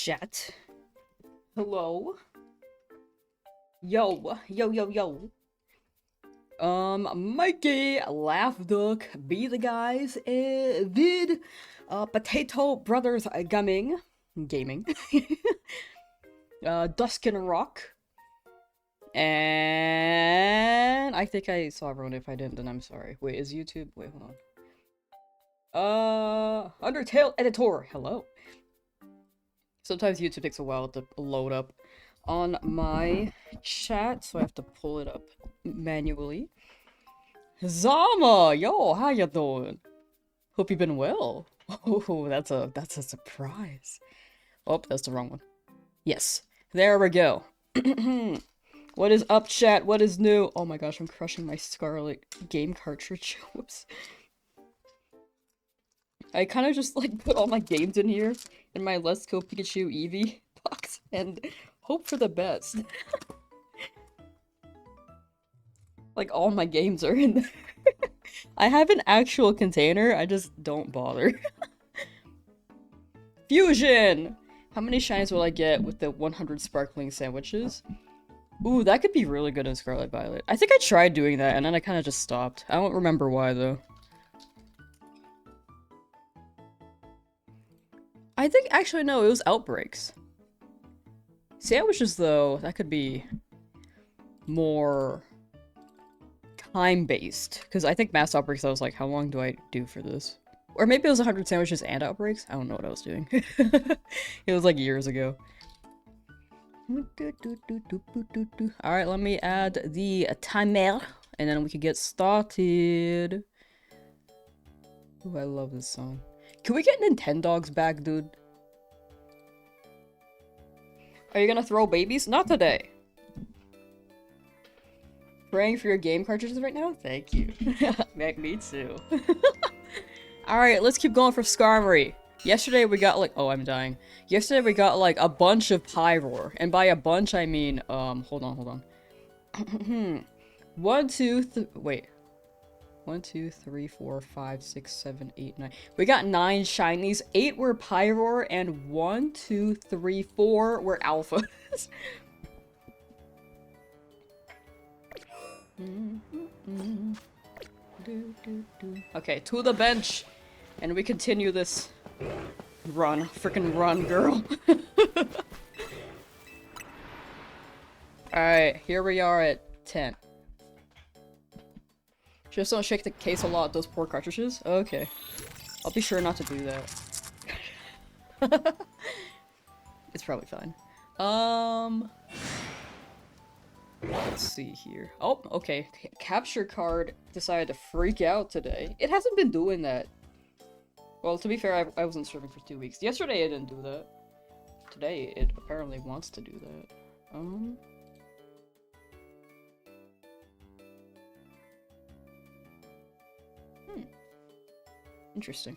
chat. Hello. Yo, yo, yo, yo. Mikey, Laugh Duck, Be the Guys, Vid, Potato Brothers Gaming, Duskin Rock, and I think I saw everyone. If I didn't, then I'm sorry. Wait, is YouTube? Wait, hold on. Undertale Editor, hello. Sometimes YouTube takes a while to load up on my chat, so I have to pull it up manually. Zama, yo, how you doing? Hope you've been well. Oh, that's a surprise. Oh, that's the wrong one. Yes, there we go. What is up, chat? What is new? Oh my gosh, I'm crushing my Scarlet game cartridge. Whoops. I kind of just like put all my games in here in my Let's Go Pikachu Eevee box and hope for the best. Like all my games are in there. I have an actual container, I just don't bother. Fusion! How many shinies will I get with the 100 sparkling sandwiches? Ooh, that could be really good in Scarlet Violet. I think I tried doing that and then I kind of just stopped. I don't remember why though. I think, actually, no, it was Outbreaks. Sandwiches, though, that could be more time-based. Because I think Mass Outbreaks, I was like, how long do I do for this? Or maybe it was 100 sandwiches and Outbreaks? I don't know what I was doing. It was like years ago. Alright, let me add the timer, and then we can get started. Ooh, I love this song. Can we get Nintendogs back, dude? Are you gonna throw babies? Not today. Praying for your game cartridges right now? Thank you. Me too. Alright, let's keep going for Skarmory. Yesterday we got like- oh, I'm dying. Yesterday we got like a bunch of Pyroar. And by a bunch I mean, hold on. 1, 2, wait. 1, 2, 3, 4, 5, 6, 7, 8, 9. We got 9 shinies. 8 were Pyroar, and 1, 2, 3, 4 were alphas. Okay, to the bench, and we continue this run. Frickin' run, girl. Alright, here we are at 10. Just don't shake the case a lot, those poor cartridges? Okay. I'll be sure not to do that. It's probably fine. Let's see here. Oh, okay. Capture card decided to freak out today. It hasn't been doing that. Well, to be fair, I wasn't serving for 2 weeks. Yesterday it didn't do that. Today it apparently wants to do that. Interesting.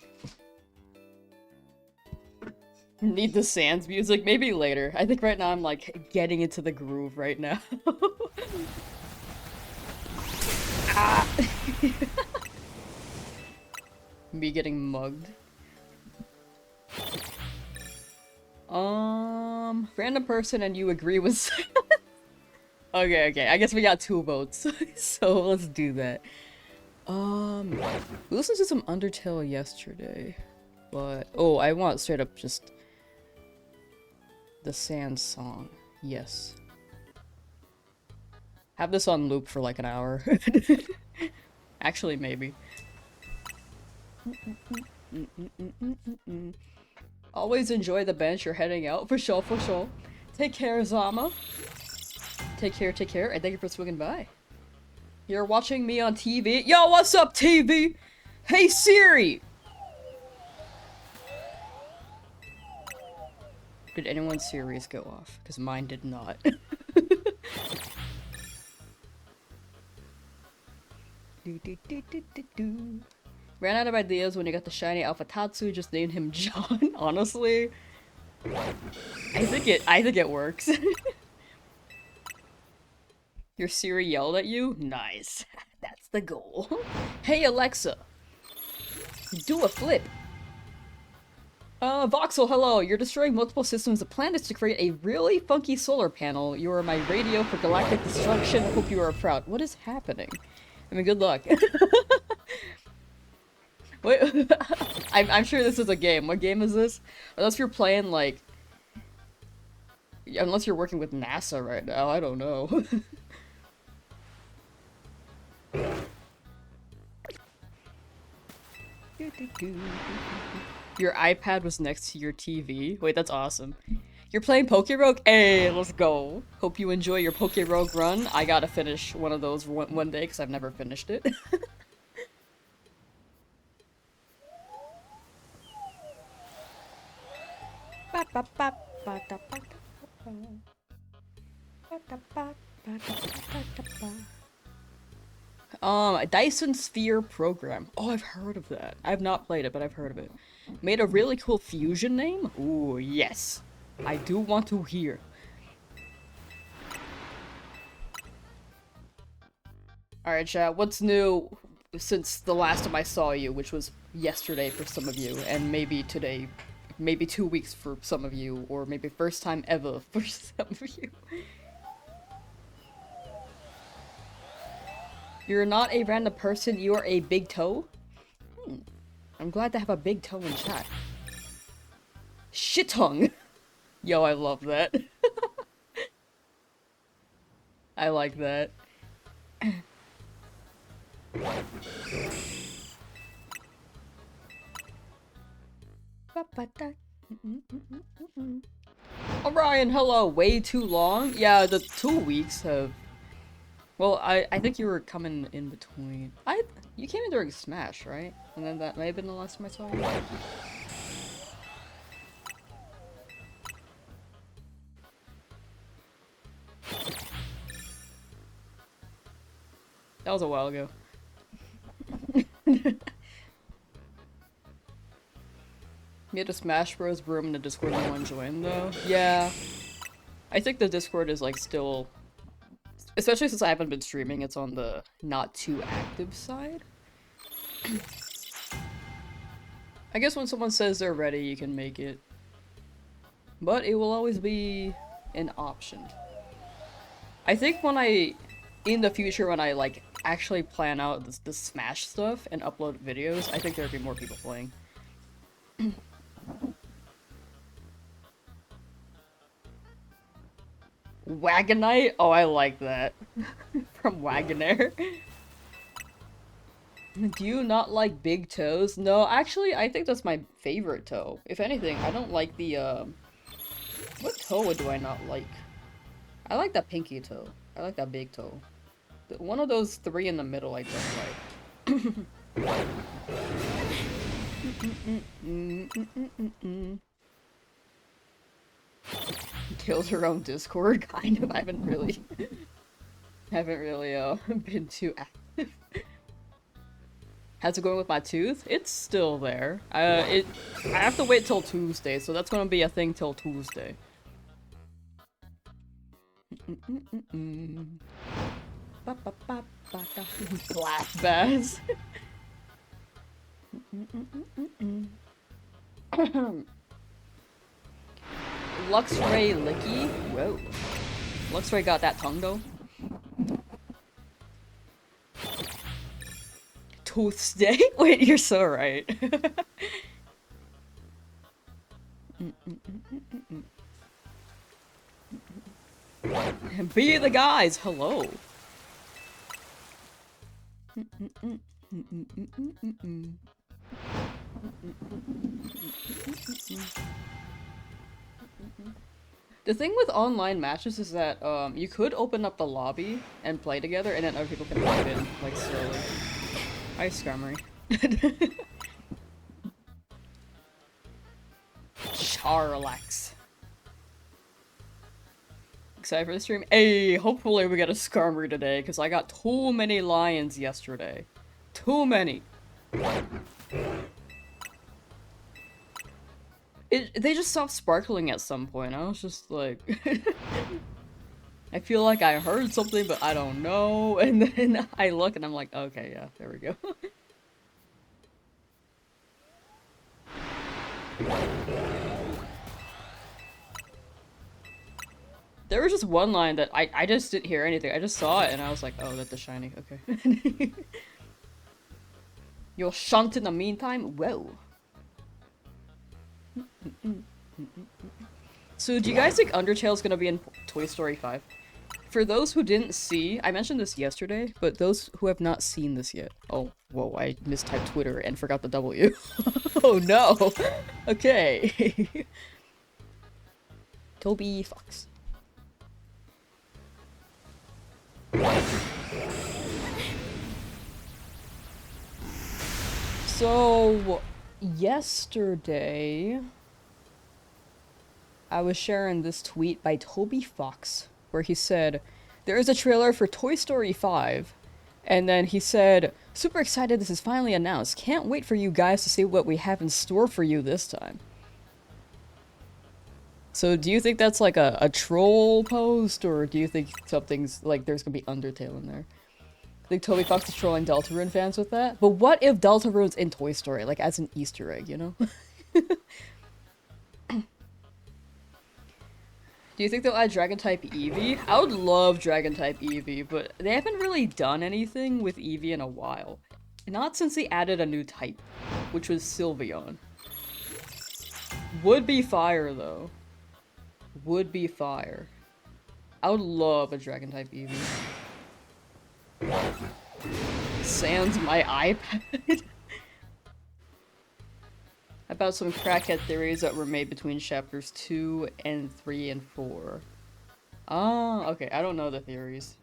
Need the Sans music? Maybe later. I think right now I'm like getting into the groove right now. Ah! Me getting mugged. Random person and you agree with Okay, I guess we got 2 votes. So let's do that. We listened to some Undertale yesterday, but oh, I want straight up just the Sans song. Yes. Have this on loop for like an hour. Actually, maybe. Always enjoy the bench. You're heading out for sure, for sure. Take care, Zama. Take care, and thank you for swinging by. You're watching me on TV? Yo, what's up, TV? Hey, Siri! Did anyone's Siri's go off? Because mine did not. Ran out of ideas when you got the shiny Alpha Tatsu, just named him John, honestly. I think it works. Your Siri yelled at you? Nice. That's the goal. Hey Alexa, do a flip. Voxel, hello! You're destroying multiple systems. The plan is to create a really funky solar panel. You are my radio for galactic destruction. Hope you are proud. What is happening? I mean, good luck. Wait, I'm sure this is a game. What game is this? Unless you're playing, like... Unless you're working with NASA right now, I don't know. Your iPad was next to your TV? Wait, that's awesome. You're playing Pokerogue? Hey, let's go. Hope you enjoy your Pokerogue run. I gotta finish one of those one day because I've never finished it. Dyson Sphere program. Oh, I've heard of that. I've not played it, but I've heard of it. Made a really cool fusion name? Ooh, yes. I do want to hear. Alright, chat, what's new since the last time I saw you, which was yesterday for some of you, and maybe today, maybe 2 weeks for some of you, or maybe first time ever for some of you. You're not a random person, you are a big toe? I'm glad to have a big toe in chat. Shitong! Yo, I love that. I like that. Orion, hello! Way too long? Yeah, the 2 weeks have... Well, I think you were coming in between. You came in during Smash, right? And then that may have been the last time I saw you. That was a while ago. You had a Smash Bros. Room in the Discord you want to join, though? Yeah. I think the Discord is, like, still... Especially since I haven't been streaming, it's on the not too active side. I guess when someone says they're ready, you can make it. But it will always be an option. I think when in the future, when I, like, actually plan out the Smash stuff and upload videos, I think there'd be more people playing. Wagonite? Oh, I like that. From Wagonair. Do you not like big toes? No, actually, I think that's my favorite toe. If anything, I don't like the, what toe do I not like? I like that pinky toe. I like that big toe. One of those 3 in the middle I don't like. Killed her own Discord, kind of. I haven't really been too active. How's it going with my tooth? It's still there. I have to wait till Tuesday, so that's gonna be a thing till Tuesday. Black bass. Luxray Licky? Whoa. Luxray got that tongue though. Tuesday? Wait, you're so right. Be the guys! Hello! The thing with online matches is that you could open up the lobby and play together, and then other people can plug in, like, slowly. Hi, Scummery. Charlax. Excited for the stream? Hey, hopefully we get a Skarmory today, because I got too many lions yesterday. Too many. They just stopped sparkling at some point. I was just like... I feel like I heard something, but I don't know. And then I look and I'm like, okay, yeah, there we go. There was just one line that I just didn't hear anything. I just saw it and I was like, oh, that's the shiny. Okay. You'll shunt in the meantime? Whoa. So do you guys think Undertale's gonna be in Toy Story 5? For those who didn't see, I mentioned this yesterday, but those who have not seen this yet. Oh, whoa, I mistyped Twitter and forgot the W. Oh no! Okay. Toby Fox. So, yesterday, I was sharing this tweet by Toby Fox, where he said, there is a trailer for Toy Story 5, and then he said, super excited this is finally announced, can't wait for you guys to see what we have in store for you this time. So do you think that's like a troll post, or do you think something's, like, there's gonna be Undertale in there? I think Toby Fox is trolling Deltarune fans with that. But what if Deltarune's in Toy Story, like as an Easter egg, you know? Do you think they'll add Dragon-type Eevee? I would love Dragon-type Eevee, but they haven't really done anything with Eevee in a while. Not since they added a new type, which was Sylveon. Would be fire, though. Would be fire. I would love a Dragon-type Eevee. Sans my iPad. About some crackhead theories that were made between chapters 2 and 3 and 4. Oh, okay, I don't know the theories.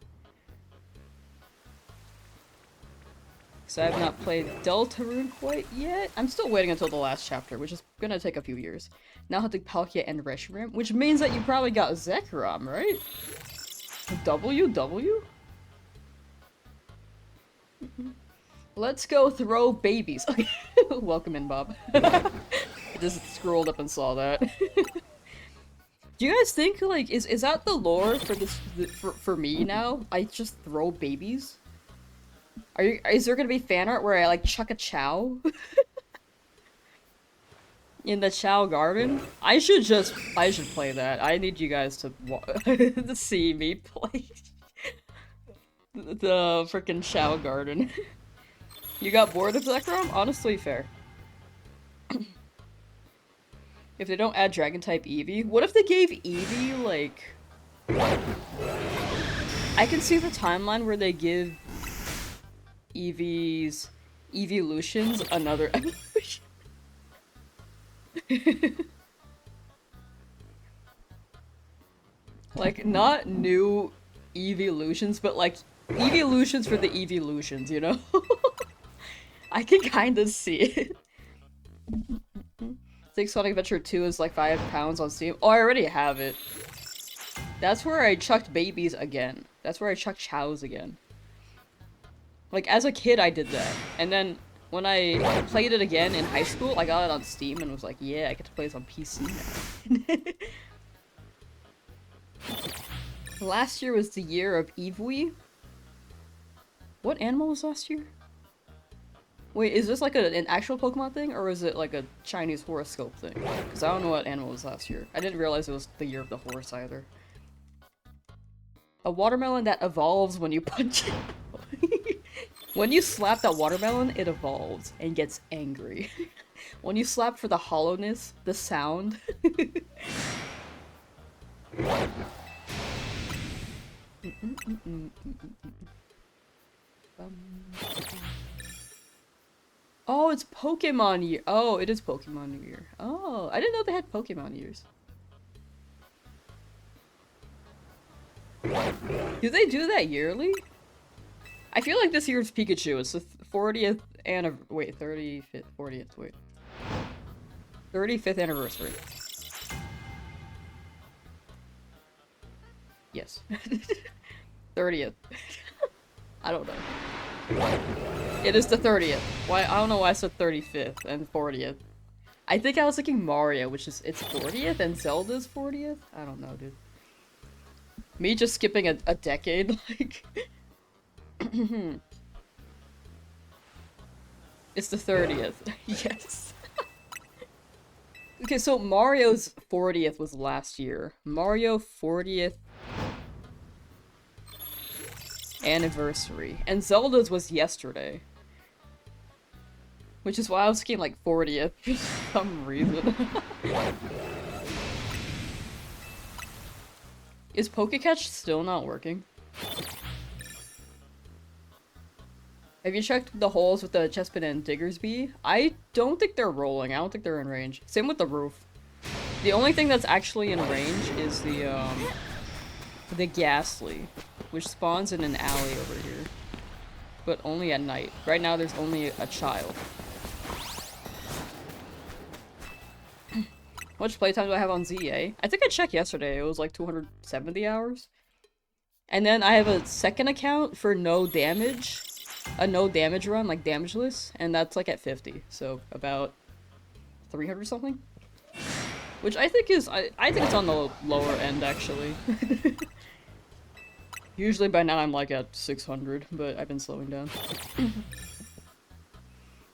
So I have not played Deltarune quite yet. I'm still waiting until the last chapter, which is gonna take a few years. Now hunting Palkia and Reshiram, which means that you probably got Zekrom, right? W? Let's go throw babies. Okay. Welcome in, Bob. I just scrolled up and saw that. Do you guys think, like, is that the lore for this, for me now? I just throw babies? Is there gonna be fan art where I, like, chuck a Chow? In the Chow Garden? I should play that. I need you guys to, to see me play the frickin' Chow Garden. You got bored of Zekrom? Honestly, fair. If they don't add Dragon-type Eevee, what if they gave Eevee, like... I can see the timeline where they give Eevee's evolutions another evolution. Like, not new evolutions, but like evolutions for the evolutions, you know? I can kind of see it. I think Sonic Adventure 2 is like £5 on Steam. Oh, I already have it. That's where I chucked babies again. That's where I chucked chows again. Like, as a kid, I did that. And then, when I played it again in high school, I got it on Steam and was like, yeah, I get to play this on PC now. Last year was the year of Eevee. What animal was last year? Wait, is this like an actual Pokemon thing, or is it like a Chinese horoscope thing? Because I don't know what animal was last year. I didn't realize it was the year of the horse either. A watermelon that evolves when you punch it. When you slap that watermelon, it evolves and gets angry. When you slap for the hollowness, the sound. Oh, it's Pokemon year. Oh, it is Pokemon year. Oh, I didn't know they had Pokemon years. Do they do that yearly? I feel like this year's Pikachu is the 40th anniversary. Wait, 35th, 40th, wait. 35th anniversary. Yes. 30th. I don't know. It is the 30th. Why? I don't know why I said 35th and 40th. I think I was thinking Mario, which is its 40th, and Zelda's 40th? I don't know, dude. Me just skipping a decade, like... It's the 30th. Yes. Okay, so Mario's 40th was last year. Mario 40th anniversary. And Zelda's was yesterday. Which is why I was thinking like 40th for some reason. Is Pokecatch still not working? Have you checked the holes with the Chespin and Diggersby? I don't think they're rolling. I don't think they're in range. Same with the roof. The only thing that's actually in range is the Ghastly, which spawns in an alley over here. But only at night. Right now there's only a child. How much playtime do I have on ZA? I think I checked yesterday. It was like 270 hours. And then I have a second account for no damage. A no damage run, like damageless. And that's like at 50. So about 300 something. Which I think is, I think it's on the lower end actually. Usually by now I'm like at 600, but I've been slowing down.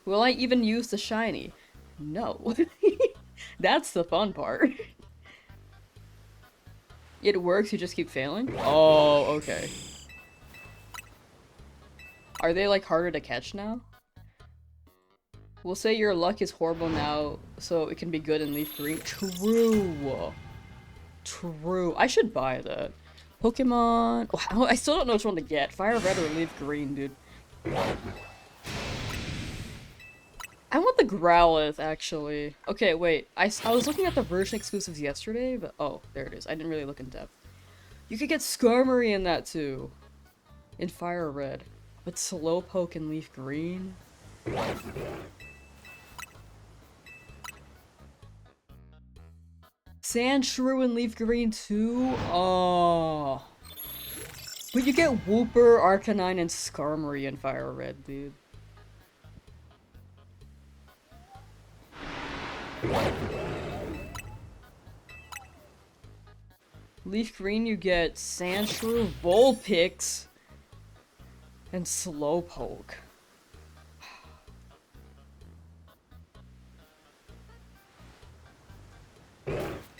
Will I even use the shiny? No. That's the fun part. It works, you just keep failing? Oh, okay. Are they like harder to catch now? We'll say your luck is horrible now, so it can be good in Leaf Green. True. True. I should buy that. Pokemon... Oh, I still don't know which one to get. Fire Red or Leaf Green, dude. I want the Growlithe, actually. Okay, wait. I was looking at the version exclusives yesterday, but... Oh, there it is. I didn't really look in depth. You could get Skarmory in that, too. In Fire Red. But Slowpoke and Leaf Green? Sandshrew and Leaf Green, too? Oh. But you get Wooper, Arcanine, and Skarmory in Fire Red, dude. Leaf Green, you get Sandshrew, Vulpix, and Slowpoke.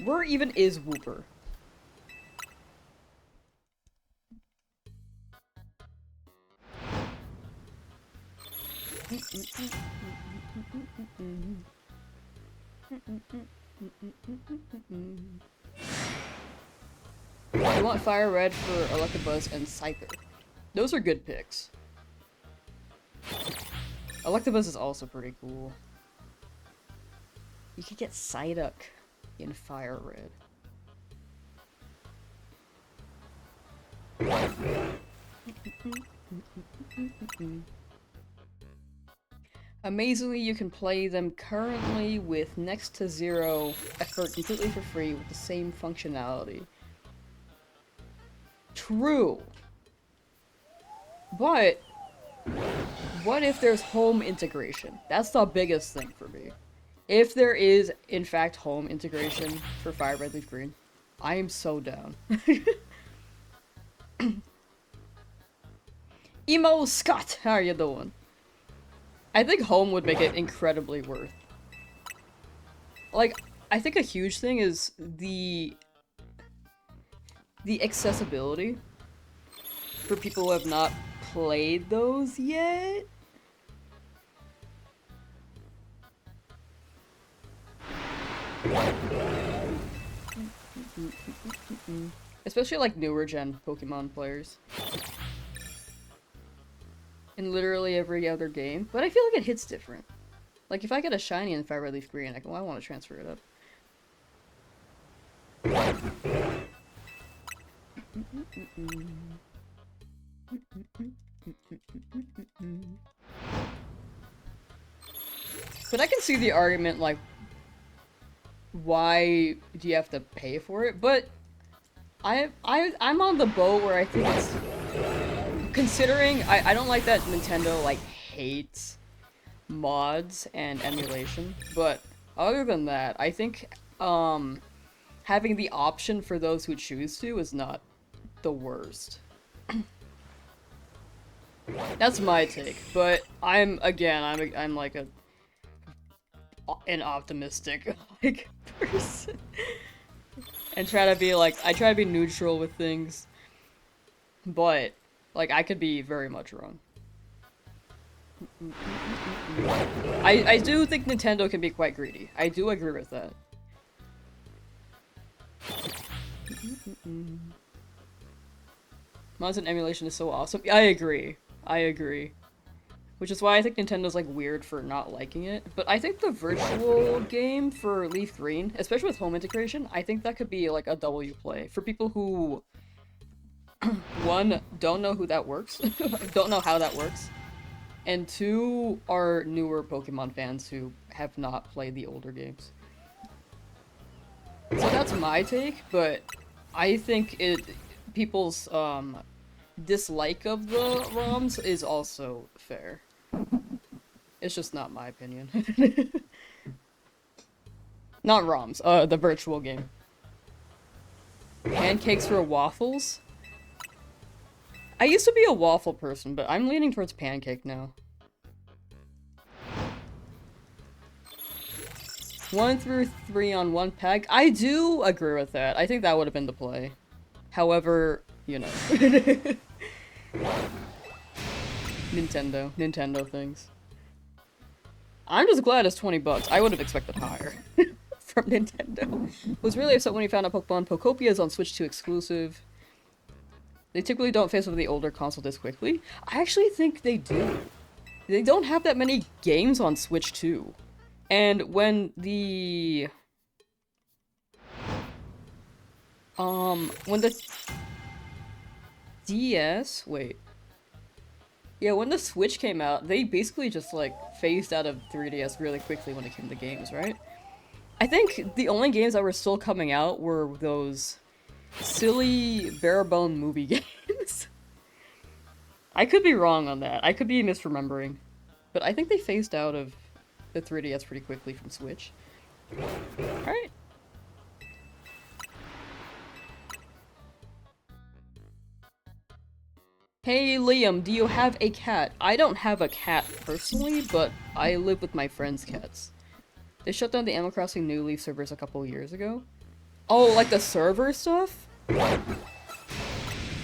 Where even is Wooper? I want Fire Red for Electabuzz and Scyther. Those are good picks. Electabuzz is also pretty cool. You could get Psyduck in Fire Red. Amazingly, you can play them currently with next to zero effort completely for free with the same functionality. True. But what if there's home integration? That's the biggest thing for me. If there is, in fact, home integration for Fire Red Leaf Green, I am so down. Emo Scott, how are you doing? I think home would make it incredibly worth. Like, I think a huge thing is the accessibility for people who have not played those yet. Especially like newer gen Pokemon players. In literally every other game. But I feel like it hits different. Like if I get a shiny in Fire Red Leaf Green, I want to transfer it up. But I can see the argument like, why do you have to pay for it? But I'm on the boat where I think it's, considering I don't like that Nintendo like hates mods and emulation, but other than that, I think having the option for those who choose to is not the worst. That's my take, but I'm like an optimistic like person. And try to be like, I try to be neutral with things. But Like, I could be very much wrong. I do think Nintendo can be quite greedy. I do agree with that. Mods and emulation is so awesome. I agree. I agree. Which is why I think Nintendo's like weird for not liking it. But I think the virtual game for Leaf Green, especially with home integration, I think that could be like a W play for people who one, don't know who that works, don't know how that works, and two, are newer Pokemon fans who have not played the older games. So that's my take, but I think people's dislike of the ROMs is also fair. It's just not my opinion. Not ROMs, the virtual game. Pancakes for waffles? I used to be a waffle person, but I'm leaning towards pancake now. 1 through 3 on one pack? I do agree with that. I think that would have been the play. However, you know. Nintendo things. I'm just glad it's 20 bucks. I would have expected higher from Nintendo. Was really upset when he found out Pokemon Pokopia is on Switch 2 exclusive. They typically don't face up with the older console this quickly. I actually think they do. They don't have that many games on Switch 2. And when the DS, wait. Yeah, when the Switch came out, they basically just like phased out of 3DS really quickly when it came to games, right? I think the only games that were still coming out were those silly bare-bone movie games. I could be wrong on that. I could be misremembering. But I think they phased out of the 3DS pretty quickly from Switch. Alright. Hey Liam, do you have a cat? I don't have a cat personally, but I live with my friends' cats. They shut down the Animal Crossing New Leaf servers a couple years ago. Oh, like the server stuff?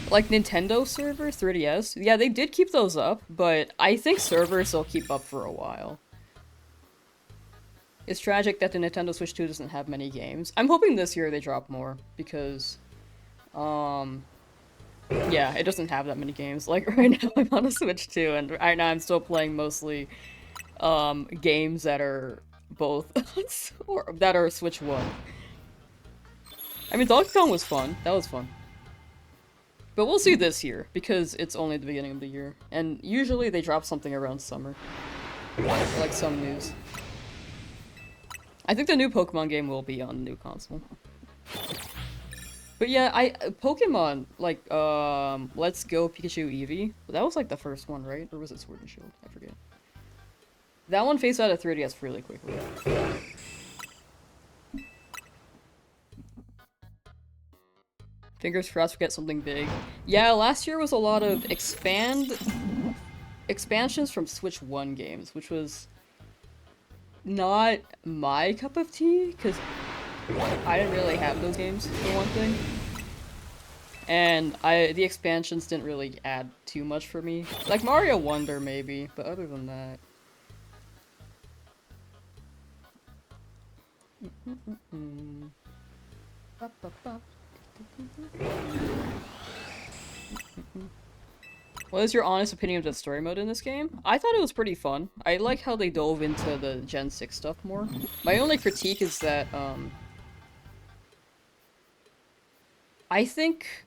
Like Nintendo servers, 3DS? Yeah, they did keep those up, but I think servers will keep up for a while. It's tragic that the Nintendo Switch 2 doesn't have many games. I'm hoping this year they drop more, because, yeah, it doesn't have that many games. Like, right now I'm on a Switch 2, and right now I'm still playing mostly, games that are both, or that are Switch 1. I mean, Donkey Kong was fun. That was fun. But we'll see this year, because it's only the beginning of the year. And usually they drop something around summer. Like some news. I think the new Pokemon game will be on the new console. But yeah, Pokemon, like, Let's Go Pikachu Eevee. That was like the first one, right? Or was it Sword and Shield? I forget. That one phased out of 3DS really quickly. Fingers crossed we get something big. Yeah, last year was a lot of expansions from Switch 1 games, which was not my cup of tea, because I didn't really have those games, for one thing. And the expansions didn't really add too much for me. Like Mario Wonder, maybe, but other than that... What is your honest opinion of the story mode in this game? I thought it was pretty fun. I like how they dove into the Gen 6 stuff more. My only critique is that, I think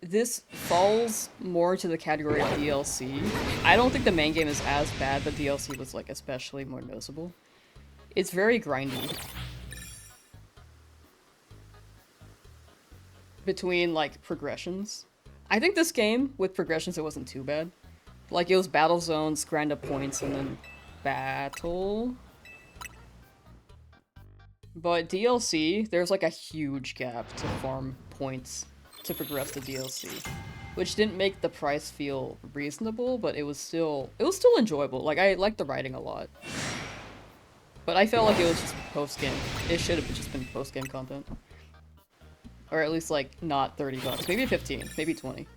this falls more to the category of DLC. I don't think the main game is as bad, but DLC was, like, especially more noticeable. It's very grindy. Between, like, progressions. I think this game, with progressions, it wasn't too bad. Like, it was battle zones, grind up points, and then battle. But DLC, there's like a huge gap to farm points to progress the DLC. Which didn't make the price feel reasonable, but it was still enjoyable. Like, I liked the writing a lot. But I felt like it was just post-game. It should have just been post-game content. Or at least, like, not 30 bucks. Maybe 15. Maybe 20.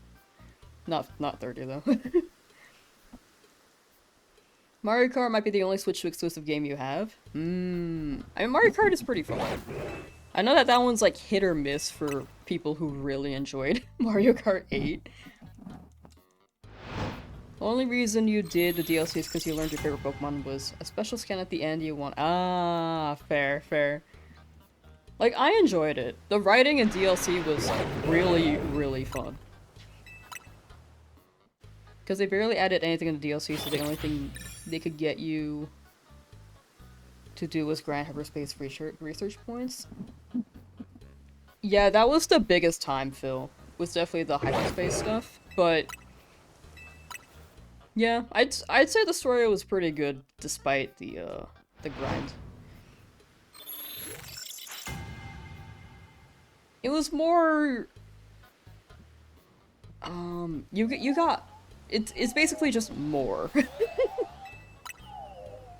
Not 30 though. Mario Kart might be the only Switch exclusive game you have. I mean, Mario Kart is pretty fun. I know that one's like hit or miss for people who really enjoyed Mario Kart 8. The only reason you did the DLC is because you learned your favorite Pokemon was a special scan at the end you want. Ah, fair, fair. Like, I enjoyed it. The writing in DLC was really, really fun. Because they barely added anything in the DLC, so the only thing they could get you to do was grant hyperspace research points. Yeah, that was the biggest time fill. Was definitely the hyperspace stuff, but yeah, I'd say the story was pretty good despite the grind. It was more you got it's basically just more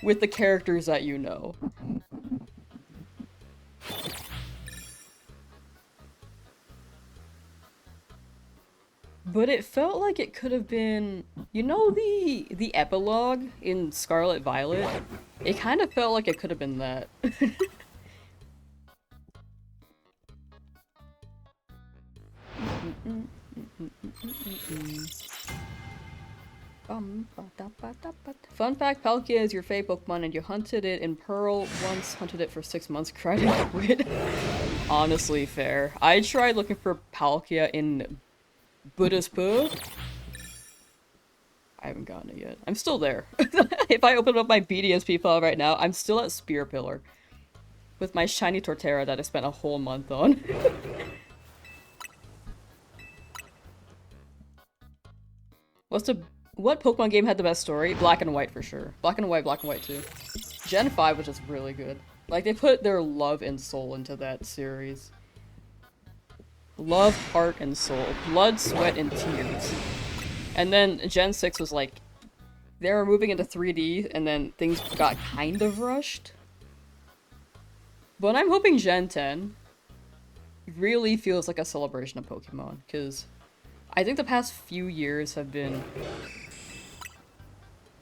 with the characters that you know. But it felt like it could have been, you know, the epilogue in Scarlet Violet? It kind of felt like it could have been that. Fun fact, Palkia is your fave Pokemon and you hunted it in Pearl once, hunted it for 6 months, cried and quit. Honestly, fair. I tried looking for Palkia in Budapest. I haven't gotten it yet. I'm still there. If I open up my BDSP file right now, I'm still at Spear Pillar. With my shiny Torterra that I spent a whole month on. What Pokemon game had the best story? Black and White for sure. Black and White 2. Gen 5 was just really good. Like, they put their love and soul into that series. Love, heart, and soul. Blood, sweat, and tears. And then Gen 6 was like, they were moving into 3D, and then things got kind of rushed. But I'm hoping Gen 10 really feels like a celebration of Pokemon, because I think the past few years have been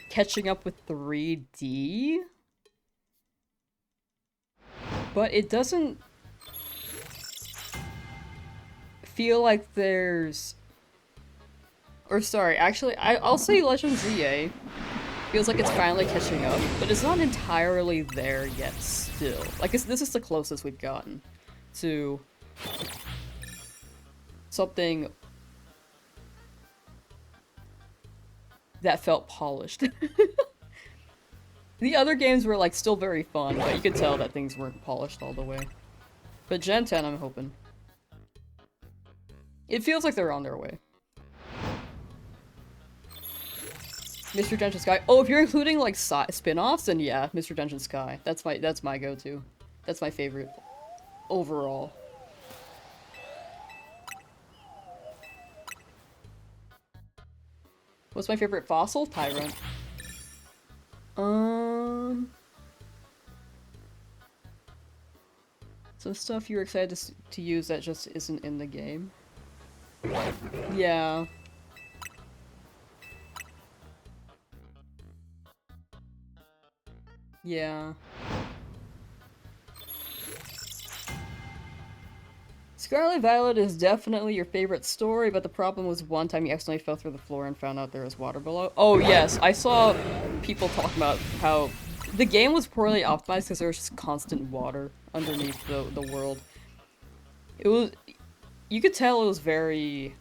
catching up with 3D, but it doesn't feel like there's... Or sorry, actually, I'll say Legend ZA feels like it's finally catching up, but it's not entirely there yet still. Like, this is the closest we've gotten to something that felt polished. The other games were, like, still very fun, but you could tell that things weren't polished all the way. But Gen 10, I'm hoping. It feels like they're on their way. Mr. Genshin Sky. Oh, if you're including, like, spin-offs, then yeah, Mr. Genshin Sky. That's my go-to. That's my favorite. Overall. What's my favorite fossil? Tyrant. Some stuff you're excited to use that just isn't in the game. Yeah. Yeah. Scarlet Violet is definitely your favorite story, but the problem was one time you accidentally fell through the floor and found out there was water below. Oh yes, I saw people talking about how the game was poorly optimized because there was just constant water underneath the world. It was... You could tell it was very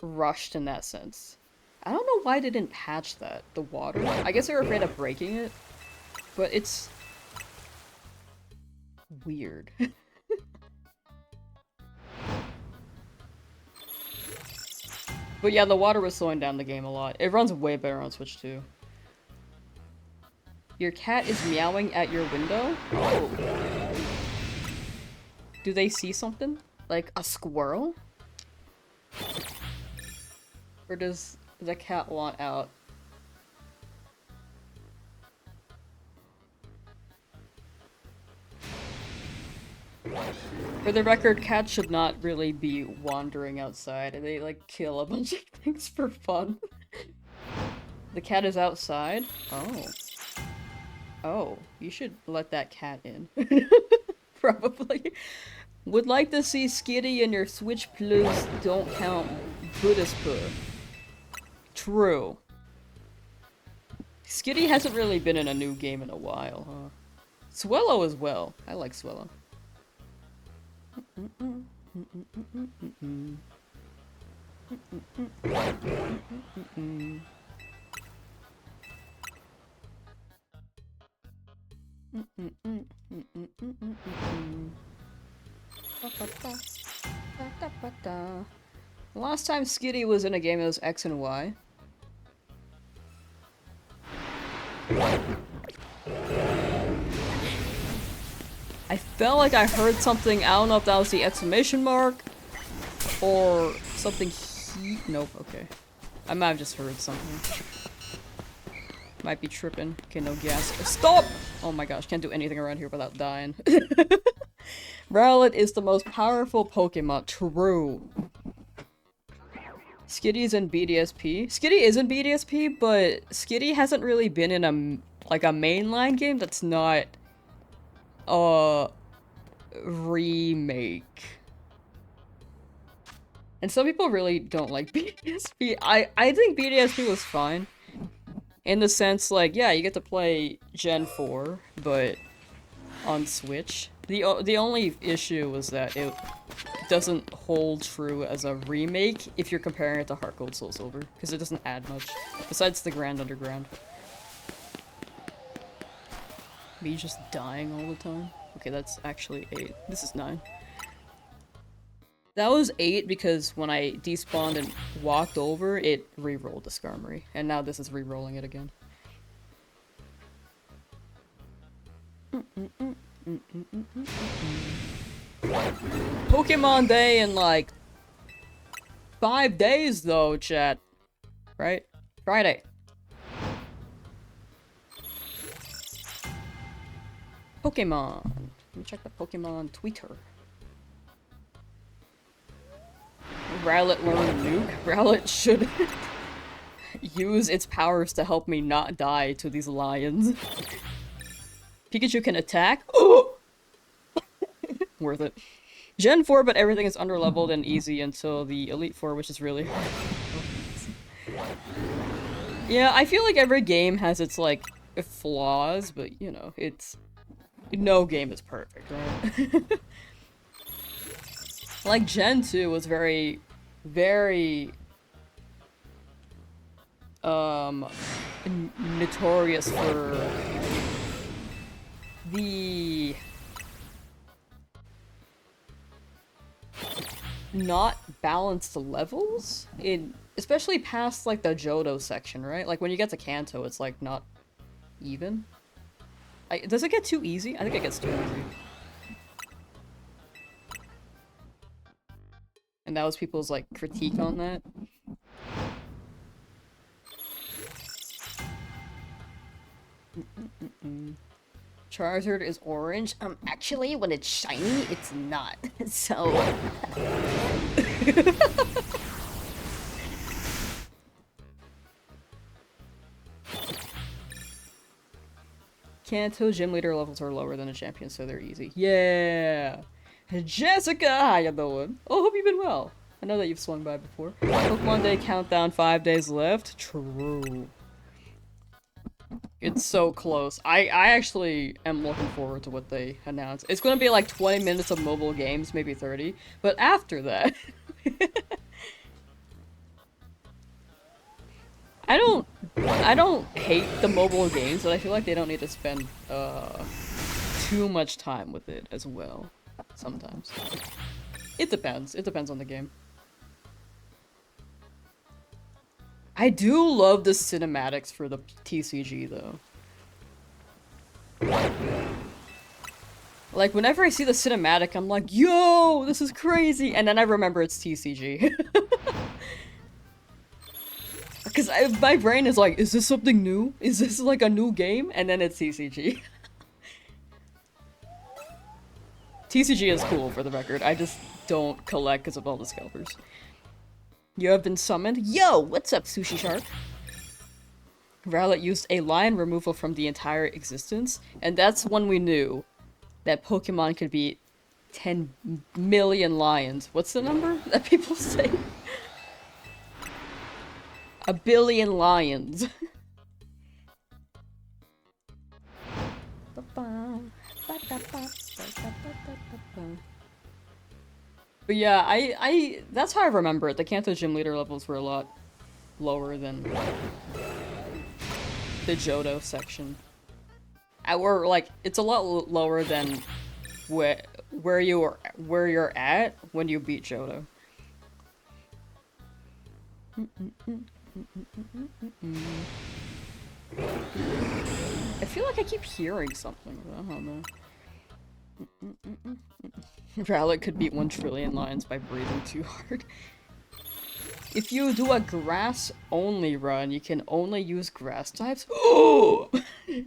rushed in that sense. I don't know why they didn't patch that, the water. I guess they were afraid of breaking it, but it's weird. But yeah, the water was slowing down the game a lot. It runs way better on Switch too. Your cat is meowing at your window? Oh. Do they see something? Like a squirrel? Or does the cat want out? For the record, cats should not really be wandering outside. They, like, kill a bunch of things for fun. The cat is outside? Oh. Oh, you should let that cat in. Probably. Would like to see Skitty in your Switch Plus don't count Buddhist pur. True. Skitty hasn't really been in a new game in a while, huh? Swellow as well. I like Swellow. Last time Skitty was in a game, it was X and Y. I felt like I heard something, I don't know if that was the exclamation mark or something nope, okay. I might have just heard something. Might be tripping. Okay, no gas. Stop! Oh my gosh, can't do anything around here without dying. Rowlet is the most powerful Pokemon. True. Skitty's in BDSP. Skitty is in BDSP, but Skitty hasn't really been in a mainline game that's not a remake. And some people really don't like BDSP. I think BDSP was fine. In the sense, like, yeah, you get to play Gen 4, but on Switch. The only issue was that it doesn't hold true as a remake if you're comparing it to Heart Gold Soul Silver, because it doesn't add much, besides the Grand Underground. Me just dying all the time? Okay, that's actually 8. This is 9. That was 8 because when I despawned and walked over, it re-rolled the Skarmory. And now this is re-rolling it again. Pokemon Day in like 5 days though, chat. Right? Friday. Pokemon. Let me check the Pokemon Twitter. Rowlet learned Nuke. Rowlet should use its powers to help me not die to these lions. Pikachu can attack. Oh! Worth it. Gen 4, but everything is underleveled and easy until the Elite Four, which is really hard. Yeah, I feel like every game has its, like, flaws, but, you know, it's... No game is perfect, right? Like, Gen 2 was very, very, notorious for the not balanced levels, especially past, like, the Johto section, right? Like, when you get to Kanto, it's, like, not even. Does it get too easy? I think it gets too easy. And that was people's, like, critique on that. Charizard is orange. Actually, when it's shiny, it's not. So... Kanto gym leader levels are lower than a champion, so they're easy. Yeah! Jessica, how you doing? Oh, hope you've been well. I know that you've swung by before. Pokemon Day countdown, 5 days left. True. It's so close. I actually am looking forward to what they announce. It's gonna be like 20 minutes of mobile games, maybe 30. But after that... I don't hate the mobile games, but I feel like they don't need to spend too much time with it as well. Sometimes. It depends. It depends on the game. I do love the cinematics for the TCG though. Like whenever I see the cinematic, I'm like, yo, this is crazy! And then I remember it's TCG. Because my brain is like, is this something new? Is this like a new game? And then it's TCG. TCG is cool, for the record. I just don't collect because of all the scalpers. You have been summoned? Yo! What's up, Sushi Shark? Rowlet used a lion removal from the entire existence, and that's when we knew that Pokemon could be 10 million lions. What's the number that people say? 1 billion lions. But yeah, that's how I remember it. The Kanto gym leader levels were a lot lower than the Johto section. Or like, it's a lot lower than where you're at when you beat Johto. I feel like I keep hearing something, but I don't know. Rowlet could beat 1 trillion lions by breathing too hard. If you do a grass-only run, you can only use grass types. Oh!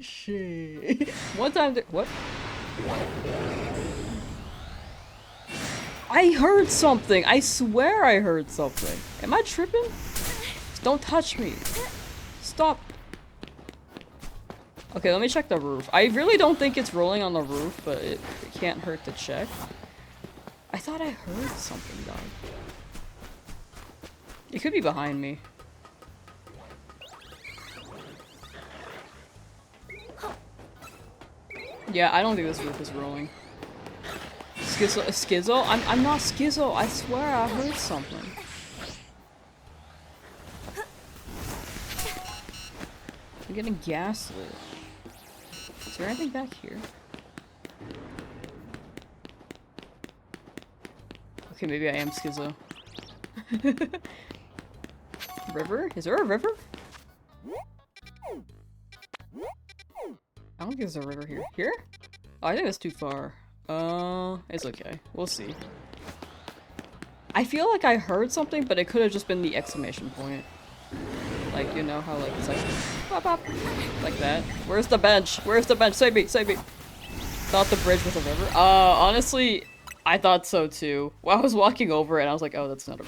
Shit. One time what? I heard something! I swear I heard something. Am I tripping? Don't touch me. Stop. Okay, let me check the roof. I really don't think it's rolling on the roof, but it can't hurt to check. I thought I heard something, dog. It could be behind me. Yeah, I don't think this roof is rolling. Schizo? I'm not Schizo. I swear I heard something. I'm getting gaslit. Is there anything back here? Okay, maybe I am Schizo. River? Is there a river? I don't think there's a river here. Here? Oh, I think that's too far. It's okay. We'll see. I feel like I heard something, but it could have just been the exclamation point. Like, you know how, like, it's like, pop, pop, like that. Where's the bench? Where's the bench? Save me, save me. Thought the bridge was a river? Honestly, I thought so too. Well, I was walking over it and I was like, oh, that's not a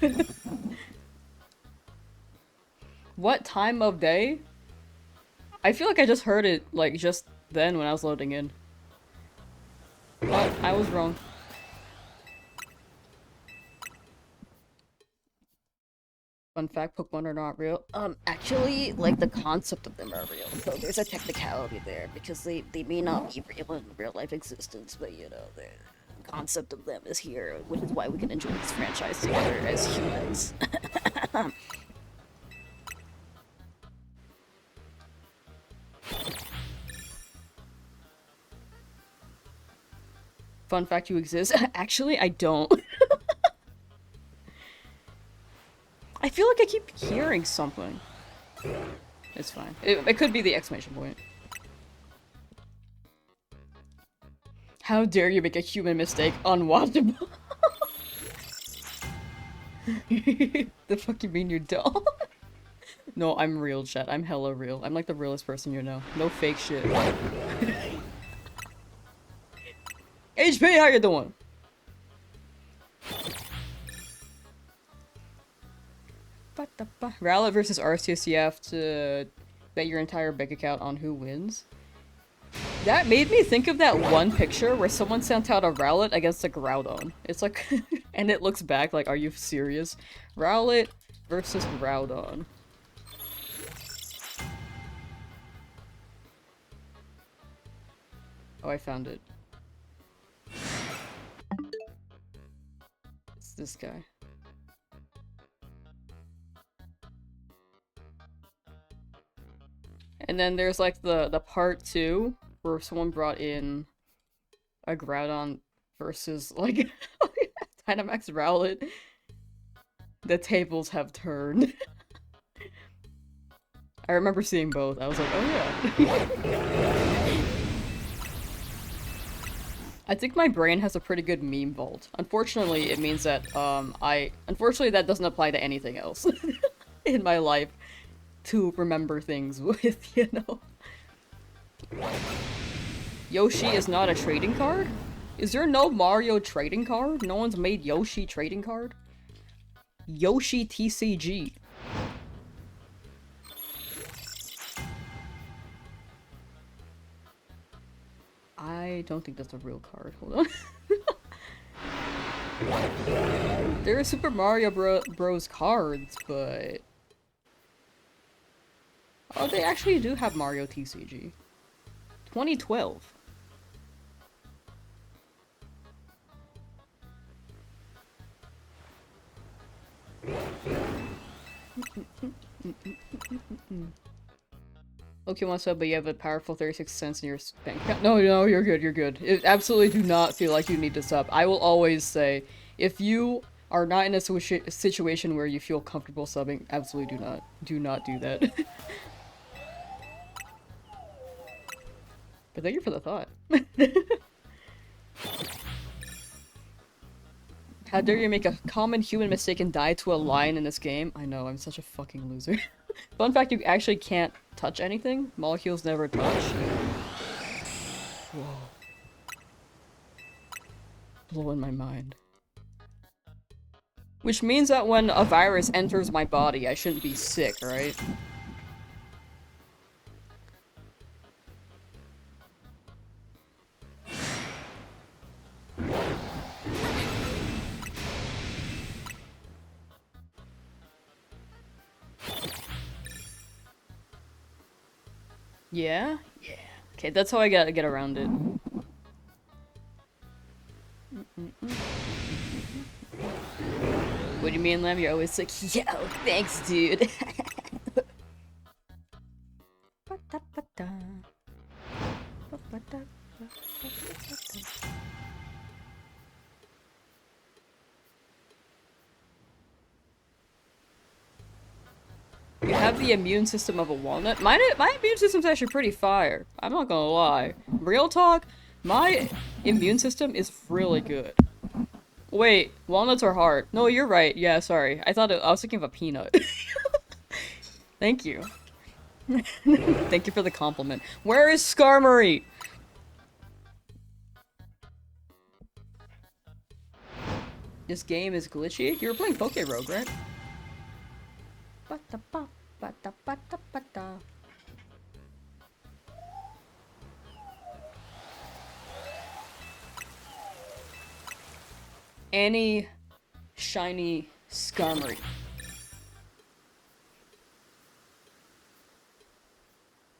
river. What time of day? I feel like I just heard it, like, just then when I was loading in. But I was wrong. Fun fact, Pokemon are not real. Actually, like, the concept of them are real. So there's a technicality there, because they may not be real in real-life existence, but, you know, the concept of them is here, which is why we can enjoy this franchise together as humans. Fun fact, you exist? Actually, I don't. I feel like I keep hearing something. It's fine. It could be the exclamation point. How dare you make a human mistake unwatchable? The fuck you mean you're dull? No, I'm real, chat. I'm hella real. I'm like the realest person you know. No fake shit. HP, how you doing? Rowlet versus Arceus, you have to bet your entire bank account on who wins. That made me think of that one picture where someone sent out a Rowlet against a Groudon. It's like, and it looks back like, are you serious? Rowlet versus Groudon. Oh, I found it. It's this guy. And then there's like the part 2 where someone brought in a Groudon versus like Dynamax Rowlet. The tables have turned. I remember seeing both. I was like, oh yeah. I think my brain has a pretty good meme vault. Unfortunately, it means that unfortunately that doesn't apply to anything else in my life. To remember things with, you know. Yoshi is not a trading card? Is there no Mario trading card? No one's made Yoshi trading card? Yoshi TCG. I don't think that's a real card. Hold on. There are Super Mario Bros. Cards, but... Oh, they actually do have Mario TCG. 2012. Okay, one sub, but you have a powerful 36 cents in your bank account. No, you're good, you're good. Absolutely do not feel like you need to sub. I will always say, if you are not in a situation where you feel comfortable subbing, absolutely do not do that. But thank you for the thought. How dare you make a common human mistake and die to a lion in this game? I know, I'm such a fucking loser. Fun fact, you actually can't touch anything. Molecules never touch. Whoa. Blowing my mind. Which means that when a virus enters my body, I shouldn't be sick, right? Yeah? Yeah. Okay, that's how I gotta get around it. What do you mean, Lamb? You're always like, yo, thanks, dude. You have the immune system of a walnut? My immune system's actually pretty fire. I'm not gonna lie. Real talk, my immune system is really good. Wait, walnuts are hard. No, you're right. Yeah, sorry. I was thinking of a peanut. Thank you. Thank you for the compliment. Where is Skarmory? This game is glitchy? You were playing Poke Rogue, right? Any shiny Skarmory.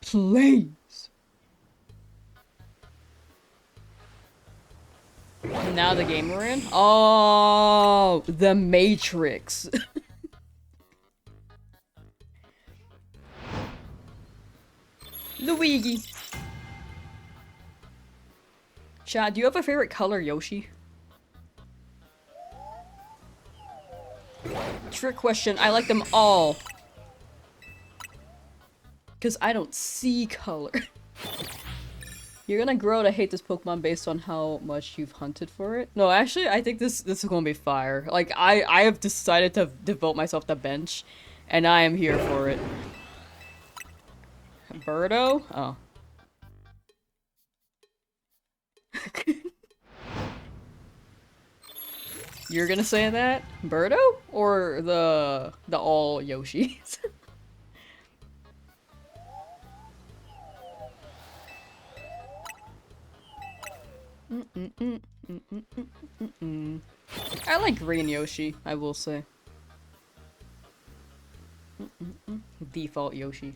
Please. Now the game we're in? Oh, the Matrix. Luigi. Chad, do you have a favorite color, Yoshi? Trick question. I like them all. Because I don't see color. You're gonna grow to hate this Pokemon based on how much you've hunted for it? No, actually, I think this is gonna be fire. Like, I have decided to devote myself to bench, and I am here for it. Birdo? Oh. You're gonna say that? Birdo? Or the all Yoshis? I like green Yoshi, I will say. Default Yoshi.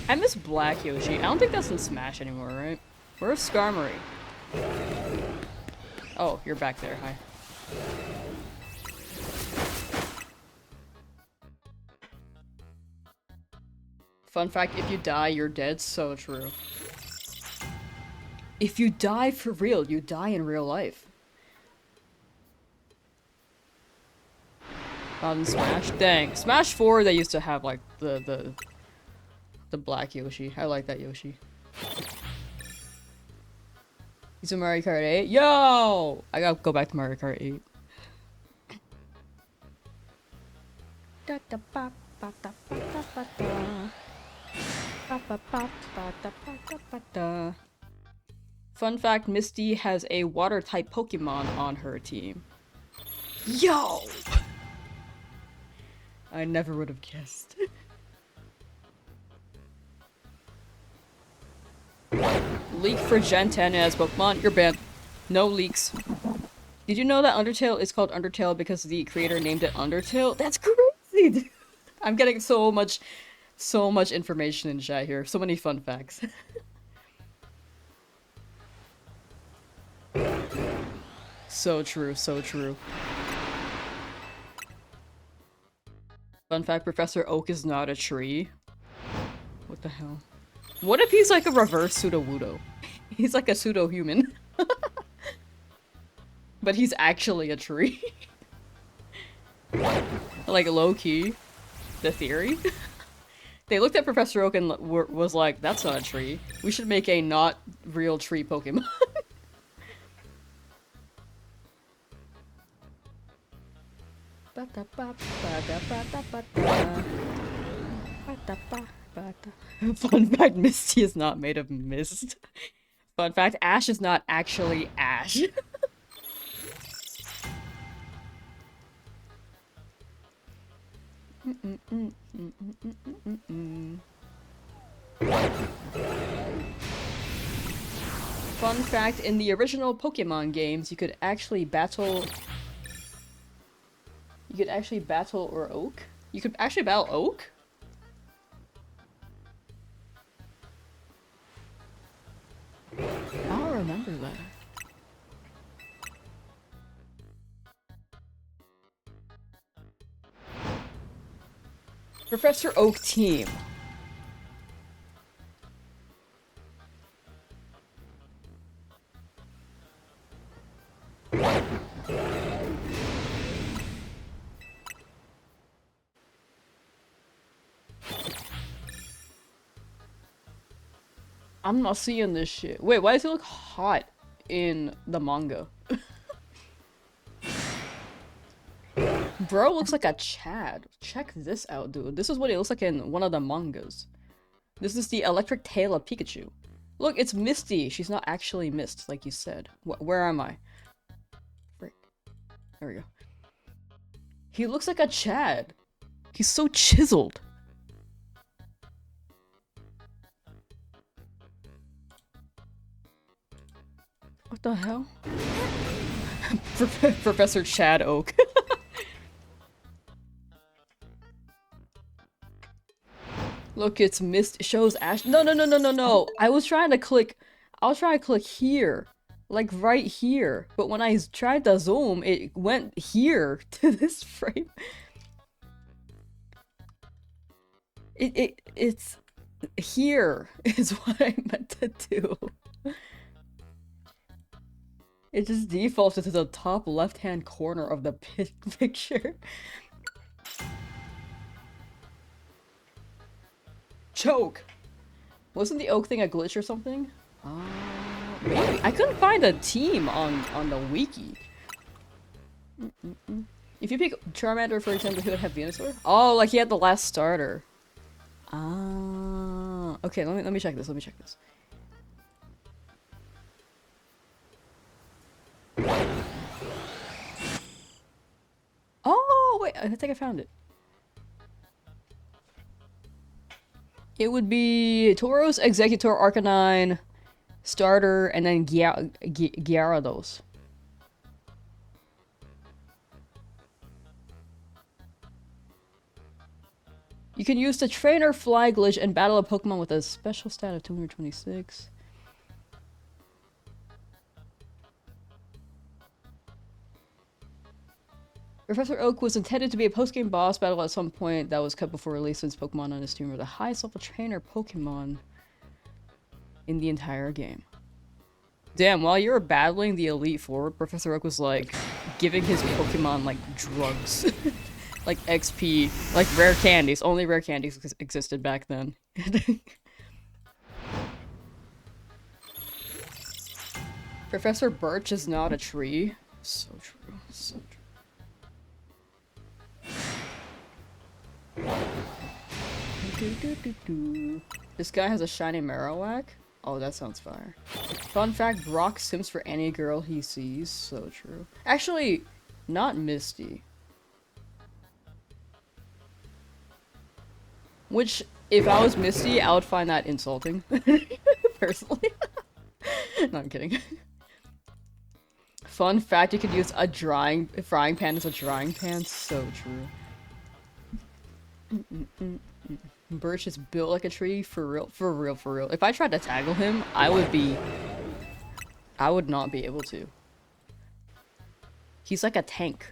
I miss black Yoshi. I don't think that's in Smash anymore, right? Where's Skarmory? Oh, you're back there. Hi. Fun fact, if you die, you're dead. So true. If you die for real, you die in real life. Not in Smash. Dang. Smash 4, they used to have, like, the black Yoshi. I like that Yoshi. He's in Mario Kart 8? Yo! I gotta go back to Mario Kart 8. Ba-ba-ba-ba-da-ba-da-ba-da. Fun fact, Misty has a water-type Pokemon on her team. Yo! I never would have guessed. Leak for Gen 10 as Pokemon, you're banned. No leaks. Did you know that Undertale is called Undertale because the creator named it Undertale? That's crazy! I'm getting so much information in chat here. So many fun facts. So true, so true. Fun fact, Professor Oak is not a tree. What the hell? What if he's like a reverse pseudo-wudo? He's like a pseudo-human. But he's actually a tree. Like, low-key. The theory. They looked at Professor Oak and was like, that's not a tree. We should make a not real tree Pokemon. Fun fact, Misty is not made of mist. Fun fact, Ash is not actually Ash. Fun fact, in the original Pokemon games, you could actually battle... You could actually battle Oak? You could actually battle Oak? I don't remember that. Professor Oak team. I'm not seeing this shit. Wait, why does it look hot in the manga? Bro looks like a Chad. Check this out, dude. This is what it looks like in one of the mangas. This is the electric tail of Pikachu. Look, it's Misty. She's not actually Mist, like you said. Where am I? Frick. There we go. He looks like a Chad. He's so chiseled. What the hell? Professor Chad Oak. Look, it's mist. It shows Ash. No, no, no, no, no, no. I was trying to click here. Like right here. But when I tried to zoom, it went here to this frame. It's here is what I meant to do. It just defaulted to the top left-hand corner of the picture. Choke! Wasn't the Oak thing a glitch or something? Maybe. I couldn't find a team on the wiki. If you pick Charmander, for example, he would have Venusaur? Oh, like he had the last starter. Ah. Okay, let me check this, let me check this. Oh, wait, I think I found it. It would be Tauros, Executor, Arcanine, Starter, and then Gyarados. You can use the Trainer Fly glitch and battle a Pokemon with a special stat of 226. Professor Oak was intended to be a post-game boss battle at some point that was cut before release, since Pokemon on his team were the highest level trainer Pokemon in the entire game. Damn, while you were battling the Elite Four, Professor Oak was like giving his Pokemon like drugs. Like XP, like rare candies. Only rare candies existed back then. Professor Birch is not a tree. So true, so true. This guy has a shiny Marowak? Oh, that sounds fire. Fun fact, Brock sims for any girl he sees. So true. Actually, not Misty. Which, if I was Misty, I would find that insulting. Personally. No, I'm kidding. Fun fact, you could use a frying pan as a drying pan. So true. Birch is built like a tree, for real, for real, for real. If I tried to tackle him, I would not be able to. He's like a tank.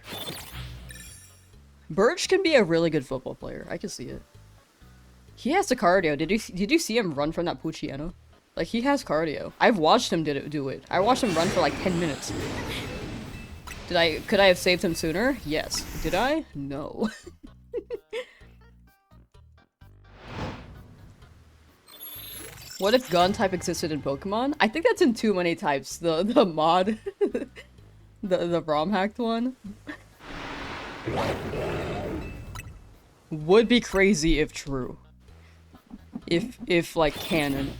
Birch can be a really good football player. I can see it. He has the cardio. Did you see him run from that Pucciano? Like, he has cardio. I've watched him do it. I watched him run for like 10 minutes. Could I have saved him sooner? Yes. Did I? No. What if gun type existed in Pokemon? I think that's in too many types. The mod, the ROM hacked one, would be crazy if true. If like canon.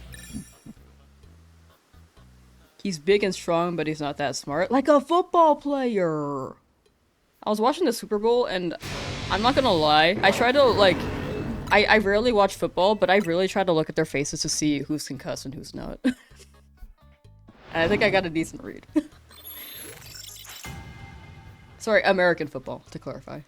He's big and strong, but he's not that smart. Like a football player. I was watching the Super Bowl, and I'm not gonna lie. I try to like. I rarely watch football, but I really try to look at their faces to see who's concussed and who's not. And I think I got a decent read. Sorry, American football, to clarify.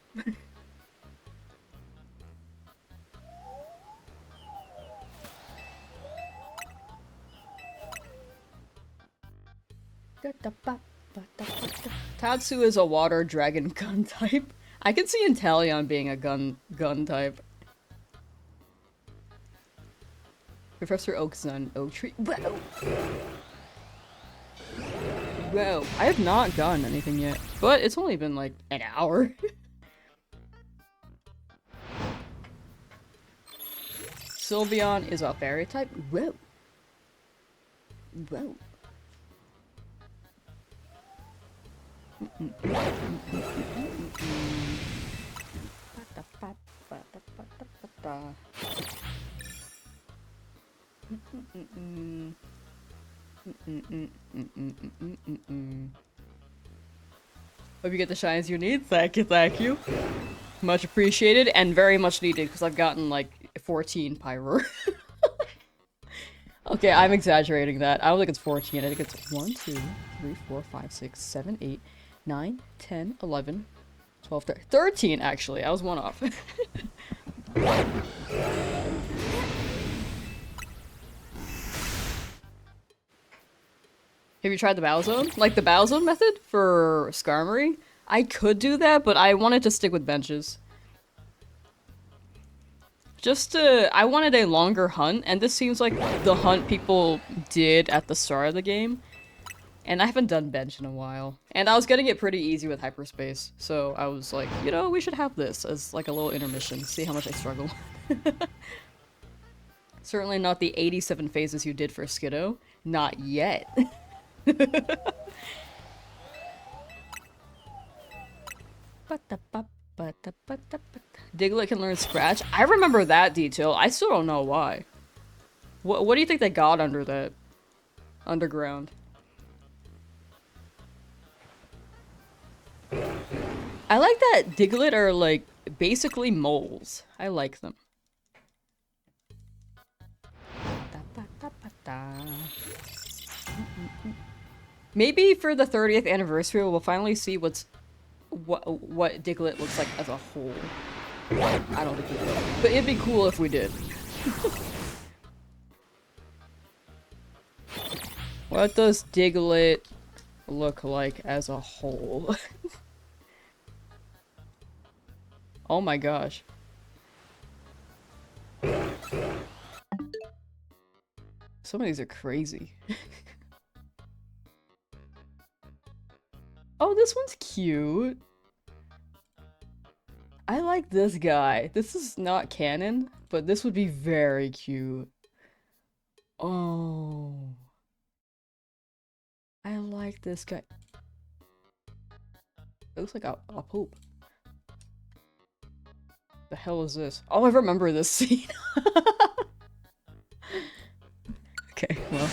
Tatsu is a water dragon gun type. I can see Inteleon being a gun type. Professor Oak's on Oak Tree. Whoa! Whoa. I have not gotten anything yet. But it's only been like an hour. Sylveon is a fairy type. Whoa. Whoa. Hope you get the shines you need. Thank you. Much appreciated and very much needed because I've gotten like 14 Pyro. Okay, I'm exaggerating that. I don't think it's 14. I think it's 1, 2, 3, 4, 5, 6, 7, 8, 9, 10, 11, 12, 13 actually. I was one off. Have you tried the Battle Zone? Like the Battle Zone method for Skarmory? I could do that, but I wanted to stick with benches. I wanted a longer hunt, and this seems like the hunt people did at the start of the game. And I haven't done bench in a while. And I was getting it pretty easy with hyperspace, so I was like, you know, we should have this as like a little intermission, see how much I struggle. Certainly not the 87 phases you did for Skiddo. Not yet. Diglett can learn Scratch. I remember that detail. I still don't know why. What do you think they got under that? Underground. I like that Diglett are like basically moles. I like them. Maybe for the 30th anniversary we'll finally see what Diglett looks like as a whole. I don't think we will. But it'd be cool if we did. What does Diglett look like as a whole? Oh my gosh. Some of these are crazy. Oh, this one's cute. I like this guy. This is not canon, but this would be very cute. Oh. I like this guy. It looks like a poop. The hell is this? Oh, I remember this scene. Okay, well.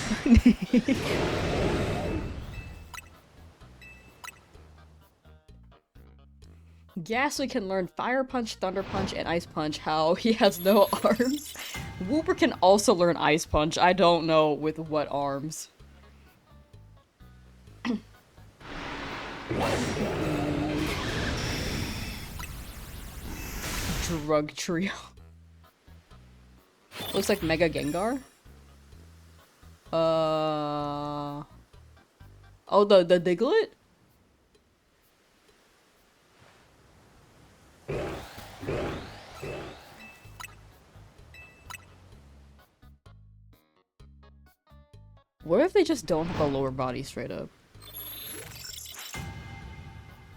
Ghastly can learn Fire Punch, Thunder Punch, and Ice Punch. How he has no arms. Wooper can also learn Ice Punch. I don't know with what arms. Drug Trio. Looks like Mega Gengar. Oh, the Diglett? What if they just don't have a lower body straight up?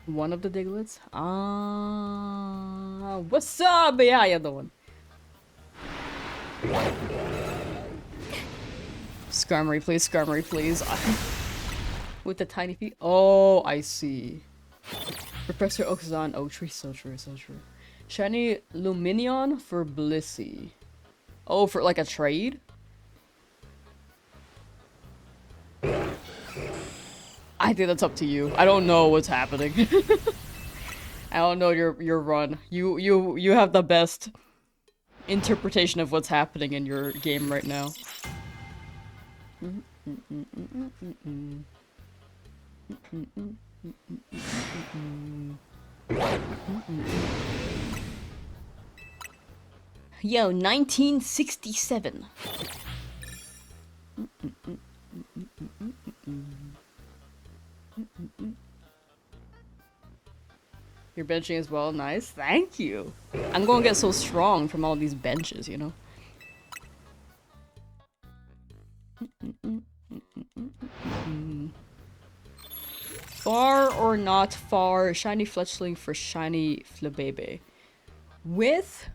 One of the Digletts? What's up? Yeah, I had the one. Skarmory, please, Skarmory, please. With the tiny feet. Oh, I see. Professor Oak's on Oak Tree. So true, so true. Shiny Luminion for Blissey. Oh, for like a trade? I think that's up to you. I don't know what's happening. I don't know your run. You have the best interpretation of what's happening in your game right now. Yo, 1967. You're benching as well? Nice. Thank you. I'm gonna get so strong from all these benches, you know? Far or not far? Shiny Fletchling for Shiny Flabebe. With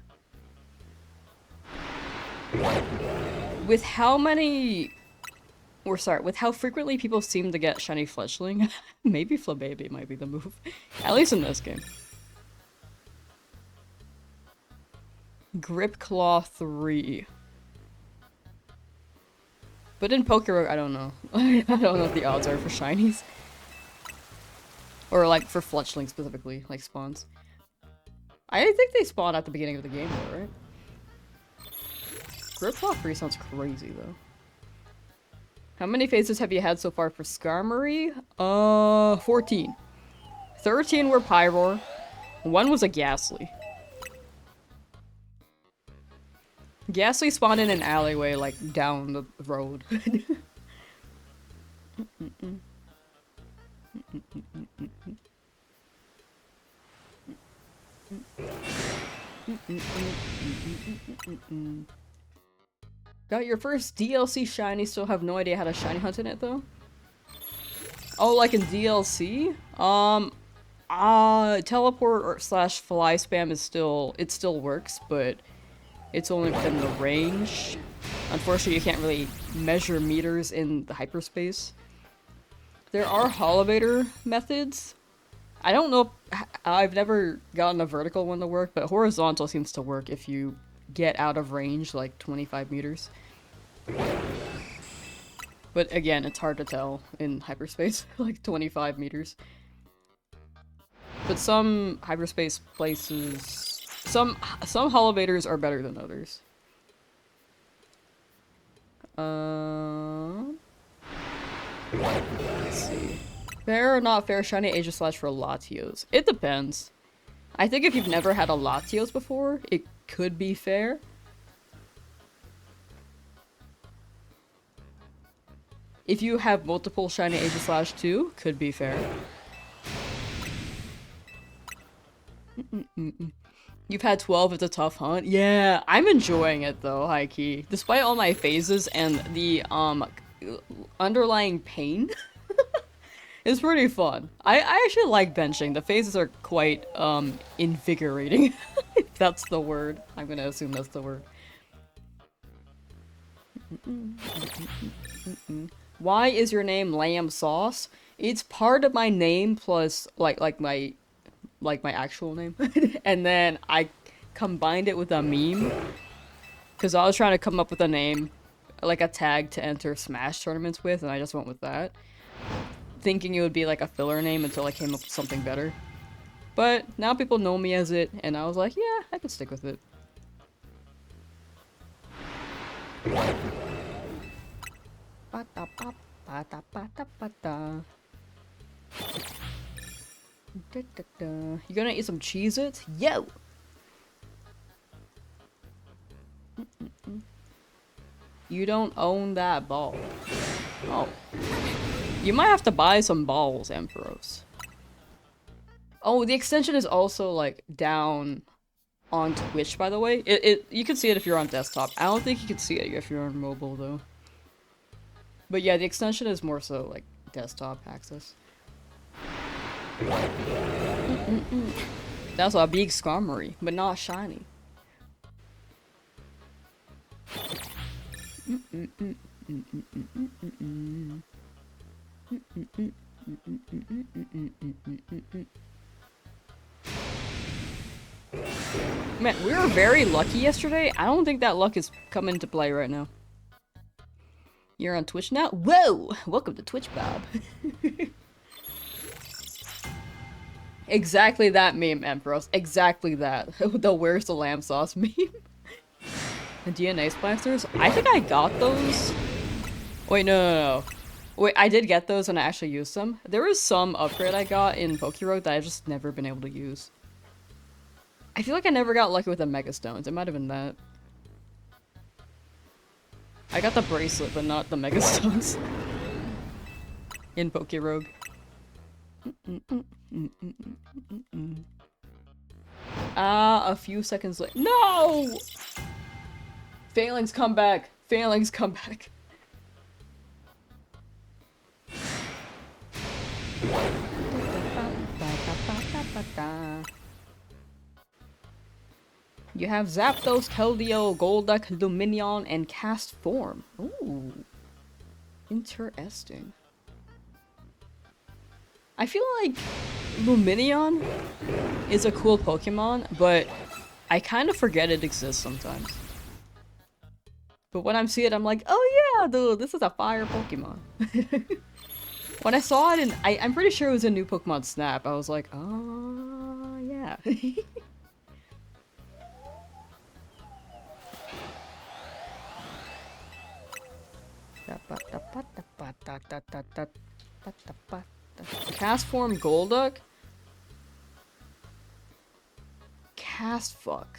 how many... Or sorry, with how frequently people seem to get Shiny Fletchling, maybe Flabebe might be the move. At least in this game. Grip Claw 3. But in Pokerog, I don't know. I don't know what the odds are for Shinies. Or like for Fletchling specifically, like spawns. I think they spawn at the beginning of the game though, right? Grip Claw 3 sounds crazy though. How many phases have you had so far for Skarmory? 14. 13 were Pyroar. 1 was a Ghastly. Ghastly spawned in an alleyway, like, down the road. Got your first DLC shiny, still have no idea how to shiny hunt in it though. Oh, like in DLC? Teleport or slash fly spam is still, it still works, but it's only within the range. Unfortunately, you can't really measure meters in the hyperspace. There are Holobator methods. I don't know, I've never gotten a vertical one to work, but horizontal seems to work if you get out of range, like 25 meters. But again, it's hard to tell in hyperspace, like 25 meters. But some hyperspace places, some holobators are better than others. Let's see. Fair or not fair shiny Aegislash for Latios? It depends. I think if you've never had a Latios before, it could be fair. If you have multiple shiny Aegislash too, could be fair. You've had 12, it's a tough hunt. Yeah, I'm enjoying it though, high key. Despite all my phases and the underlying pain, it's pretty fun. I actually like benching. The phases are quite invigorating. If that's the word. I'm gonna assume that's the word. Why is your name Lamsauce? It's part of my name plus like my actual name. And then I combined it with a meme. Because I was trying to come up with a name, like a tag to enter Smash tournaments with, and I just went with that. Thinking it would be like a filler name until I came up with something better. But now people know me as it, and I was like, yeah, I can stick with it. You gonna eat some Cheez-Its? Yo! You don't own that ball. Oh. You might have to buy some balls, Emperos. Oh, the extension is also, like, down on Twitch, by the way. You can see it if you're on desktop. I don't think you can see it if you're on mobile, though. But yeah, the extension is more so, like, desktop access. That's a big skarmory, but not shiny. Man, we were very lucky yesterday. I don't think that luck is coming into play right now. You're on Twitch now? Whoa! Welcome to Twitch, Bob. Exactly that meme, Emperos. Exactly that. The where's the Lamsauce meme? The DNA splasters? I think I got those. Wait, no. Wait, I did get those and I actually used them. There was some upgrade I got in Pokeroad that I've just never been able to use. I feel like I never got lucky with the Mega Stones. It might have been that. I got the bracelet, but not the Mega Stones. In Pokerogue. A few seconds later. No! Failings come back. Failings come back. You have Zapdos, Keldeo, Golduck, Lumineon, and Cast Form. Ooh. Interesting. I feel like Lumineon is a cool Pokemon, but I kind of forget it exists sometimes. But when I see it, I'm like, oh yeah, dude, this is a fire Pokemon. When I saw it, I'm pretty sure it was a new Pokemon Snap, I was like, oh yeah. Cast Form Golduck? Cast fuck.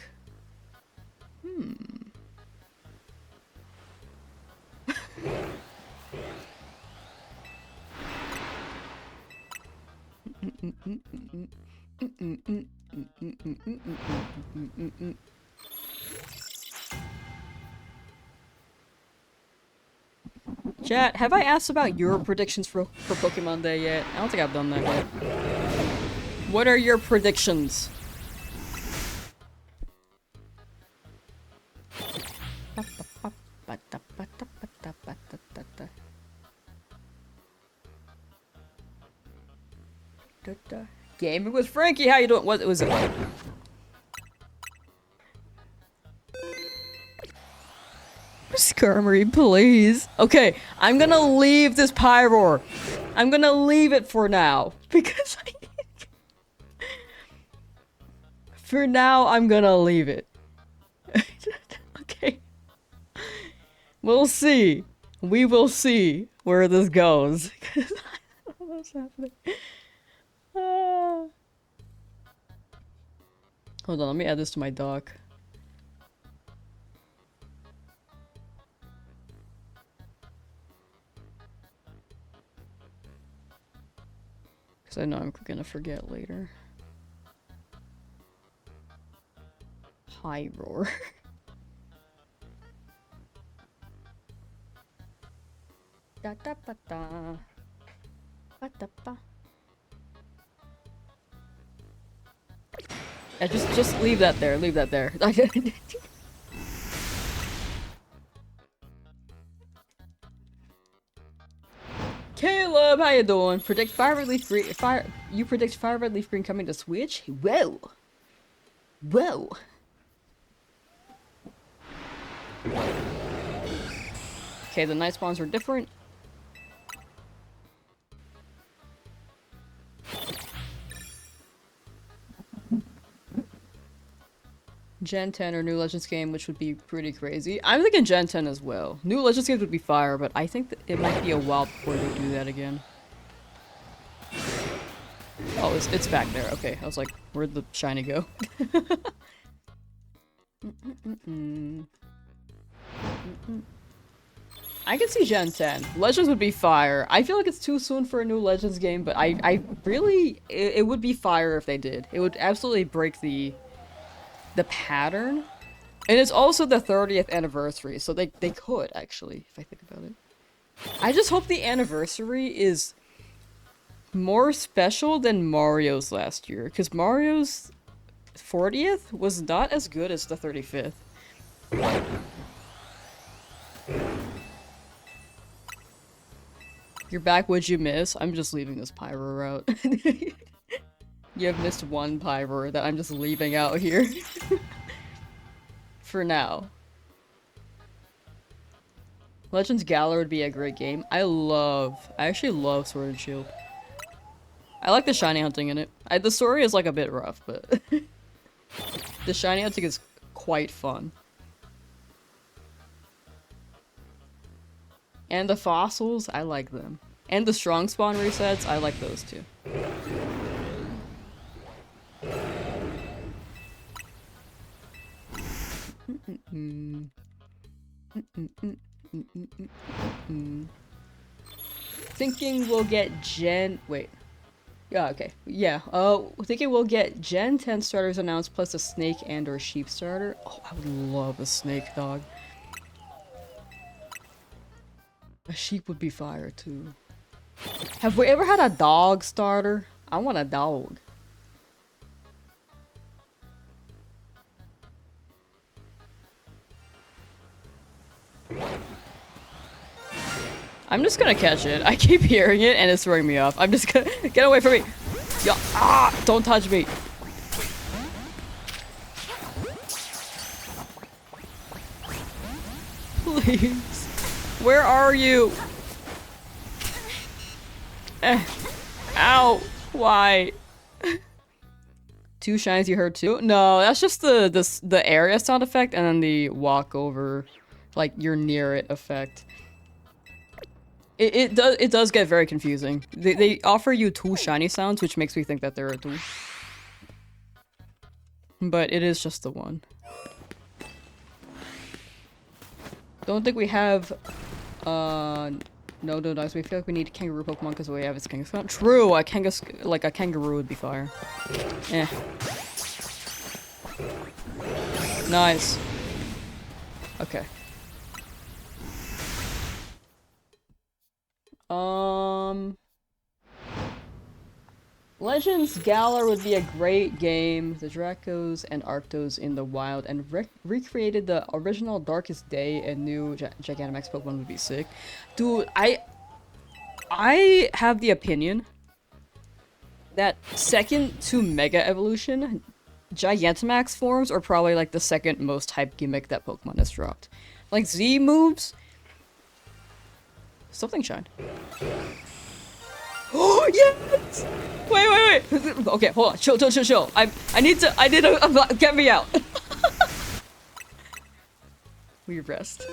Chat, have I asked about your predictions for Pokemon Day yet? I don't think I've done that yet. What are your predictions? Gaming with Frankie, how you doing? What was it? Skarmory, please. Okay, I'm gonna leave this Pyroar. I'm gonna leave it for now. Because for now, I'm gonna leave it. Okay. We'll see. We will see where this goes. Because I don't know what's happening. Hold on, let me add this to my doc. Because I know I'm gonna forget later. High roar. Da da ba da. Ba da ba. Yeah, just leave that there. Leave that there. Caleb, how you doing? Predict Fire Leaf Green. You predict Fire Red Leaf Green coming to Switch? Whoa. Whoa. Okay, the night spawns are different. Gen 10 or New Legends game, which would be pretty crazy. I'm thinking Gen 10 as well. New Legends games would be fire, but I think that it might be a while before they do that again. Oh, it's back there. Okay, I was like, where'd the shiny go? I can see Gen 10. Legends would be fire. I feel like it's too soon for a new Legends game, but I really... It would be fire if they did. It would absolutely break the pattern. And it's also the 30th anniversary, so they could, actually, if I think about it. I just hope the anniversary is more special than Mario's last year, because Mario's 40th was not as good as the 35th. You're back, what'd you miss? I'm just leaving this Pyro route. You have missed one Pyro that I'm just leaving out here. For now. Legends Galar would be a great game. I actually love Sword and Shield. I like the shiny hunting in it. The story is like a bit rough, but the shiny hunting is quite fun. And the fossils, I like them. And the strong spawn resets, I like those too. Thinking we'll get wait. Yeah, okay. Yeah, thinking we'll get Gen 10 starters announced plus a snake and or sheep starter. Oh, I would love a snake, dog. A sheep would be fire too. Have we ever had a dog starter? I want a dog. I'm just gonna catch it. I keep hearing it and it's throwing me off. I'm just gonna get away from me. Yo, don't touch me. Please. Where are you? Ow. Why? Two shines you heard too? No, that's just the area sound effect and then the walk over, like you're near it effect. It does get very confusing. They offer you two shiny sounds, which makes me think that there are two. But it is just the one. Don't think we have no dogs. We feel like we need kangaroo Pokemon because we have its Kangaskhan. True, a kangaroo would be fire. Eh. Nice. Okay. Legends Galar would be a great game. The Dracos and Arctos in the wild and recreated the original Darkest Day and new Gigantamax Pokemon would be sick. Dude, I have the opinion that second to Mega Evolution, Gigantamax forms are probably like the second most hyped gimmick that Pokemon has dropped. Like Z moves. Something shine. Oh yes! Wait. Okay, hold on. Chill. I need to get me out. We rest.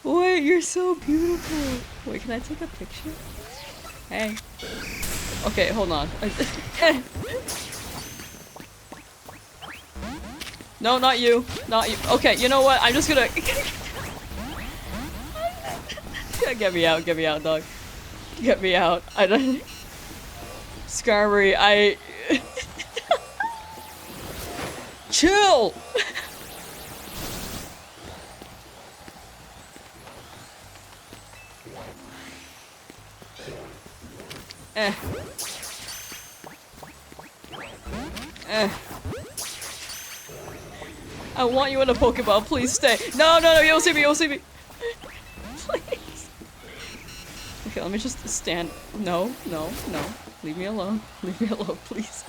Wait, you're so beautiful. Wait, can I take a picture? Hey. Okay, hold on. No, not you. Not you. Okay, you know what? I'm just gonna... Get me out, dog. Get me out. I don't... Skarmory, Chill! I want you in a Pokeball, please stay. No, you don't see me, Please. Okay, let me just stand. No. Leave me alone, please.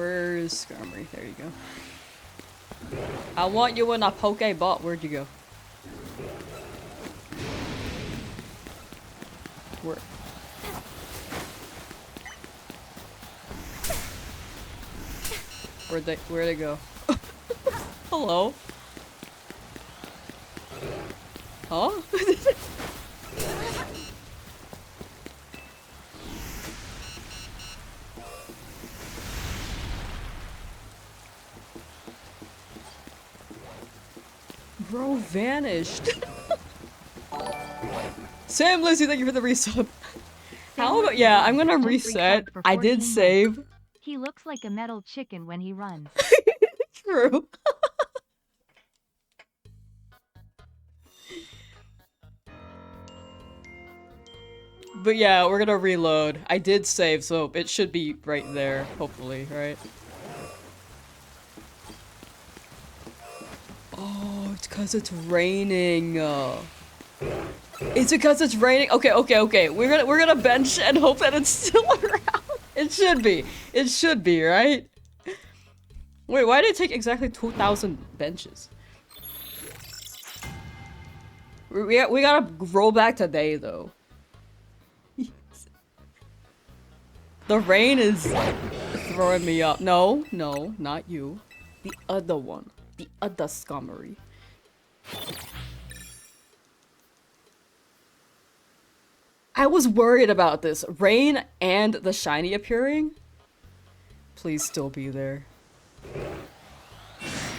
Where's Skarmory? There you go. I want you in a Pokeball. Where'd you go? Where? Where'd they go? Hello? Huh? Bro vanished. Sam Lizzie, thank you for the resub. How about, yeah, I'm gonna reset. I did save. He looks like a metal chicken when he runs. True. But yeah, we're gonna reload. I did save, so it should be right there, hopefully, right? Oh, it's because it's raining. It's because it's raining. Okay. We're gonna bench and hope that it's still around. It should be. It should be, right? Wait, why did it take exactly 2,000 benches? We gotta roll back today, though. The rain is throwing me up. No, not you. The other one. The other Skarmory. I was worried about this. Rain and the shiny appearing? Please still be there.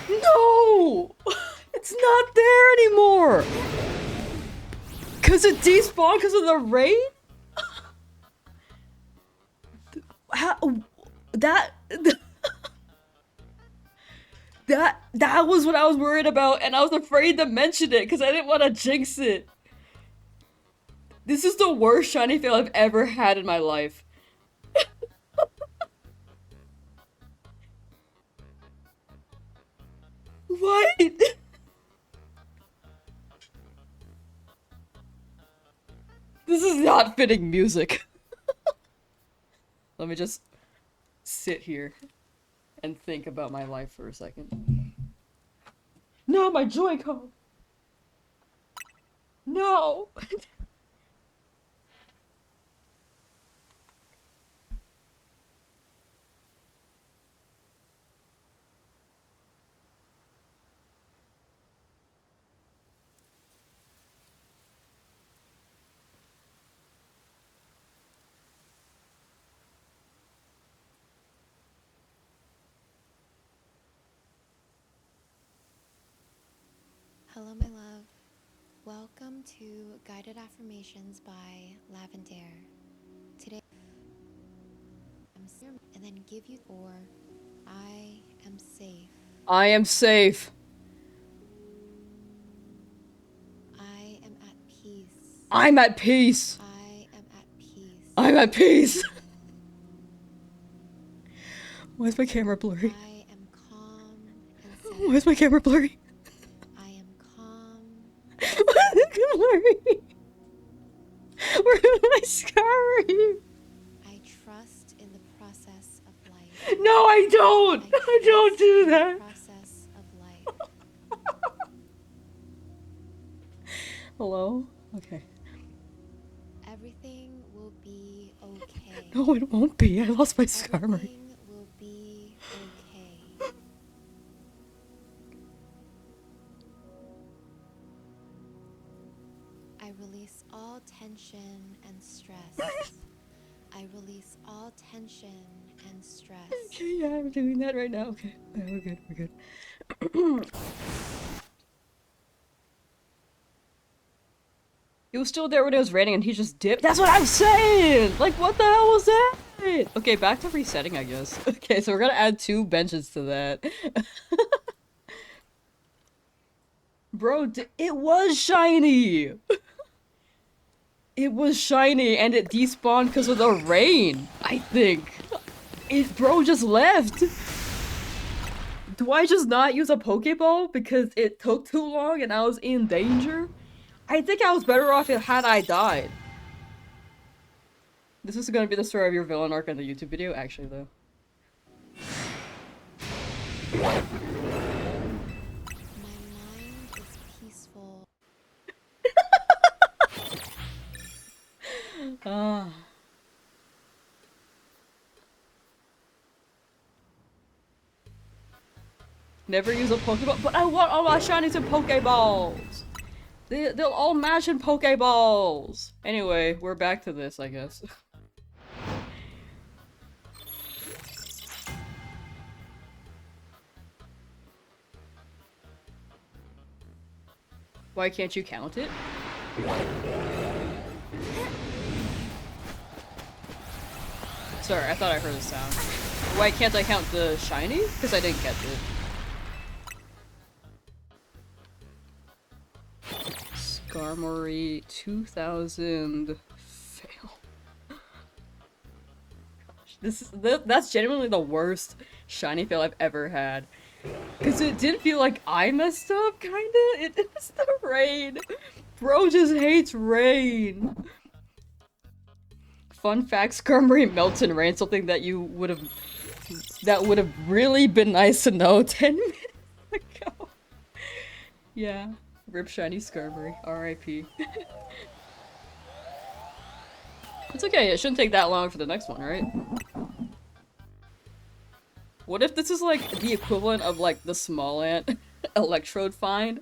No! It's not there anymore! Cause it despawned because of the rain? How, that was what I was worried about, and I was afraid to mention it because I didn't want to jinx it. This is the worst shiny fail I've ever had in my life. What? This is not fitting music. Let me just sit here and think about my life for a second. No, my Joy-Con! No! Hello, my love. Welcome to Guided Affirmations by Lavender. Today, I'm and then give you or I am safe. I am safe. I am at peace. I'm at peace. I am at peace. I'm at peace. Why is my camera blurry? I am calm and safe. Why is my camera blurry? I am calm. Why is it blurry? Where's my Skarmory? I trust in the process of life. No, I don't. I don't do that. Process of life. Hello? Okay. Everything will be okay. No, it won't be. I lost my Skarmory. Everything will be okay. I release all tension and stress. I release all tension and stress. Okay, yeah, I'm doing that right now. Okay, yeah, we're good, we're good. He was still there when it was raining and he just dipped. That's what I'm saying! Like, what the hell was that? Okay, back to resetting, I guess. Okay, so we're gonna add 2 benches to that. Bro, it was shiny! It was shiny and it despawned because of the rain, I think. Bro just left. Do I just not use a Pokeball because it took too long and I was in danger? I think I was better off had I died. This is gonna be the story of your villain arc in the YouTube video, actually, though. My mind is peaceful. Ah. Never use a Pokeball, but I want all my shinies in Pokeballs! They'll all match in Pokeballs! Anyway, we're back to this, I guess. Why can't you count it? Sorry, I thought I heard a sound. Why can't I count the shiny? Because I didn't catch it. Skarmory 2000 fail. That's genuinely the worst shiny fail I've ever had. Cause it didn't feel like I messed up, kinda. It was the rain. Bro just hates rain. Fun fact: Skarmory melts in rain. Something that would have really been nice to know 10 minutes ago. Yeah. Rip shiny Skarmory. R.I.P. It's okay, it shouldn't take that long for the next one, right? What if this is like the equivalent of like the small ant electrode find?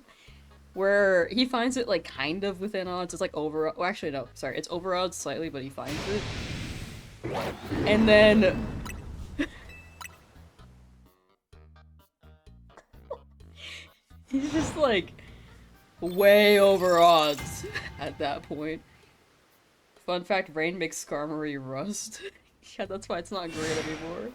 Where he finds it like kind of within odds, it's like over- well, actually no, sorry, it's over odds slightly, but he finds it. And then... he's just like way over odds at that point. Fun fact, rain makes Skarmory rust. Yeah, that's why it's not great anymore.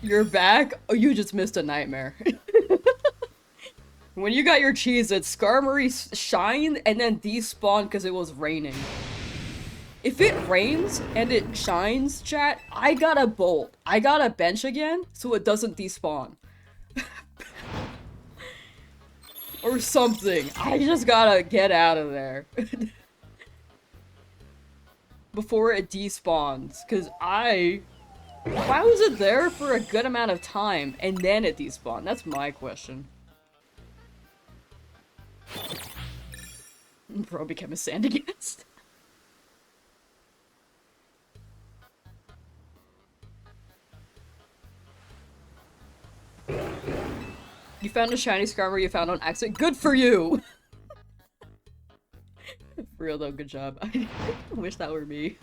You're back? Oh, you just missed a nightmare. When you got your cheese, it's Skarmory shined and then despawned because it was raining. If it rains and it shines, chat, I got a bolt. I got a bench again, so it doesn't despawn. Or something. I just gotta get out of there. Before it despawns. Cause why was it there for a good amount of time and then it despawned? That's my question. Bro became a sand against. You found a shiny Skarmory you found on accident. Good for you! For real though, good job. I wish that were me.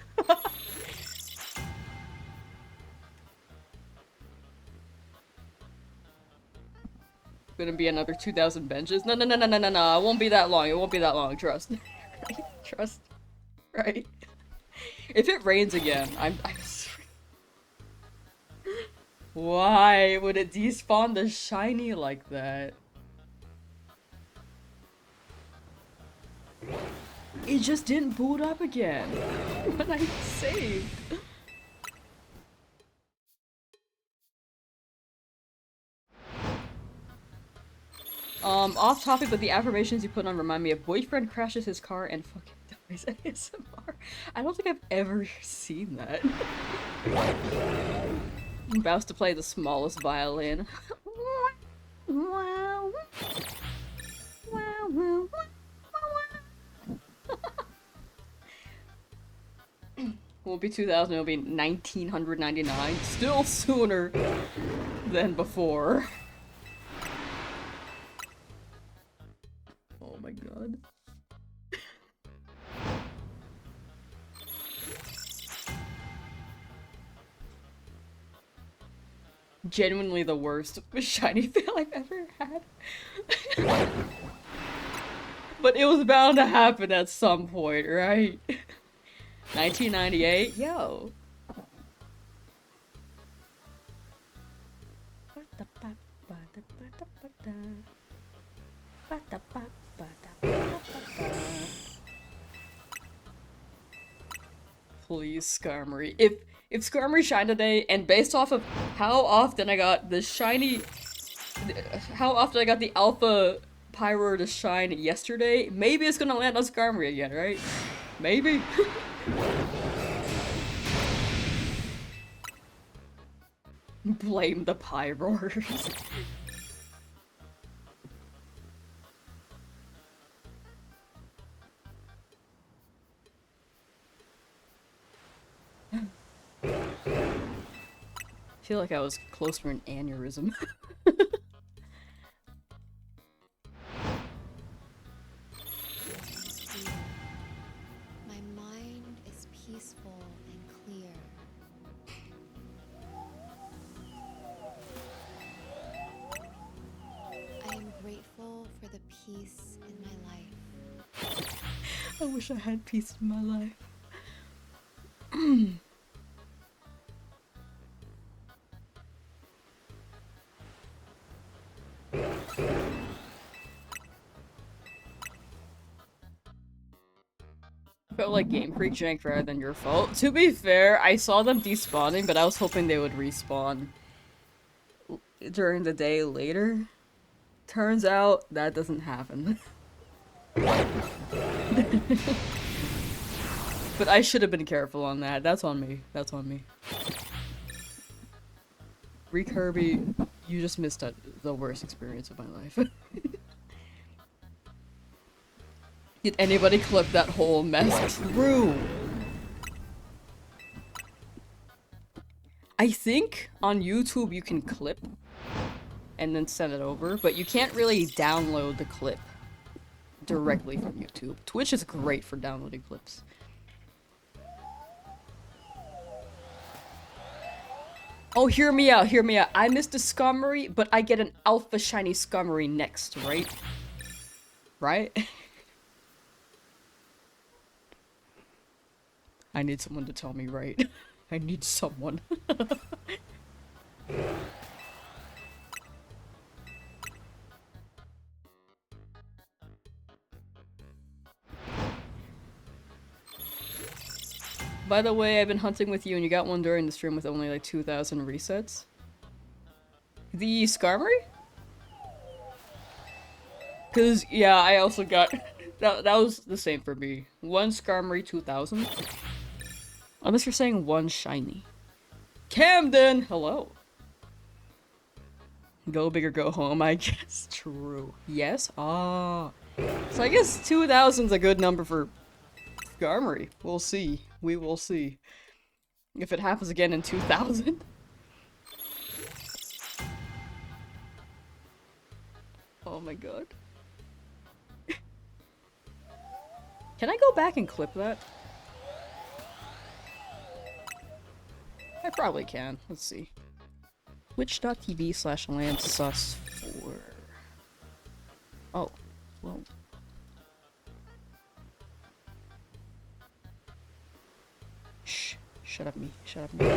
Gonna be another 2,000 benches? No, no, no, no, no, no, no. It won't be that long. It won't be that long. Trust. Right? Trust. Right? If it rains again, I'm Why would it despawn the shiny like that? It just didn't boot up again when I saved. Off topic, but the affirmations you put on remind me of boyfriend crashes his car and fucking dies ASMR. I don't think I've ever seen that. I'm about to play the smallest violin. Won't be 2000, it'll be 1999. Still sooner than before. Oh my god. Genuinely the worst shiny fail I've ever had. But it was bound to happen at some point, right? 1998? Yo. Please, Skarmory. If Skarmory shined today, and based off of how often I got the shiny, how often I got the Alpha Pyro to shine yesterday, maybe it's gonna land on Skarmory again, right? Maybe. Blame the pie roars. I feel like I was close to an aneurysm. My mind is peaceful and clear. I am grateful for the peace in my life. I wish I had peace in my life. Felt like Game Freak jank rather than your fault. To be fair, I saw them despawning, but I was hoping they would respawn during the day later. Turns out that doesn't happen. But I should have been careful on that. That's on me. That's on me. Kirby, you just missed the worst experience of my life. Did anybody clip that whole mess? True. I think on YouTube you can clip and then send it over, but you can't really download the clip directly from YouTube. Twitch is great for downloading clips. Oh, hear me out, hear me out. I missed a Scummery, but I get an Alpha Shiny Scummery next, right? Right? I need someone to tell me right. I need someone. By the way, I've been hunting with you and you got one during the stream with only like 2,000 resets. The Skarmory? Cause, yeah, I also got... that was the same for me. One Skarmory, 2,000. Unless you're saying one shiny. Camden! Hello. Go big or go home, I guess. True. Yes? Ah. So I guess 2,000's a good number for Skarmory. We'll see. We will see. If it happens again in 2,000. Oh my god. Can I go back and clip that? I probably can. Let's see. Twitch.tv/Lamsauce4. Oh. Well. Shh. Shut up, me. Shut up, me.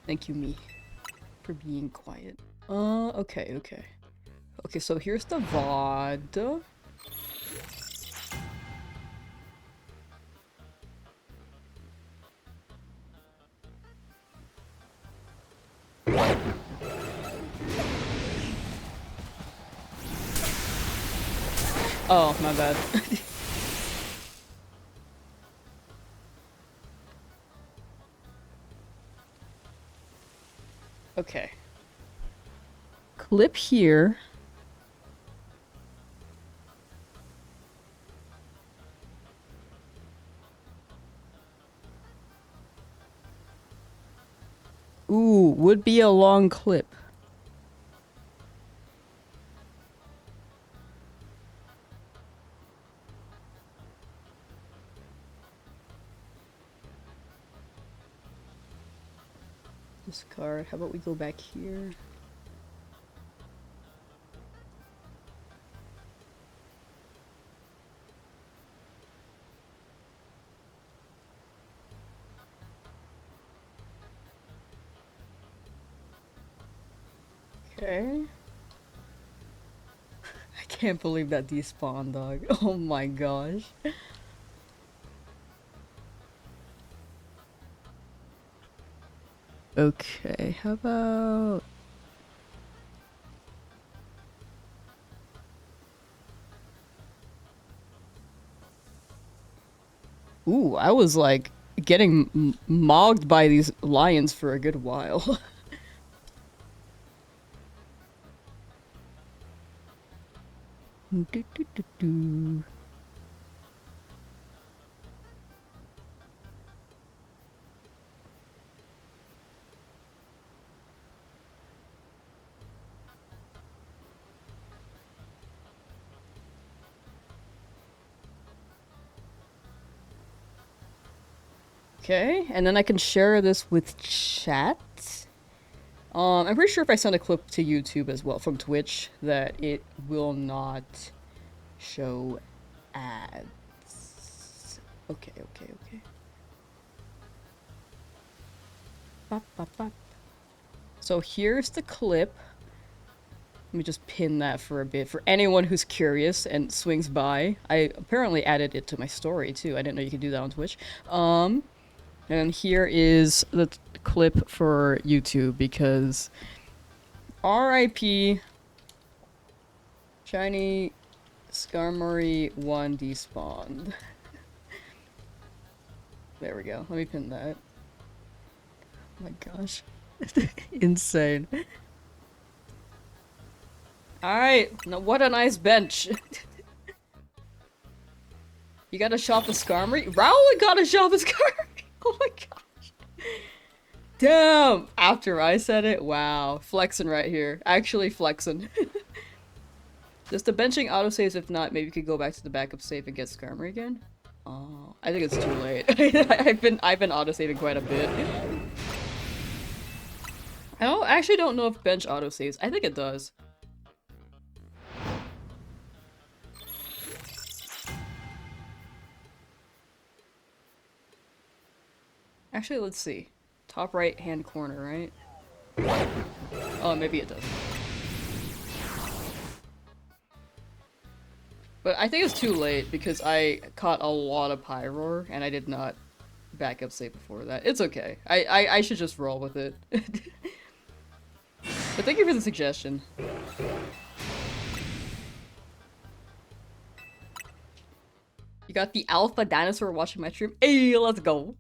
Thank you, me. For being quiet. Okay, okay. Okay, so here's the VOD. Oh, my bad. Okay. Clip here. Ooh, would be a long clip. Discard. How about we go back here? Okay. I can't believe that despawned, dog. Oh my gosh. Okay, how about... Ooh, I was like getting mogged by these lions for a good while. Do, do, do, do. Okay, and then I can share this with chat. I'm pretty sure if I send a clip to YouTube as well from Twitch that it will not show ads. Okay, okay, okay. Bop, bop, bop. So here's the clip. Let me just pin that for a bit for anyone who's curious and swings by. I apparently added it to my story too. I didn't know you could do that on Twitch. And here is the clip for YouTube because RIP Shiny Skarmory 1 despawned. There we go. Let me pin that. Oh my gosh. Insane. Alright, now what a nice bench. You gotta shop the Skarmory? Rowlet gotta shop the Skarmory! Oh my gosh. Damn! After I said it, wow. Flexing right here. Actually flexing. Does the benching autosaves? If not, maybe you could go back to the backup save and get Skarmory again? Oh, I think it's too late. I've been autosaving quite a bit. I actually don't know if bench autosaves. I think it does. Actually, let's see. Top right hand corner, right? Oh, maybe it doesn't. But I think it's too late because I caught a lot of Pyroar and I did not backup save before that. It's okay. I should just roll with it. But thank you for the suggestion. You got the alpha dinosaur watching my stream? Hey, let's go!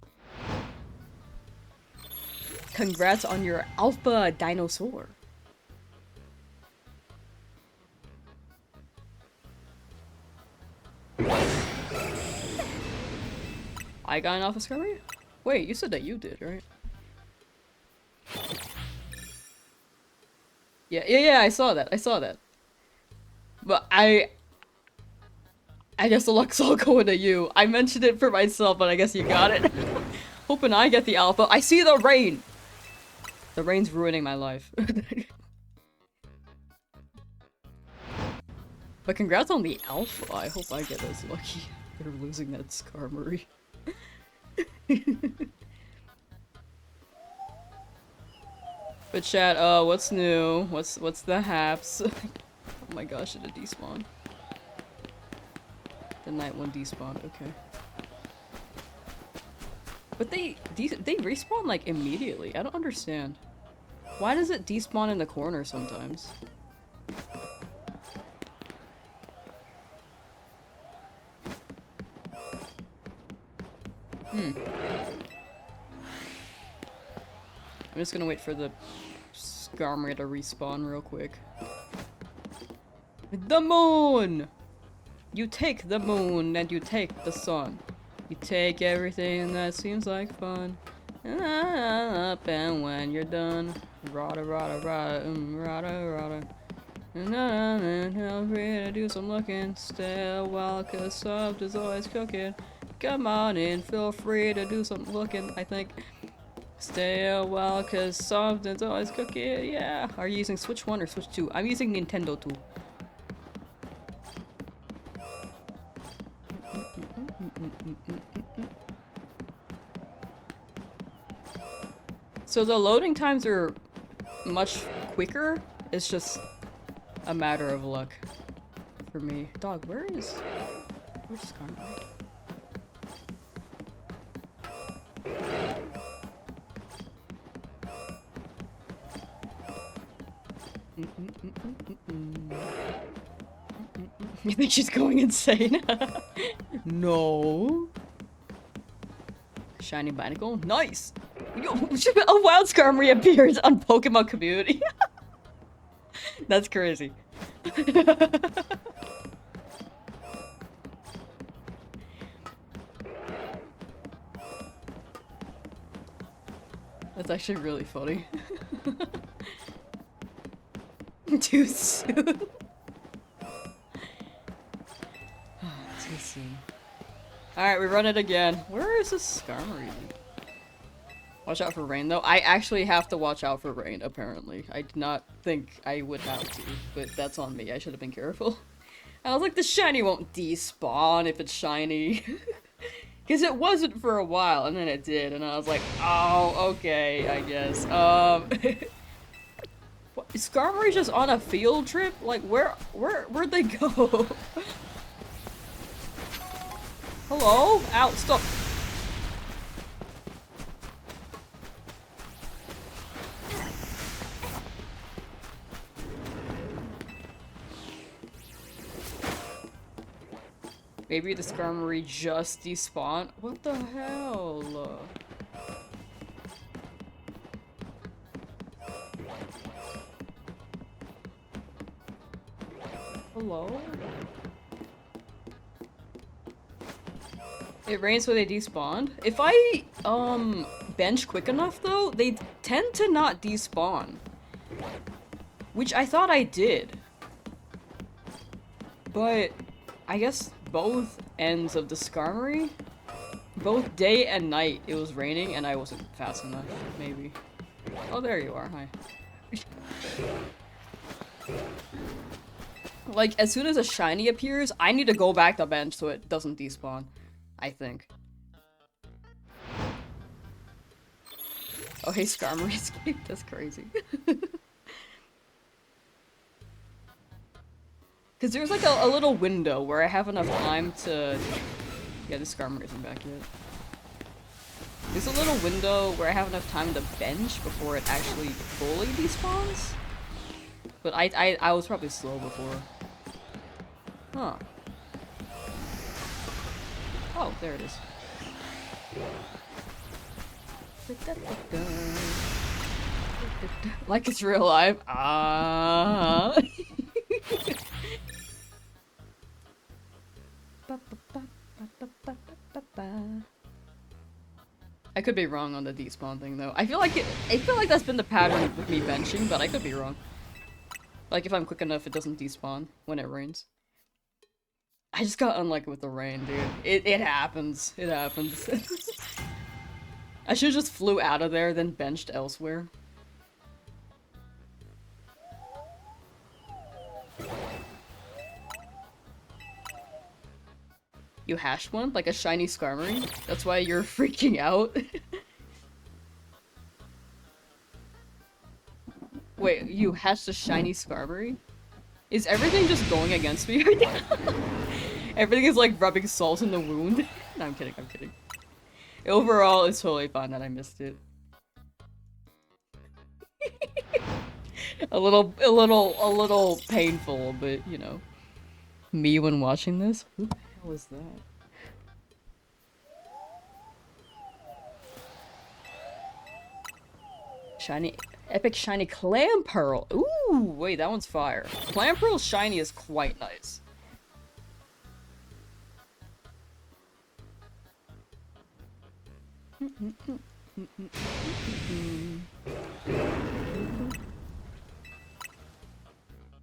Congrats on your alpha dinosaur. I got an alpha Skarmory? Wait, you said that you did, right? Yeah, I saw that. But I guess the luck's all going to you. I mentioned it for myself, but I guess you got it. Hoping I get the alpha. I see the rain! The rain's ruining my life. But congrats on the alpha. I hope I get as lucky. They're losing that Skarmory. But chat, what's new? What's the haps? Oh my gosh, did it despawn? The night one despawned, okay. But they respawn like immediately. I don't understand. Why does it despawn in the corner sometimes? I'm just gonna wait for the Skarmory to respawn real quick. The moon! You take the moon and you take the sun. You take everything that seems like fun. Up and when you're done. Rada rada rada rada rada. Feel free to do some looking. Stay a while cause sub is always cooking. Come on in, feel free to do some looking, I think. Stay a while cause something's always cooking, yeah. Are you using Switch 1 or Switch 2? I'm using Nintendo 2. So the loading times are much quicker. It's just a matter of luck for me. Dog, where's Skarmory? You think she's going insane? No. shiny Binacle. Nice! Yo, a wild Skarmory appears on Pokemon Community. That's crazy. That's actually really funny. Too soon. Too soon. Alright, we run it again. Where is this Skarmory? Watch out for rain, though. I actually have to watch out for rain, apparently. I did not think I would have to, but that's on me. I should have been careful. I was like, the shiny won't despawn if it's shiny. Because it wasn't for a while, and then it did, and I was like, oh, okay, I guess. What, is Skarmory just on a field trip? Like, where'd they go? Hello? Ow, stop. Maybe the Skarmory just despawned? What the hell? Hello? It rains when they despawned? If I, bench quick enough though, they tend to not despawn. Which I thought I did. But I guess both ends of the Skarmory, both day and night it was raining and I wasn't fast enough, maybe. Oh, there you are, hi. Like, as soon as a shiny appears, I need to go back to bench so it doesn't despawn. I think. Oh, hey, Skarmory escaped. That's crazy. Because there's like a little window where I have enough time to... Yeah, this Skarmory isn't back yet. There's a little window where I have enough time to bench before it actually fully despawns. But I was probably slow before. Huh. Oh, there it is. Like it's real life. Ah. I could be wrong on the despawn thing though. I feel like that's been the pattern with me benching, but I could be wrong. Like if I'm quick enough, it doesn't despawn when it rains. I just got unlucky with the rain, dude. It happens. It happens. I should've just flew out of there, then benched elsewhere. You hashed one? Like a shiny Skarmory? That's why you're freaking out? Wait, you hatched a shiny Skarmory? Is everything just going against me right now? Everything is like rubbing salt in the wound. No, I'm kidding, I'm kidding. Overall, it's totally fine that I missed it. a little painful, but you know. Me when watching this? Who the hell is that? Shiny, epic shiny Clamperl. Ooh, wait, that one's fire. Clamperl shiny is quite nice.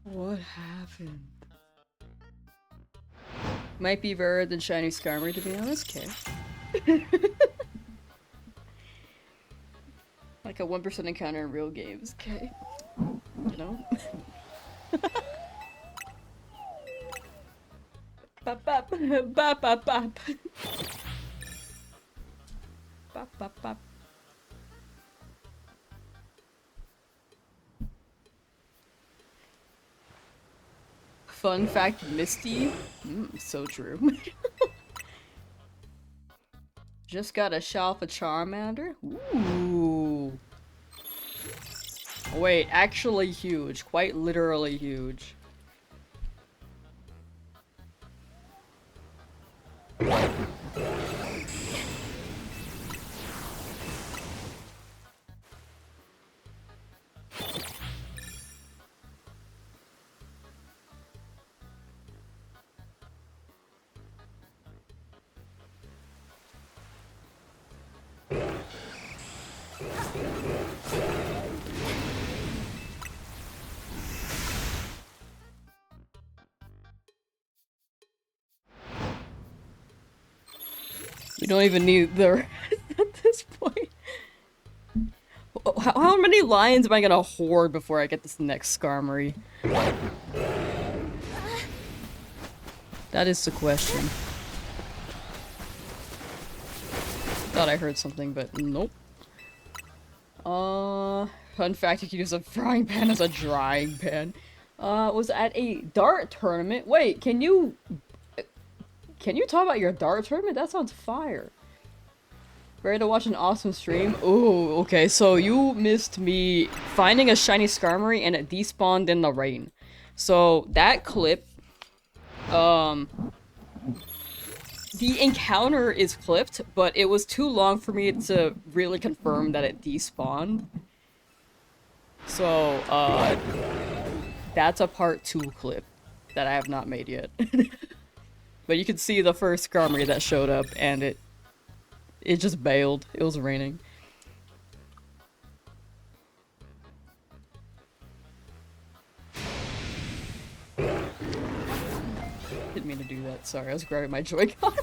What happened? Might be rarer than shiny Skarmory, to be honest. Okay. Like a 1% encounter in real games. Okay. You know? Bop bop bop bop bop. Bop bop bop. Fun fact, Misty. So true. Just got a shelf of Charmander. Ooh. Wait, actually huge. Quite literally huge. We don't even need the rest at this point. How many lions am I gonna hoard before I get this next Skarmory? That is the question. Thought I heard something, but nope. Fun fact, you can use a frying pan as a drying pan. Was at a dart tournament. Wait, can you talk about your dart tournament? That sounds fire. Ready to watch an awesome stream? Ooh, okay, so you missed me finding a shiny Skarmory and it despawned in the rain. So, that clip, the encounter is clipped, but it was too long for me to really confirm that it despawned. So, that's a part 2 clip that I have not made yet. But you can see the first Skarmory that showed up and it just bailed. It was raining. Didn't mean to do that. Sorry, I was grabbing my Joy-Con.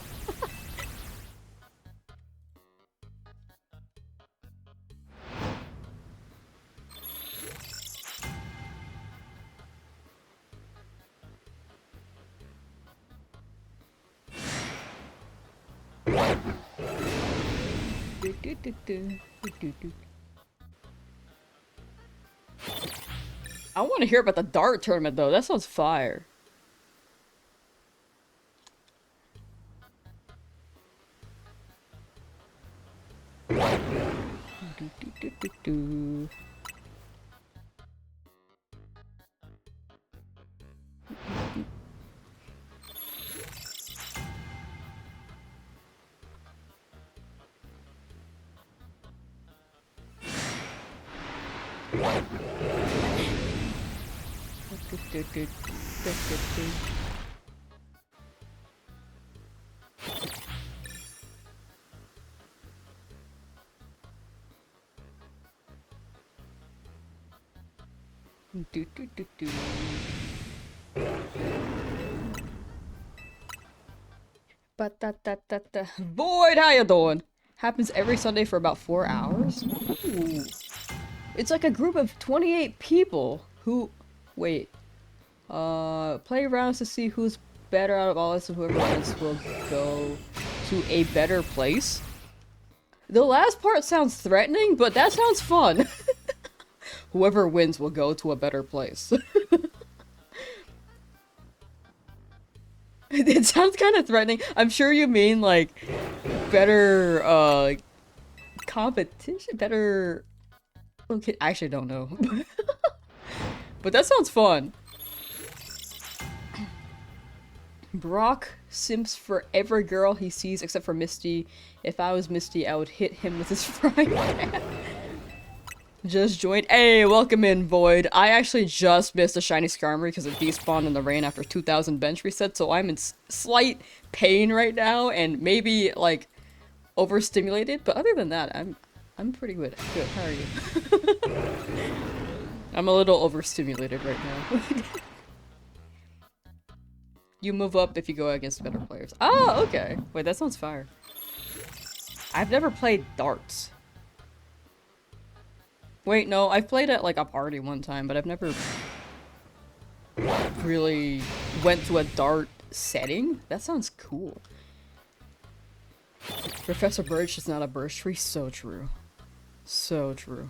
I want to hear about the dart tournament though. That sounds fire. Void, how you doing? Happens every Sunday for about 4 hours? Ooh. It's like a group of 28 people who... Wait. Play rounds to see who's better out of all this, and whoever wins will go to a better place. The last part sounds threatening, but that sounds fun. Whoever wins will go to a better place. It sounds kind of threatening. I'm sure you mean, like, better, competition? Better... Okay, I actually don't know. But that sounds fun. Brock simps for every girl he sees except for Misty. If I was Misty, I would hit him with his frying pan. Just joined. Hey, welcome in, Void. I actually just missed a shiny Skarmory because it despawned in the rain after 2,000 bench reset, so I'm in slight pain right now and maybe, like, overstimulated. But other than that, I'm pretty good. Good. How are you? I'm a little overstimulated right now. You move up if you go against better players. Oh, okay. Wait, that sounds fire. I've never played darts. Wait, no, I've played at like a party one time, but I've never really went to a dart setting. That sounds cool. Professor Birch is not a birch tree. So true. So true.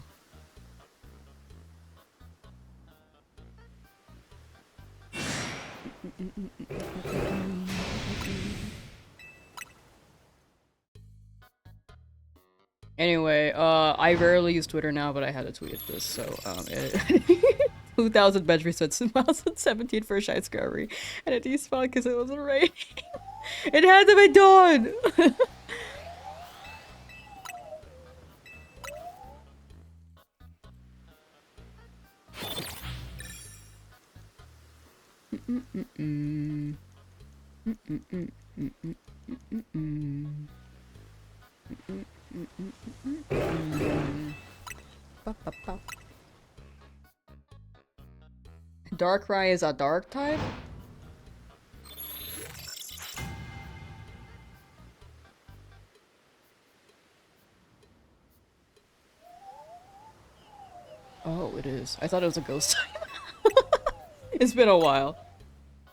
Anyway, I rarely use Twitter now, but I had to tweet this, so, 2,000 bench resets in 2017 for a shite Skarmory, and it despawned because it was raining. It had to be done! Darkrai is a dark type? Jeez, I thought it was a ghost type. It's been a while.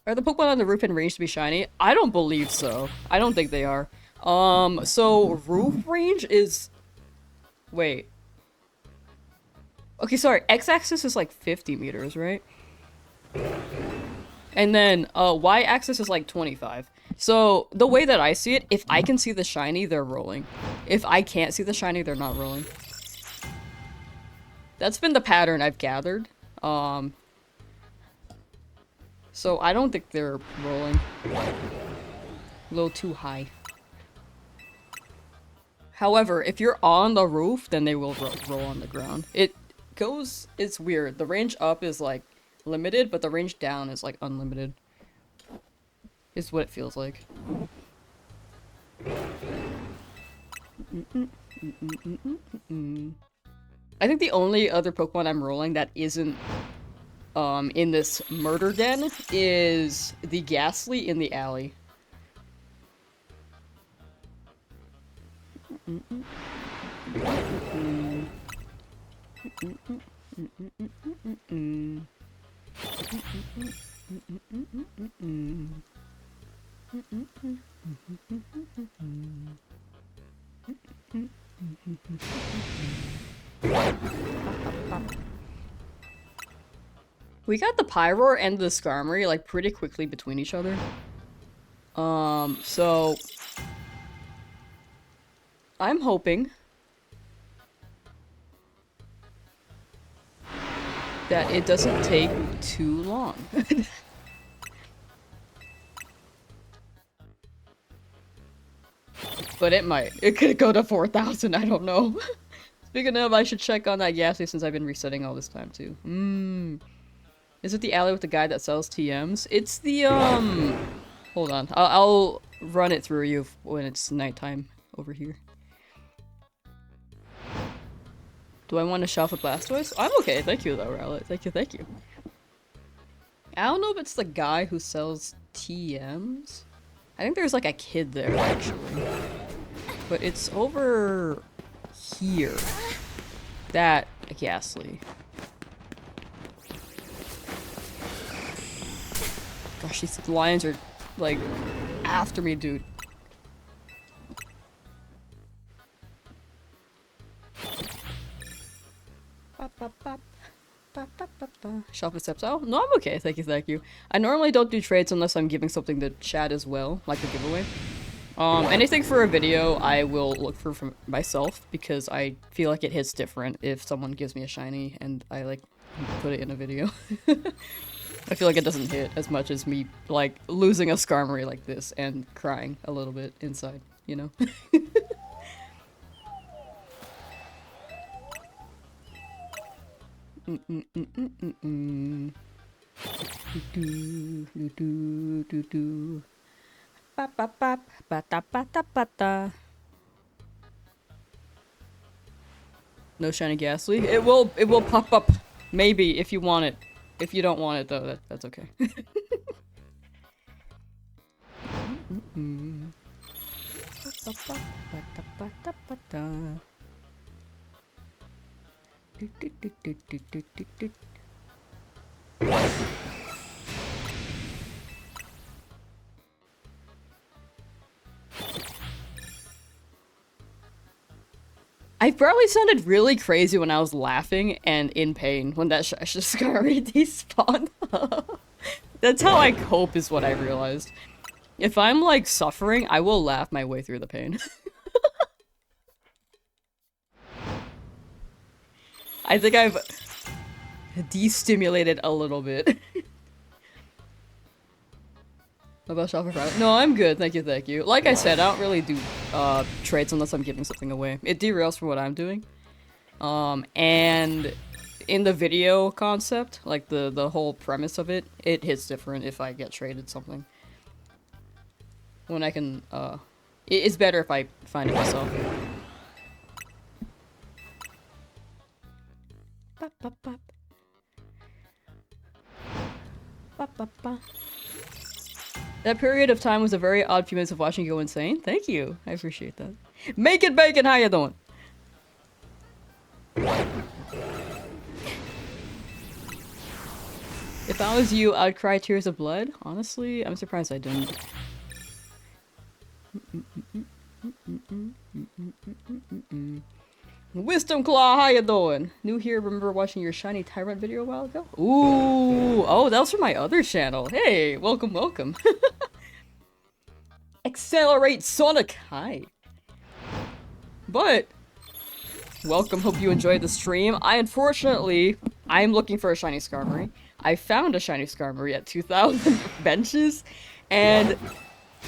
Are the Pokemon on the roof in range to be shiny? I don't believe so. I don't think they are. So roof range is... Wait. Okay, sorry. X-axis is like 50 meters, right? And then, Y-axis is like 25. So, the way that I see it, if I can see the shiny, they're rolling. If I can't see the shiny, they're not rolling. That's been the pattern I've gathered. So I don't think they're rolling. A little too high. However, if you're on the roof, then they will roll on the ground. It's weird. The range up is like limited, but the range down is like unlimited. Is what it feels like. I think the only other Pokemon I'm rolling that isn't in this murder den is the Ghastly in the alley. We got the Pyroar and the Skarmory like pretty quickly between each other. So I'm hoping that it doesn't take too long. But it might. It could go to 4,000, I don't know. Speaking of, I should check on that Ghastly since I've been resetting all this time too. Is it the alley with the guy that sells TMs? It's the, hold on. I'll run it through you when it's nighttime over here. Do I want to shop a Blastoise? I'm okay, thank you though, Rowlet. Thank you, thank you. I don't know if it's the guy who sells TMs. I think there's like a kid there, actually. But it's over here. That Ghastly. Gosh, these lions are, like, after me, dude. Shop accepts. Oh, no, I'm okay. Thank you, thank you. I normally don't do trades unless I'm giving something to chat as well, like a giveaway. Anything for a video, I will look for myself because I feel like it hits different if someone gives me a shiny and I, like, put it in a video. I feel like it doesn't hit as much as me, like, losing a Skarmory like this and crying a little bit inside, you know? No shiny Ghastly. It will pop up maybe if you want it. If you don't want it though, that's okay. I probably sounded really crazy when I was laughing and in pain when that Skarmory despawned. That's how I cope is what I realized. If I'm like suffering, I will laugh my way through the pain. I think I've destimulated a little bit. What about shopper Friday? No, I'm good. Thank you, thank you. Like I said, I don't really do trades unless I'm giving something away. It derails from what I'm doing. And in the video concept, like the whole premise of it, it hits different if I get traded something. When I can, it's better if I find it myself. Bop, bop, bop. Bop, bop, bop. That period of time was a very odd few minutes of watching you go insane. Thank you. I appreciate that. Make it bacon, how you doing? If I was you, I'd cry tears of blood. Honestly, I'm surprised I didn't. Wisdom Claw, how you doing? New here, remember watching your Shiny Tyrant video a while ago? Ooh, oh, that was from my other channel. Hey, welcome, welcome. Accelerate Sonic, hi. But, welcome, hope you enjoyed the stream. I'm looking for a Shiny Skarmory. I found a Shiny Skarmory at 2,000 benches, and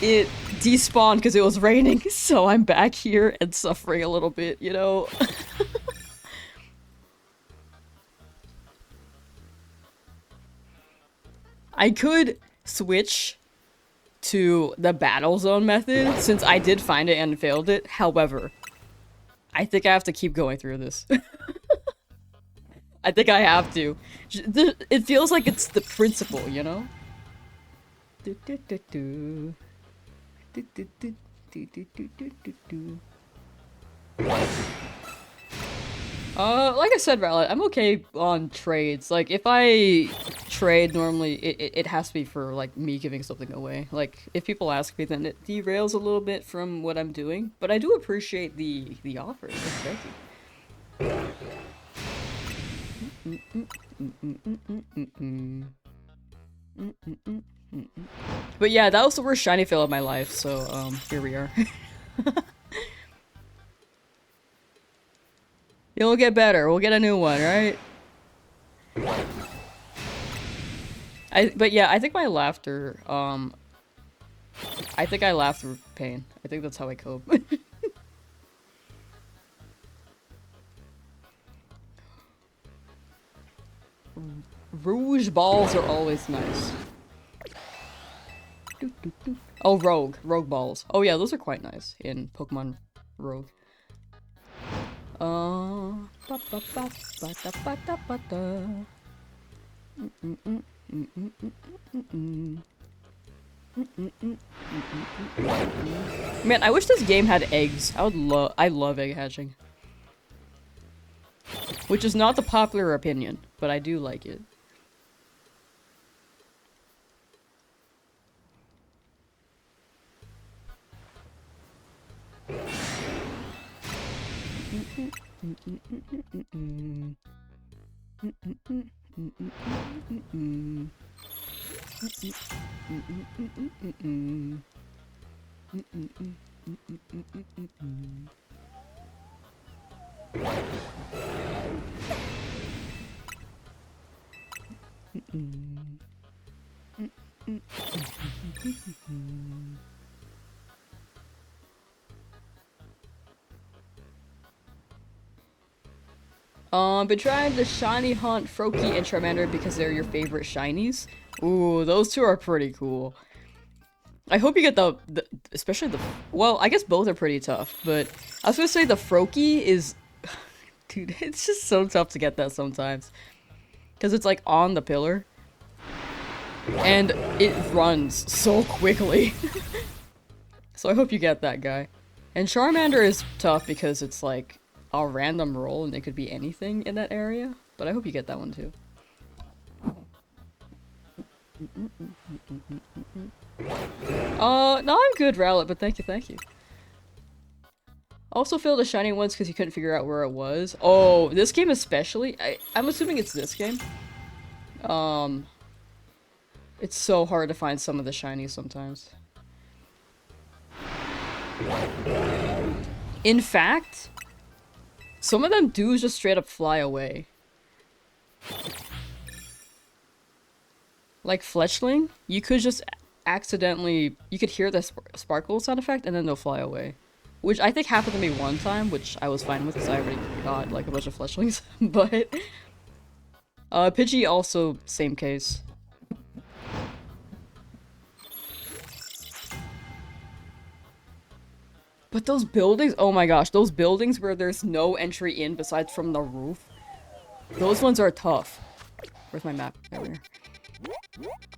it despawned because it was raining, so I'm back here and suffering a little bit, you know? I could switch to the battle zone method, since I did find it and failed it. However, I think I have to keep going through this. I think I have to. It feels like it's the principle, you know? Like I said, Rowlet, I'm okay on trades. Like, if I trade, normally, it has to be for, like, me giving something away. Like, if people ask me, then it derails a little bit from what I'm doing. But I do appreciate the offer. So thank you. But yeah, that was the worst shiny fail of my life, so, here we are. It'll get better. We'll get a new one, right? But yeah, I think my laughter, I think I laugh through pain. I think that's how I cope. Rouge balls are always nice. Oh, Rogue balls. Oh yeah, those are quite nice in Pokemon Rogue. Man, I wish this game had eggs. I love egg hatching. Which is not the popular opinion, but I do like it. Been trying to shiny hunt Froakie and Charmander because they're your favorite shinies. Ooh, those two are pretty cool. I hope you get especially the, well, I guess both are pretty tough, but I was gonna say the Froakie is, dude, it's just so tough to get that sometimes. Because it's like on the pillar. And it runs so quickly. So I hope you get that guy. And Charmander is tough because it's like a random roll and it could be anything in that area. But I hope you get that one too. No, I'm good, Rowlet, but thank you. Also failed the shiny ones because you couldn't figure out where it was. Oh, this game especially? I'm assuming it's this game. It's so hard to find some of the shinies sometimes. In fact, some of them do just straight up fly away. Like Fletchling, you could just accidentally, you could hear the sparkle sound effect and then they'll fly away. Which I think happened to me one time, which I was fine with because I already got like a bunch of Fletchlings. But Pidgey also same case. But those buildings, oh my gosh, those buildings where there's no entry in besides from the roof, those ones are tough. Where's my map? There we are.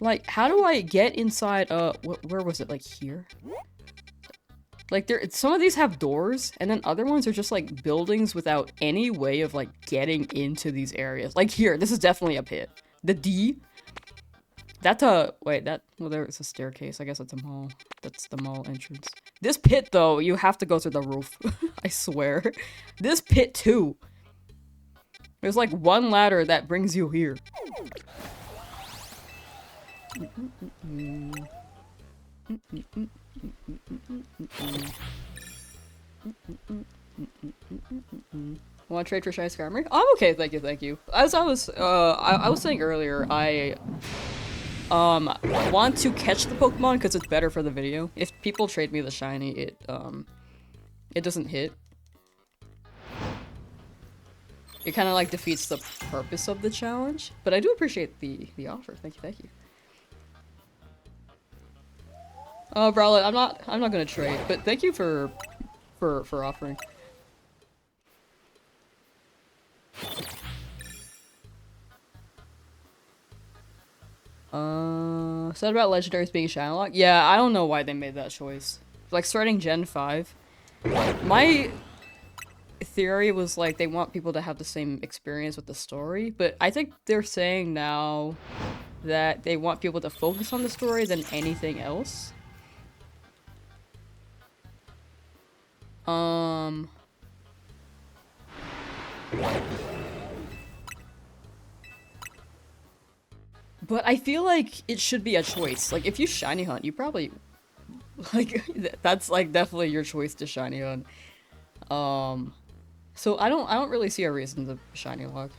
Like, how do I get inside, where was it? Like here? Like, some of these have doors, and then other ones are just like buildings without any way of like getting into these areas. Like here, this is definitely a pit. The D? Wait, well, there's a staircase. I guess it's a mall. That's the mall entrance. This pit, though, you have to go through the roof. I swear. This pit, too. There's like one ladder that brings you here. Want to trade for Shy Scammer? I'm okay, thank you, thank you. As I was saying earlier, I want to catch the Pokemon because it's better for the video. If people trade me the shiny, it doesn't hit. It kind of like defeats the purpose of the challenge. But I do appreciate the offer. Thank you, thank you. Browlet, I'm not gonna trade, but thank you for offering. Said about legendaries being shiny lock? Yeah, I don't know why they made that choice. Like starting Gen 5. My theory was like they want people to have the same experience with the story, but I think they're saying now that they want people to focus on the story than anything else. But I feel like it should be a choice. Like, if you shiny hunt, you probably... Like, that's, like, definitely your choice to shiny hunt. So I don't really see a reason to shiny lock.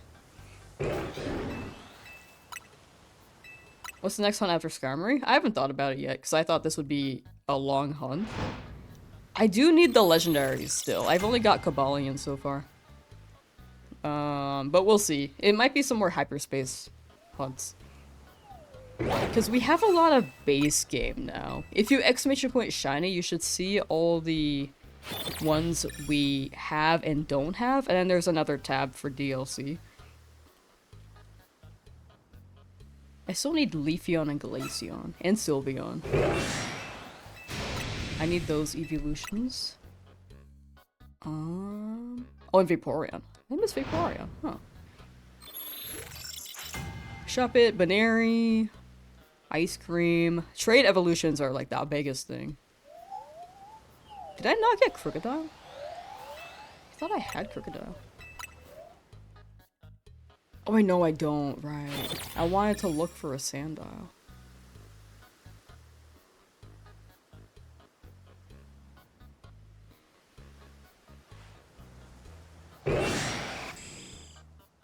What's the next hunt after Skarmory? I haven't thought about it yet, because I thought this would be a long hunt. I do need the legendaries still. I've only got Cobalion so far. But we'll see. It might be some more hyperspace hunts. Because we have a lot of base game now. If you exclamation point shiny, you should see all the ones we have and don't have, and then there's another tab for DLC. I still need Leafeon and Glaceon, and Sylveon. I need those evolutions. Oh, and Vaporeon. I miss Vaporeon, huh. Shuppet, Baneri, Ice Cream. Trade evolutions are like the biggest thing. Did I not get Crocodile? I thought I had Crocodile. Oh, I know I don't, right. I wanted to look for a Sandile.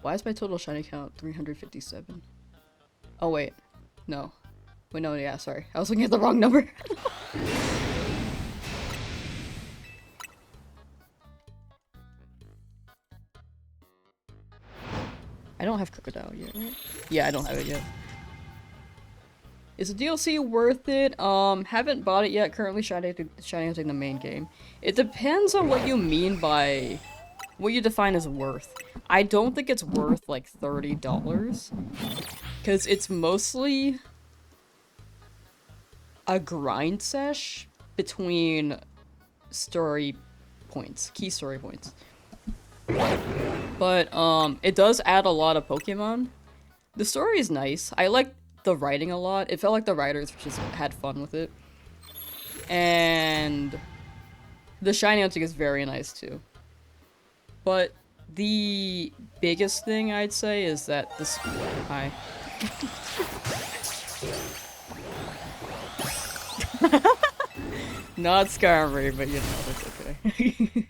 Why is my total shiny count 357? Oh, wait. No. Wait, no, yeah, sorry. I was looking at the wrong number. I don't have Crocodile yet, right? Yeah, I don't have it yet. Is the DLC worth it? Haven't bought it yet. Currently shiny hunting the main game. It depends on what you mean by... what you define as worth. I don't think it's worth, like, $30. Because it's mostly... a grind sesh between story points. Key story points. But, it does add a lot of Pokemon. The story is nice. I like the writing a lot. It felt like the writers just had fun with it. And the shiny hunting is very nice too. But the biggest thing I'd say is that this... Hi. Not Skarmory, but you know, that's okay.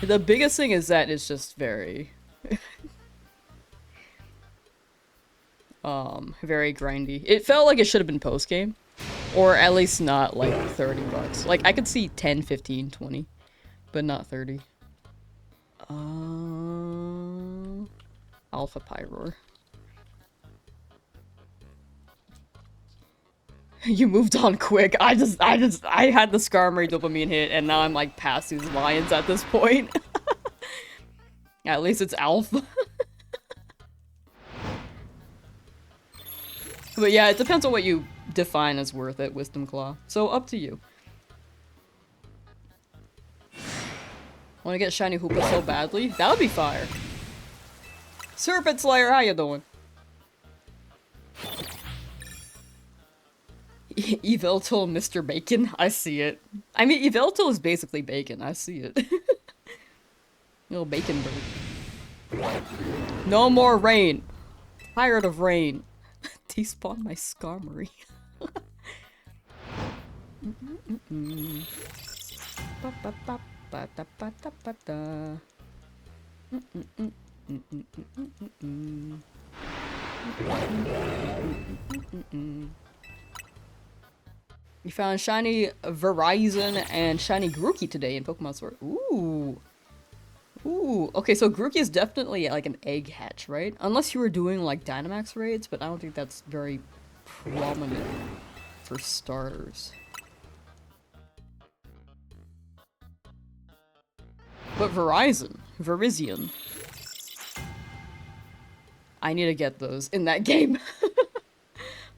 The biggest thing is that it's just very... very grindy. It felt like it should have been post-game. Or at least not, like, $30. Like, I could see 10, 15, 20. But not 30. Alpha Pyroar. You moved on quick. I had the Skarmory dopamine hit, and now I'm like past these lions at this point. At least it's Alpha. But yeah, it depends on what you define as worth it, Wisdom Claw. So up to you. Want to get Shiny Hoopa so badly? That would be fire. Serpent Slayer, how you doing? Eveltal Mr. Bacon? I see it. I mean, Eveltal is basically bacon. I see it. Little bacon bird. No more rain. Tired of rain. Despawn my Skarmory. You found shiny Verizon and shiny Grookey today in Pokemon Sword. Ooh. Ooh. Okay, so Grookey is definitely like an egg hatch, right? Unless you were doing like Dynamax raids, but I don't think that's very prominent for starters. But Virizion. I need to get those in that game.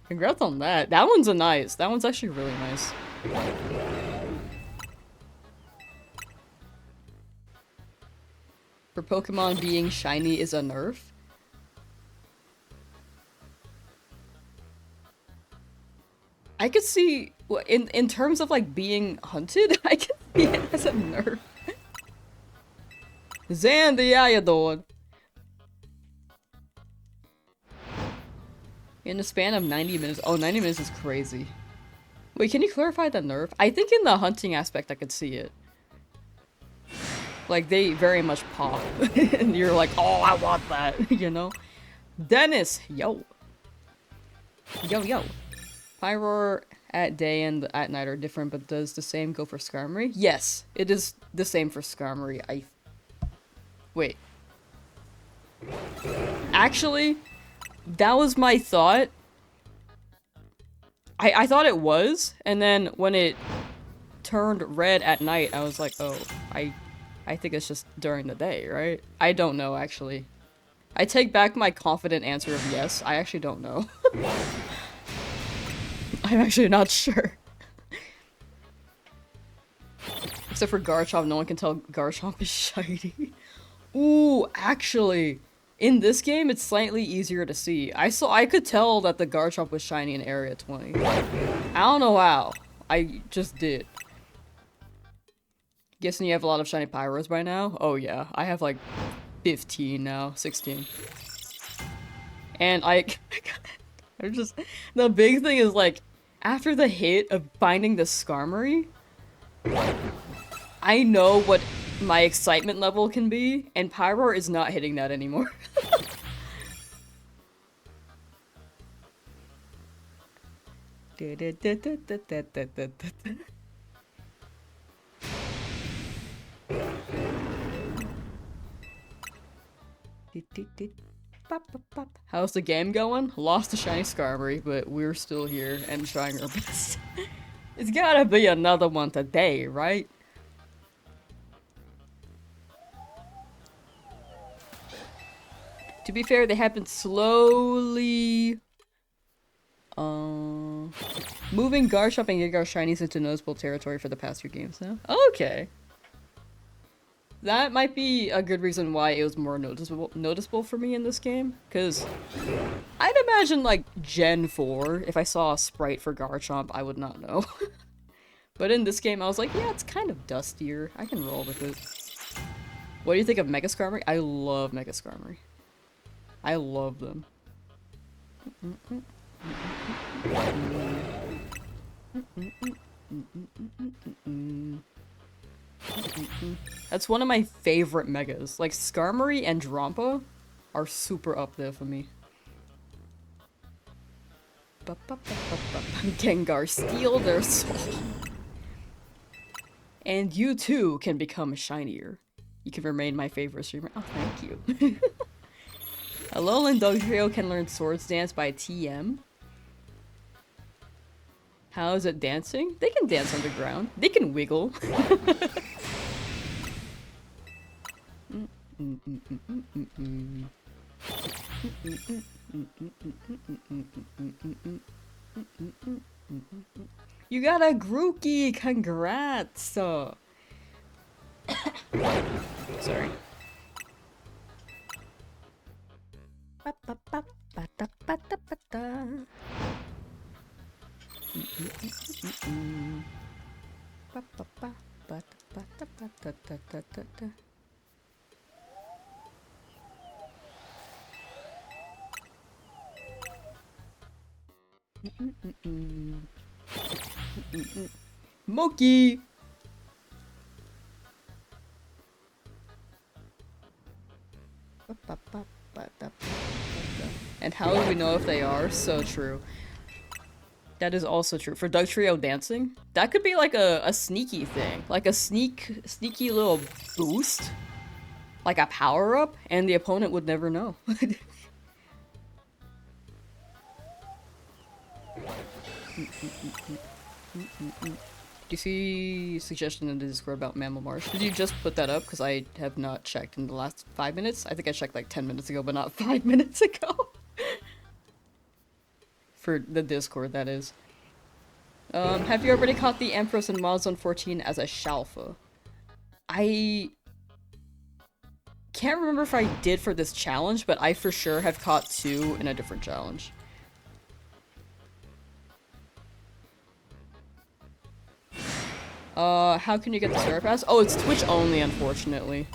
Congrats on that. That one's that one's actually really nice. For Pokemon, being shiny is a nerf. I could see, in terms of like being hunted, I could see it as a nerf. Zandy, how you doing? In a span of 90 minutes. Oh, 90 minutes is crazy. Wait, can you clarify the nerf? I think in the hunting aspect I could see it. Like, they very much pop. And you're like, oh, I want that, you know? Dennis, yo. Yo. Pyroar at day and at night are different, but does the same go for Skarmory? Yes, it is the same for Skarmory. Wait. Actually, that was my thought. I thought it was, and then when it turned red at night, I was like, oh, I think it's just during the day, right? I don't know, actually. I take back my confident answer of yes. I actually don't know. I'm actually not sure. Except for Garchomp, no one can tell Garchomp is shiny. Ooh, actually, in this game, it's slightly easier to see. I could tell that the Garchomp was shiny in Area 20. I don't know how. I just did. Guessing you have a lot of shiny Pyros by now? Oh yeah, I have like 15 now, 16. And I'm just, the big thing is like, after the hit of finding the Skarmory, I know what my excitement level can be, and Pyroar is not hitting that anymore. How's the game going? Lost to shiny Skarmory, but we're still here and trying our best. It's gotta be another one today, right? To be fair, they have been slowly moving Garchomp and Gigar shinies into noticeable territory for the past few games now. Okay. That might be a good reason why it was more noticeable for me in this game, because I'd imagine like Gen 4, if I saw a sprite for Garchomp, I would not know. But in this game, I was like, yeah, it's kind of dustier. I can roll with it. What do you think of Mega Skarmory? I love Mega Skarmory. I love them. That's one of my favorite megas. Like, Skarmory and Drampa are super up there for me. Gengar, steal their soul. And you too can become shinier. You can remain my favorite streamer. Oh, thank you. Alolan Dugtrio can learn Swords Dance by TM. How is it dancing? They can dance underground. They can wiggle. You got a Grookey! Congrats! Sorry. Monkey! And how do we know if they are? So true. That is also true. For Doug Trio dancing, that could be like a sneaky thing. Like a sneaky little boost. Like a power-up, and the opponent would never know. Do you see suggestion in the Discord about Mammal Marsh? Did you just put that up? Because I have not checked in the last 5 minutes. I think I checked like 10 minutes ago, but not 5 minutes ago. For the Discord, that is. Have you already caught the Empress in Mod Zone 14 as a Shalfa? I can't remember if I did for this challenge, but I for sure have caught 2 in a different challenge. How can you get the Star Pass? Oh, it's Twitch only, unfortunately.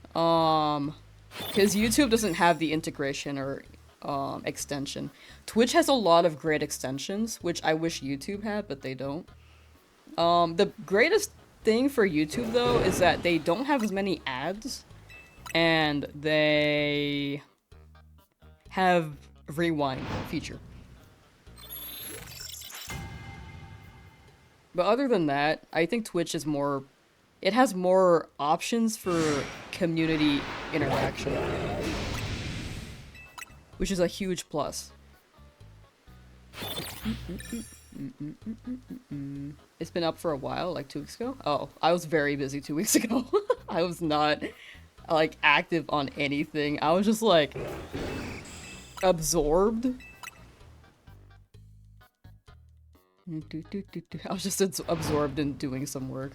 Because YouTube doesn't have the integration or, extension. Twitch has a lot of great extensions, which I wish YouTube had, but they don't. The greatest thing for YouTube, though, is that they don't have as many ads, and they have rewind feature. But other than that, I think Twitch is more... It has more options for community interaction. Which is a huge plus. It's been up for a while, like 2 weeks ago? Oh, I was very busy 2 weeks ago. I was not, like, active on anything. I was just, like, absorbed. I was just absorbed in doing some work.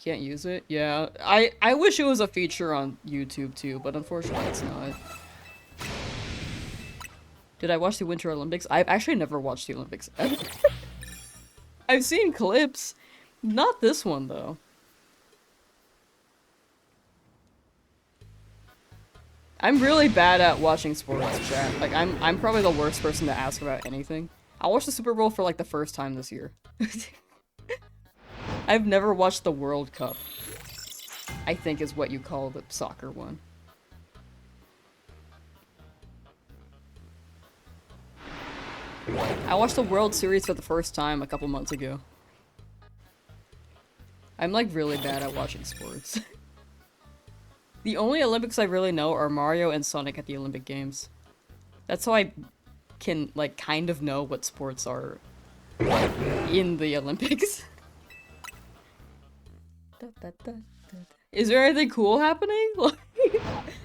Can't use it? Yeah. I wish it was a feature on YouTube too, but unfortunately it's not. Did I watch the Winter Olympics? I've actually never watched the Olympics ever. I've seen clips. Not this one though. I'm really bad at watching sports, chat. Like, I'm probably the worst person to ask about anything. I watched the Super Bowl for, like, the first time this year. I've never watched the World Cup. I think is what you call the soccer one. I watched the World Series for the first time a couple months ago. I'm, like, really bad at watching sports. The only Olympics I really know are Mario and Sonic at the Olympic Games. That's how I can, like, kind of know what sports are in the Olympics. Is there anything cool happening?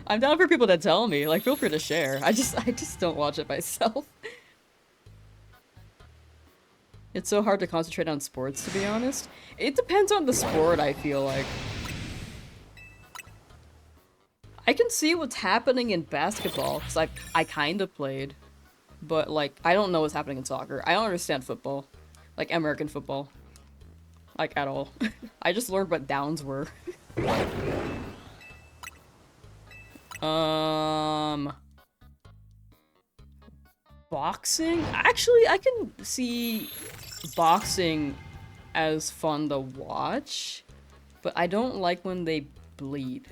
I'm down for people to tell me. Like, feel free to share. I just don't watch it myself. It's so hard to concentrate on sports, to be honest. It depends on the sport, I feel like. I can see what's happening in basketball, because I kind of played. But, like, I don't know what's happening in soccer. I don't understand football. Like, American football. Like, at all. I just learned what downs were. Boxing? Actually, I can see boxing as fun to watch. But I don't like when they bleed.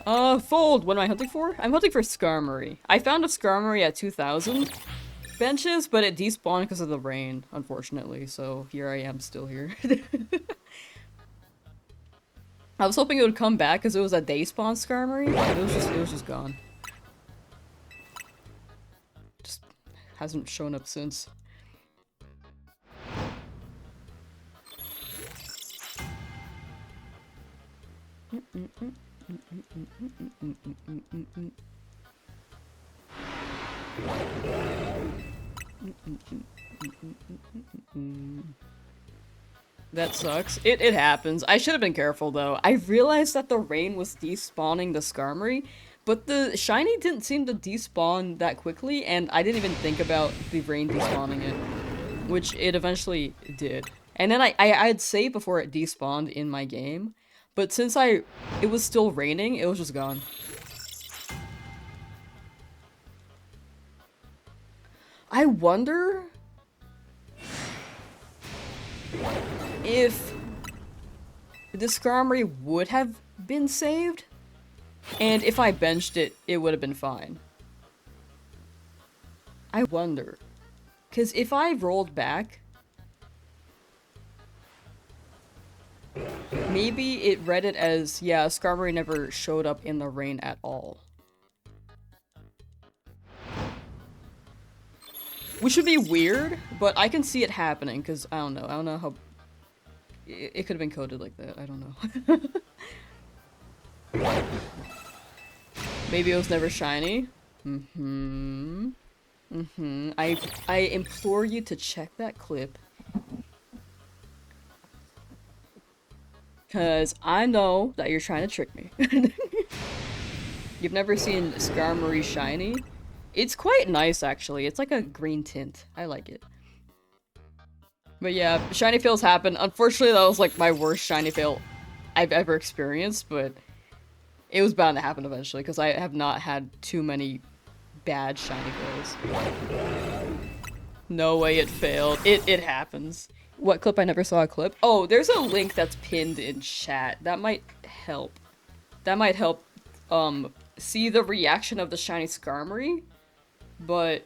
Fold! What am I hunting for? I'm hunting for Skarmory. I found a Skarmory at 2000 benches, but it despawned because of the rain, unfortunately, so here I am still here. I was hoping it would come back because it was a day spawn Skarmory, but it was just gone. Just hasn't shown up since. That sucks. It happens. I should have been careful though. I realized that the rain was despawning the Skarmory, but the shiny didn't seem to despawn that quickly, and I didn't even think about the rain despawning it, which it eventually did. And then I'd saved before it despawned in my game, but since it was still raining, it was just gone. I wonder if the Skarmory would have been saved, and if I benched it, it would have been fine. I wonder. Because if I rolled back, maybe it read it as, yeah, Skarmory never showed up in the rain at all. Which would be weird, but I can see it happening, because I don't know how... It could have been coded like that, I don't know. Maybe it was never shiny? I implore you to check that clip. Because I know that you're trying to trick me. You've never seen Skarmory shiny? It's quite nice, actually. It's like a green tint. I like it. But yeah, shiny fails happen. Unfortunately, that was like my worst shiny fail I've ever experienced, but it was bound to happen eventually, because I have not had too many bad shiny fails. No way it failed. It happens. What clip? I never saw a clip. Oh, there's a link that's pinned in chat. That might help. That might help, see the reaction of the shiny Skarmory. But...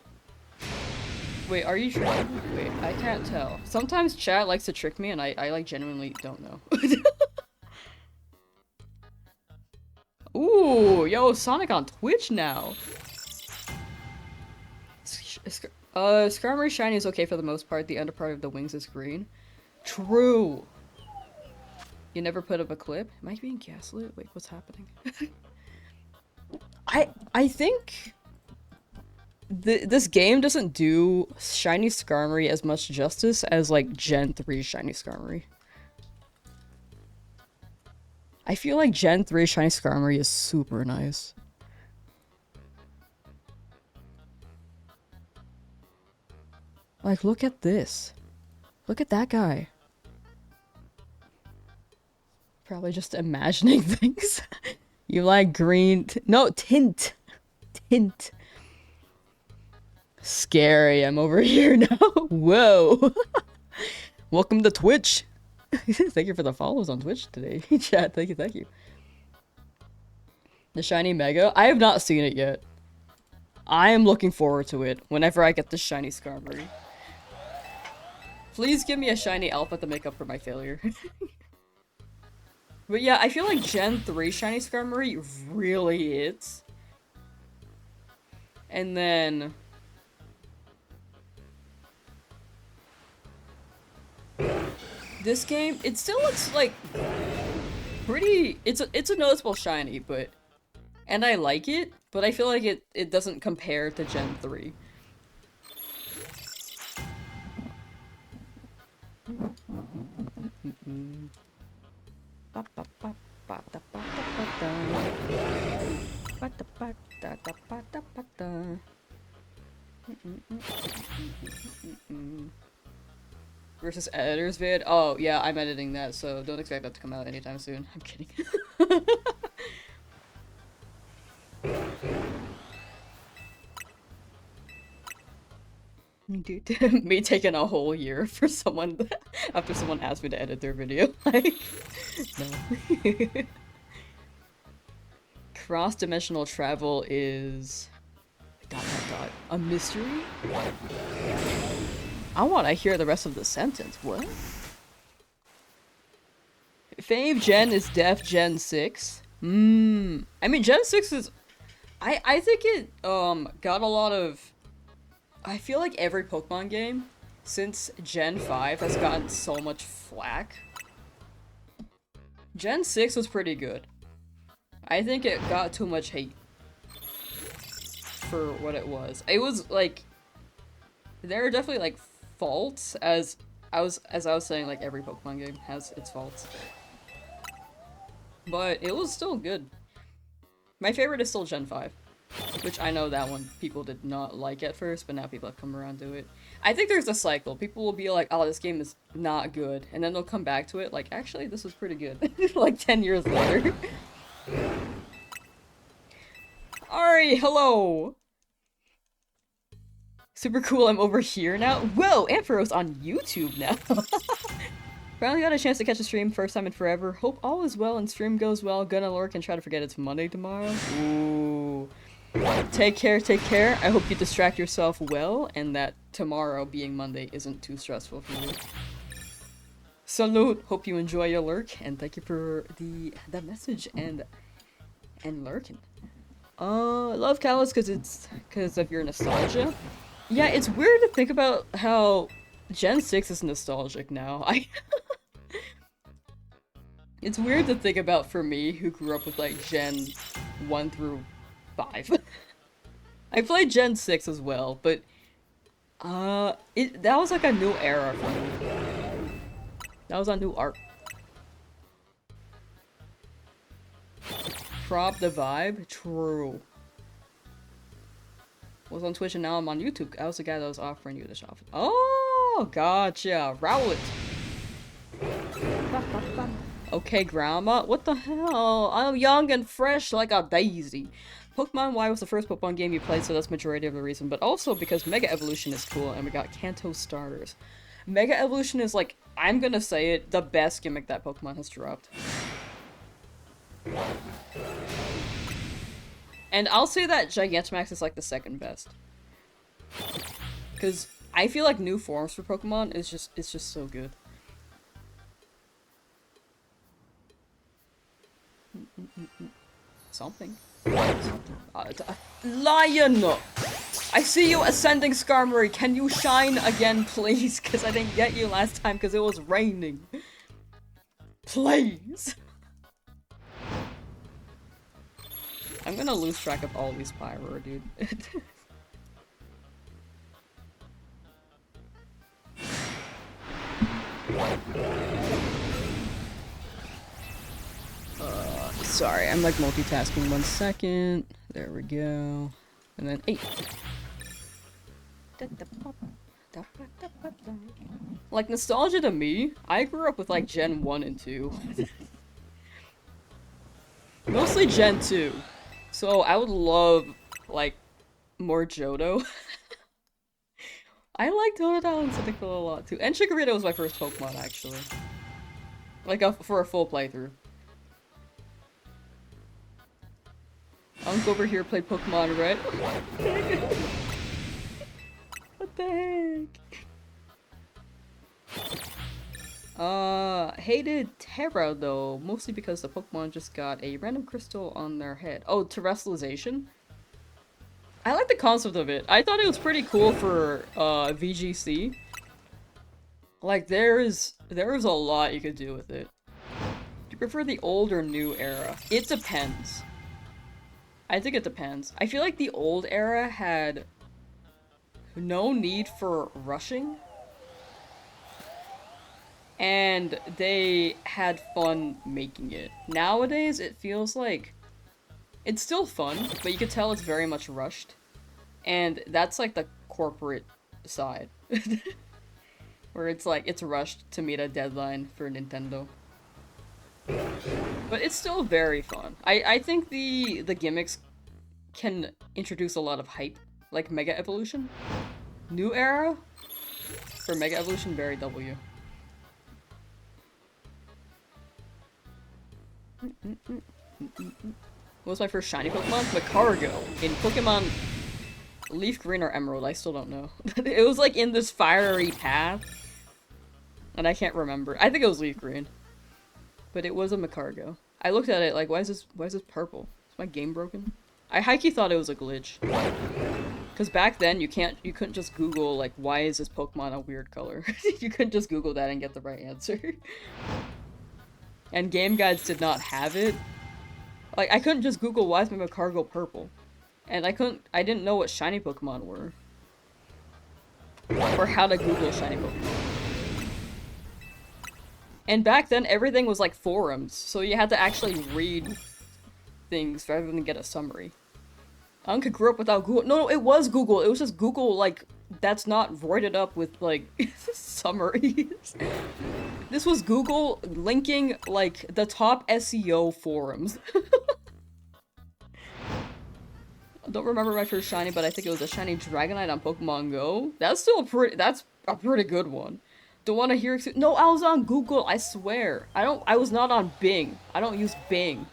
Wait, are you tricking me? Wait, I can't tell. Sometimes chat likes to trick me and I like genuinely don't know. Ooh, yo, Sonic on Twitch now. Skarmory shiny is okay for the most part. The underpart of the wings is green. True. You never put up a clip? Am I being gaslit? Wait, what's happening? I think this game doesn't do shiny Skarmory as much justice as like Gen 3 shiny Skarmory. I feel like Gen 3 shiny Skarmory is super nice. Like, look at this. Look at that guy. Probably just imagining things. You like green... No, tint. Tint. Scary, I'm over here now. Whoa. Welcome to Twitch. Thank you for the follows on Twitch today. Chat, thank you. The shiny Mega? I have not seen it yet. I am looking forward to it whenever I get the shiny Skarmory. Please give me a shiny Alpha to make up for my failure. But yeah, I feel like Gen 3 shiny Skarmory really is. And then... this game, it still looks like pretty... It's a noticeable shiny, but... And I like it, but I feel like it doesn't compare to Gen 3. Versus editors vid? Oh, yeah, I'm editing that, so don't expect that to come out anytime soon. I'm kidding. Dude, me taking a whole year for someone after someone asked me to edit their video. Like, no. Cross-dimensional travel is... ... a mystery? I want to hear the rest of the sentence. What? Fave Gen is def Gen 6. I mean, Gen 6 is... I think it, got a lot of... I feel like every Pokemon game since Gen 5 has gotten so much flack. Gen 6 was pretty good. I think it got too much hate for what it was. It was, like... There are definitely, like, faults, as as I was saying, like every Pokemon game has its faults. But it was still good. My favorite is still Gen 5. Which I know that one people did not like at first, but now people have come around to it. I think there's a cycle. People will be like, oh, this game is not good. And then they'll come back to it like, actually, this was pretty good. Like 10 years later. Ari, hello! Super cool, I'm over here now. Whoa, Ampharos on YouTube now. Finally got a chance to catch a stream, first time in forever. Hope all is well and stream goes well. Gonna lurk and try to forget it's Monday tomorrow. Ooh. Take care, take care. I hope you distract yourself well and that tomorrow being Monday isn't too stressful for you. Salute! Hope you enjoy your lurk and thank you for that message and lurking. I love Callus because of your nostalgia. Yeah, it's weird to think about how Gen 6 is nostalgic now. It's weird to think about for me, who grew up with like Gen 1 through 5. I played Gen 6 as well, but that was like a new era for me. That was a new art. Prop the vibe? True. Was on Twitch and now I'm on YouTube. I was the guy that was offering you the shop. Oh, gotcha. Rowlet. Okay, Grandma. What the hell? I'm young and fresh like a daisy. Pokemon Y was the first Pokemon game you played, so that's majority of the reason. But also because Mega Evolution is cool and we got Kanto starters. Mega Evolution is like, I'm gonna say it, the best gimmick that Pokemon has dropped. And I'll say that Gigantamax is like the second best. Because I feel like new forms for Pokemon is just so good. Something. Lion! I see you ascending Skarmory. Can you shine again, please? Because I didn't get you last time because it was raining. Please! I'm gonna lose track of all these Pyro, dude. Sorry, I'm like multitasking 1 second. There we go. And then 8. Like, nostalgia to me, I grew up with like Gen 1 and 2. Mostly Gen 2. So I would love, like, more Johto. I like Totodile and Cyndaquil a lot too. And Chikorita was my first Pokemon, actually. Like, for a full playthrough. Unc over here played Pokemon Red. What the heck? Hated Terra though, mostly because the Pokemon just got a random crystal on their head. Oh, terrestrialization? I like the concept of it. I thought it was pretty cool for VGC. Like there's a lot you could do with it. Do you prefer the old or new era? It depends. I think it depends. I feel like the old era had no need for rushing. And they had fun making it. Nowadays, it feels like it's still fun, but you could tell it's very much rushed. And that's like the corporate side. Where it's like, it's rushed to meet a deadline for Nintendo. But it's still very fun. I think the gimmicks can introduce a lot of hype, like Mega Evolution. New era for Mega Evolution, very W. What was my first shiny Pokemon? Macargo in Pokemon Leaf Green or Emerald, I still don't know. It was like in this fiery path. And I can't remember. I think it was Leaf Green. But it was a Macargo. I looked at it like, why is this purple? Is my game broken? I high-key thought it was a glitch. Because back then you couldn't just Google like, why is this Pokemon a weird color? You couldn't just Google that and get the right answer. And game guides did not have it. Like, I couldn't just Google why is my Macargo purple. And I didn't know what shiny Pokemon were. Or how to Google shiny Pokemon. And back then, everything was like forums, so you had to actually read things rather than get a summary. Anka grew up without Google. No, it was Google. It was just Google, like, that's not roided up with, like, summaries. This was Google linking, like, the top SEO forums. I don't remember my first shiny, but I think it was a shiny Dragonite on Pokemon Go. That's a pretty good one. Don't want to hear. No, I was on Google, I swear. I was not on Bing. I don't use Bing.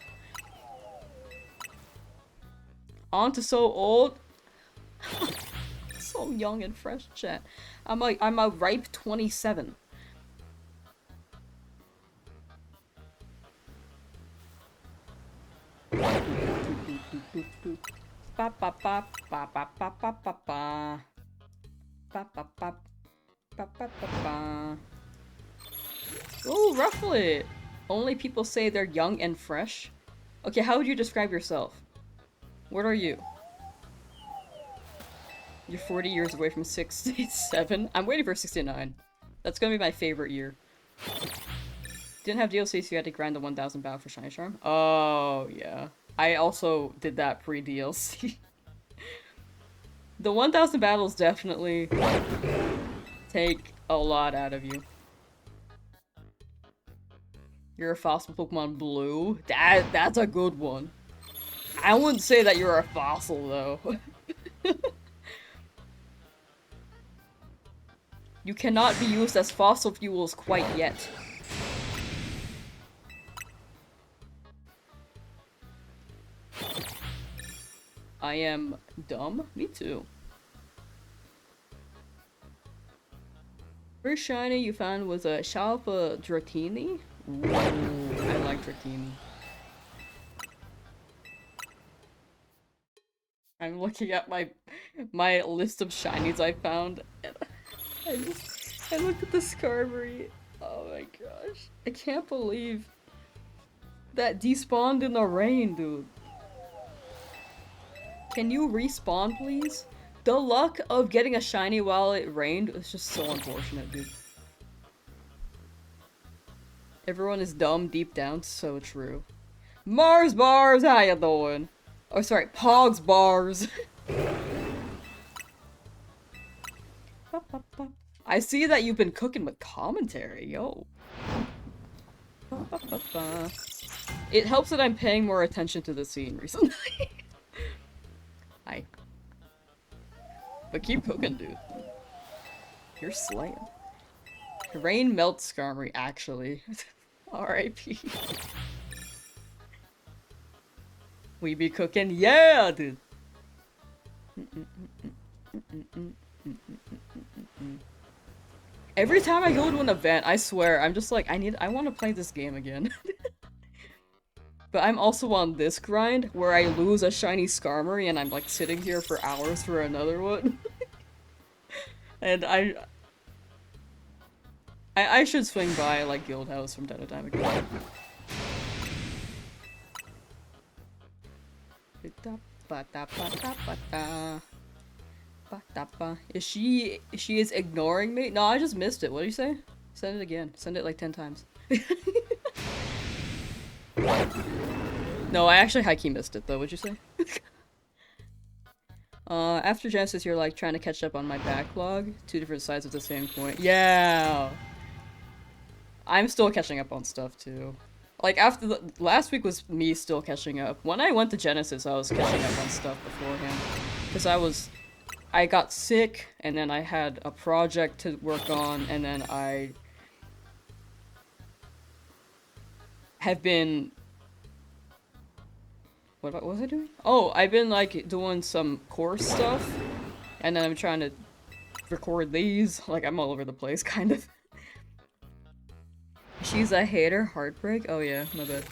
On to so old. So young and fresh, chat. I'm a ripe 27. Ba ba ba ba ba ba ba ba ba. Ba ba ba ba ba ba ba. Ooh, Rufflet! Only people say they're young and fresh. Okay, how would you describe yourself? What are you? You're 40 years away from 67? I'm waiting for 69. That's gonna be my favorite year. Didn't have DLC, so you had to grind the 1000 battle for Shiny Charm? Oh, yeah. I also did that pre-DLC. The 1000 battles definitely take a lot out of you. You're a fossil Pokemon Blue? That's a good one. I wouldn't say that you're a fossil, though. You cannot be used as fossil fuels quite yet. I am dumb? Me too. First shiny you found was a Shalpa Dratini? Ooh, I like Dratini. I'm looking at my list of shinies I found, and I looked at the Skarmory. Oh my gosh. I can't believe that despawned in the rain, dude. Can you respawn, please? The luck of getting a shiny while it rained is just so unfortunate, dude. Everyone is dumb deep down, so true. Mars Bars, how ya doing? Oh, sorry, Pogs Bars. I see that you've been cooking with commentary, yo. It helps that I'm paying more attention to the scene recently. Hi. But keep cooking, dude. You're slaying. Rain melts Skarmory, actually. R.I.P. We be cooking? Yeah, dude! Every time I go to an event, I swear, I'm just like, I want to play this game again. But I'm also on this grind, where I lose a shiny Skarmory and I'm like sitting here for hours for another one. And I should swing by, like, Guild House from time to time again. She is ignoring me? No, I just missed it. What did you say? Send it again. Send it like 10 times. No, I actually high-key missed it though. What'd you say? After Genesis, you're like trying to catch up on my backlog. Two different sides of the same coin. Yeah! I'm still catching up on stuff too. Like, after the last week was me still catching up. When I went to Genesis, I was catching up on stuff beforehand. Because I got sick, and then I had a project to work on, and then I have been... What was I doing? Oh, I've been, like, doing some course stuff, and then I'm trying to record these. Like, I'm all over the place, kind of. She's a hater. Heartbreak? Oh yeah, my bad.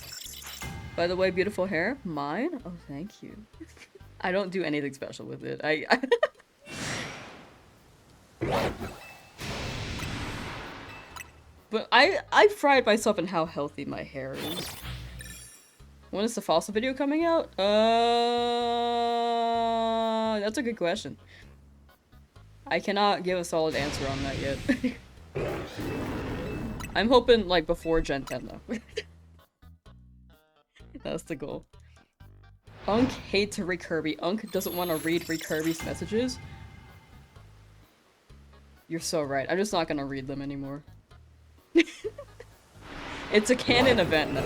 By the way, beautiful hair. Mine? Oh, thank you. I don't do anything special with it. But I pride myself in how healthy my hair is. When is the fossil video coming out? That's a good question. I cannot give a solid answer on that yet. I'm hoping, like, before Gen 10, though. That's the goal. Unk hates Rick Kirby. Unk doesn't want to read Rick Kirby's messages. You're so right. I'm just not gonna read them anymore. It's a canon event now.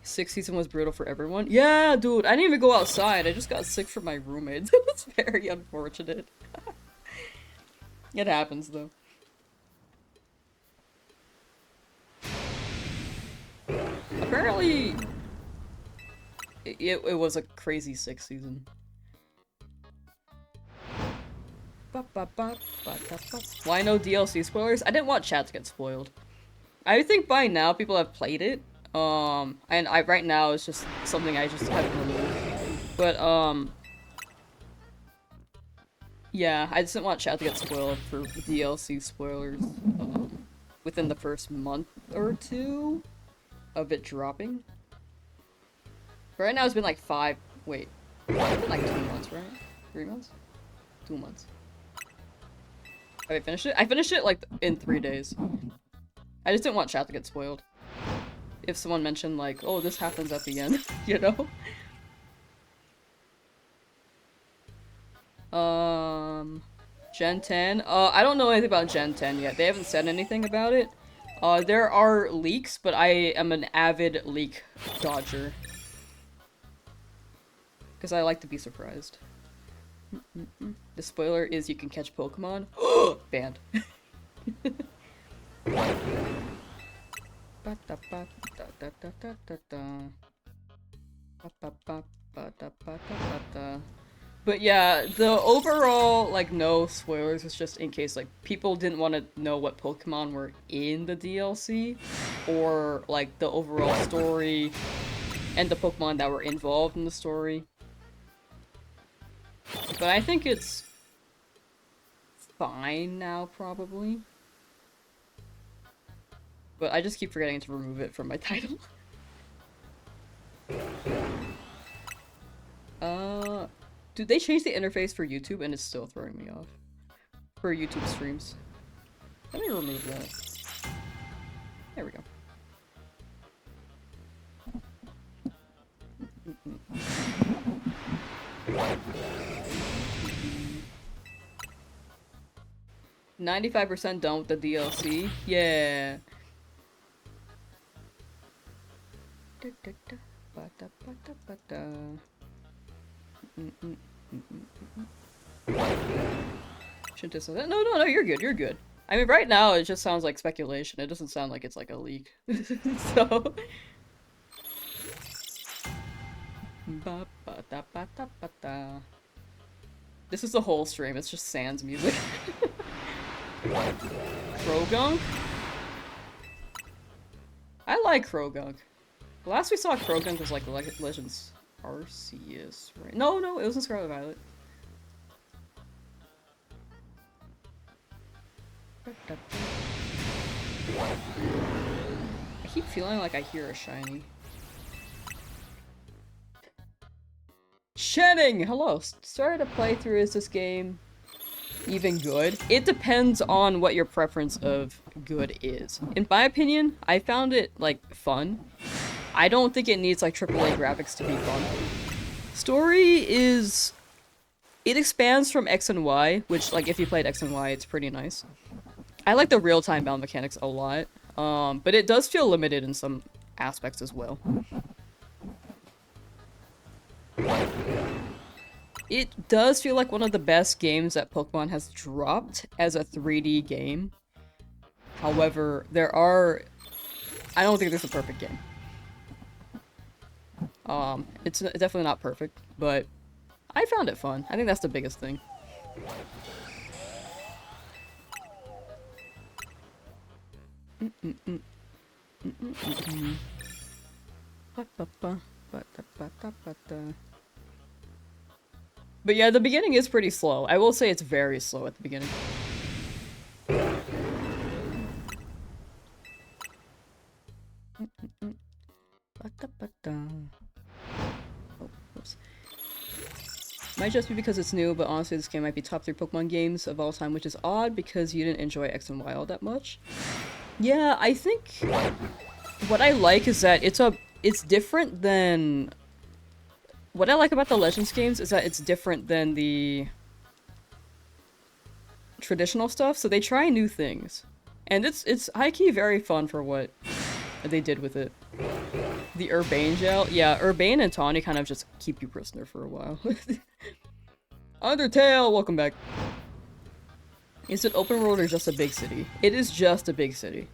6th season was brutal for everyone. Yeah, dude, I didn't even go outside. I just got sick from my roommates. It was very unfortunate. It happens, though. Apparently, it was a crazy 6th season. Why no DLC spoilers? I didn't want chat to get spoiled. I think by now people have played it. And right now it's just something I just haven't removed. But, yeah, I just didn't want chat to get spoiled for DLC spoilers, within the first month or two of it dropping. But right now it's been like wait. It's been like 2 months, right? 3 months? 2 months. Have I finished it? I finished it like in 3 days. I just didn't want chat to get spoiled. If someone mentioned like, oh, this happens at the end, you know? Gen 10? I don't know anything about Gen 10 yet. They haven't said anything about it. There are leaks, but I am an avid leak dodger. Because I like to be surprised. The spoiler is you can catch Pokemon. Banned. But yeah, the overall, like, no spoilers is just in case, like, people didn't want to know what Pokemon were in the DLC, or, like, the overall story, and the Pokemon that were involved in the story. But I think it's fine now, probably. But I just keep forgetting to remove it from my title. Dude, they changed the interface for YouTube and it's still throwing me off. For YouTube streams. Let me remove that. There we go. 95% done with the DLC. Yeah. Shouldn't have said that. No, you're good, you're good. I mean, right now it just sounds like speculation. It doesn't sound like it's like a leak. So... This is the whole stream, it's just Sans music. Krogunk? I like Krogunk. The last we saw Krogunk was like Legends Arceus, right? No, it was in Scarlet Violet. I keep feeling like I hear a shiny. Channing! Hello! Started to play through. Is this game even good? It depends on what your preference of good is. In my opinion, I found it, like, fun. I don't think it needs, like, AAA graphics to be fun. Story is... It expands from X and Y, which, like, if you played X and Y, it's pretty nice. I like the real-time bound mechanics a lot, but it does feel limited in some aspects as well. It does feel like one of the best games that Pokemon has dropped as a 3D game. However, I don't think there's a perfect game. It's definitely not perfect, but I found it fun. I think that's the biggest thing. But yeah, the beginning is pretty slow. I will say it's very slow at the beginning. Oh, oops. Might just be because it's new, but honestly this game might be top 3 Pokemon games of all time, which is odd because you didn't enjoy X and Y all that much. Yeah, I think what I like is that it's different than... What I like about the Legends games is that it's different than the traditional stuff, so they try new things. And it's high-key very fun for what they did with it. The Urbane gel? Yeah, Urbane and Tawny kind of just keep you prisoner for a while. Undertale! Welcome back. Is it open world or just a big city? It is just a big city.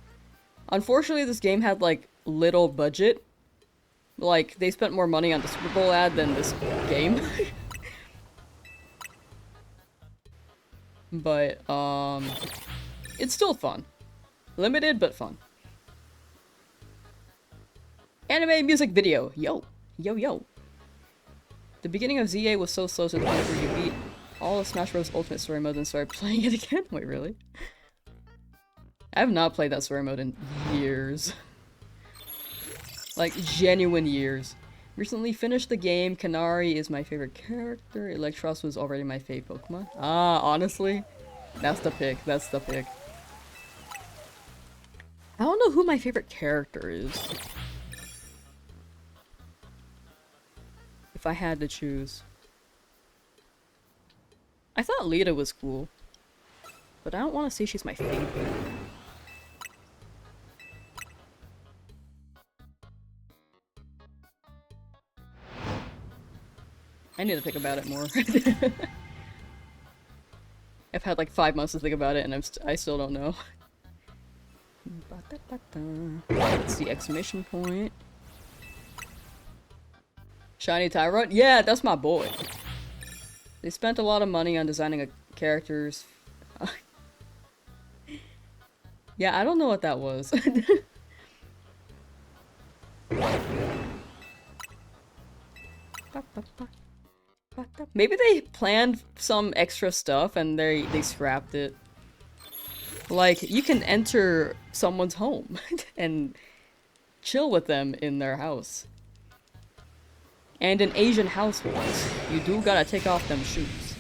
Unfortunately, this game had, like, little budget. Like, they spent more money on the Super Bowl ad than this game. But, it's still fun. Limited, but fun. Anime music video. Yo. Yo, yo. The beginning of ZA was so slow to the point where you beat all of Smash Bros. Ultimate Story Mode and started playing it again? Wait, really? I have not played that story mode in years. Like, genuine years. Recently finished the game. Kanari is my favorite character. Electros was already my fave Pokemon. Ah, honestly? That's the pick. That's the pick. I don't know who my favorite character is. If I had to choose. I thought Lita was cool. But I don't want to say she's my favorite. I need to think about it more. I've had like 5 months to think about it and I still don't know. Let's see, exclamation point. Shiny Tyrant? Yeah, that's my boy. They spent a lot of money on designing a characters. Yeah, I don't know what that was. Maybe they planned some extra stuff and they scrapped it. Like, you can enter someone's home and chill with them in their house. And in Asian households, you do gotta take off them shoes.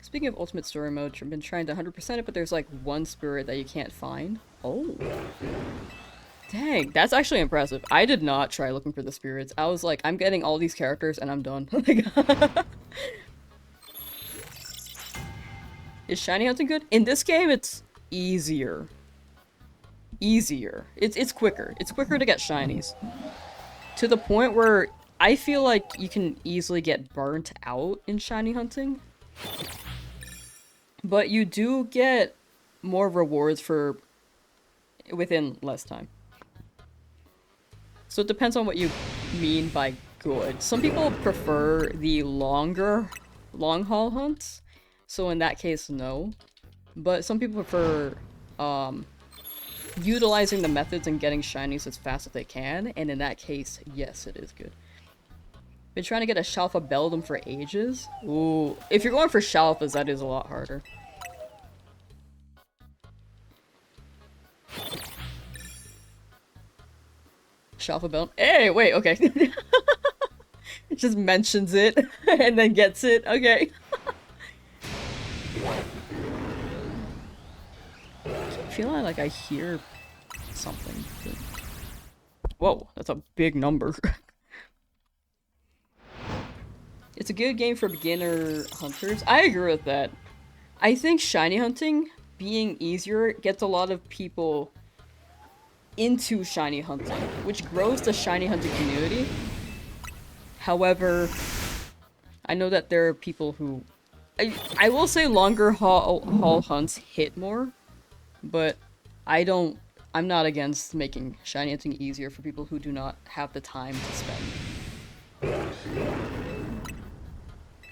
Speaking of Ultimate Story Mode, I've been trying to 100% it, but there's like one spirit that you can't find. Oh. Dang, that's actually impressive. I did not try looking for the spirits. I was like, I'm getting all these characters and I'm done. Is shiny hunting good? In this game, it's easier. Easier. It's quicker. It's quicker to get shinies. To the point where I feel like you can easily get burnt out in shiny hunting. But you do get more rewards for within less time. So it depends on what you mean by good. Some people prefer the long haul hunts. So in that case, no. But some people prefer utilizing the methods and getting shinies as fast as they can. And in that case, yes, it is good. Been trying to get a Shalfa Beldum for ages. Ooh, if you're going for Shalfas, that is a lot harder. Shalfa Beldum. Hey, wait, okay. It just mentions it and then gets it. Okay. I keep feeling like I hear something. Whoa, that's a big number. It's a good game for beginner hunters. I agree with that. I think shiny hunting being easier gets a lot of people into shiny hunting, which grows the shiny hunting community. However, I know that there are people who... I will say longer haul hunts hit more, but I'm not against making shiny hunting easier for people who do not have the time to spend.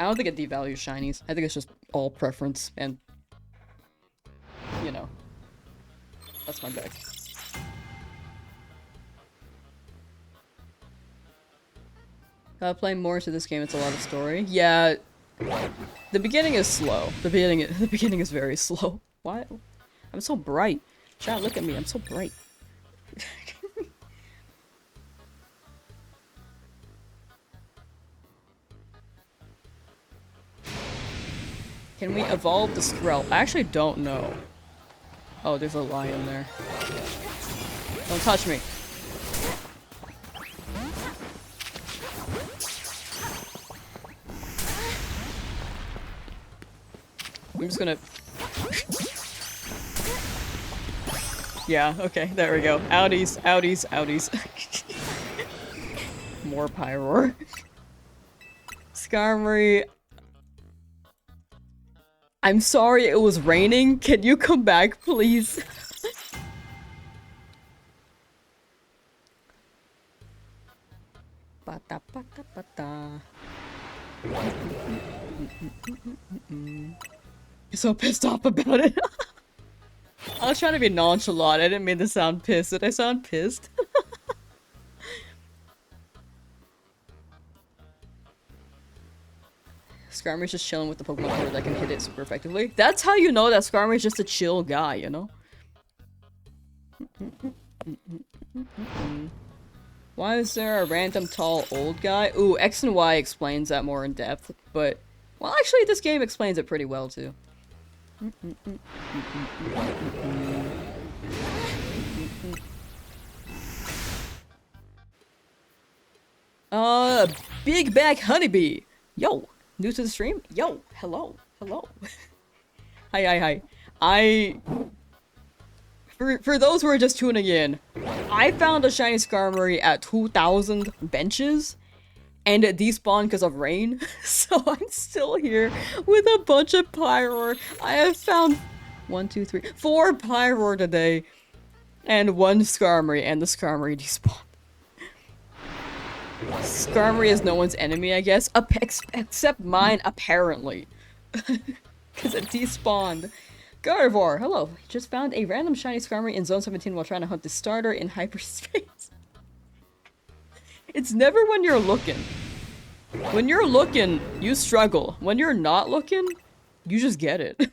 I don't think it devalues shinies. I think it's just all preference and, you know, that's my bag. Playing more into this game, it's a lot of story. Yeah, the beginning is slow. The beginning is very slow. Why? I'm so bright. Chat, look at me, I'm so bright. Can we evolve the Skrell? I actually don't know. Oh, there's a lion there. Don't touch me. I'm just gonna... Yeah, okay, there we go. Outies, outies, outies. More Pyroar. Skarmory. I'm sorry it was raining. Can you come back, please? You're so pissed off about it. I was trying to be nonchalant. I didn't mean to sound pissed. Did I sound pissed? Skarmory's just chilling with the Pokemon card that can hit it super effectively. That's how you know that Skarmory's just a chill guy, you know? Why is there a random tall old guy? Ooh, X and Y explains that more in depth, but... Well, actually, this game explains it pretty well, too. Big Bag Honeybee! Yo! New to the stream? Yo! Hello! Hello! Hi. For those who are just tuning in, I found a shiny Skarmory at 2,000 benches, and it despawned because of rain, so I'm still here with a bunch of Pyroar. I have found 4 Pyroar today, and 1 Skarmory, and the Skarmory despawned. Skarmory is no one's enemy, I guess, except mine, apparently. Because it despawned. Gardevoir, hello. Just found a random shiny Skarmory in Zone 17 while trying to hunt the starter in hyperspace. It's never when you're looking. When you're looking, you struggle. When you're not looking, you just get it.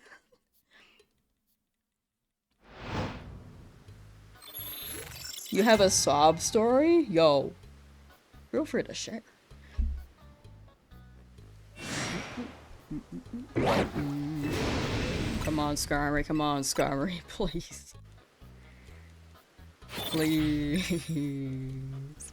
You have a sob story? Yo. Feel free to share. Come on, Skarmory, please. Please.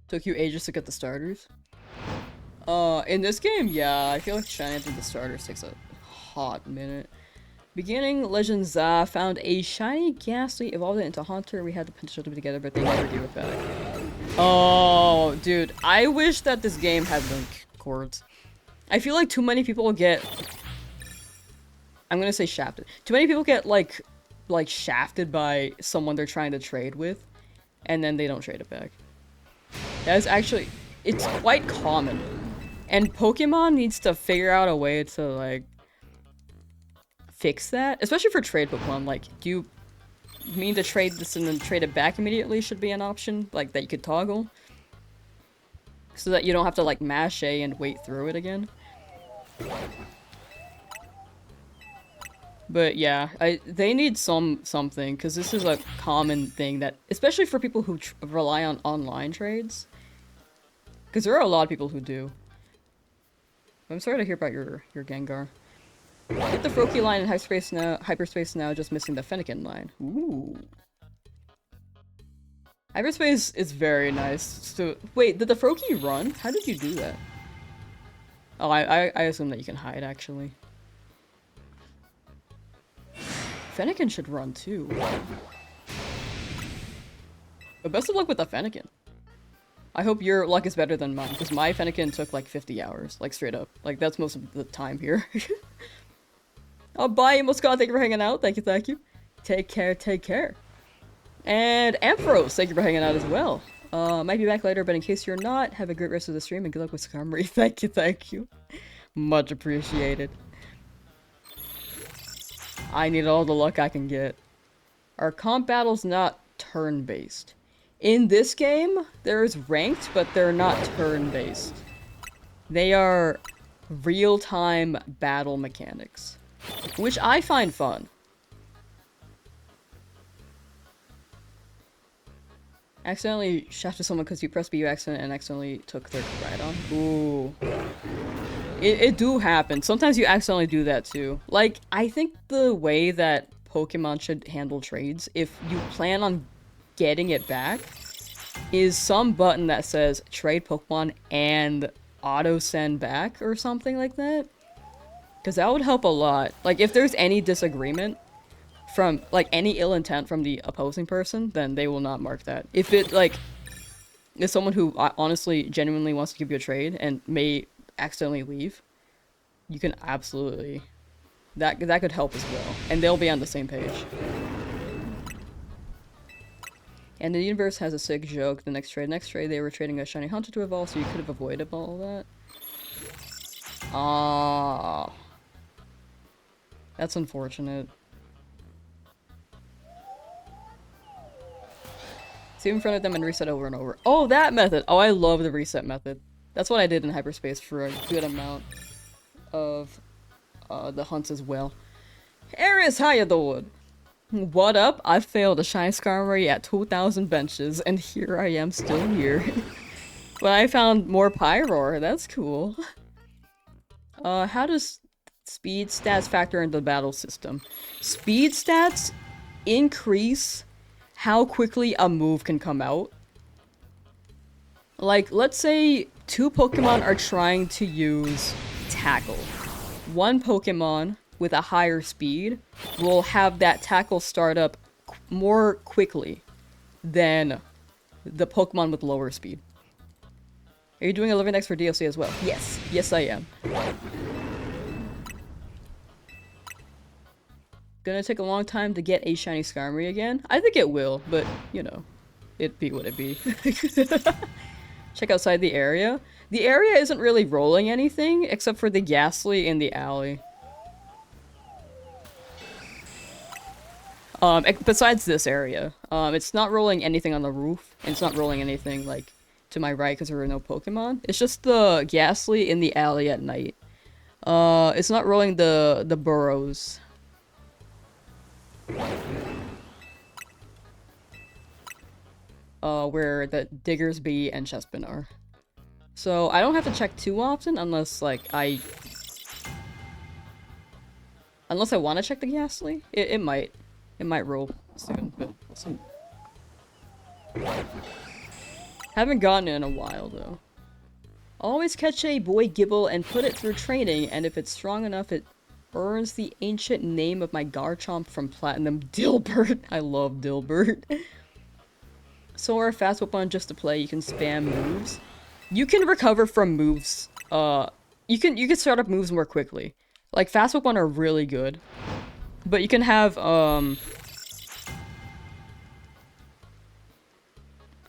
Took you ages to get the starters? In this game, yeah, I feel like shining through the starters takes a hot minute. Beginning Legends found a shiny Ghastly, evolved it into Haunter. We had the potential to be together, but they never gave it back. Oh, dude, I wish that this game had link cords. I feel like too many people get... I'm gonna say shafted. Too many people get, like shafted by someone they're trying to trade with, and then they don't trade it back. That is actually... It's quite common. And Pokemon needs to figure out a way to, like, fix that. Especially for trade Pokemon. Like, do you mean to trade this and then trade it back immediately should be an option? Like, that you could toggle? So that you don't have to, like, mash A and wait through it again. But yeah, they need something, because this is a common thing that, especially for people who rely on online trades. Because there are a lot of people who do. I'm sorry to hear about your Gengar. Get the Froakie line in hyperspace now, just missing the Fennekin line. Ooh. Hyperspace is very nice. So, wait, did the Froakie run? How did you do that? Oh, I assume that you can hide, actually. Fennekin should run, too. But best of luck with the Fennekin. I hope your luck is better than mine, because my Fennekin took like 50 hours, like straight up. Like, that's most of the time here. Oh, bye, Moscon, thank you for hanging out. Thank you. Take care, take care. And Ampharos, thank you for hanging out as well. Might be back later, but in case you're not, have a great rest of the stream and good luck with Skarmory. Thank you. Much appreciated. I need all the luck I can get. Are comp battles not turn-based. In this game, there's ranked, but they're not turn-based. They are real-time battle mechanics, which I find fun. Accidentally shafted someone because you pressed BU accident and accidentally took their ride on. Ooh. It do happen. Sometimes you accidentally do that too. Like, I think the way that Pokemon should handle trades, if you plan on getting it back, is some button that says trade Pokemon and auto send back or something like that. Because that would help a lot. Like, if there's any disagreement from, like, any ill intent from the opposing person, then they will not mark that. If it, like, is someone who honestly, genuinely wants to give you a trade and may accidentally leave, you can absolutely... That could help as well. And they'll be on the same page. And the universe has a sick joke. The next trade, they were trading a shiny hunter to evolve, so you could have avoided all that. Ah, that's unfortunate. Save in front of them and reset over and over. Oh, that method! Oh, I love the reset method. That's what I did in hyperspace for a good amount of the hunts as well. Aries, how you doing? What up? I failed a shiny Skarmory at 2,000 benches, and here I am still here. But I found more Pyroar. That's cool. How does speed stats factor into the battle system? Speed stats increase how quickly a move can come out. Like, let's say two Pokemon are trying to use Tackle. One Pokemon with a higher speed will have that Tackle start up more quickly than the Pokemon with lower speed. Are you doing a Living X for DLC as well? Yes. Yes, I am. Gonna take a long time to get a shiny Skarmory again? I think it will, but, you know, it be what it be. Check outside the area. The area isn't really rolling anything, except for the Ghastly in the alley. Besides this area. It's not rolling anything on the roof, and it's not rolling anything, like, to my right because there are no Pokemon. It's just the Ghastly in the alley at night. It's not rolling the burrows. Where the Diggersby and Chespin are. So, I don't have to check too often unless, like, Unless I want to check the Ghastly. It might. It might roll soon, but we'll see. Haven't gotten it in a while, though. Always catch a boy Gibble and put it through training, and if it's strong enough, it earns the ancient name of my Garchomp from Platinum, Dilbert. I love Dilbert. So are fast weapon just to play, you can spam moves. You can recover from moves, you can start up moves more quickly. Like, fast weapon are really good. But you can have,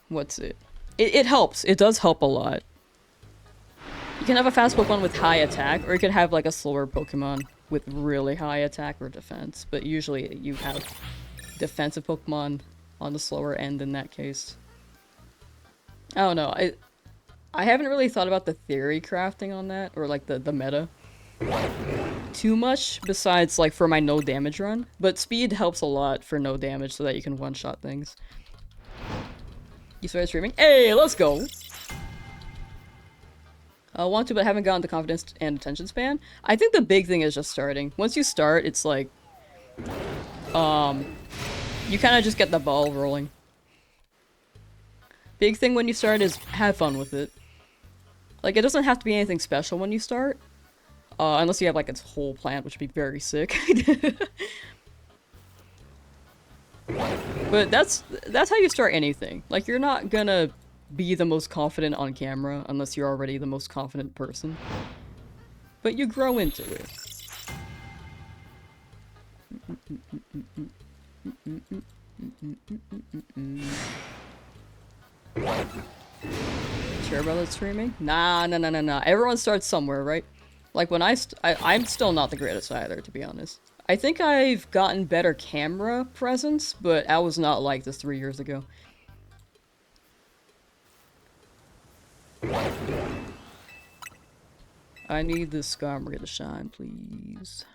what's it? It helps. It does help a lot. You can have a fast Pokemon with high attack, or you can have, like, a slower Pokemon with really high attack or defense. But usually you have defensive Pokemon on the slower end in that case. I don't know. I haven't really thought about the theory crafting on that, or, like, the meta too much, besides, like, for my no damage run. But speed helps a lot for no damage so that you can one-shot things. You started streaming? Hey, let's go! Want to, but haven't gotten the confidence and attention span. I think the big thing is just starting. Once you start, it's like... you kind of just get the ball rolling. Big thing when you start is have fun with it. Like, it doesn't have to be anything special when you start. Unless you have, like, its whole plant, which would be very sick. But that's how you start anything. Like, you're not gonna be the most confident on camera unless you're already the most confident person. But you grow into it. Care about it streaming? Nah. Everyone starts somewhere, right? Like, when I'm still not the greatest either, to be honest. I think I've gotten better camera presence, but I was not like this 3 years ago. I need this Skarmory to shine, please.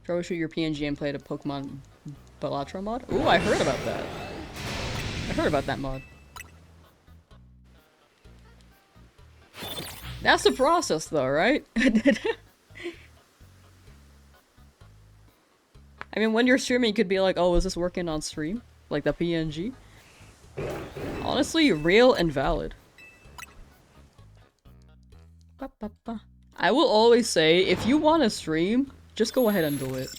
Troubleshoot your PNG and play the Pokemon Bellatra mod? Ooh, I heard about that. I heard about that mod. That's the process though, right? I mean, when you're streaming, you could be like, oh, is this working on stream? Like the PNG? Honestly, real and valid. I will always say, if you want to stream, just go ahead and do it.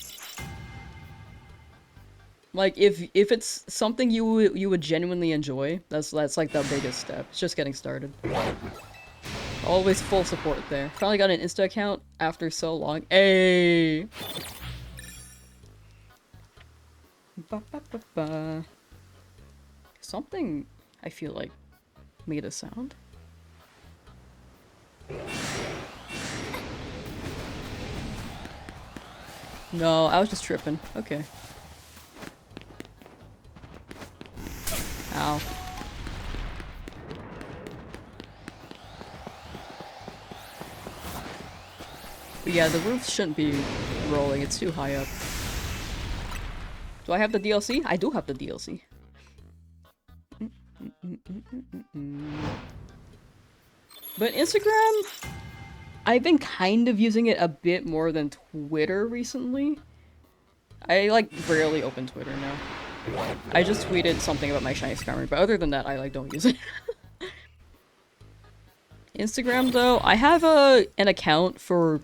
Like, if it's something you would genuinely enjoy, that's like the biggest step. It's just getting started. Always full support there. Finally got an Insta account after so long. Hey! Ba, ba, ba, ba. Something, I feel like, made a sound. No, I was just tripping. Okay. Ow. But yeah, the roof shouldn't be rolling. It's too high up. Do I have the DLC? I do have the DLC. But Instagram, I've been kind of using it a bit more than Twitter recently. I like rarely open Twitter now. I just tweeted something about my shiny Skarmory, but other than that, I like don't use it. Instagram though, I have an account for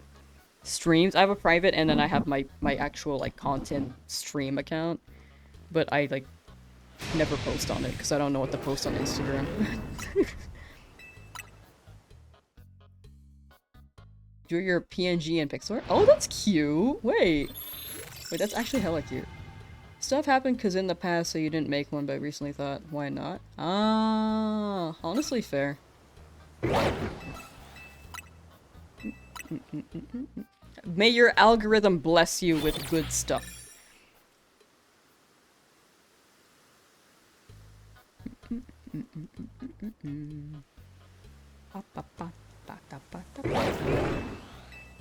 streams. I have a private, and then I have my actual like content stream account. But I like never post on it because I don't know what to post on Instagram. Do your PNG and pixel art? Oh, that's cute. Wait, that's actually hella cute. Stuff happened because in the past, so you didn't make one, but recently thought, why not? Ah, honestly fair. May your algorithm bless you with good stuff.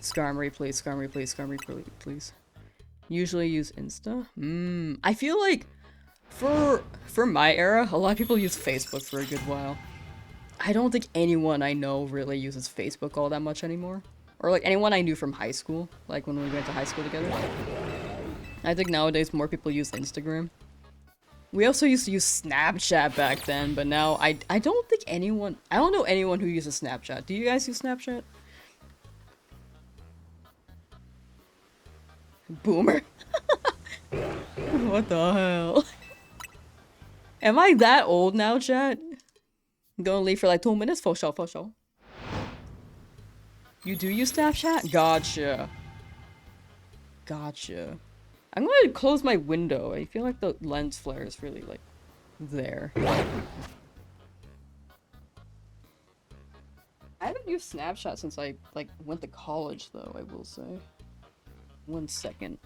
Skarmory, please, Skarmory, please, Skarmory, please. Usually use Insta? I feel like for my era, a lot of people use Facebook for a good while. I don't think anyone I know really uses Facebook all that much anymore. Or like anyone I knew from high school, like when we went to high school together. I think nowadays more people use Instagram. We also used to use Snapchat back then, but now I don't think anyone, I don't know anyone who uses Snapchat. Do you guys use Snapchat? Boomer. What the hell? Am I that old now, chat? I'm gonna leave for like 2 minutes? For sure, for sure. You do use Snapchat? Gotcha. Gotcha. I'm gonna close my window. I feel like the lens flare is really, like, there. I haven't used Snapchat since I, like, went to college, though, I will say. 1 second.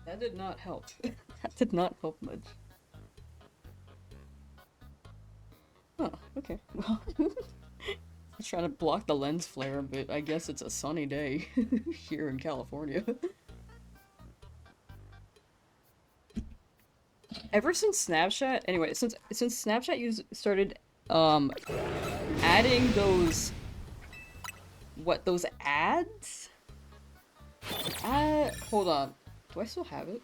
That did not help. That did not help much. Oh, okay. Well, I was trying to block the lens flare, but I guess it's a sunny day here in California. Ever since Snapchat, anyway, since Snapchat started adding those those ads? Hold on. Do I still have it?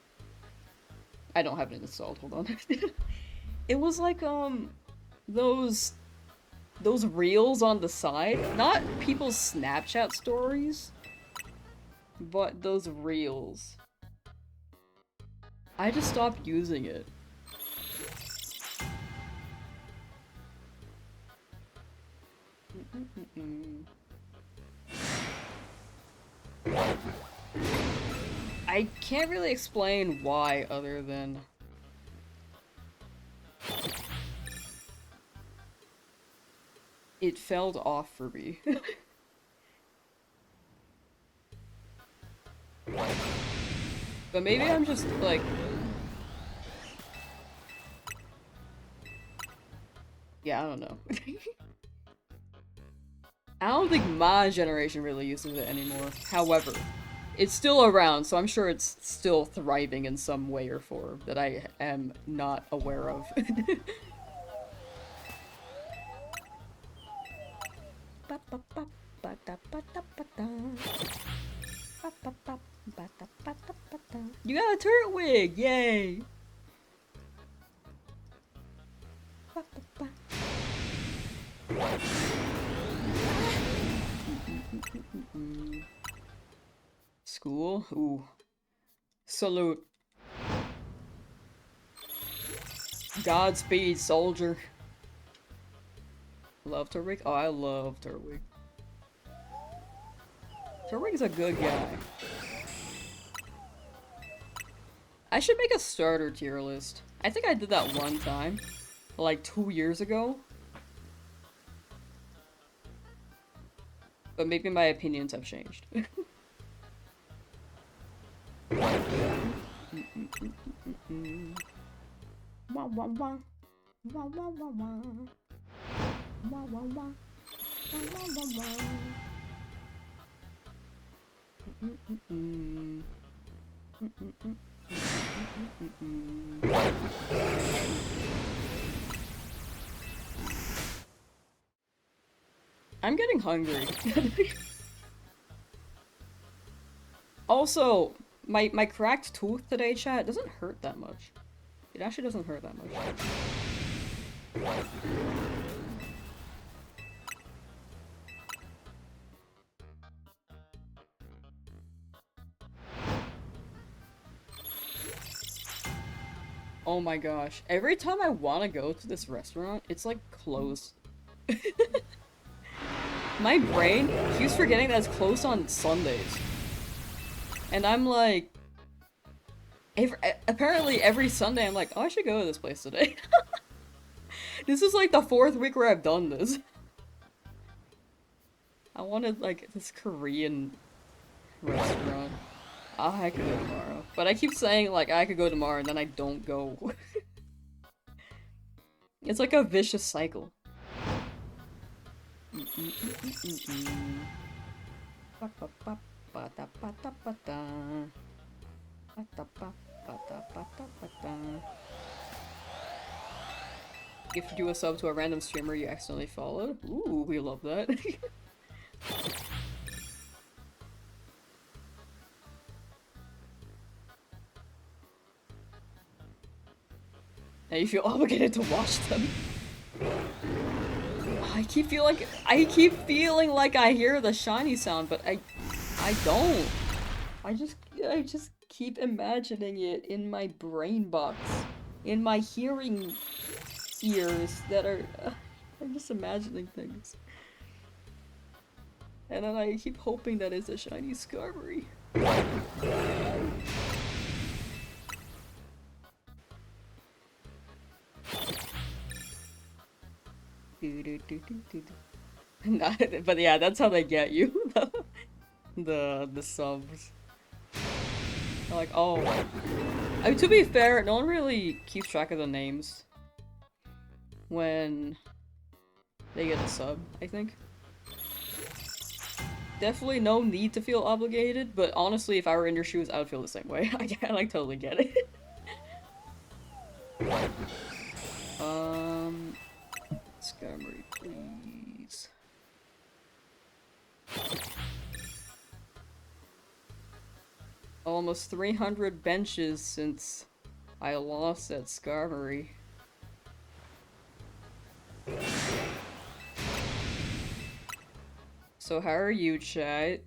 I don't have it installed, hold on. It was like those reels on the side, not people's Snapchat stories, but those reels. I just stopped using it. I can't really explain why other than... it felt off for me. But maybe I'm just, like... yeah, I don't know. I don't think my generation really uses it anymore. However, it's still around, so I'm sure it's still thriving in some way or form that I am not aware of. You got a turret wig! Yay! School? Ooh. Salute. Godspeed, soldier. Love Turwig? Oh, I love Turwig. Turwig's a good guy. I should make a starter tier list. I think I did that one time. Like 2 years ago. But maybe my opinions have changed. Wah, wah, wah. Wah, wah, wah, wah. Wah, wah, wah. Wah, wah, wah, wah. I'm getting hungry. Also, my cracked tooth today, chat, doesn't hurt that much. It actually doesn't hurt that much. Oh my gosh. Every time I want to go to this restaurant, it's like closed. My brain keeps forgetting that it's closed on Sundays. And I'm like... apparently every Sunday I'm like, oh, I should go to this place today. This is like the 4th week where I've done this. I wanted like this Korean restaurant. I could go tomorrow. But I keep saying like I could go tomorrow and then I don't go. It's like a vicious cycle. Gifted you a sub to a random streamer you accidentally followed. Ooh, we love that. Now you feel obligated to watch them. I keep feeling like I hear the shiny sound, but I don't. I just keep imagining it in my brain box, in my hearing ears that are. I'm just imagining things, and then I keep hoping that it's a shiny Skarmory. But yeah, that's how they get you. the subs. They're like, oh. I mean, to be fair, no one really keeps track of the names when they get a sub, I think. Definitely no need to feel obligated, but honestly, if I were in your shoes, I would feel the same way. I like totally get it. Skarmory, please. Almost 300 benches since I lost at Skarmory. So how are you, chat?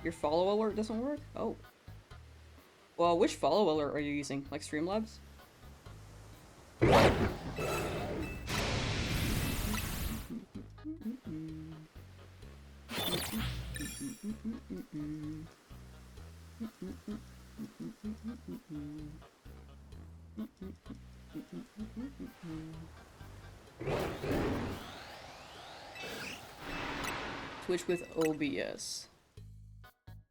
Your follow alert doesn't work? Oh. Well, which follow alert are you using? Like Streamlabs? Twitch with OBS.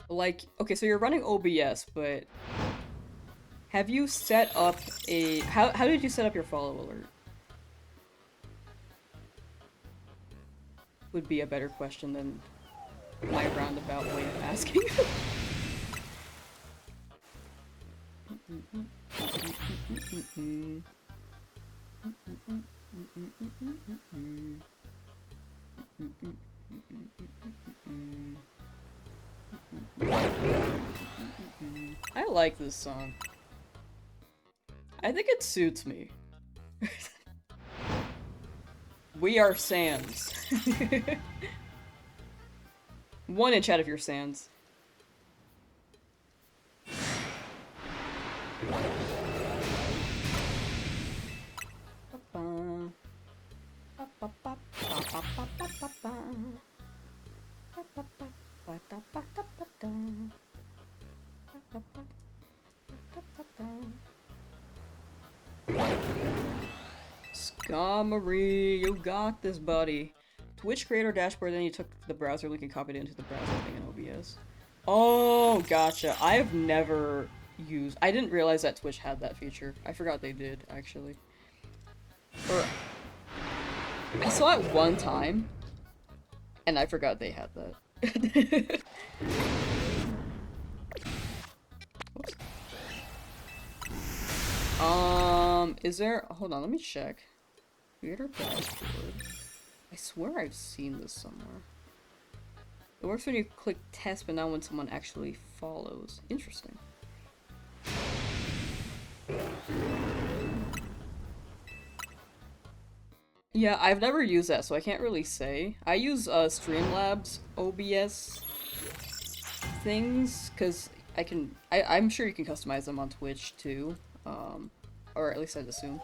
Like, okay, so you're running OBS, but have you set up a... How did you set up your follow alert? Would be a better question than my roundabout way of asking. I like this song. I think it suits me. We are Sans. One in chat if you're Sans. Scammery, you got this, buddy. Twitch creator dashboard, then you took the browser link and copied it into the browser thing in OBS. Oh, gotcha. I've never used... I didn't realize that Twitch had that feature. I forgot they did, actually. Or... I saw it one time, and I forgot they had that. Is there... Hold on, let me check. Creator dashboard. I swear I've seen this somewhere. It works when you click test, but not when someone actually follows. Interesting. Yeah, I've never used that, so I can't really say. I use Streamlabs OBS things, because I'm sure you can customize them on Twitch too. Or at least I'd assume.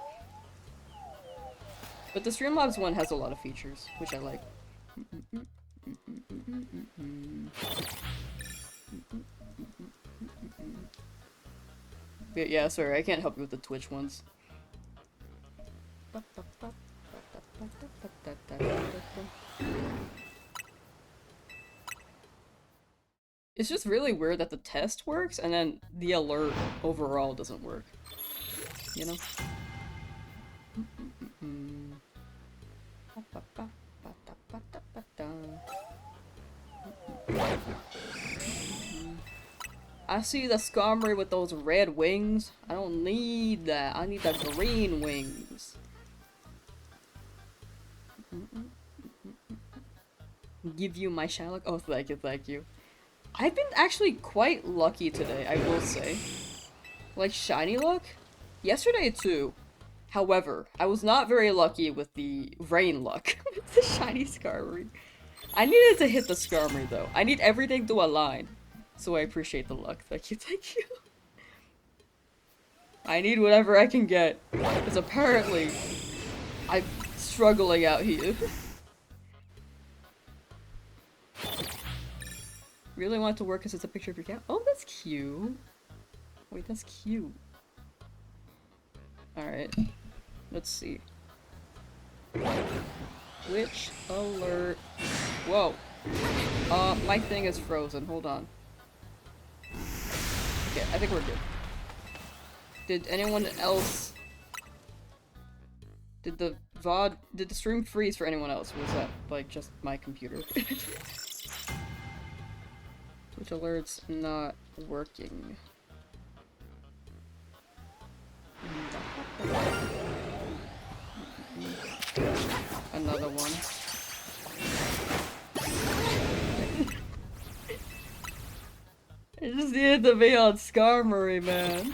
But the Streamlabs one has a lot of features, which I like. But yeah, sorry, I can't help you with the Twitch ones. It's just really weird that the test works and then the alert overall doesn't work. You know? I see the Scammery with those red wings. I don't need that. I need the green wings. Give you my Shylock. Oh, thank you, thank you. I've been actually quite lucky today, I will say. Like, shiny luck? Yesterday too. However, I was not very lucky with the rain luck. With the shiny Scammery. I needed to hit the Scammery though. I need everything to align. So I appreciate the luck. Thank you, thank you. I need whatever I can get. Because apparently, I'm struggling out here. Really want it to work because it's a picture of your cat? Oh, that's cute. Wait, that's cute. Alright. Let's see. Which alert? Whoa. My thing is frozen. Hold on. Okay, I think we're good. Did anyone else... Did the VOD... Did the stream freeze for anyone else? Or was that, like, just my computer? Which alert's not working? Another one. I just needed to be on Scammery, man.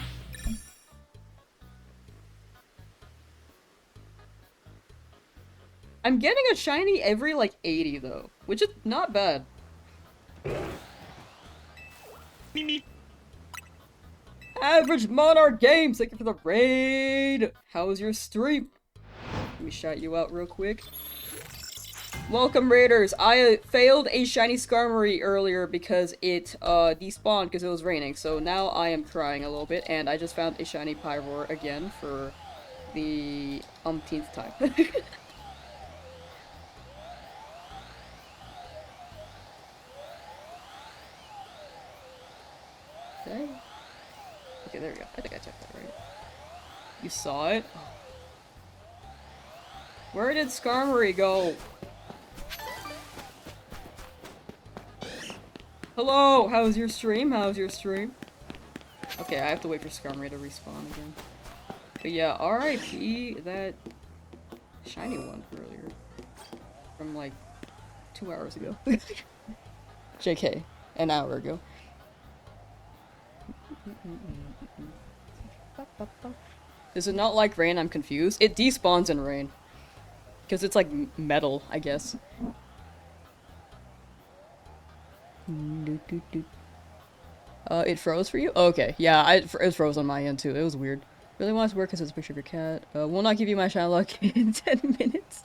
I'm getting a shiny every, like, 80, though. Which is not bad. Average Monarch Games, thank you for the raid! How was your stream? Let me shout you out real quick. Welcome, raiders! I failed a shiny Scammery earlier because it despawned because it was raining, so now I am crying a little bit, and I just found a shiny Pyroar again for the umpteenth time. Okay. Okay, there we go. I think I checked that right. You saw it? Where did Skarmory go? Hello! How's your stream? How's your stream? Okay, I have to wait for Skarmory to respawn again. But yeah, RIP that shiny one earlier. From like 2 hours ago. JK, an hour ago. Is it not like rain? I'm confused. It despawns in rain. Because it's like metal, I guess. It froze for you? Okay, yeah, it froze on my end too. It was weird. Really wants to work because it's a picture of your cat. Will not give you my shine luck in 10 minutes.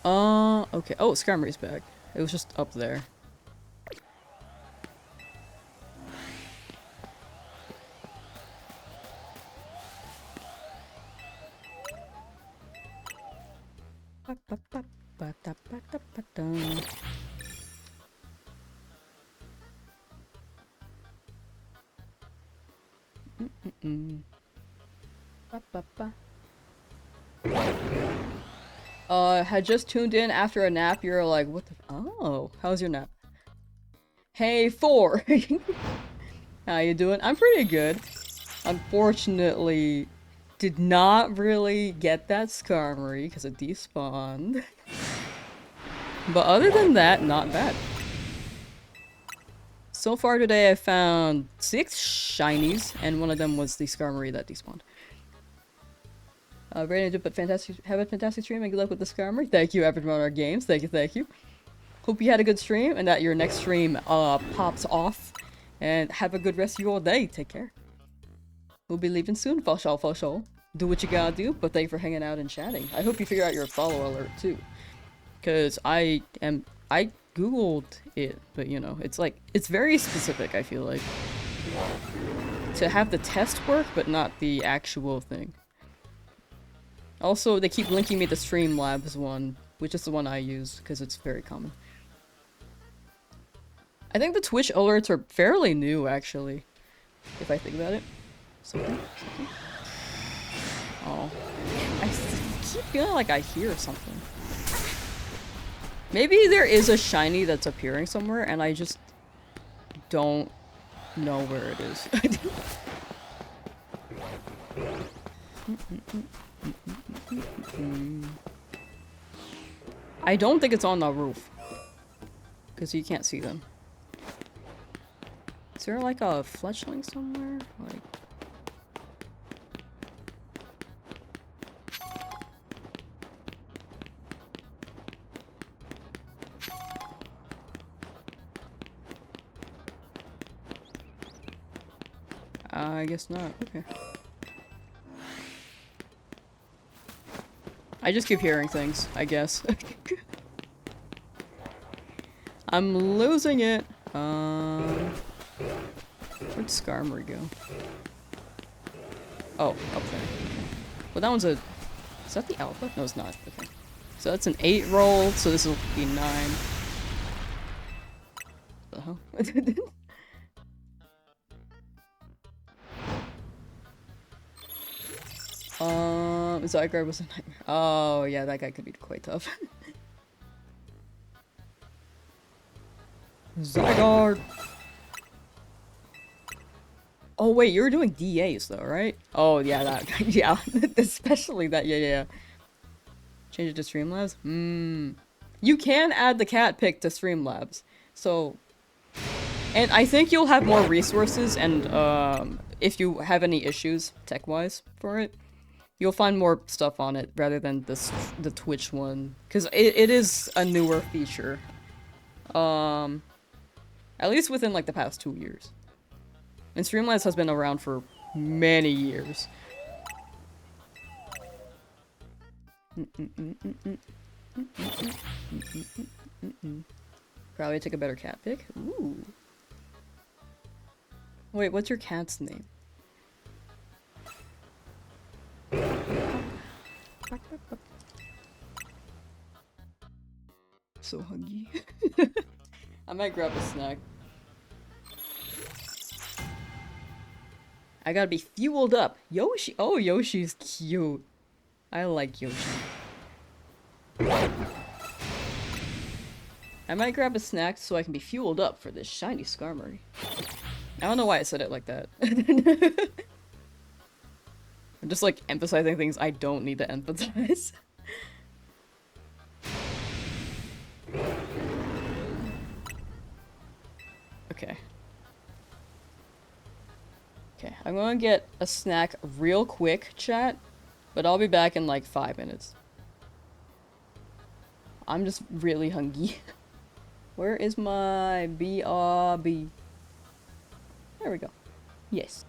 Okay. Oh, Skarmory's back. It was just up there. Had just tuned in after a nap. You're like, what the? Oh, how's your nap? Hey, 4. How you doing? I'm pretty good. Unfortunately, did not really get that Skarmory because it despawned. But other than that, not bad. So far today, I found 6 shinies, and one of them was the Skarmory that despawned. Ready to but fantastic. Have a fantastic stream and good luck with the Skarmory. Thank you, Average Runner Games. Thank you, thank you. Hope you had a good stream and that your next stream pops off. And have a good rest of your day. Take care. We'll be leaving soon. For sure, for sure. Do what you gotta do, but thank you for hanging out and chatting. I hope you figure out your follow alert too. Cause I googled it, but you know, it's like, it's very specific, I feel like. To have the test work, but not the actual thing. Also, they keep linking me the Streamlabs one, which is the one I use, because it's very common. I think the Twitch alerts are fairly new, actually. If I think about it. Something? Oh. I keep feeling like I hear something. Maybe there is a shiny that's appearing somewhere, and I just don't know where it is. I don't think it's on the roof. Because you can't see them. Is there like a fletchling somewhere? Like... I guess not. Okay. I just keep hearing things, I guess. I'm losing it. Where'd Skarmory go? Oh, up there. Well, that one's a... Is that the alpha? No, it's not. Okay. So that's an 8 roll, so this will be 9. What the hell? Zygarde was a nightmare. Oh, yeah, that guy could be quite tough. Zygarde! Oh, wait, you're doing DAs, though, right? Oh, yeah, that. Yeah, especially that. Yeah, yeah. Change it to Streamlabs? You can add the cat pick to Streamlabs. So... And I think you'll have more resources, and, if you have any issues, tech-wise, for it. You'll find more stuff on it rather than the Twitch one, because it is a newer feature. At least within like the past 2 years. And Streamlabs has been around for many years. Probably take a better cat pick. Ooh. Wait, what's your cat's name? So hungry. I might grab a snack. I gotta be fueled up. Yoshi. Oh, Yoshi's cute. I like Yoshi. I might grab a snack so I can be fueled up for this shiny Skarmory. I don't know why I said it like that. I'm just like emphasizing things I don't need to emphasize. Okay. Okay, I'm gonna get a snack real quick, chat, but I'll be back in like 5 minutes. I'm just really hungry. Where is my BRB? There we go. Yes.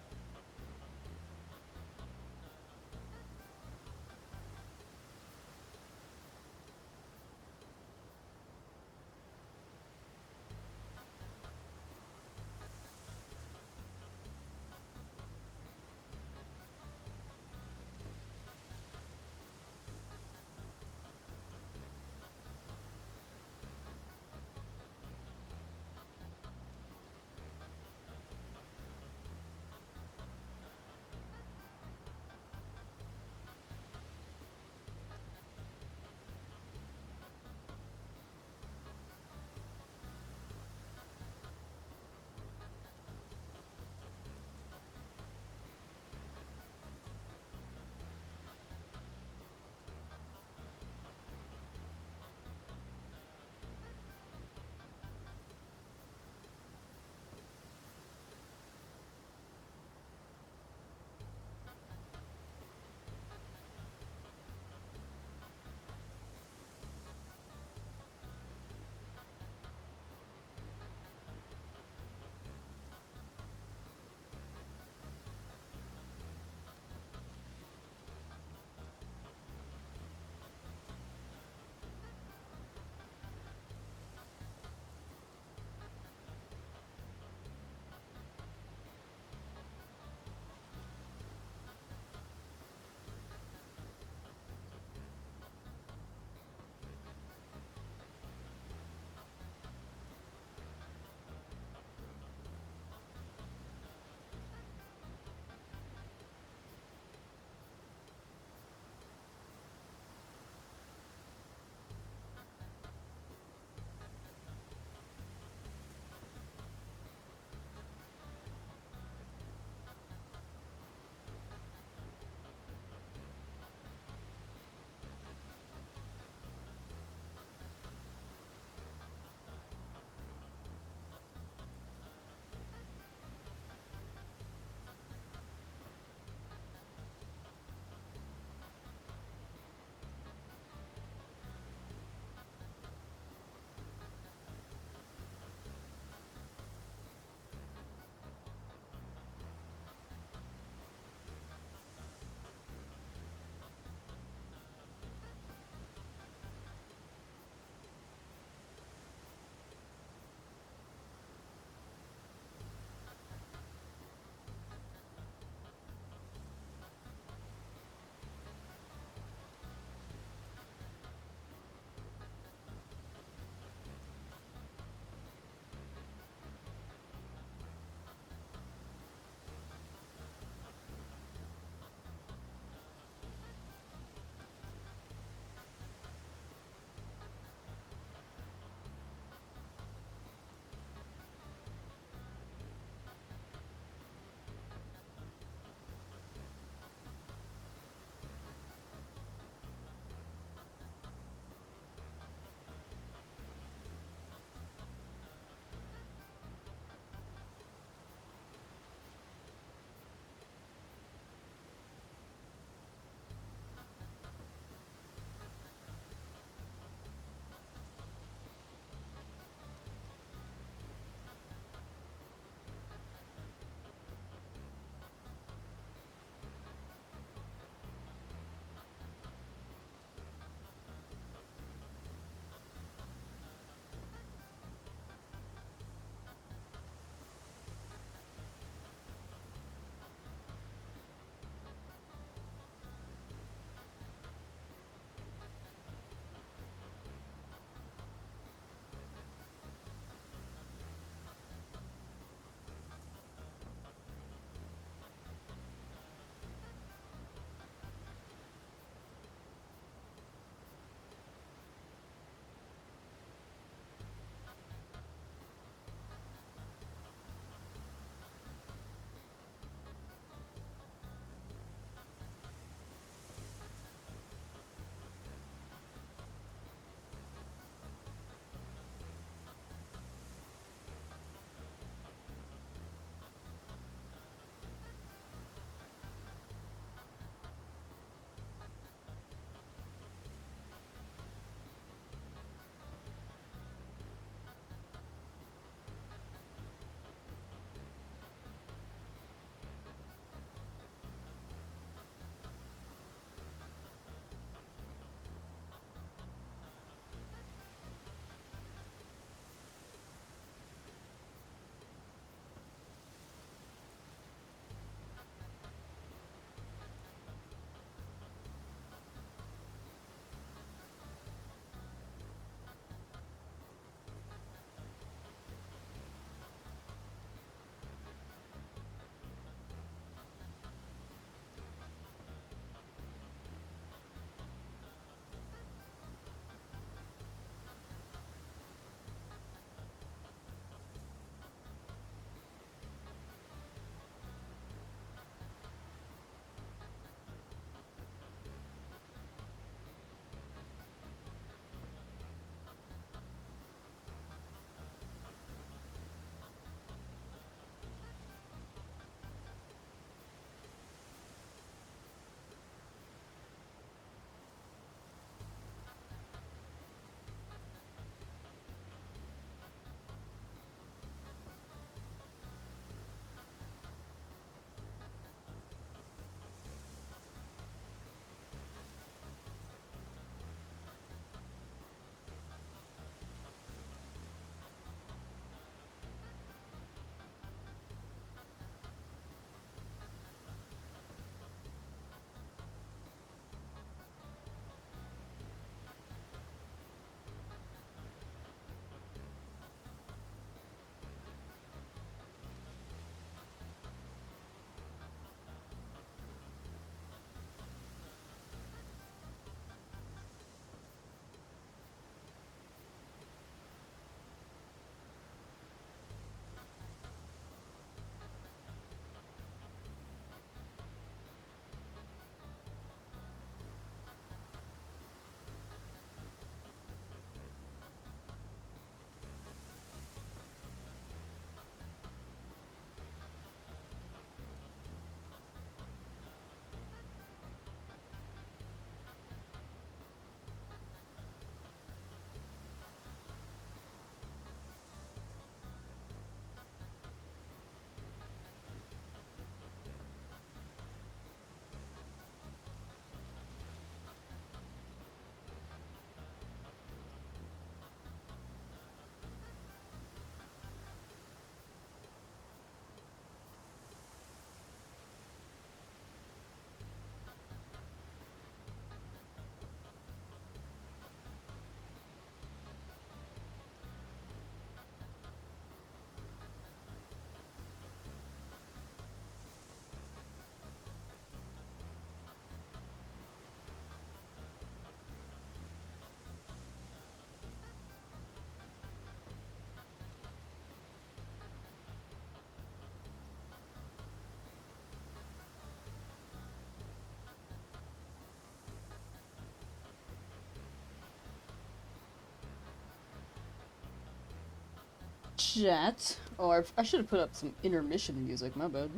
Chat. Oh, I should have put up some intermission music, my bad.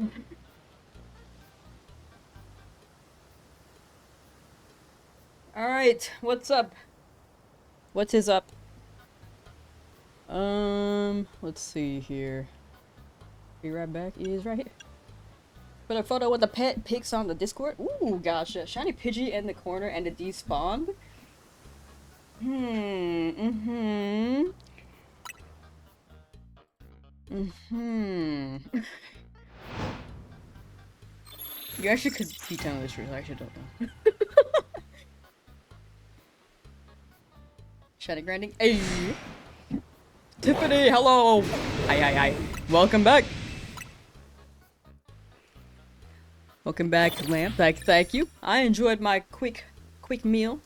Alright, what's up? What is up? Let's see here. Be right back. Is right here. Put a photo with the pet pics on the Discord. Ooh, gosh, shiny Pidgey in the corner and the despawned. You actually could be telling the truth. I actually don't know. Shiny grinding. Hey! Tiffany, hello! Hi. Welcome back. Welcome back, Lamp. Thank you. I enjoyed my quick meal.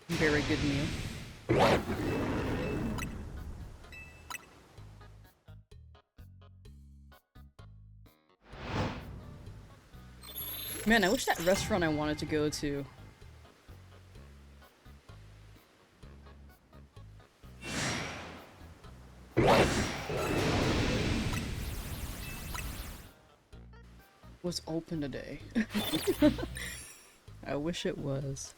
Very good meal. Man, I wish that restaurant I wanted to go to was open today. I wish it was.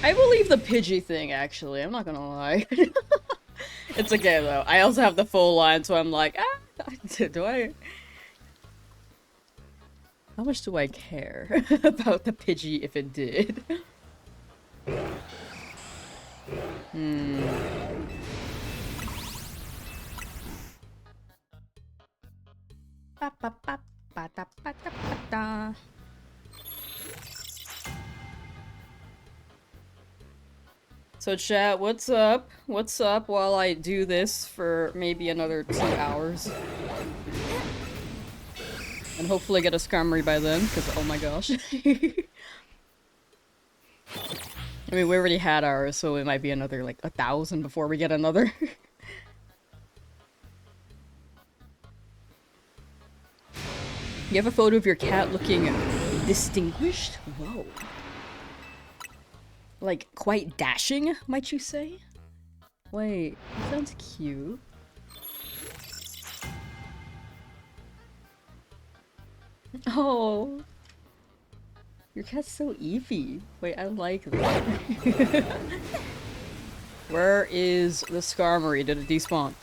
I believe the Pidgey thing, actually. I'm not gonna lie. It's okay, though. I also have the full line, so I'm like, do I... How much do I care about the Pidgey if it did? So chat, what's up? What's up while I do this for maybe another 2 hours? And hopefully get a Skarmory by then, because oh my gosh. I mean, we already had ours, so it might be another, like, 1,000 before we get another. You have a photo of your cat looking distinguished? Whoa. Like, quite dashing, might you say? Wait, that sounds cute. Oh. Your cat's so Eevee. Wait, I like that. Where is the Skarmory? Did it despawn?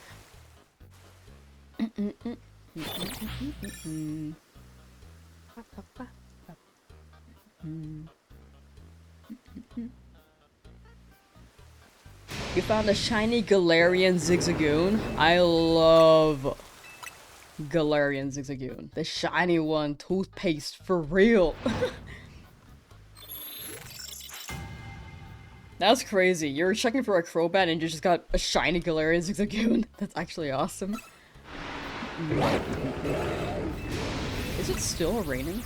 You found a shiny Galarian Zigzagoon? I love Galarian Zigzagoon. The shiny one. Toothpaste, for real. That's crazy. You're checking for a Crobat and you just got a shiny Galarian Zigzagoon. That's actually awesome. Is it still raining?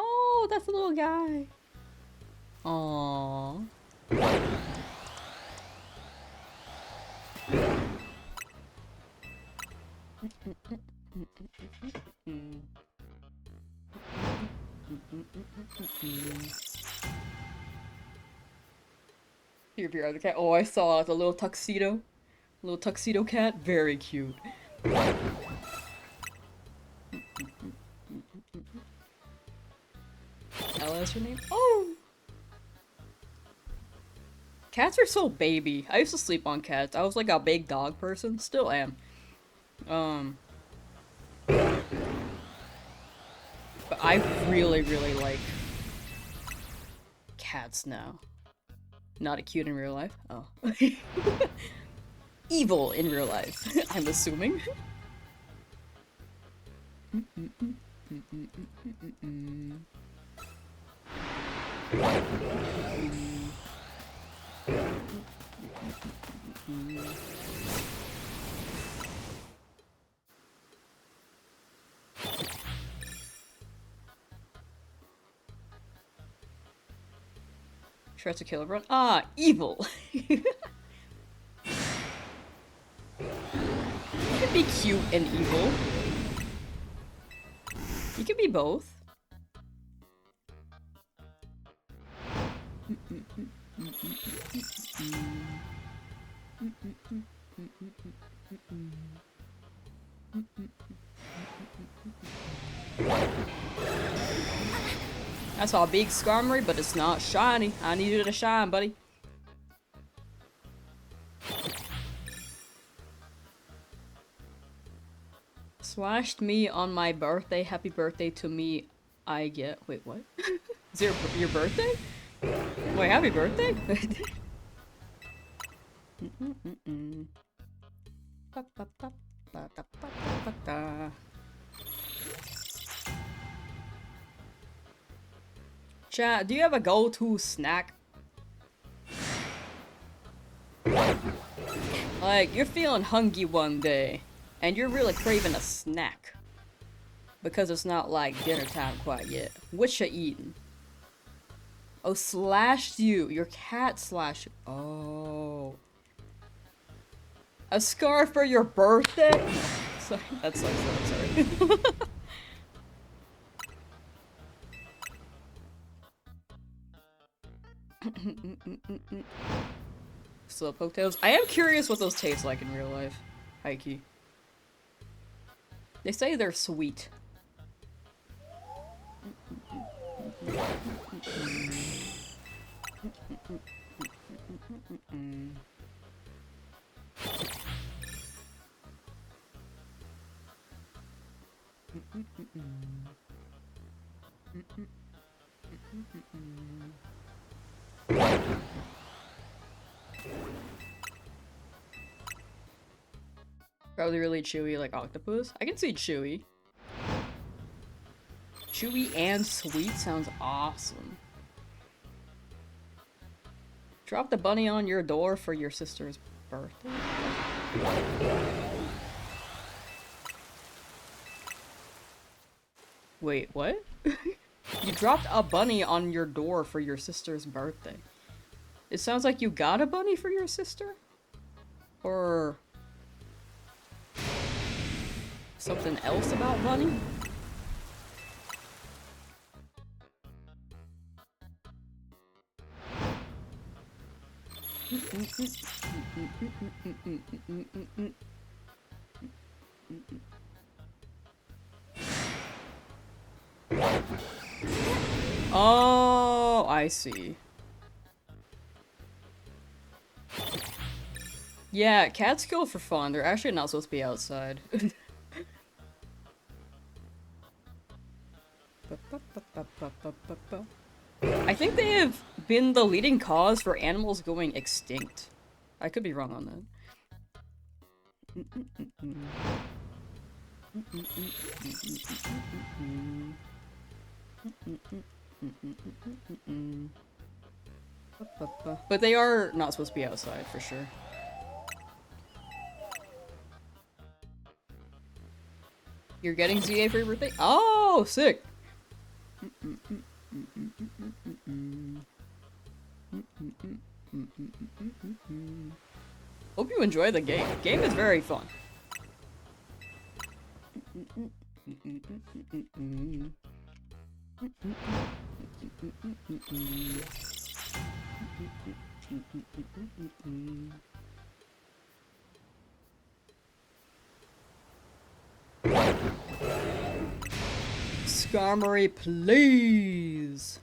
Oh, that's a little guy. Aww. Here, your other cat. Oh, I saw the little tuxedo. Little tuxedo cat. Very cute. Ella is her name? Oh! Cats are so baby. I used to sleep on cats. I was like a big dog person. Still am. But I really, really like cats now. Not cute in real life. Oh. Evil in real life, I'm assuming. Tries to kill everyone. Ah, evil. You could be cute and evil. You could be both. I saw a big skarmory, but it's not shiny. I needed a shine, buddy. Slashed me on my birthday. Happy birthday to me. I get. Wait, what? Is it your birthday? Wait, happy birthday? Chat, do you have a go-to snack? Like, you're feeling hungry one day, and you're really craving a snack. Because it's not like dinner time quite yet. What you eating? Oh, slashed you. Your cat slashed you. Oh. A scarf for your birthday? Sorry, that sucks. I'm sorry. Slowpoke tails. I am curious what those taste like in real life. Hikey. They say they're sweet. Probably really chewy like octopus. I can see chewy. Chewy and sweet sounds awesome. Drop the bunny on your door for your sister's birthday. Wait, what? You dropped a bunny on your door for your sister's birthday. It sounds like you got a bunny for your sister? Or something else about bunny? Oh, I see. Yeah, cats go for fun. They're actually not supposed to be outside. I think they have been the leading cause for animals going extinct. I could be wrong on that. But they are not supposed to be outside, for sure. You're getting ZA for your birthday? Oh, sick! Hope you enjoy the game. Game is very fun. Skarmory, please!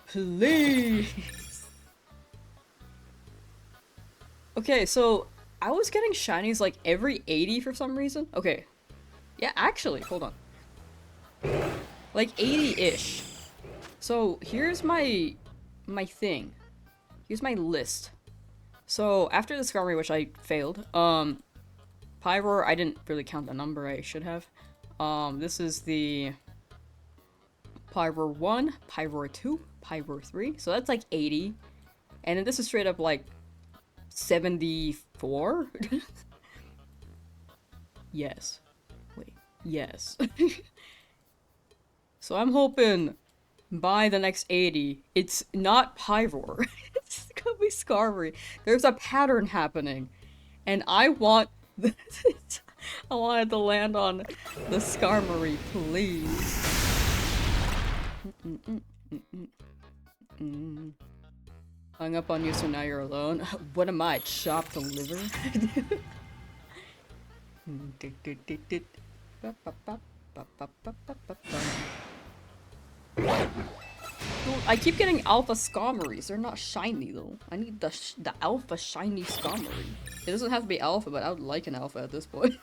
Please! Okay, so I was getting shinies like every 80 for some reason. Okay. Yeah, actually, hold on. Like 80-ish. So here's my thing. Here's my list. So after the Skarmory, which I failed, Pyroar, I didn't really count the number I should have. This is the Pyro 1, Pyro 2, Pyro 3. So that's like 80. And then this is straight up like 74? Yes. Wait. Yes. So I'm hoping by the next 80, it's not Pyro. It's gonna be Skarmory. There's a pattern happening. And I want I wanted to land on the Skarmory, please. Hung up on you, so now you're alone. What am I, chopped liver? Dude, I keep getting alpha Skarmories. They're not shiny though. I need the alpha shiny Skarmory. It doesn't have to be alpha, but I would like an alpha at this point.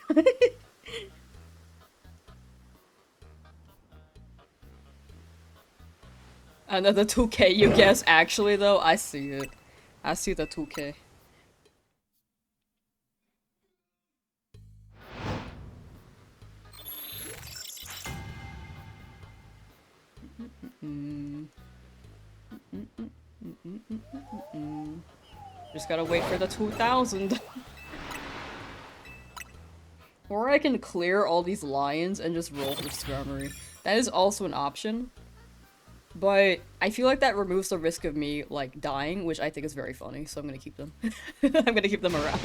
Another 2K, you guess. Actually, though, I see it. I see the 2K. Just gotta wait for the 2000. Or I can clear all these lions and just roll for Skarmory. That is also an option. But I feel like that removes the risk of me, like, dying, which I think is very funny, so I'm gonna keep them. I'm gonna keep them around.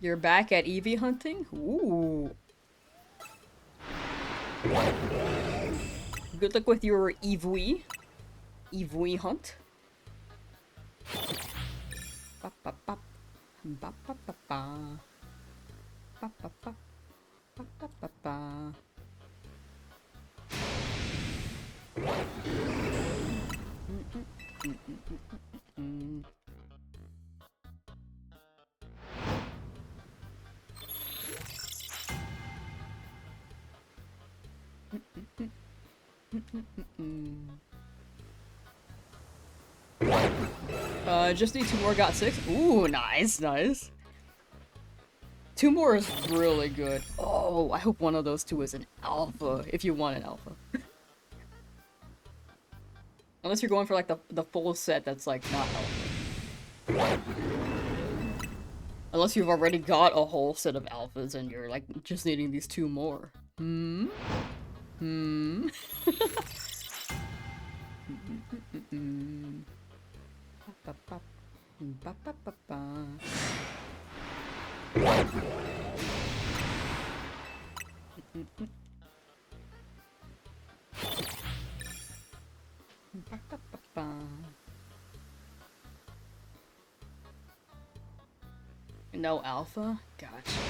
You're back at Eevee hunting? Ooh. Good luck with your Eevee. Eevee hunt. Ba ba ba ba ba ba ba ba ba ba ba ba ba. Just need 2 more, got 6. Ooh, nice, nice. 2 more is really good. Oh, I hope one of those 2 is an alpha, if you want an alpha. Unless you're going for like the full set that's like not alpha. Unless you've already got a whole set of alphas and you're like just needing these 2 more. Hmm? Hmm? No alpha? Gotcha.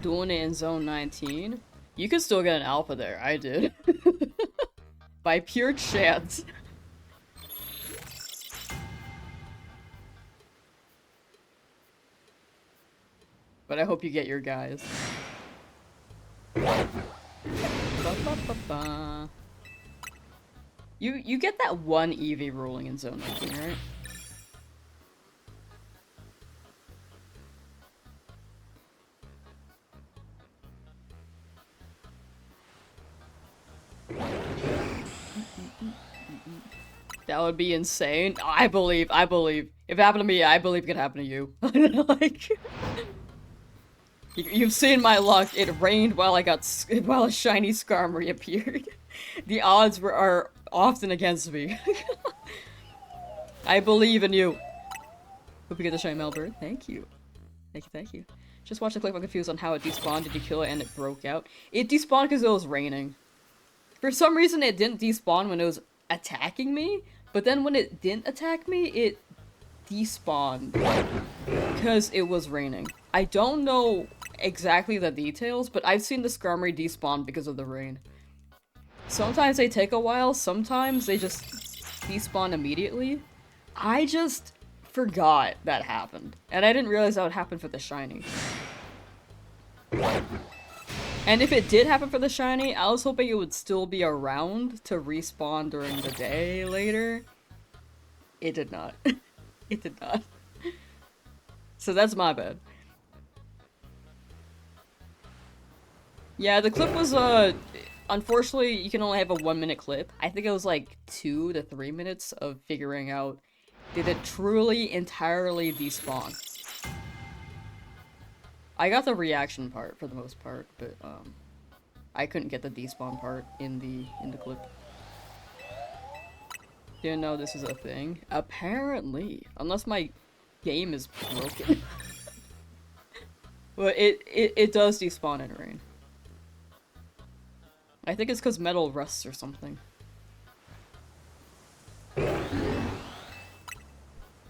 Doing it in zone 19? You can still get an alpha there. I did. By pure chance. But I hope you get your guys. Ba-ba-ba-ba. You get that one Eevee ruling in zone 19, right? That would be insane. I believe. If it happened to me, I believe it could happen to you. Like, you've seen my luck. It rained while while a shiny Skarmory appeared. The odds are often against me. I believe in you. Hope you get the shiny Melbourne. Thank you. Thank you. Just watched the clip. I'm confused on how it despawned. Did you kill it and it broke out? It despawned because it was raining. For some reason, it didn't despawn when it was attacking me, but then when it didn't attack me, it despawned because it was raining. I don't know exactly the details, but I've seen the Skarmory despawn because of the rain. Sometimes they take a while, sometimes they just despawn immediately. I just forgot that happened, and I didn't realize that would happen for the shiny. And if it did happen for the shiny, I was hoping it would still be around to respawn during the day later. It did not. It did not. So that's my bad. Yeah, the clip was, unfortunately, you can only have a 1-minute clip. I think it was like 2 to 3 minutes of figuring out, did it truly entirely despawn? I got the reaction part for the most part, but, I couldn't get the despawn part in the clip. Didn't know this is a thing. Apparently. Unless my game is broken. But it does despawn in rain. I think it's because metal rusts or something.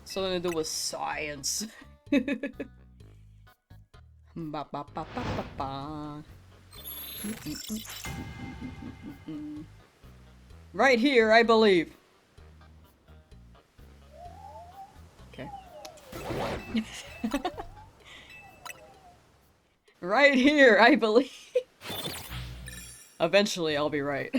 Something to do with science. Ba, ba, ba, ba, ba, ba. Right here, I believe. Okay. Right here, I believe. Eventually, I'll be right.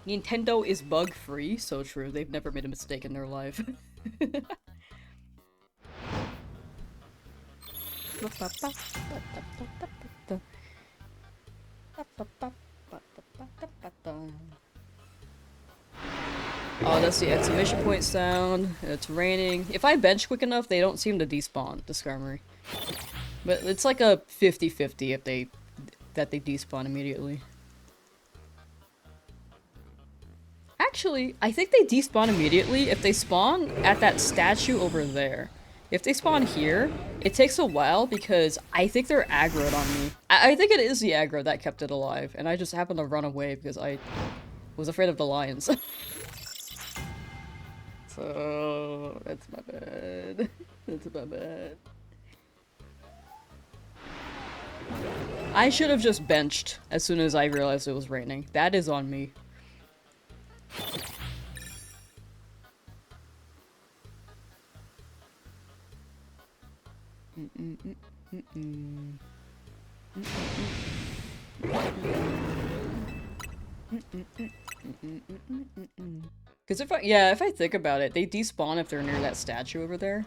Nintendo is bug-free, so true. They've never made a mistake in their life. Oh, that's the exclamation point sound. It's raining. If I bench quick enough, they don't seem to despawn, the Skarmory. But it's like a 50-50 if they despawn immediately. Actually, I think they despawn immediately if they spawn at that statue over there. If they spawn here, it takes a while because I think they're aggroed on me. I think it is the aggro that kept it alive, and I just happened to run away because I was afraid of the lions. So, that's my bad. That's my bad. I should have just benched as soon as I realized it was raining. That is on me. Because if I think about it, they despawn if they're near that statue over there.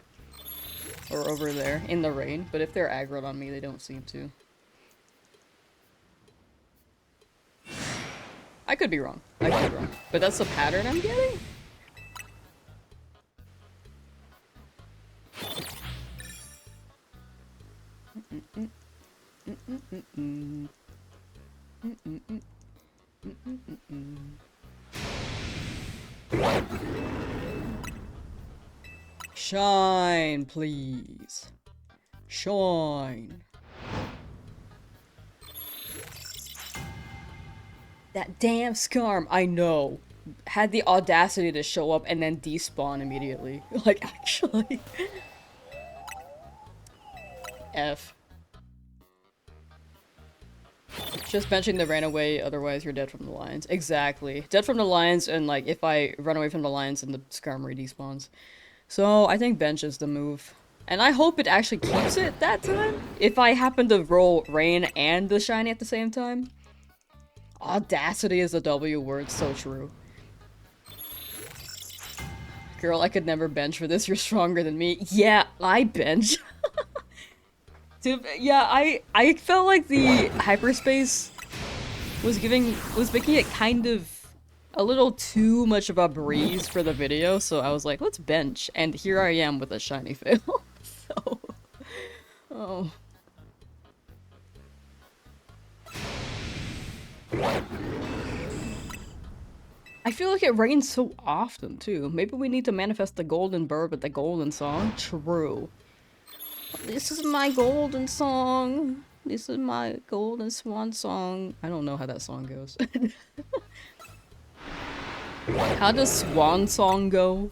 Or over there, in the rain. But if they're aggroed on me, they don't seem to. I could be wrong. I could be wrong. But that's the pattern I'm getting? Shine, please. Shine. That damn Skarm, I know, had the audacity to show up and then despawn immediately. Like, actually. F. Just benching the ran away, otherwise you're dead from the lions. Exactly. Dead from the lions, and like, if I run away from the lions, then the Skarmory despawns. So, I think bench is the move. And I hope it actually keeps it that time. If I happen to roll rain and the shiny at the same time. Audacity is a W word, so true. Girl, I could never bench for this, you're stronger than me. Yeah, I bench. Yeah, I felt like the hyperspace was making it kind of a little too much of a breeze for the video, so I was like, let's bench. And here I am with a shiny fail. So, oh. I feel like it rains so often, too. Maybe we need to manifest the golden bird with the golden song. True. This is my golden song. This is my golden swan song. I don't know how that song goes. How does swan song go?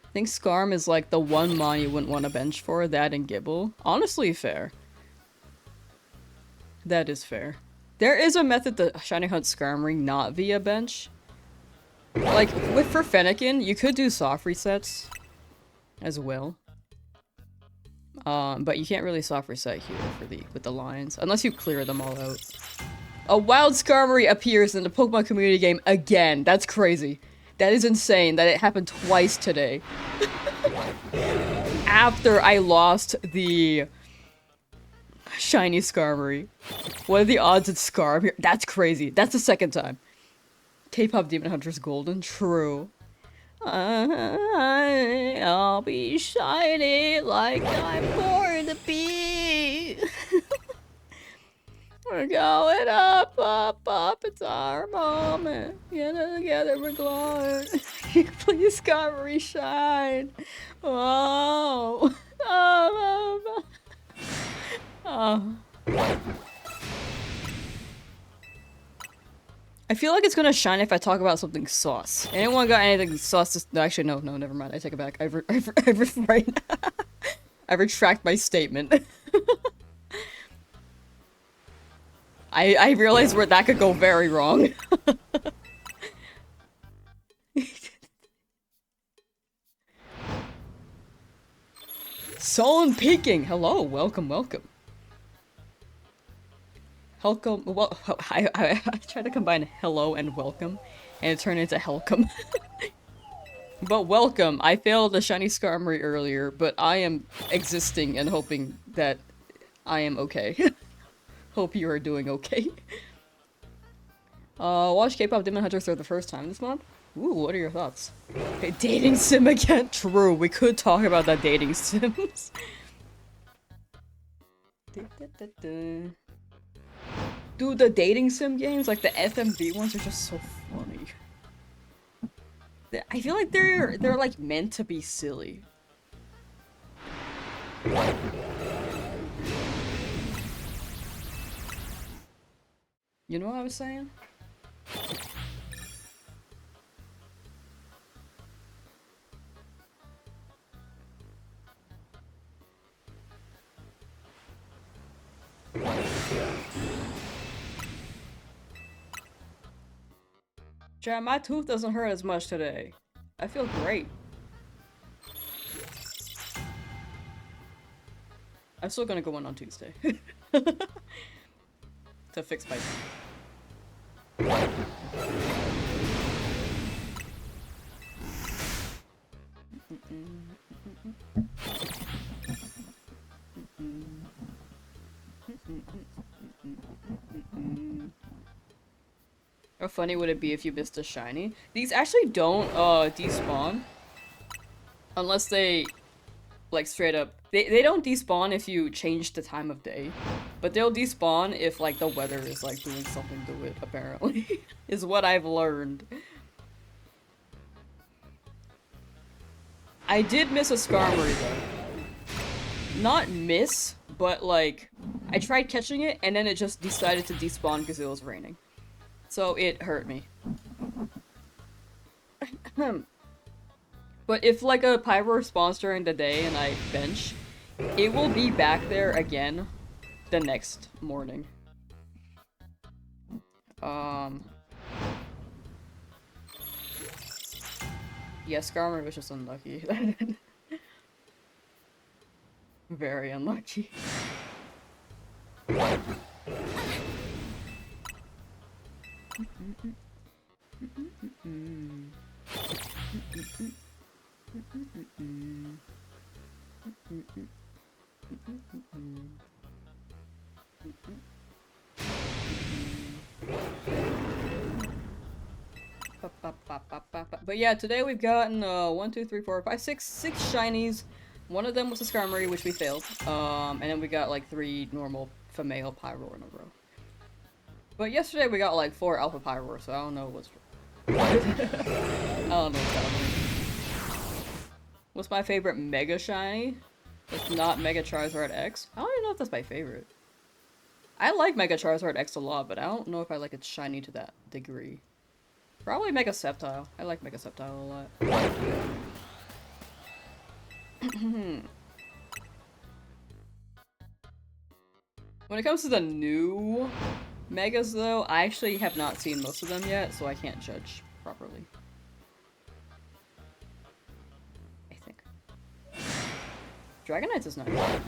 I think Skarm is like the one mon you wouldn't want to bench for. That and Gibble. Honestly, fair. That is fair. There is a method to shiny hunt Skarmory not via bench. Like, for Fennekin, you could do soft resets as well. But you can't really soft reset here with the lines, unless you clear them all out. A wild Skarmory appears in the Pokemon community game again. That's crazy. That is insane that it happened twice today. After I lost the shiny Skarmory. What are the odds it's Scarf here? That's crazy. That's the second time. K-pop Demon Hunter's golden. True. I'll be shiny like I'm born to be. We're going up, up, up. It's our moment. Together we're glowing. Please, Skarmory, shine. Oh. Oh. Oh. I feel like it's gonna shine if I talk about something sauce. Anyone got anything sauce? No, actually, no, never mind. I take it back. I retract my statement. I realized where that could go very wrong. Someone peeking. Hello, welcome, welcome. Helcom. Well, I tried to combine hello and welcome, and it turned into Helcom. But welcome. I failed a shiny Skarmory earlier, but I am existing and hoping that I am okay. Hope you are doing okay. Watch K-pop Demon Hunter for the first time this month? Ooh, what are your thoughts? Okay, dating sim again? True, we could talk about that dating sims. Dude, the dating sim games, like the FMV ones, are just so funny. I feel like they're like meant to be silly. You know what I was saying? Chat, my tooth doesn't hurt as much today. I feel great. I'm still gonna go in on Tuesday. To fix my teeth. How funny would it be if you missed a shiny? These actually don't despawn unless they like straight up they don't despawn if you change the time of day, but they'll despawn if like the weather is like doing something to it, apparently. Is what I've learned. I did miss a Skarmory though. Not miss, but like I tried catching it and then it just decided to despawn because it was raining. So it hurt me. But if like a Pyro spawns during the day and I bench, it will be back there again the next morning. Yeah, Skarmory was just unlucky. Very unlucky. But yeah, today we've gotten 1, 2, 3, 4, 5, 6 shinies. One of them was a Skarmory, which we failed. And then we got like 3 normal female Pyro in a row. But yesterday we got like 4 Alpha Pyro, so I don't know what's I don't know what's happening. What's my favorite Mega Shiny? It's not Mega Charizard X. I don't even know if that's my favorite. I like Mega Charizard X a lot, but I don't know if I like it shiny to that degree. Probably Mega Sceptile. I like Mega Sceptile a lot. When it comes to the new Megas though, I actually have not seen most of them yet, so I can't judge properly. Dragonites is nice.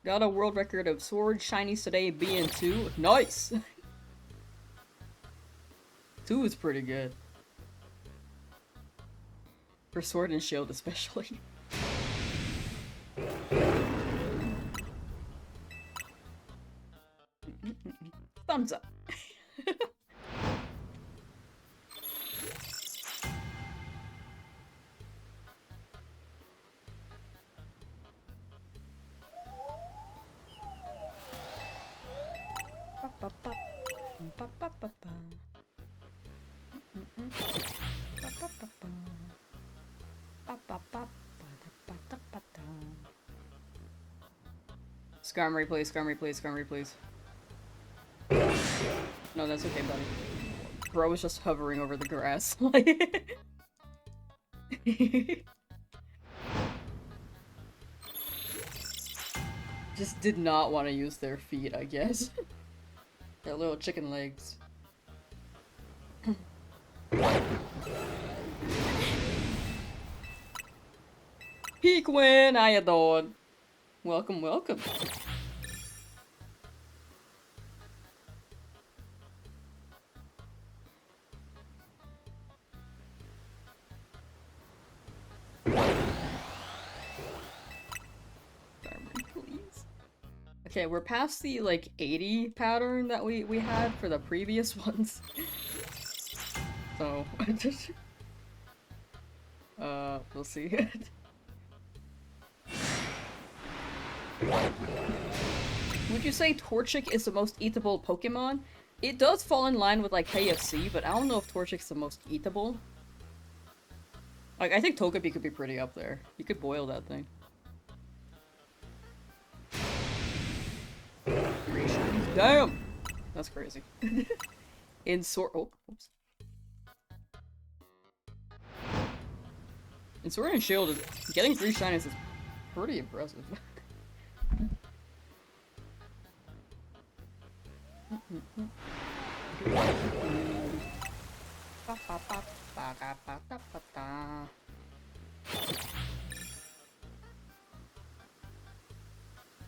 Got a world record of sword shinies today being 2. Nice! 2 is pretty good. For sword and shield especially. Thumbs up. Skarmory, please, Skarmory, please, Skarmory, please. No, that's okay, buddy. Bro was just hovering over the grass. Just did not want to use their feet, I guess. Their little chicken legs. Pequin, I adored. Welcome, welcome. Please. Okay, we're past the like 80 pattern that we had for the previous ones. So we'll see. Would you say Torchic is the most eatable Pokemon? It does fall in line with like KFC, but I don't know if Torchic's the most eatable. Like, I think Togepi could be pretty up there. You could boil that thing. Damn! That's crazy. In Sword In Sword and Shield, getting 3 shinies is pretty impressive.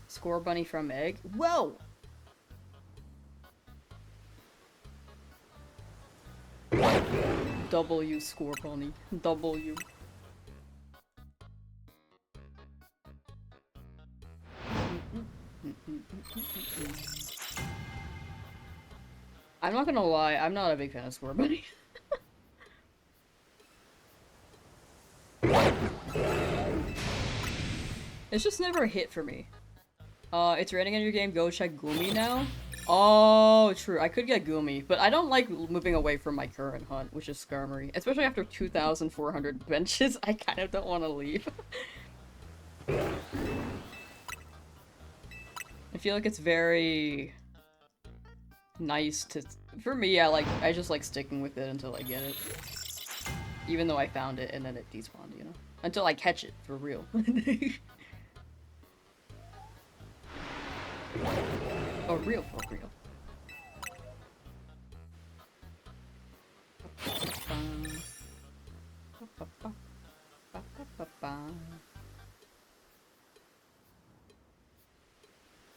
Score bunny from egg. Whoa! W score bunny. W. I'm not gonna lie, I'm not a big fan of Score Bunny. It's just never a hit for me. It's raining in your game, go check Gumi now. Oh, true, I could get Gumi, but I don't like moving away from my current hunt, which is Skarmory. Especially after 2,400 benches, I kind of don't want to leave. I feel like it's very nice to, for me, I just like sticking with it until I get it. Even though I found it and then it despawned, you know? Until I catch it, for real. For real, for real.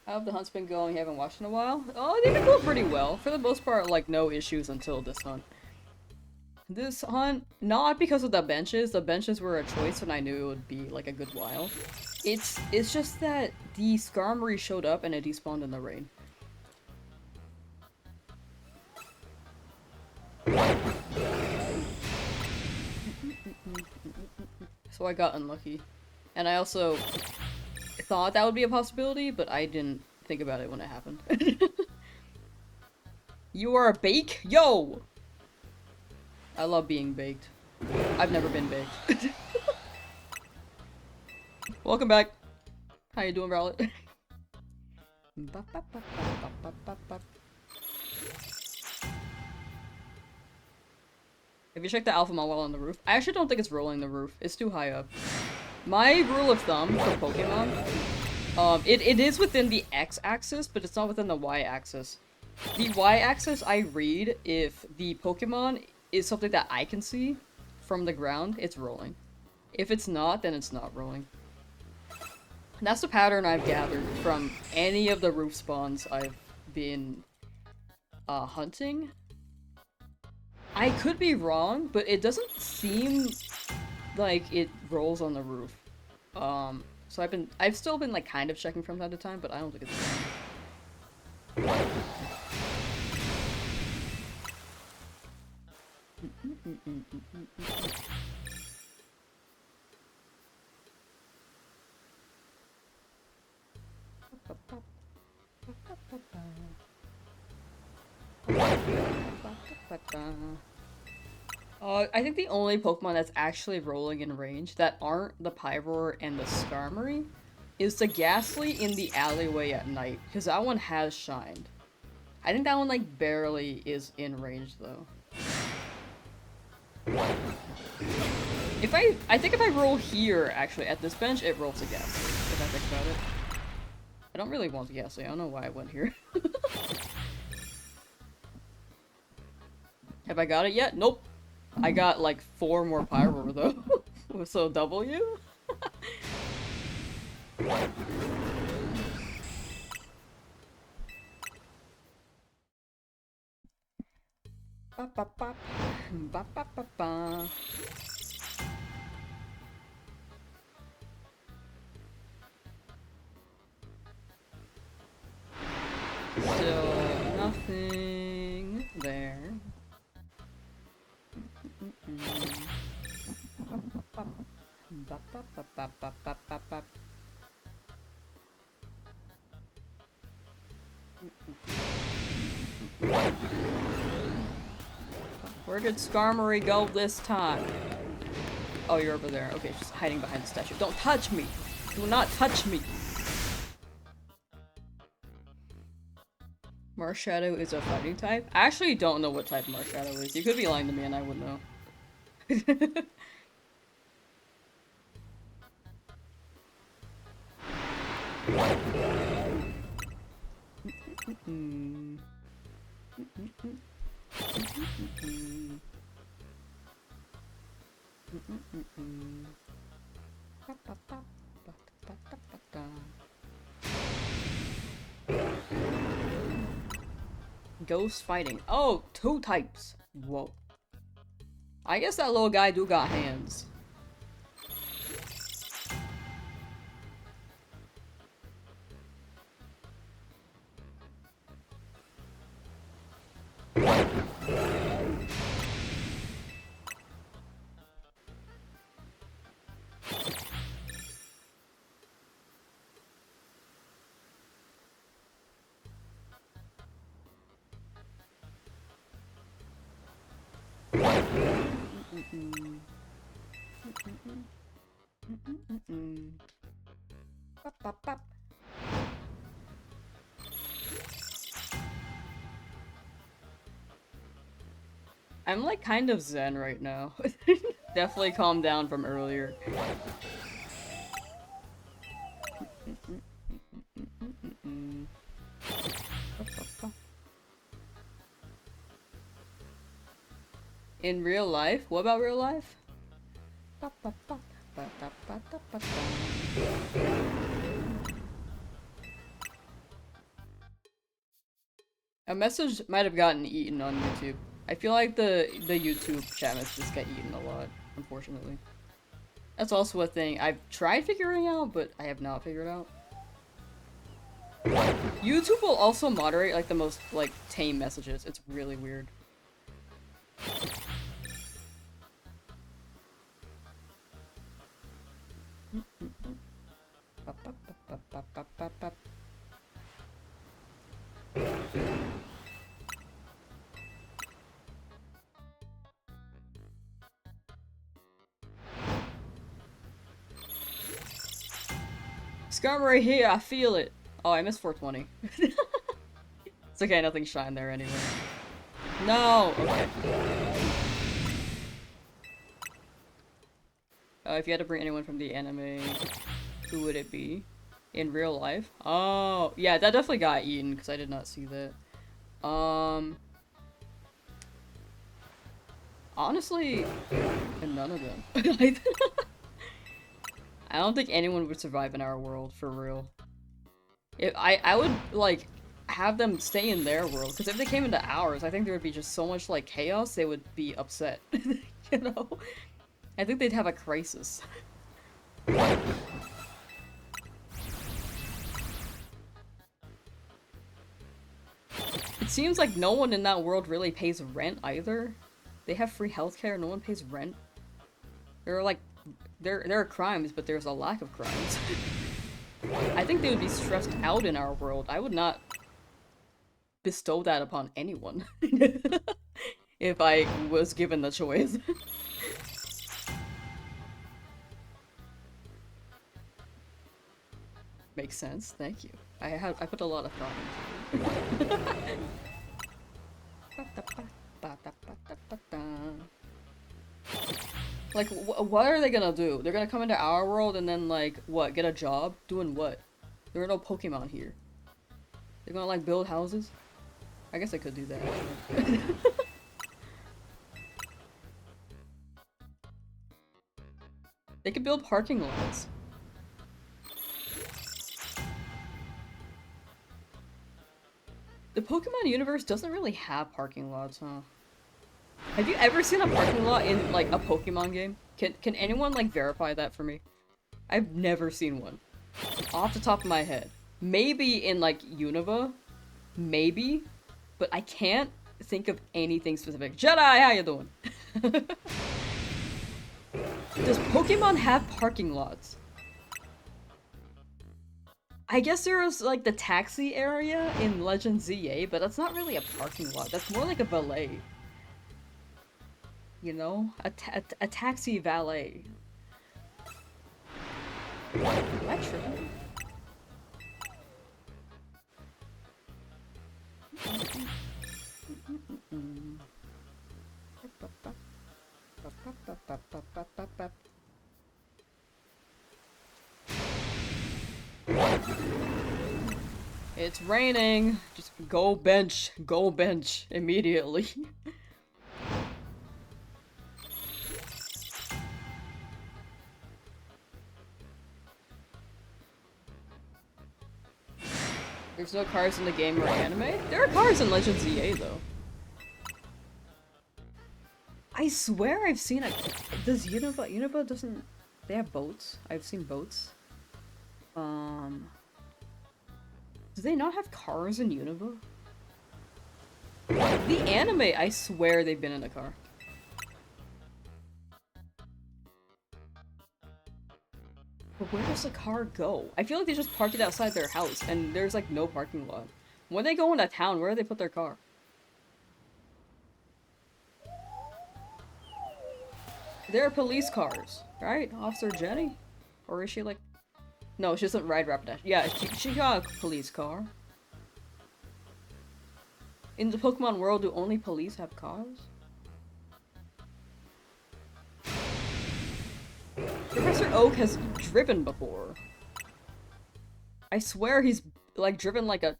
How have the hunts been going? You haven't watched in a while? Oh, they've been going pretty well. For the most part, like, no issues until this hunt. This hunt, not because of the benches. The benches were a choice and I knew it would be, like, a good while. It's just that the Skarmory showed up and it despawned in the rain. So I got unlucky. And I also thought that would be a possibility, but I didn't think about it when it happened. You are a bake? Yo! I love being baked. I've never been baked. Welcome back. How you doing, Rowlet? Have you checked the Alpha Mall while on the roof? I actually don't think it's rolling the roof. It's too high up. My rule of thumb for Pokemon, it is within the X-axis, but it's not within the Y-axis. The Y-axis I read if the Pokemon is something that I can see from the ground, it's rolling. If it's not, then it's not rolling. That's the pattern I've gathered from any of the roof spawns I've been hunting. I could be wrong, but it doesn't seem like it rolls on the roof. So I've still been like kind of checking from time to time, but I don't think it's wrong. I think the only Pokemon that's actually rolling in range that aren't the Pyroar and the Skarmory is the Ghastly in the alleyway at night, because that one has shined. I think that one like barely is in range though. I think if I roll here, actually, at this bench, it rolls a Ghastly, if I think about it. I don't really want the Ghastly, I don't know why I went here. Have I got it yet? Nope. I got like 4 more Pyroar though. So W? Ba ba ba ba ba ba ba. Still nothing there. Where did Skarmory go this time? Oh, you're over there. Okay, just hiding behind the statue. Don't touch me! Do not touch me! Marshadow is a fighting type? I actually don't know what type Marshadow is. You could be lying to me and I wouldn't know. Ghost fighting. Oh, 2 types. Whoa. I guess that little guy do got hands. Bop, bop, bop. I'm like kind of zen right now. Definitely calmed down from earlier. In real life? What about real life? A message might have gotten eaten on YouTube. I feel like the YouTube chat messages get eaten a lot, unfortunately. That's also a thing I've tried figuring out, but I have not figured out. YouTube will also moderate like the most like tame messages. It's really weird. Skarmory here, I feel it. Oh, I missed 420. It's okay, nothing shined there anyway. No! Okay. If you had to bring anyone from the anime, who would it be? In real life? Oh, yeah, that definitely got eaten, because I did not see that. Honestly, none of them. I don't think anyone would survive in our world, for real. I would, like, have them stay in their world, because if they came into ours, I think there would be just so much, like, chaos, they would be upset. You know? I think they'd have a crisis. It seems like no one in that world really pays rent either. They have free healthcare, no one pays rent. There are like, there are crimes, but there's a lack of crimes. I think they would be stressed out in our world. I would not bestow that upon anyone. If I was given the choice. Makes sense, thank you. I put a lot of thought into it. Like, what are they gonna do? They're gonna come into our world and then, like, what, get a job? Doing what? There are no Pokemon here. They're gonna, like, build houses? I guess I could do that. They could build parking lots. The Pokemon universe doesn't really have parking lots, huh? Have you ever seen a parking lot in, like, a Pokemon game? Can anyone, like, verify that for me? I've never seen one. Off the top of my head. Maybe in, like, Unova? Maybe? But I can't think of anything specific. Jedi, how you doing? Does Pokemon have parking lots? I guess there was, like, the taxi area in Legend ZA, but that's not really a parking lot. That's more like a valet. You know? A taxi valet. Am I tripping? It's raining. Just go bench immediately. There's no cars in the game or anime? There are cars in Legend ZA though. I swear I've seen a- Does Unova doesn't- They have boats. I've seen boats. Do they not have cars in Unova? The anime, I swear they've been in a car. But where does the car go? I feel like they just park it outside their house, and there's like no parking lot. When they go into town, where do they put their car? There are police cars, right? Officer Jenny? Or is she like... No, she doesn't ride Rapidash. Yeah, she got a police car. In the Pokemon world, do only police have cars? Professor Oak has driven before. I swear he's, like, driven like a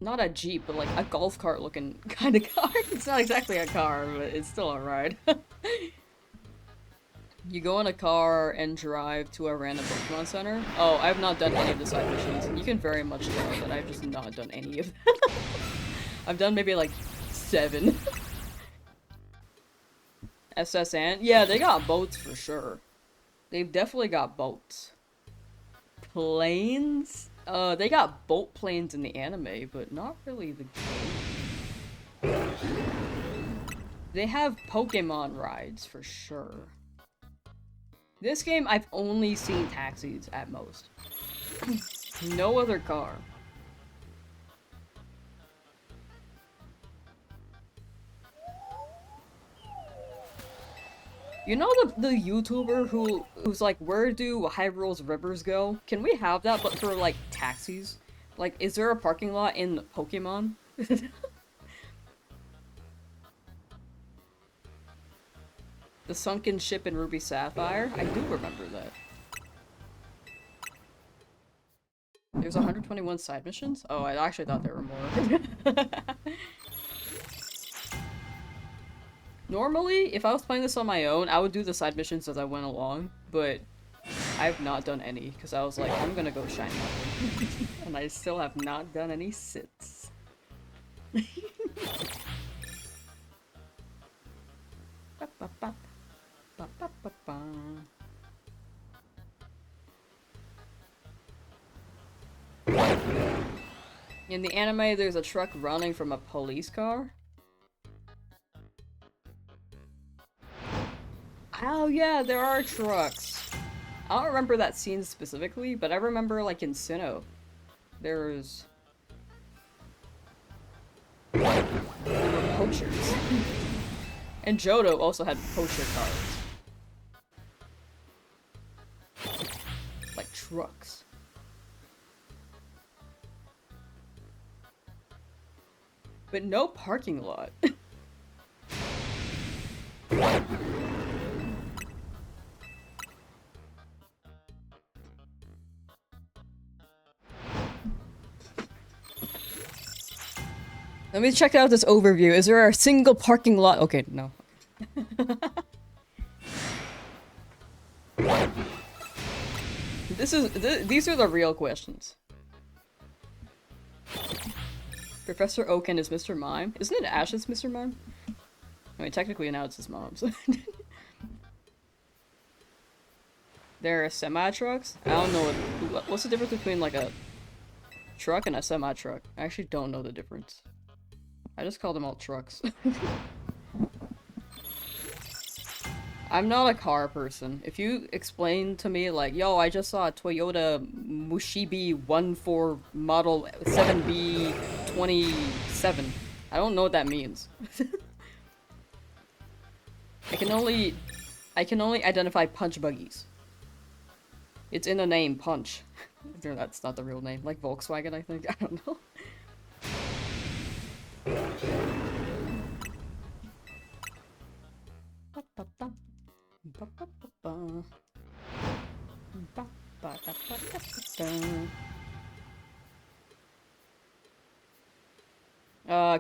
not a Jeep, but like a golf cart looking kind of car. It's not exactly a car, but it's still a ride. You go in a car and drive to a random Pokemon Center. Oh, I've not done any of the side missions. You can very much tell that I've just not done any of them. I've done maybe like 7. SSN? Yeah, they got boats for sure. They've definitely got boats. Planes? They got boat planes in the anime, but not really the game. They have Pokemon rides for sure. This game, I've only seen taxis at most. No other car. You know the YouTuber who's like, where do Hyrule's rivers go? Can we have that, but for like taxis? Like, is there a parking lot in Pokemon? The sunken ship in Ruby Sapphire? I do remember that. There's 121 side missions? Oh, I actually thought there were more. Normally, if I was playing this on my own, I would do the side missions as I went along, but I've not done any, because I was like, I'm gonna go shiny. And I still have not done any sits. In the anime, there's a truck running from a police car. Oh yeah, there are trucks. I don't remember that scene specifically, but I remember like in Sinnoh, there were poachers. And Johto also had poacher cars. Like trucks. But no parking lot. Let me check out this overview. Is there a single parking lot? Okay, no. These are the real questions. Professor Oaken is Mr. Mime. Isn't it Ash's Mr. Mime? I mean, technically now it's his mom's. There are semi-trucks? I don't know what's the difference between like a truck and a semi-truck? I actually don't know the difference. I just call them all trucks. I'm not a car person. If you explain to me like, yo, I just saw a Toyota Mushibi 14 model 7B27. I don't know what that means. I can only identify punch buggies. It's in the name, punch. That's not the real name. Like Volkswagen, I think. I don't know.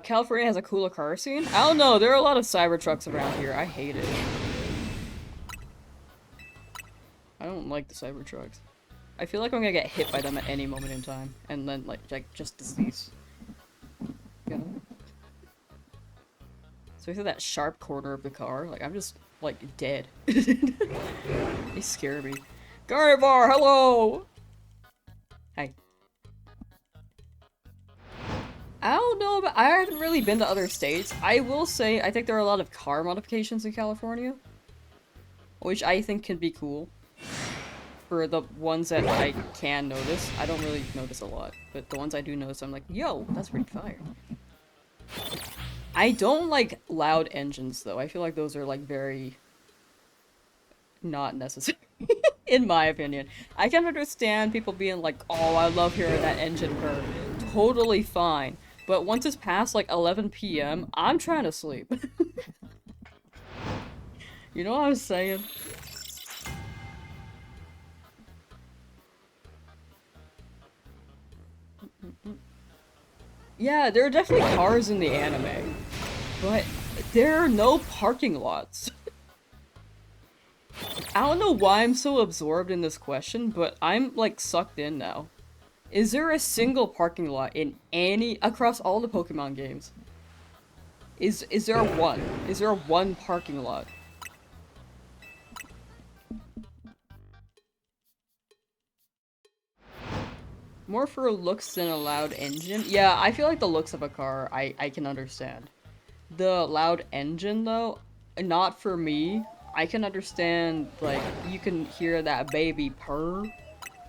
California has a cooler car scene? I don't know, there are a lot of Cybertrucks around here. I hate it. I don't like the Cybertrucks. I feel like I'm gonna get hit by them at any moment in time. And then, like just disease. You know? Especially that sharp corner of the car. Like, I'm just, like, dead. They scare me. Gardevoir, hello! Hi. I don't know, but I haven't really been to other states. I will say, I think there are a lot of car modifications in California. Which I think can be cool. For the ones that I can notice. I don't really notice a lot. But the ones I do notice, I'm like, yo, that's pretty fire. I don't like loud engines, though. I feel like those are, like, very... not necessary. In my opinion. I can understand people being like, oh, I love hearing that engine purr. Totally fine. But once it's past, like, 11 PM, I'm trying to sleep. You know what I was saying? Yeah, there are definitely cars in the anime. But there are no parking lots. I don't know why I'm so absorbed in this question, but I'm, like, sucked in now. Is there a single parking lot in across all the Pokemon games? Is there one? Is there one parking lot? More for looks than a loud engine? Yeah, I feel like the looks of a car, I can understand. The loud engine, though, not for me. I can understand, like, you can hear that baby purr,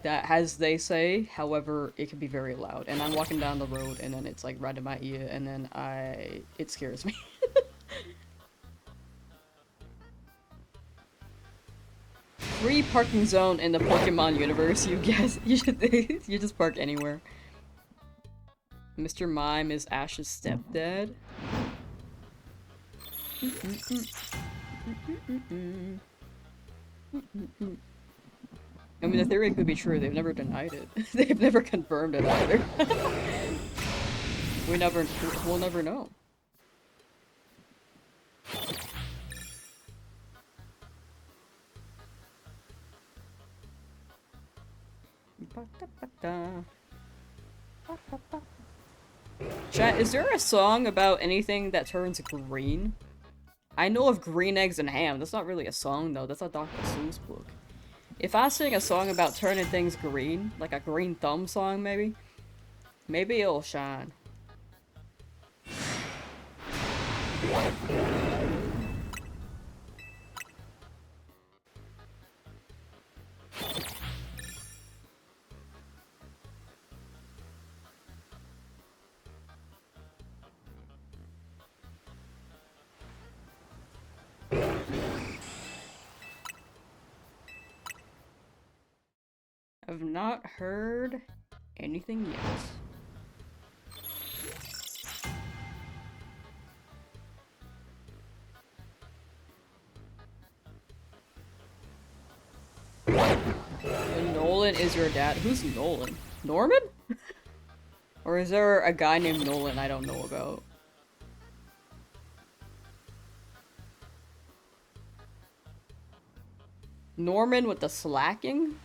that, as they say, however, it can be very loud. And I'm walking down the road, and then it's, like, right in my ear, and then it scares me. Free parking zone in the Pokemon universe, you guess. You just park anywhere. Mr. Mime is Ash's stepdad. I mean, the theory could be true. They've never denied it. They've never confirmed it either. We'll never know. Chat, is there a song about anything that turns green? I know of green eggs and ham. That's not really a song though. That's a Dr. Seuss book. If I sing a song about turning things green, like a Green Thumb song maybe, maybe it'll shine. I've not heard anything yet. And Nolan is your dad. Who's Nolan? Norman? Or is there a guy named Nolan I don't know about? Norman with the slacking?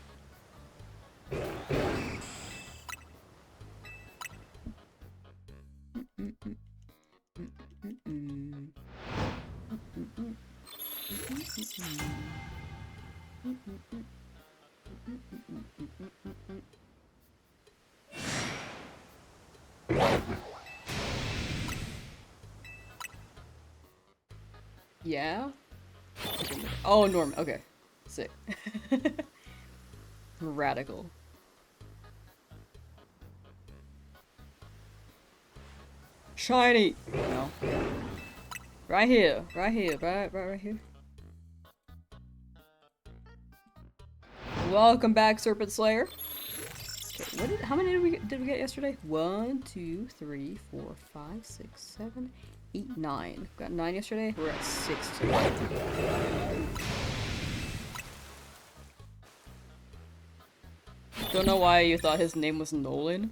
Yeah? Oh, Norman. Okay. Sick. Radical. Shiny! No. Right here. Right here. Right here. Welcome back, Serpent Slayer. Okay, how many did we get yesterday? 1, 2, 3, 4, 5, 6, 7, 8, 9. Got 9 yesterday. We're at 6 today. Don't know why you thought his name was Nolan.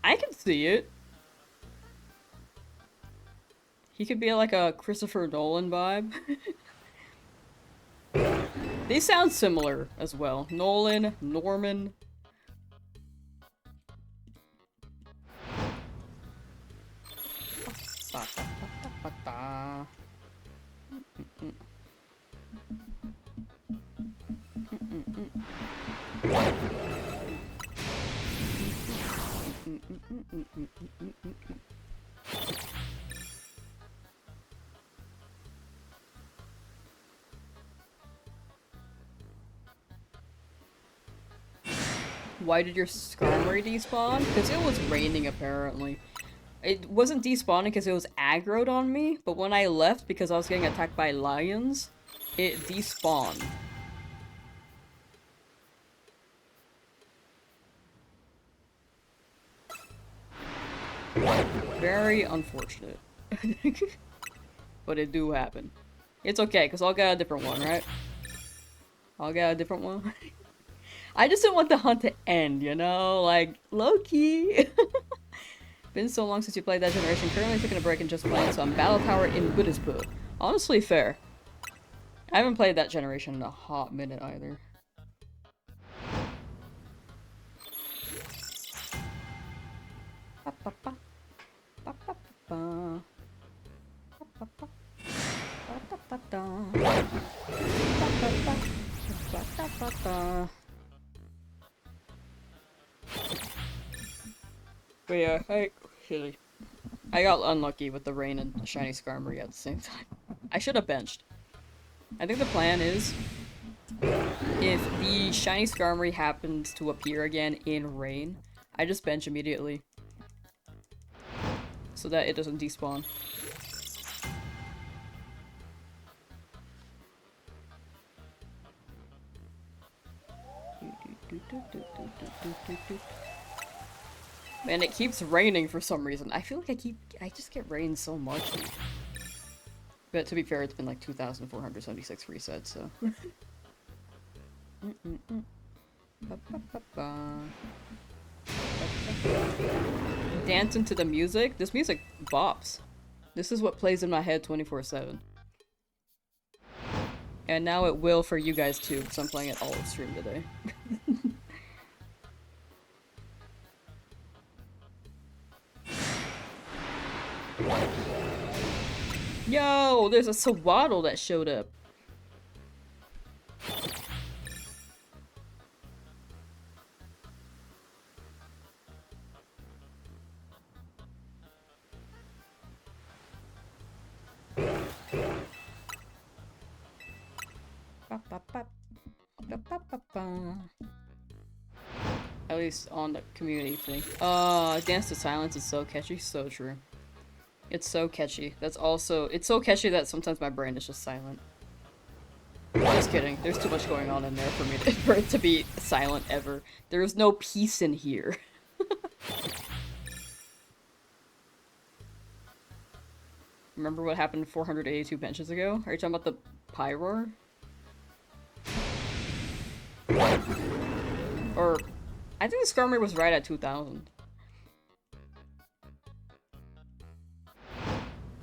I can see it. He could be like a Christopher Nolan vibe. They sound similar as well. Nolan, Norman. Why did your Skarmory despawn? Because it was raining, apparently. It wasn't despawning because it was aggroed on me, but when I left because I was getting attacked by lions, it despawned. Very unfortunate. But it do happen. It's okay, because I'll get a different one, right? I'll get a different one. I just didn't want the hunt to end, you know? Like, low-key. Been so long since you played that generation. Currently taking a break and just playing some Battle Tower in Witherspoon. Honestly, fair. I haven't played that generation in a hot minute either. But yeah, I got unlucky with the rain and the shiny Skarmory at the same time. I should have benched. I think the plan is, if the shiny Skarmory happens to appear again in rain, I just bench immediately. So that it doesn't despawn. Man, it keeps raining for some reason. I feel like I just get rain so much. But to be fair, it's been like 2,476 resets, so. Dancing to the music? This music bops. This is what plays in my head 24/7. And now it will for you guys too, because I'm playing it all of stream today. Yo, there's a Swaddle that showed up. At least on the community thing. Dance to Silence is so catchy, so true. It's so catchy. That's also- it's so catchy that sometimes my brain is just silent. Just kidding. There's too much going on in there for me to- for it to be silent ever. There is no peace in here. Remember what happened 482 benches ago? Are you talking about the Pyroar? Or- I think the Skarmory was right at 2000.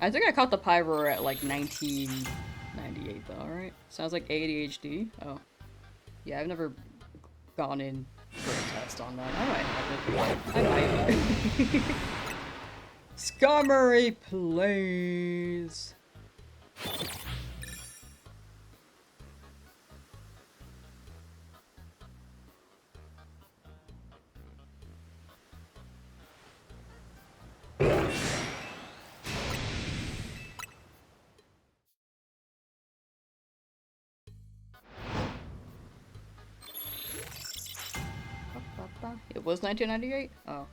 I think I caught the Pyroar at like 1998 though, right? Sounds like ADHD. Oh. Yeah, I've never gone in for a test on that. I might have it. I might. Skarmory plays. It was 1998? Oh.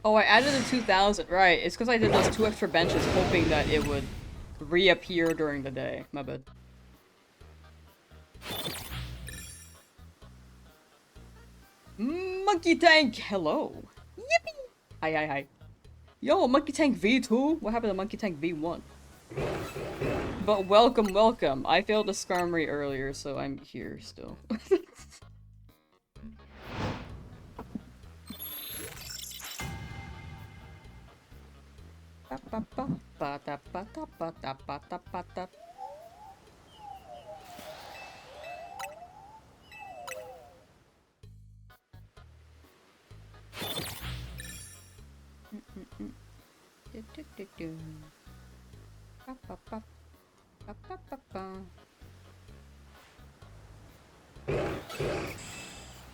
Oh, I added the 2000. Right, it's because I did those 2 extra benches hoping that it would reappear during the day. My bad. Monkey Tank! Hello! Yippee! Hi, hi, hi. Yo, Monkey Tank V2? What happened to Monkey Tank V1? But welcome, welcome. I failed the Skarmory earlier, so I'm here still.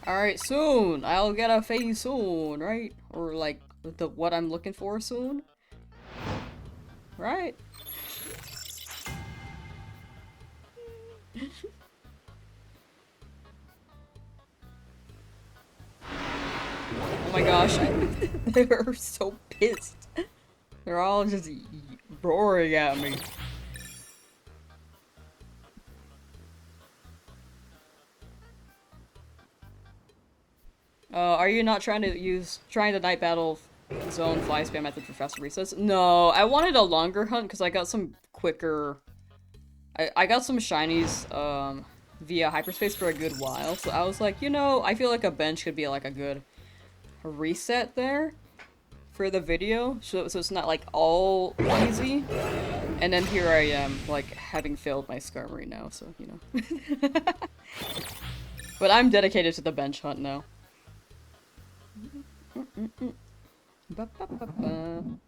Alright, soon! I'll get a face soon, right? Or like, the what I'm looking for soon? Right? Oh my gosh, they're so pissed. They're all just roaring at me. Are you not trying the night battle zone fly spam method for faster resets? No, I wanted a longer hunt because I got some quicker... I got some shinies, via hyperspace for a good while, so I was like, you know, I feel like a bench could be like a good reset there for the video, so it's not like all easy. And then here I am, like, having failed my Skarmory now, so, you know. But I'm dedicated to the bench hunt now.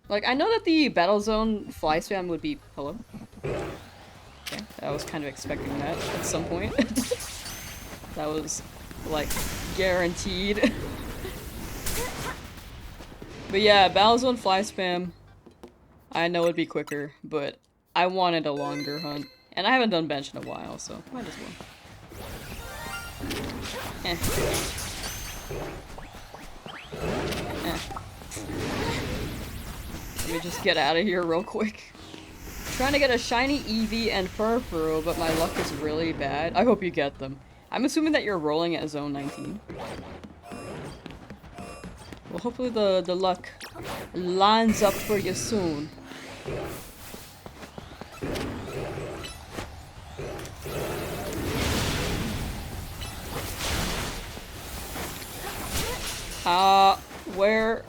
Like, I know that the battle zone fly spam would be- hello? Okay, I was kind of expecting that at some point. That was, like, guaranteed. But yeah, battle zone fly spam, I know it'd be quicker, but I wanted a longer hunt. And I haven't done bench in a while, so might as well. Eh. Let me just get out of here real quick. Trying to get a shiny Eevee and Furfurl, but my luck is really bad. I hope you get them. I'm assuming that you're rolling at zone 19. Well, hopefully the luck lines up for you soon. Where?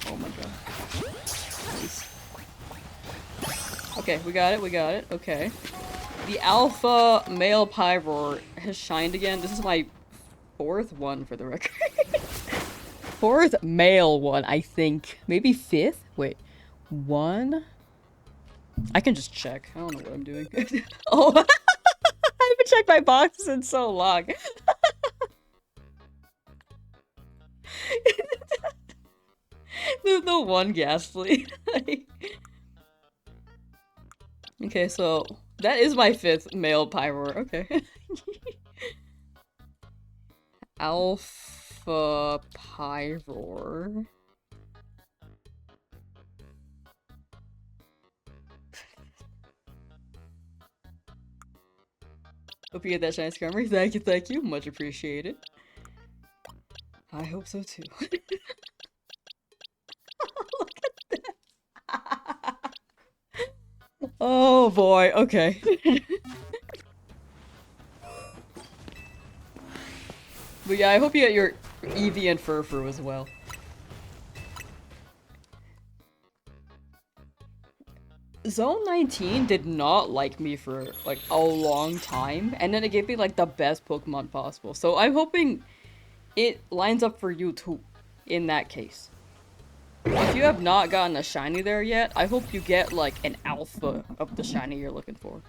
Oh my god. Nice. Okay, we got it, okay. The alpha male Pyroar has shined again. This is my 4th one for the record. 4th male one, I think. Maybe 5th? Wait. 1? I can just check. I don't know what I'm doing. Oh, I haven't checked my boxes in so long. There's no one ghastly. Okay, so that is my 5th male Pyroar. Okay. Alpha Pyroar. Hope you get that shiny scrummer. Thank you. Much appreciated. I hope so too. Look at that. Oh boy, okay. But yeah, I hope you get your Eevee and Furfur as well. Zone 19 did not like me for like a long time, and then it gave me like the best Pokemon possible. So I'm hoping it lines up for you too, in that case. If you have not gotten a shiny there yet, I hope you get like an alpha of the shiny you're looking for.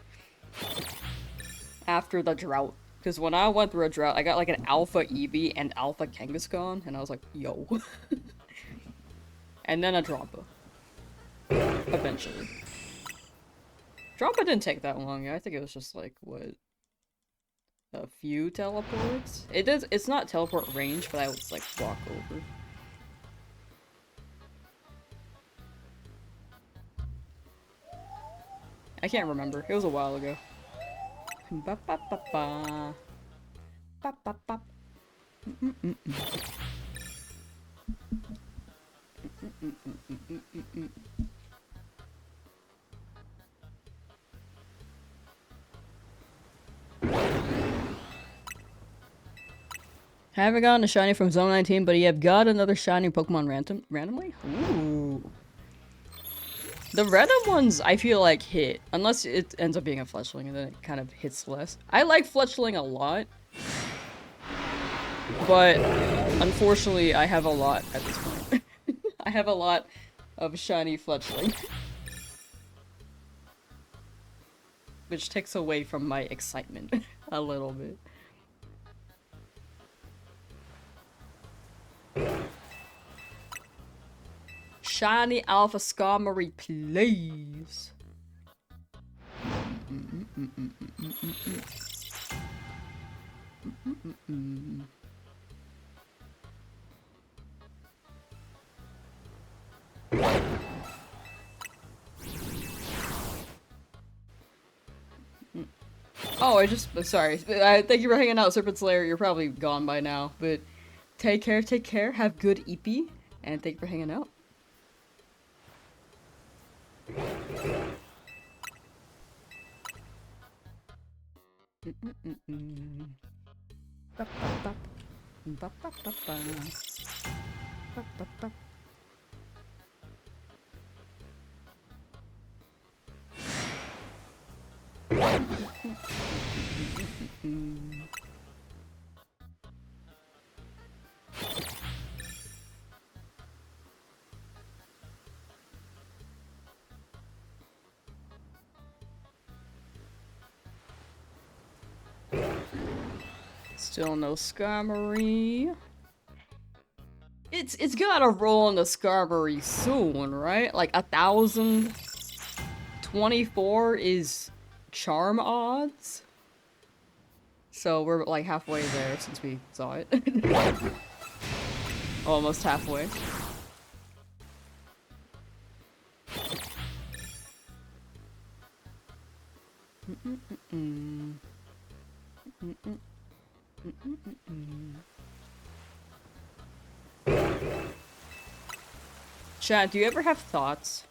After the drought. Because when I went through a drought, I got like an alpha Eevee and alpha Kangaskhan, and I was like, yo. And then a Drampa. Eventually. Drampa didn't take that long. I think it was just like, what? A few teleports? It's not teleport range, but I would like walk over. I can't remember. It was a while ago. Ba ba ba ba. Ba ba ba. Haven't gotten a shiny from Zone 19, but you have got another shiny Pokemon randomly? Ooh. The random ones, I feel like, hit. Unless it ends up being a Fletchling, and then it kind of hits less. I like Fletchling a lot. But, unfortunately, I have a lot at this point. I have a lot of shiny Fletchling. Which takes away from my excitement a little bit. Shiny Alpha Skarmory, please. Oh, sorry. Thank you for hanging out, Serpent Slayer. You're probably gone by now, but take care. Have good EP, and thank you for hanging out. Still no Skarmory. It's gotta roll in the Skarmory soon, right? Like 1,024 is charm odds. So we're like halfway there since we saw it. Almost halfway. Chad, do you ever have thoughts?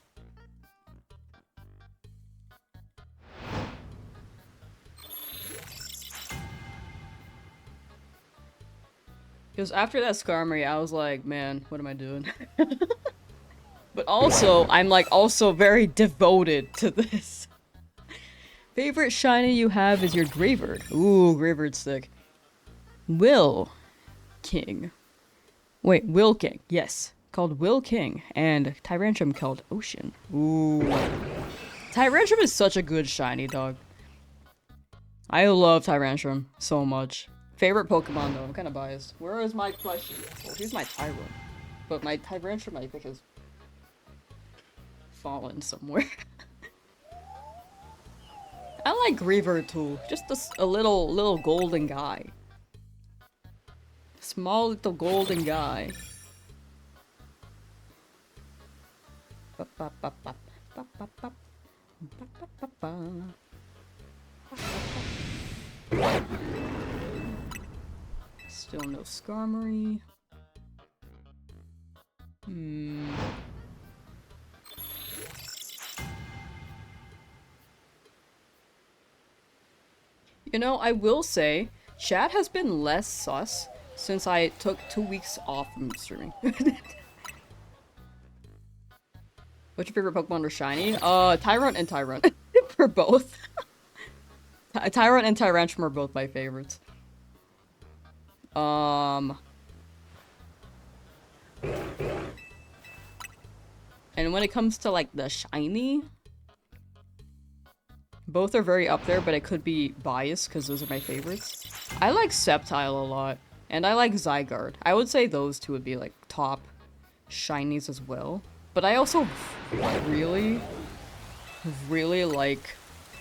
Because after that Skarmory, I was like, man, what am I doing? But also, I'm like also very devoted to this. Favorite shiny you have is your Greybird. Ooh, Greybird's sick. Will King. Wait, Will King. Yes. Called Will King. And Tyrantrum called Ocean. Ooh. Tyrantrum is such a good shiny dog. I love Tyrantrum so much. Favorite Pokemon though, I'm kind of biased. Where is my plushie? Well, here's my Tyro. But my Tyrantrum, I think, has fallen somewhere. I like Griever too. Just a little golden guy. Small little golden guy. Still no Skarmory. You know, I will say, chat has been less sus since I took 2 weeks off from streaming. What's your favorite Pokemon or shiny? Tyrunt and Tyrunt. For both. Tyrunt and Tyrantrum are both my favorites. And when it comes to, like, the shiny, both are very up there, but it could be biased because those are my favorites. I like Sceptile a lot, and I like Zygarde. I would say those two would be, like, top shinies as well. But I also really like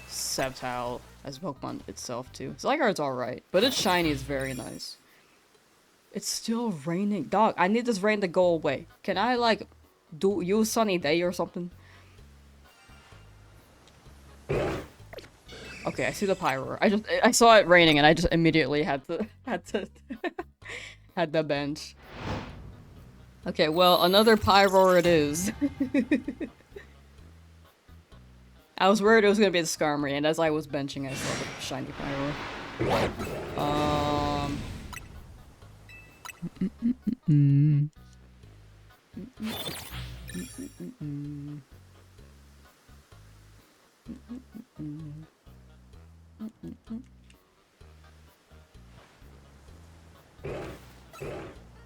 Sceptile as a Pokemon itself, too. Zygarde's alright, but its shiny is very nice. It's still raining. Dog, I need this rain to go away. Can I, like, use sunny day or something? Okay, I see the Pyro. I saw it raining and I just immediately had to had the bench. Okay, well, another Pyro it is. I was worried it was gonna be the Skarmory, and as I was benching, I saw the shiny Pyro.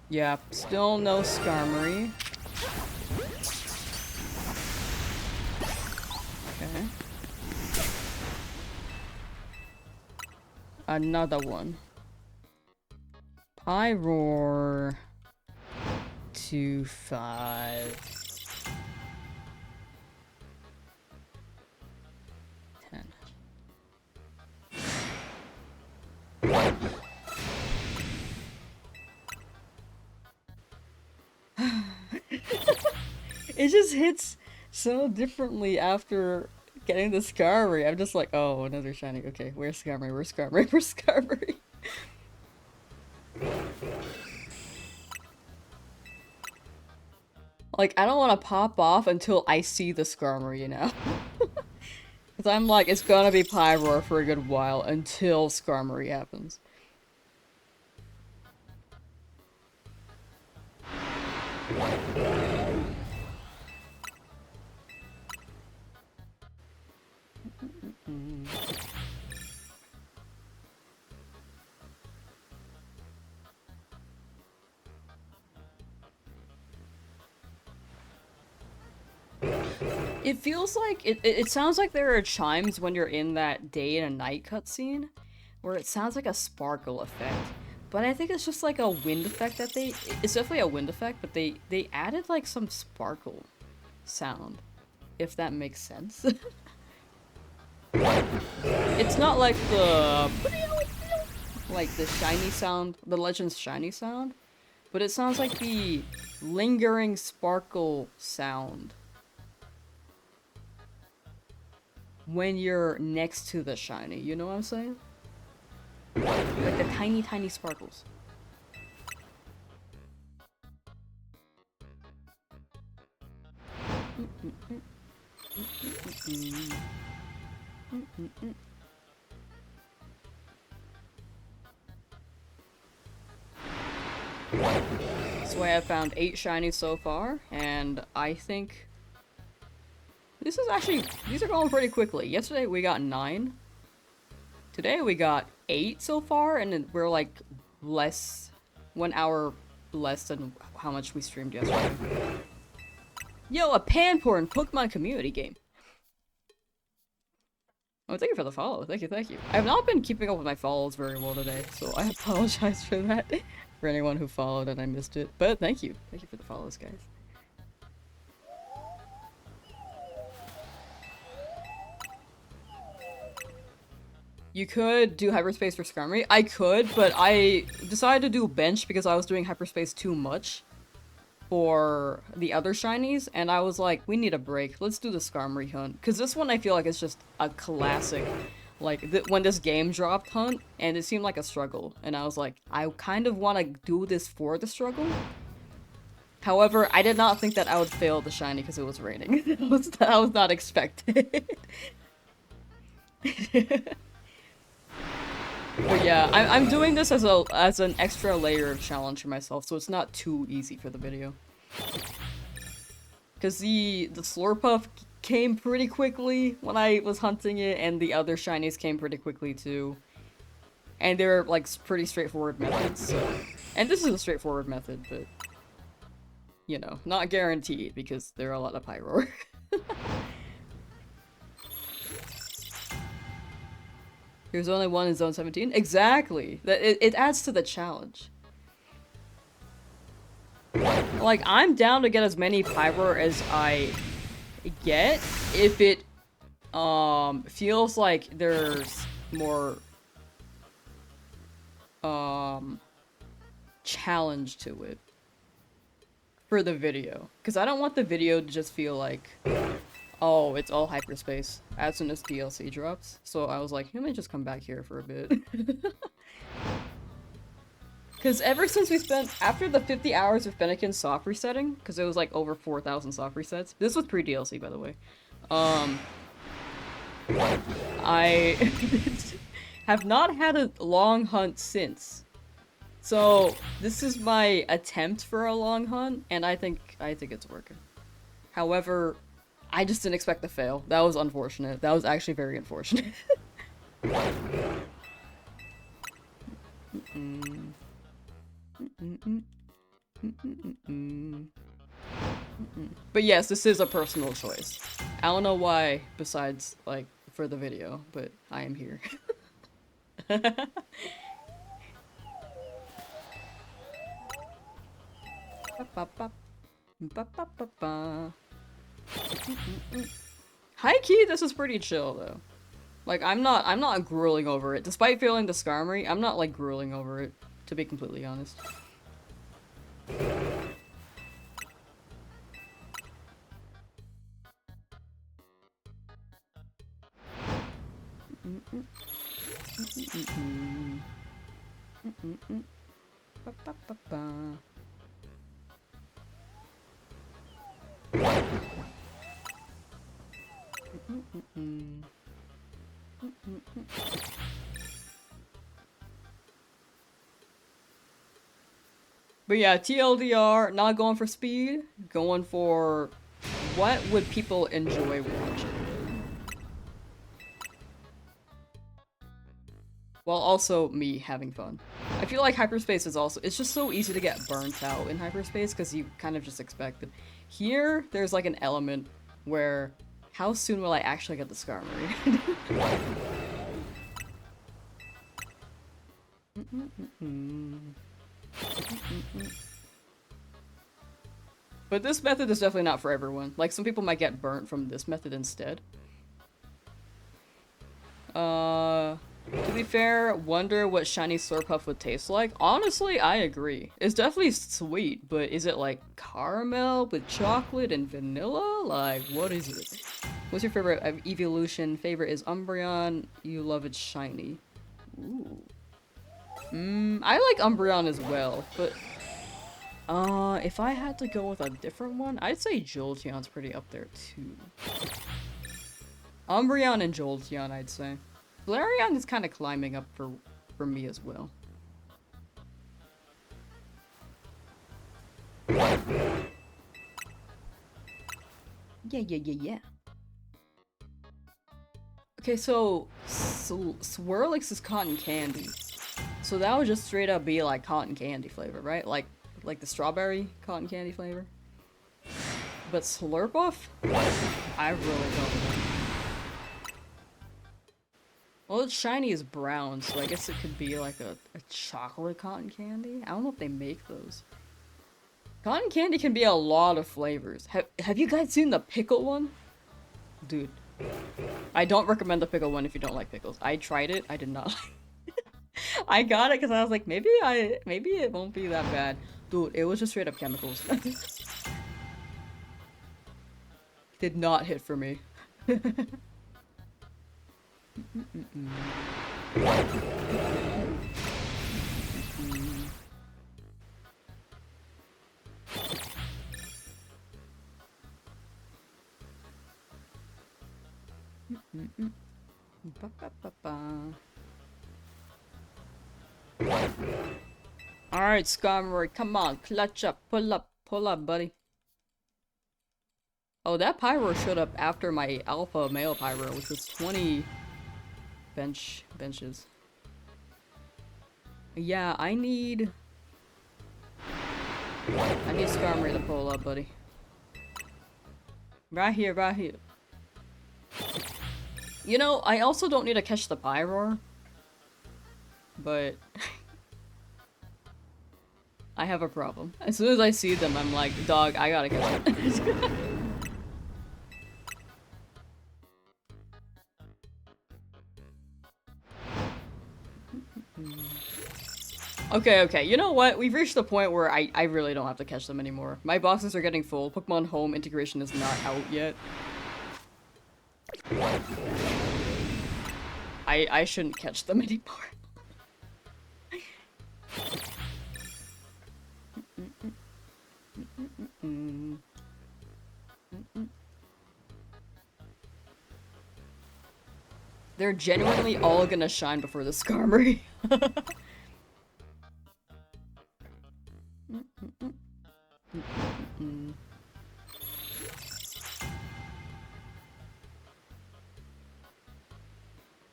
Yeah, still no Skarmory. Okay. Another one. Pyroar. 2, 5. 10. It just hits so differently after getting the Skarmory. I'm just like, oh, another shiny. Okay, where's Skarmory? Where's Skarmory? Where's Skarmory? Like, I don't want to pop off until I see the Skarmory, you know? Because I'm like, it's gonna be Pyroar for a good while until Skarmory happens. It feels like, it sounds like there are chimes when you're in that day and night cutscene, where it sounds like a sparkle effect. But I think it's just like a wind effect that it's definitely a wind effect, but they added like some sparkle sound, if that makes sense. It's not like the shiny sound, the Legend's shiny sound, but it sounds like the lingering sparkle sound when you're next to the shiny, you know what I'm saying? Like the tiny, tiny sparkles. So I have found 8 shinies so far, and I think this is actually, these are going pretty quickly. Yesterday we got 9. Today we got 8 so far, and we're like 1 hour less than how much we streamed yesterday. Yo, a Panpour in Pokemon community game. Oh, thank you for the follow. Thank you, thank you. I have not been keeping up with my follows very well today, so I apologize for that. For anyone who followed and I missed it. But thank you. Thank you for the follows, guys. You could do hyperspace for Skarmory. I could, but I decided to do bench because I was doing hyperspace too much for the other shinies, and I was like, we need a break. Let's do the Skarmory hunt. Because this one I feel like is just a classic, like, when this game dropped hunt, and it seemed like a struggle. And I was like, I kind of want to do this for the struggle. However, I did not think that I would fail the shiny because it was raining. I was not expected. But yeah, I'm doing this as an extra layer of challenge for myself, so it's not too easy for the video. Because the Slurpuff came pretty quickly when I was hunting it, and the other shinies came pretty quickly too. And they're like pretty straightforward methods, so... And this is a straightforward method, but... You know, not guaranteed, because there are a lot of Pyroar. There's only one in Zone 17? Exactly! It adds to the challenge. Like, I'm down to get as many Pyroar as I get if it, feels like there's more, challenge to it. For the video. Because I don't want the video to just feel like, oh, it's all hyperspace as soon as DLC drops. So I was like, let me just come back here for a bit. Because ever since we spent, after the 50 hours of Fennekin soft resetting, because it was like over 4,000 soft resets. This was pre-DLC, by the way. I have not had a long hunt since. So, this is my attempt for a long hunt, and I think it's working. However, I just didn't expect to fail. That was unfortunate. That was actually very unfortunate. But yes, this is a personal choice. I don't know why, besides, like, for the video, but I am here. High key, this is pretty chill though. Like, I'm not grueling over it. Despite failing the Skarmory, I'm not like grueling over it, to be completely honest. But yeah, TLDR, not going for speed, going for what would people enjoy watching. While also me having fun. I feel like hyperspace is also, it's just so easy to get burnt out in hyperspace because you kind of just expect it. Here, there's like an element where, how soon will I actually get the Skarmory? But this method is definitely not for everyone. Like, some people might get burnt from this method instead. To be fair, wonder what shiny Slurpuff would taste like. Honestly, I agree. It's definitely sweet, but is it like caramel with chocolate and vanilla? Like, what is it? What's your favorite evolution? Favorite is Umbreon. You love it shiny. Ooh. I like Umbreon as well, but if I had to go with a different one, I'd say Jolteon's pretty up there too. Umbreon and Jolteon, I'd say. Flareon is kind of climbing up for me as well. Yeah. Okay, so Swirlix is cotton candy. So that would just straight up be like cotton candy flavor, right? Like like the strawberry cotton candy flavor. But Slurp Off? I really don't know. Well, it's shiny as brown, so I guess it could be like a chocolate cotton candy? I don't know if they make those. Cotton candy can be a lot of flavors. Have you guys seen the pickle one? Dude. I don't recommend the pickle one if you don't like pickles. I tried it, I did not like it. I got it because I was like, maybe it won't be that bad. Dude, it was just straight up chemicals. Did not hit for me. Alright, Skarmory, come on, clutch up, pull up, buddy. Oh, that Pyro showed up after my alpha male Pyro, which was 20 benches. Yeah, I need Skarmory to pull up, buddy. Right here, right here. You know, I also don't need to catch the Pyroar, but I have a problem. As soon as I see them, I'm like, dog, I gotta catch it. Okay, you know what? We've reached the point where I really don't have to catch them anymore. My boxes are getting full. Pokemon Home integration is not out yet. I shouldn't catch them anymore. They're genuinely all gonna shine before the Skarmory.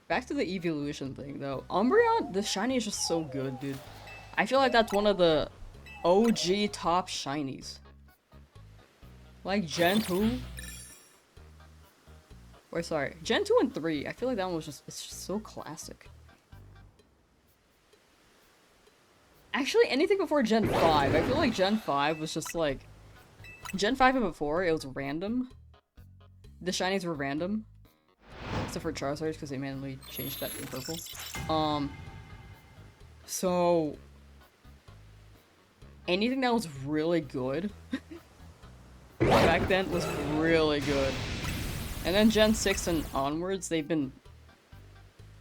Back to the evolution thing, though. Umbreon, the shiny is just so good, dude. I feel like that's one of the OG top shinies. Like Gen 2. Or sorry, Gen 2 and 3. I feel like that one was it's just so classic. Actually, anything before Gen 5. I feel like Gen 5 was just like... Gen 5 and before, it was random. The shinies were random. Except for Charizard, because they manually changed that in purple. So... anything that was really good back then was really good. And then Gen 6 and onwards, they've been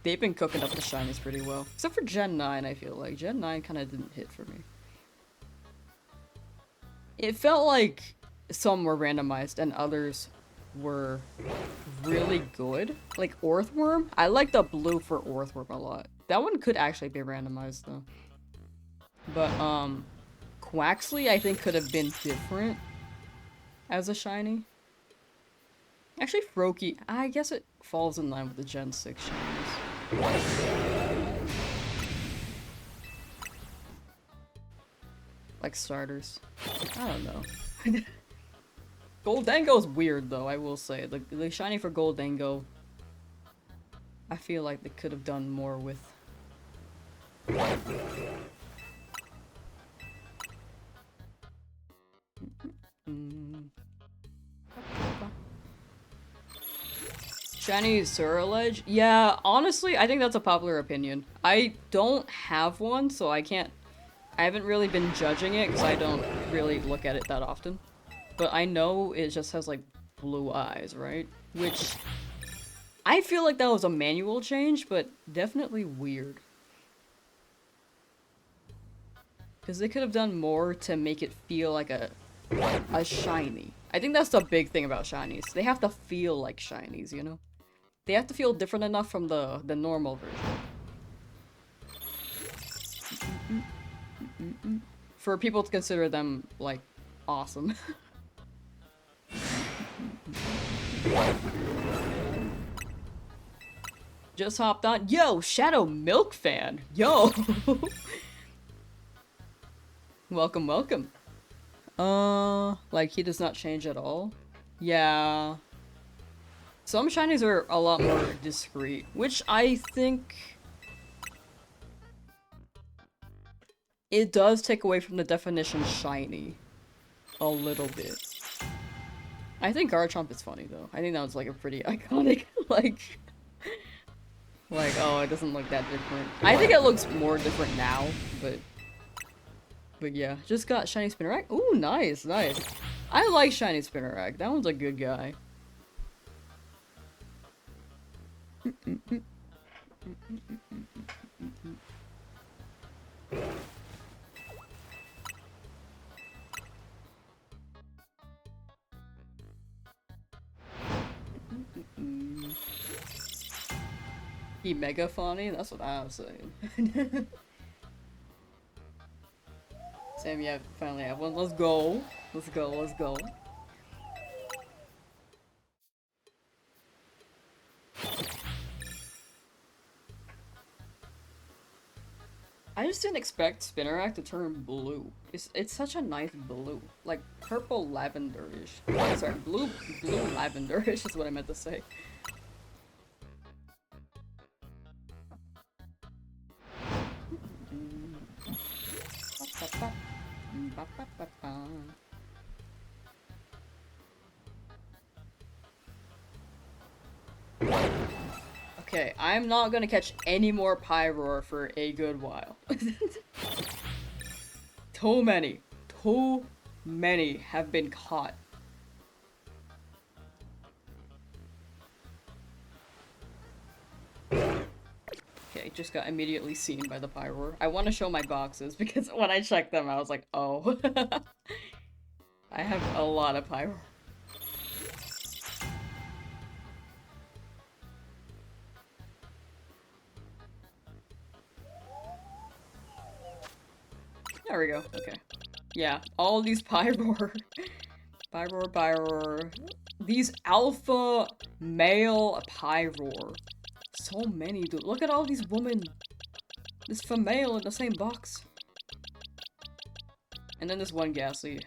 cooking up the shinies pretty well. Except for Gen 9, I feel like. Gen 9 kind of didn't hit for me. It felt like some were randomized and others were really good. Like Orthworm. I like the blue for Orthworm a lot. That one could actually be randomized though. But Quaxley I think could have been different as a shiny. Actually Froakie, I guess it falls in line with the Gen 6 shinies. Like starters. I don't know. Goldango's weird though, I will say. The shiny for Goldango, I feel like they could have done more with. Shiny Suralege? Yeah, honestly, I think that's a popular opinion. I don't have one, so I haven't really been judging it because I don't really look at it that often. But I know it just has like blue eyes, right? Which I feel like that was a manual change, but definitely weird. Because they could have done more to make it feel like a shiny. I think that's the big thing about shinies. They have to feel like shinies, you know? They have to feel different enough from the normal version. For people to consider them, like, awesome. Just hopped on. Yo, Shadow Milk fan. Yo. Welcome, welcome. Like he does not change at all? Yeah. Some shinies are a lot more discreet, which I think it does take away from the definition shiny a little bit. I think Garchomp is funny though. I think that was like a pretty iconic like oh, it doesn't look that different. I think it looks more different now, but yeah, just got shiny Spinarak. Ooh, nice, nice. I like shiny Spinarak. That one's a good guy. He mega funny? That's what I was saying. Sam, yeah, finally have one. Let's go. Let's go, let's go. I just didn't expect Spinarak to turn blue. It's such a nice blue. Like purple lavenderish. Sorry, blue lavenderish is what I meant to say. Okay, I'm not gonna catch any more Pyroar for a good while. Too many have been caught. Okay, just got immediately seen by the Pyroar. I want to show my boxes because when I checked them, I was like, oh. I have a lot of Pyroar. There we go, okay. Yeah, all these Pyroar. Pyroar. These alpha male Pyroar. So many, dude. Look at all these women. This female in the same box. And then this one Ghastly.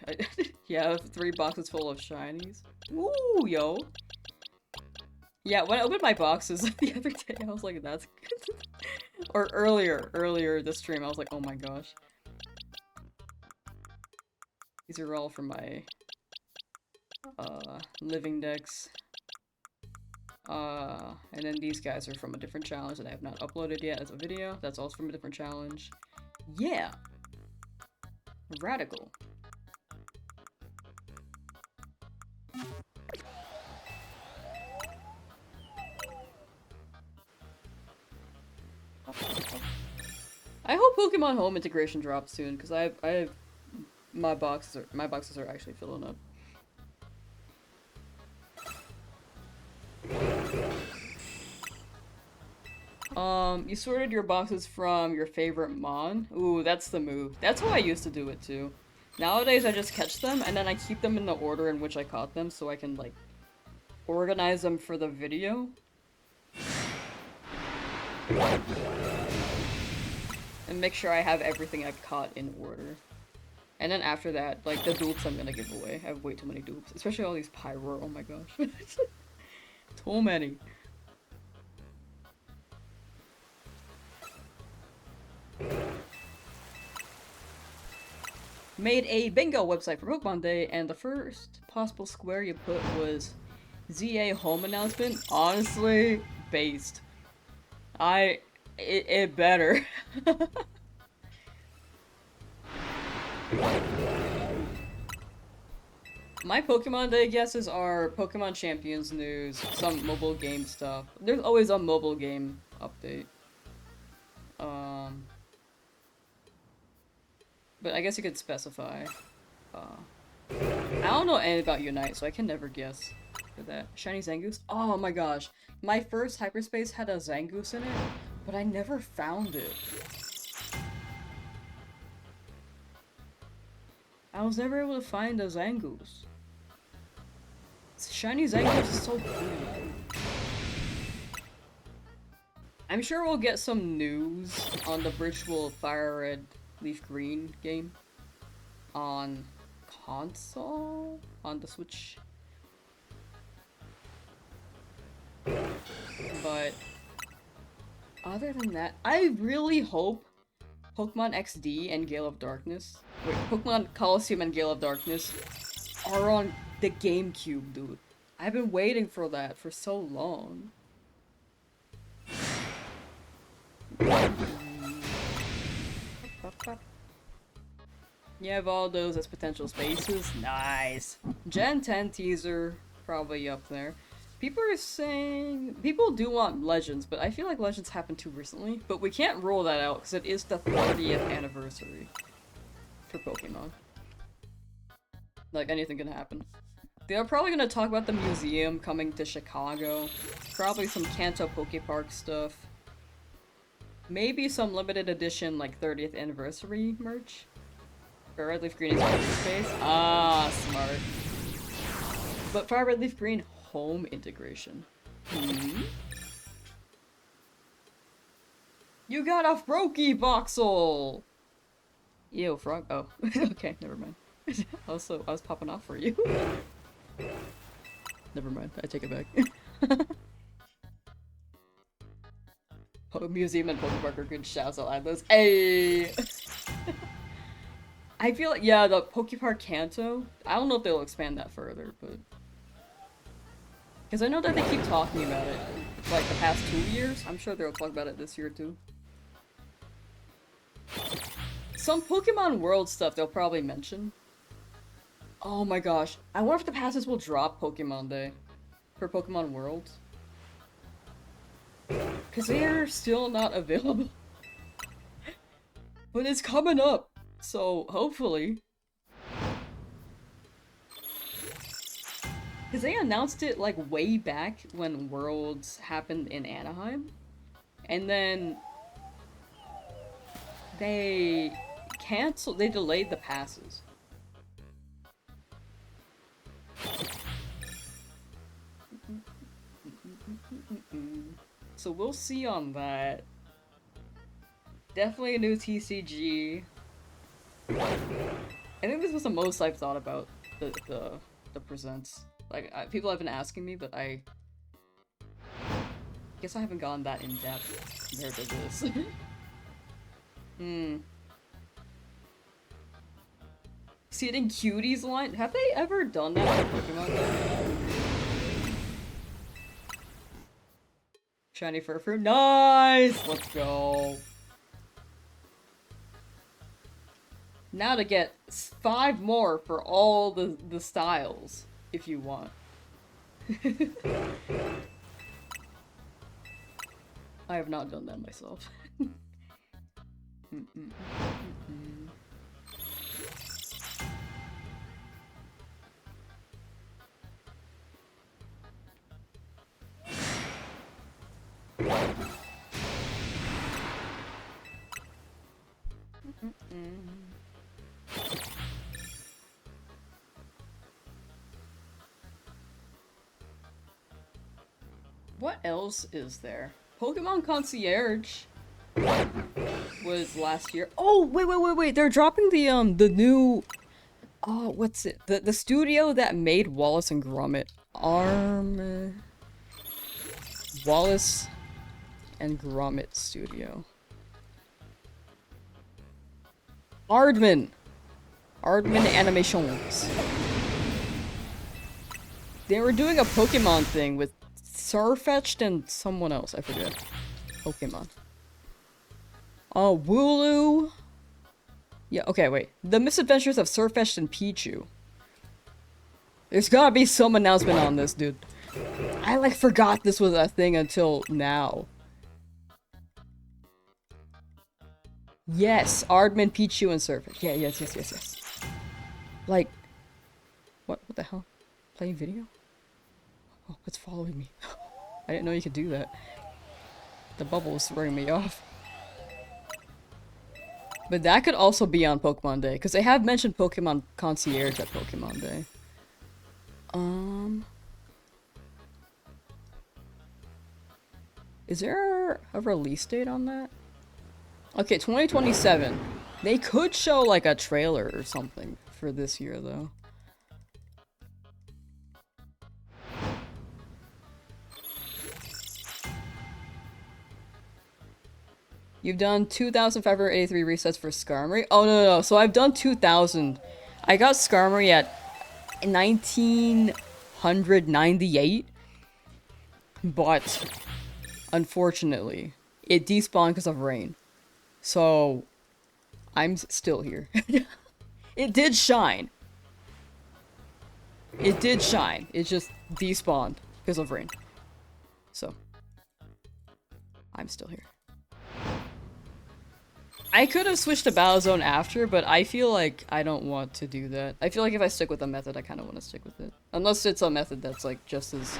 Yeah, 3 boxes full of shinies. Woo, yo. Yeah, when I opened my boxes the other day, I was like, that's good. Or earlier this stream, I was like, oh my gosh. These are all from my living decks. And then these guys are from a different challenge that I have not uploaded yet as a video. That's also from a different challenge. Yeah! Radical. I hope Pokemon Home integration drops soon, because I have my boxes are actually filling up. You sorted your boxes from your favorite mon? Ooh, that's the move. That's how I used to do it too. Nowadays I just catch them and then I keep them in the order in which I caught them so I can like organize them for the video. And make sure I have everything I've caught in order. And then after that, like the dupes I'm gonna give away. I have way too many dupes. Especially all these Pyroar, oh my gosh. Too many. Made a bingo website for Pokemon Day, and the first possible square you put was ZA home announcement. Honestly, based. It better. My Pokemon Day guesses are Pokemon Champions news, some mobile game stuff. There's always a mobile game update. But I guess you could specify. I don't know anything about Unite, so I can never guess for that. Shiny Zangoose? Oh my gosh. My first Hyperspace had a Zangoose in it, but I never found it. I was never able to find a Zangoose. Shiny Zangoose is so cool. I'm sure we'll get some news on the virtual Fire Red Leaf Green game. on console? On the Switch? But other than that, I really hope Pokemon XD and Gale of Darkness, wait, Pokemon Colosseum and Gale of Darkness are on the GameCube, dude. I've been waiting for that for so long. You have all those as potential spaces. Nice. Gen 10 teaser, probably up there. People are saying... People do want Legends, but I feel like Legends happened too recently. But we can't rule that out, because it is the 30th anniversary for Pokemon. Like, anything can happen. They're probably gonna talk about the museum coming to Chicago. Probably some Kanto Pokepark stuff. Maybe some limited edition, like, 30th anniversary merch. For Red Leaf Green is space. Ah, smart. But for Red Leaf Green, home integration. Hmm? You got a Froakie Voxel! Ew, frog. Oh, okay, never mind. I was popping off for you. Never mind, I take it back. Museum and Pokepark are good shouts out at those. Hey! I feel like, yeah, the Pokepark Kanto, I don't know if they'll expand that further, but... Because I know that they keep talking about it for like the past 2 years. I'm sure they'll talk about it this year too. Some Pokemon World stuff they'll probably mention. Oh my gosh. I wonder if the passes will drop Pokemon Day for Pokemon World. Because they are still not available. But it's coming up. So, hopefully. Because they announced it, like, way back when Worlds happened in Anaheim. And then... they delayed the passes. So we'll see on that. Definitely a new TCG. I think this was the most I've thought about the presents. Like, people have been asking me, but I guess I haven't gone that in depth compared to this. Seeing Cuties line? Have they ever done that in Pokemon? Shiny Furfrou. Nice! Let's go. Now to get 5 more for all the styles, if you want. I have not done that myself. What else is there? Pokemon Concierge was last year. Oh, wait. They're dropping the new... Oh, what's it? The studio that made Wallace and Gromit. Wallace and Gromit Studio. Aardman Animations. They were doing a Pokemon thing with Sirfetch'd and someone else, I forget. Pokemon. Oh, Wooloo. Yeah, okay, wait. The Misadventures of Sirfetch'd and Pichu. There's gotta be some announcement on this, dude. I, like, forgot this was a thing until now. Yes, Aardman, Pichu, and Sirfetch'd. Yeah, yes. Like... What the hell? Playing video? Oh, it's following me. I didn't know you could do that. The bubble was throwing me off. But that could also be on Pokemon Day, because they have mentioned Pokemon Concierge at Pokemon Day. Is there a release date on that? Okay, 2027. They could show like a trailer or something for this year though. You've done 2,583 resets for Skarmory? Oh, no. So I've done 2,000. I got Skarmory at 1998. But, unfortunately, it despawned because of rain. So, I'm still here. It did shine. It did shine. It just despawned because of rain. So, I'm still here. I could have switched to Battle Zone after, but I feel like I don't want to do that. I feel like if I stick with a method, I kind of want to stick with it. Unless it's a method that's like just as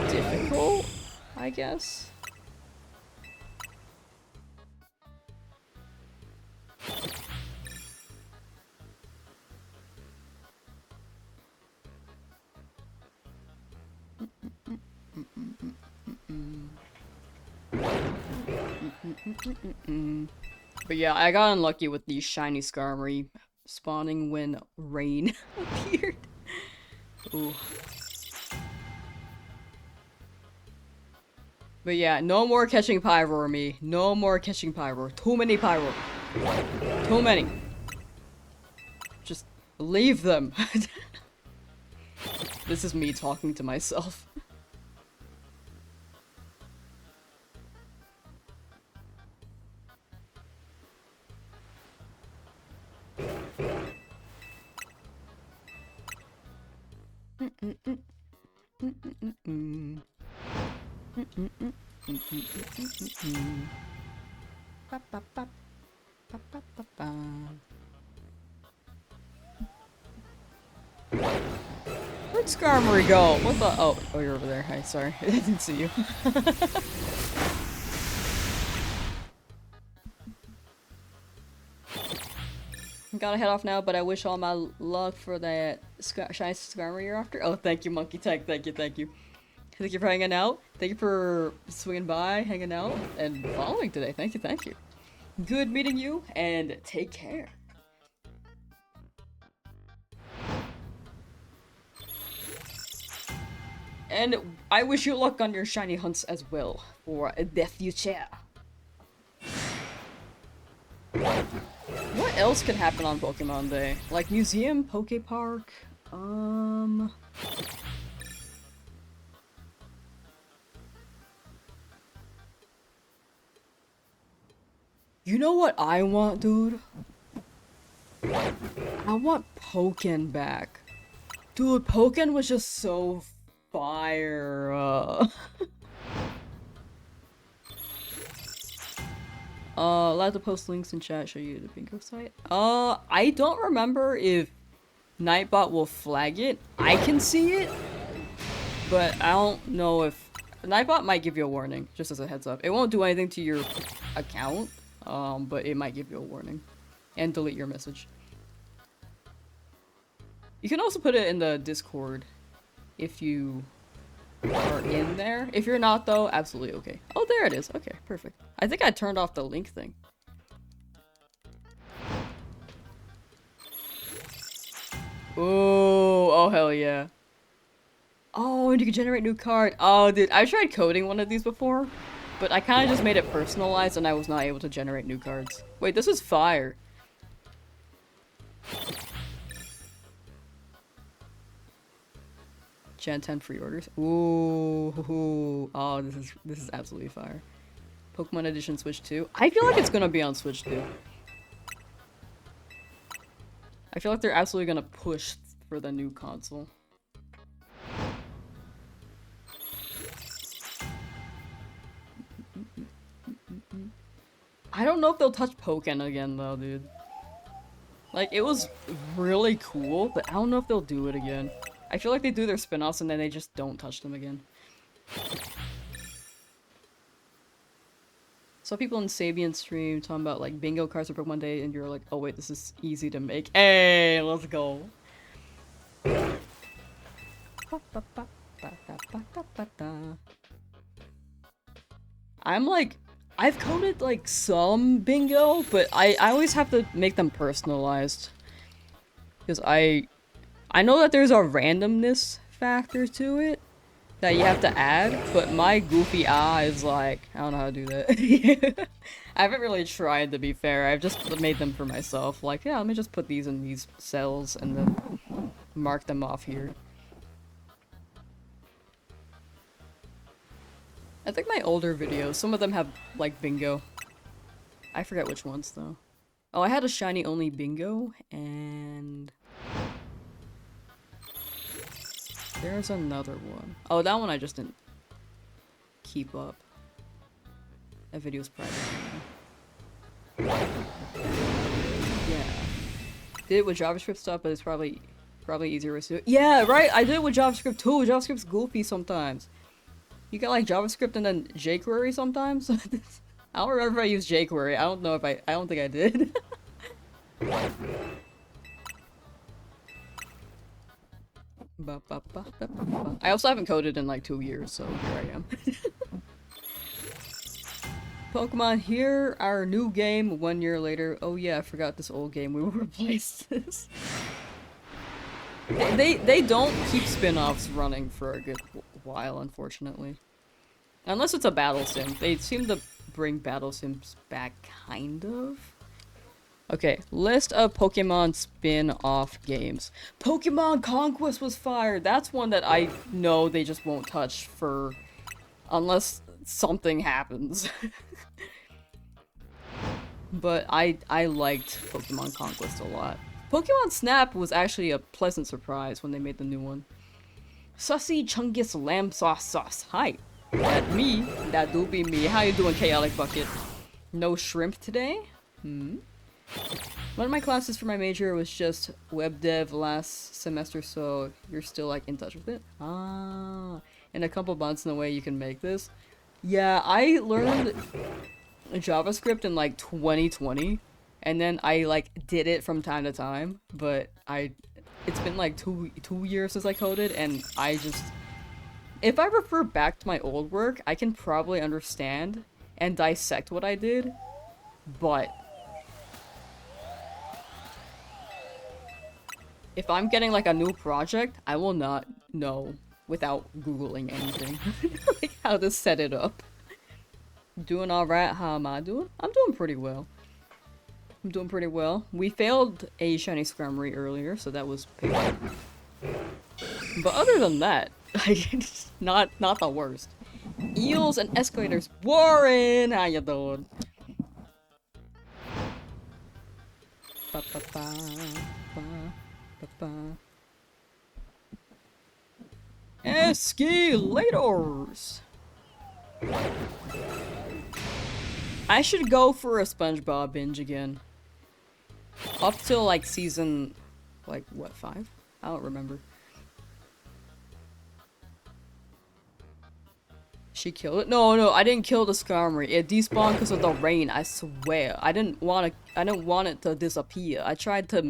difficult, I guess. But yeah, I got unlucky with the shiny Skarmory spawning when rain appeared. Ooh. But yeah, no more catching Pyroar me. No more catching Pyroar. Too many Pyroar. Too many. Just leave them. This is me talking to myself. Where'd Skarmory go? What the? Oh, you're over there. Hi, sorry. I didn't see you. Gotta head off now, but I wish all my luck for that shiny Skarmory you're after. Oh, thank you, Monkey Tech. Thank you, thank you. Thank you for hanging out. Thank you for swinging by, hanging out, and following today. Thank you, thank you. Good meeting you, and take care. And I wish you luck on your shiny hunts as well for the future. What else could happen on Pokemon Day? Like museum, Poke Park, You know what I want, dude? I want Pokken back. Dude, Pokken was just so fire. Allowed to post links in chat, show you the bingo site. I don't remember if Nightbot will flag it. I can see it, but I don't know if Nightbot might give you a warning, just as a heads up. It won't do anything to your account, but it might give you a warning and delete your message. You can also put it in the Discord if you are in there. If you're not, though, absolutely okay. Oh, there it is. Okay, perfect. I think I turned off the link thing. Ooh, oh hell yeah. Oh, and you can generate new card. Oh, dude, I tried coding one of these before, but I kind of just made it personalized and I was not able to generate new cards. Wait, this is fire. Gen 10 pre-orders. Ooh, oh, this is absolutely fire. Pokemon Edition Switch 2. I feel like it's gonna be on Switch 2. I feel like they're absolutely gonna push for the new console. I don't know if they'll touch Pokken again though, dude. Like, it was really cool, but I don't know if they'll do it again. I feel like they do their spin-offs and then they just don't touch them again. Saw people in Sabian stream talking about like bingo cards for Pokemon Day and you're like, oh wait, this is easy to make. Hey, let's go. I'm like, I've coded like some bingo, but I always have to make them personalized. Because I know that there's a randomness factor to it that you have to add, but my goofy eye is like, I don't know how to do that. I haven't really tried, to be fair. I've just made them for myself. Like, yeah, let me just put these in these cells and then mark them off here. I think my older videos, some of them have, like, bingo. I forget which ones, though. Oh, I had a shiny only bingo, and... there's another one. Oh, that one I just didn't keep up. That video's private. Yeah. Did it with JavaScript stuff, but it's probably easier to do it. Yeah, right? I did it with JavaScript too. JavaScript's goofy sometimes. You got like JavaScript and then jQuery sometimes. I don't remember if I used jQuery. I don't know if I don't think I did. I also haven't coded in like 2 years, so here I am. Pokemon, here, our new game 1 year later. Oh yeah, I forgot this old game. We will replace this. They don't keep spin-offs running for a good while, unfortunately. Unless it's a battle sim. They seem to bring battle sims back, kind of. Okay, list of Pokemon spin-off games. Pokemon Conquest was fired! That's one that I know they just won't touch for... unless something happens. But I liked Pokemon Conquest a lot. Pokemon Snap was actually a pleasant surprise when they made the new one. Sussy Chungus Lamsauce Sauce. Hi. That me. That do be me. How you doing, Chaotic Bucket? No shrimp today? Hmm? One of my classes for my major was just web dev last semester, so you're still like in touch with it? Ah. In a couple months in the way you can make this. Yeah, I learned JavaScript in like 2020, and then I like did it from time to time, but it's been like two years since I coded, and I just, if I refer back to my old work, I can probably understand and dissect what I did, but if I'm getting like a new project, I will not know without Googling anything like how to set it up. Doing alright, how am I doing? I'm doing pretty well. I'm doing pretty well. We failed a shiny Skarmory earlier, so that was painful. But other than that, it's not the worst. Eels and escalators. Warren, how you doing? Ba, ba, ba, ba, ba, ba. Escalators. I should go for a SpongeBob binge again. Up till like season, like what, 5? I don't remember. She killed it? No, I didn't kill the Skarmory. It despawned because of the rain, I swear. I didn't want it to disappear. I tried to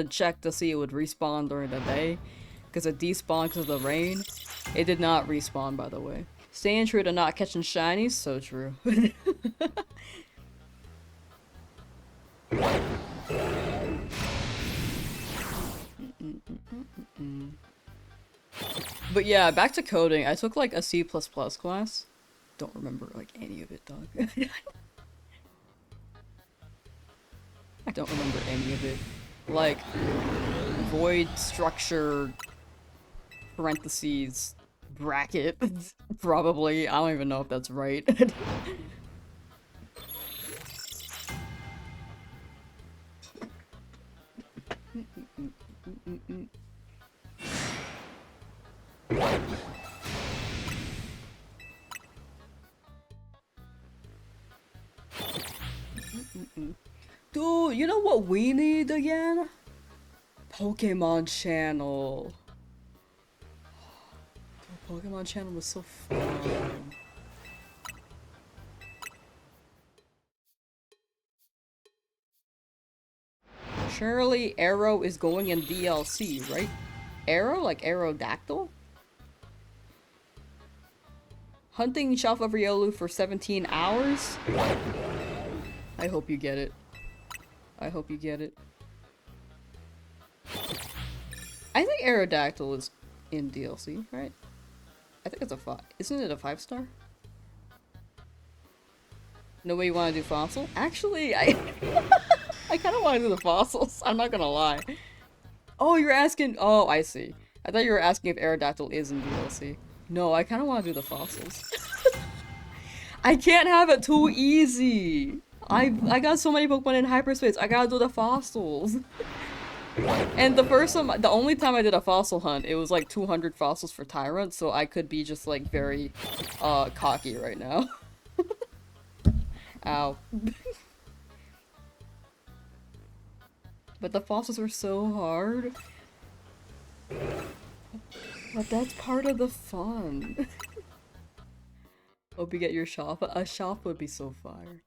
check to see it would respawn during the day. Because it despawned because of the rain. It did not respawn, by the way. Staying true to not catching shinies? So true. But yeah, back to coding. I took like a C++ class. Don't remember like any of it, dog. I don't remember any of it. Like, void structure, parentheses, bracket, probably. I don't even know if that's right. Dude, you know what we need again? Pokemon Channel. Pokemon Channel was so fun. Surely Arrow is going in DLC, right? Arrow? Like Aerodactyl? Hunting Shalfa for 17 hours? I hope you get it. I hope you get it. I think Aerodactyl is in DLC, right? I think it's a 5. Isn't it a 5-star? No way you want to do fossil? Actually, I I kind of want to do the fossils. I'm not gonna lie. Oh, you're asking. Oh, I see. I thought you were asking if Aerodactyl is in DLC. No, I kind of want to do the fossils. I can't have it too easy. I got so many Pokemon in hyperspace. I gotta do the fossils. And the only time I did a fossil hunt, it was like 200 fossils for Tyrant, so I could be just like very, cocky right now. Ow. But the fossils were so hard. But that's part of the fun. Hope you get your shop. A shop would be so fire.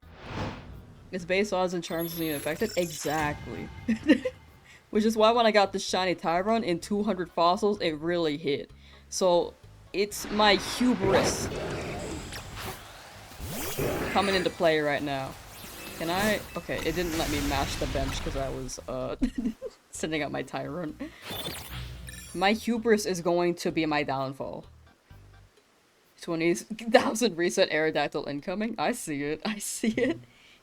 Its base odds and charms isn't even affected? Exactly. Which is why when I got the shiny Tyron in 200 fossils, it really hit. So, it's my hubris coming into play right now. Can I? Okay, it didn't let me mash the bench because I was, sending out my Tyron. My hubris is going to be my downfall. 20,000 reset Aerodactyl incoming. I see it. I see it.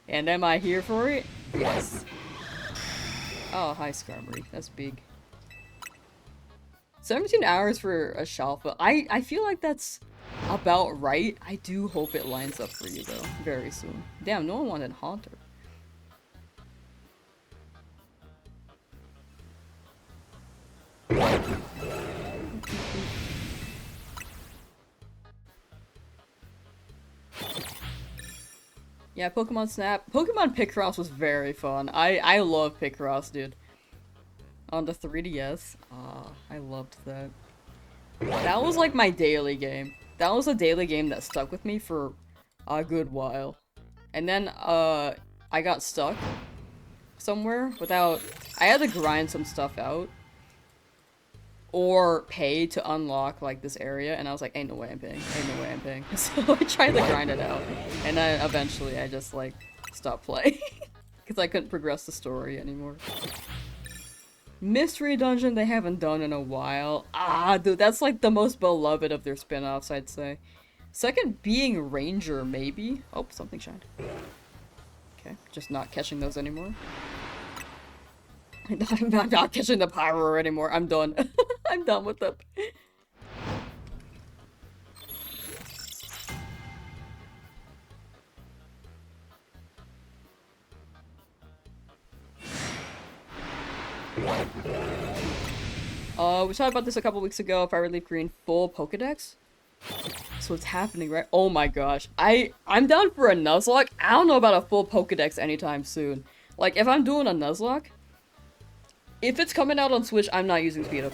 And am I here for it? Yes. Oh, hi Skarmory. That's big. 17 hours for a Shalfa. I feel like that's about right. I do hope it lines up for you though, very soon. Damn, no one wanted Haunter. Yeah, Pokemon Snap. Pokemon Picross was very fun. I love Picross, dude. On the 3DS. Ah, I loved that. That was like my daily game. That was a daily game that stuck with me for a good while. And then, I got stuck somewhere without... I had to grind some stuff out. Or pay to unlock, like, this area, and I was like, ain't no way I'm paying. Ain't no way I'm paying. So I tried to grind it out. And then eventually I just, like, stopped playing. Because I couldn't progress the story anymore. Mystery Dungeon they haven't done in a while. Ah, dude, that's like the most beloved of their spin-offs, I'd say. Second being Ranger, maybe? Oh, something shined. Okay, just not catching those anymore. I'm not catching the Pyro anymore. I'm done. I'm done with them. We talked about this a couple weeks ago. If I relieve green, full Pokedex. So it's happening, right? Oh my gosh. I'm down for a Nuzlocke. I don't know about a full Pokedex anytime soon. Like, if I'm doing a Nuzlocke, if it's coming out on Switch, I'm not using Speed Up.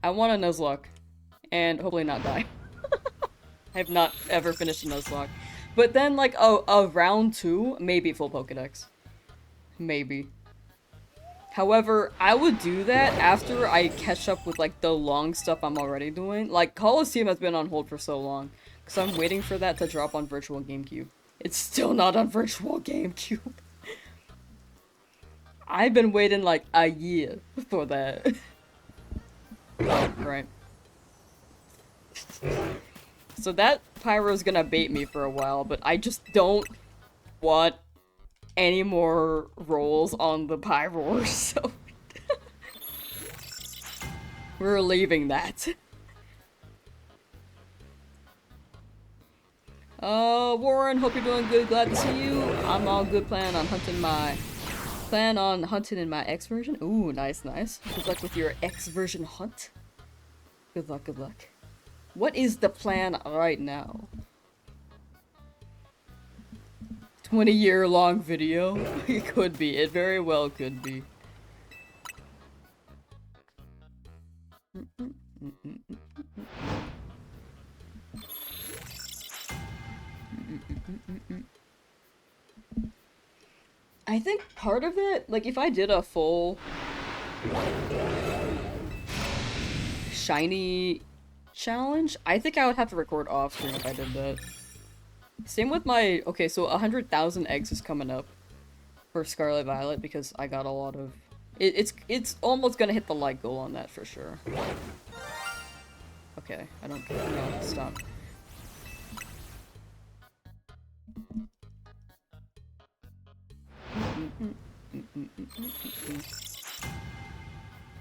I want a Nuzlocke. And hopefully not die. I have not ever finished a Nuzlocke. But then, like, a round 2, maybe full Pokedex. Maybe. However, I would do that after I catch up with, like, the long stuff I'm already doing. Like, Coliseum has been on hold for so long. Because I'm waiting for that to drop on Virtual GameCube. It's still not on Virtual GameCube. I've been waiting like a year for that. Oh, right. So that Pyro's gonna bait me for a while, but I just don't want any more rolls on the Pyro, so... We're leaving that. Warren, hope you're doing good. Glad to see you. I'm all good. Plan on hunting in my X version. Ooh, nice, nice. Good luck with your X version hunt. Good luck, good luck. What is the plan right now? 20-year-long video? It could be. It very well could be. I think part of it, like if I did a full shiny challenge, I think I would have to record off stream if I did that. Same with my, okay, so 100,000 eggs is coming up for Scarlet Violet because I got a lot of, it's almost gonna hit the like goal on that for sure. Okay, I don't care, no, stop.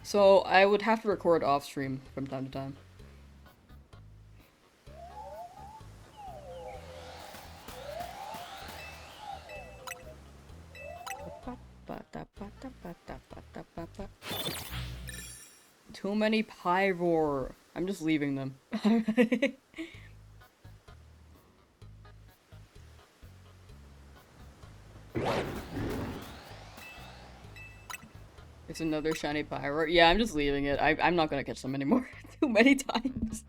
So I would have to record off stream from time to time. Too many Pyroar. I'm just leaving them. It's another shiny Pyroar. Yeah, I'm just leaving it. I'm not gonna catch them anymore. Too many times.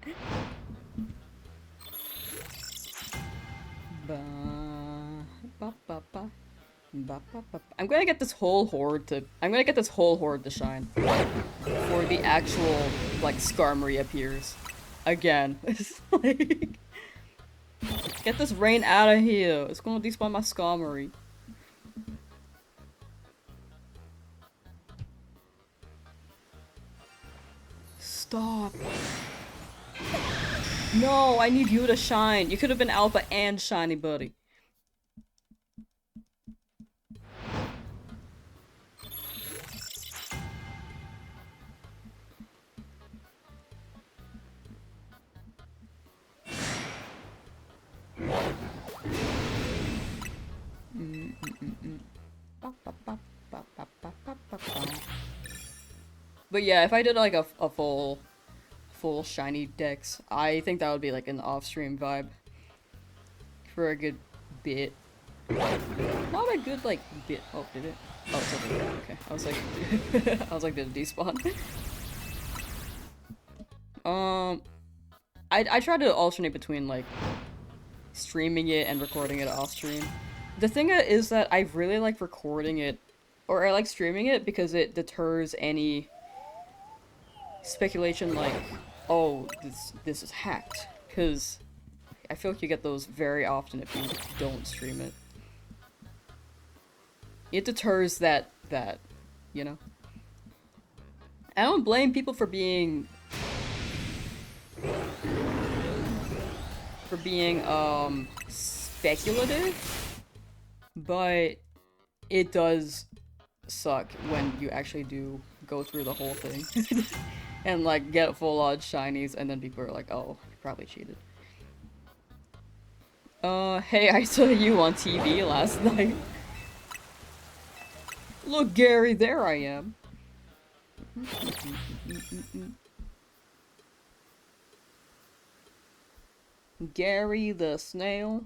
I'm gonna get this whole horde to shine before the actual like Skarmory appears again. It's like, get this rain out of here. It's gonna despawn my Skarmory. Stop. No, I need you to shine. You could have been alpha and shiny, buddy. But yeah, if I did like a full shiny dex, I think that would be like an off-stream vibe for a good bit. Not a good like bit. Oh, did it? Oh, it's over there. Okay, I was like, I was like, did it despawn? I try to alternate between like streaming it and recording it off stream. The thing is that I really like recording it, or I like streaming it because it deters any speculation like, oh, this is hacked. Because I feel like you get those very often if you don't stream it. It deters that, you know? I don't blame people for being speculative, but it does suck when you actually do go through the whole thing and like get full on shinies and then people are like, oh, you probably cheated. Hey, I saw you on TV last night. Look, Gary, there I am. Gary the snail.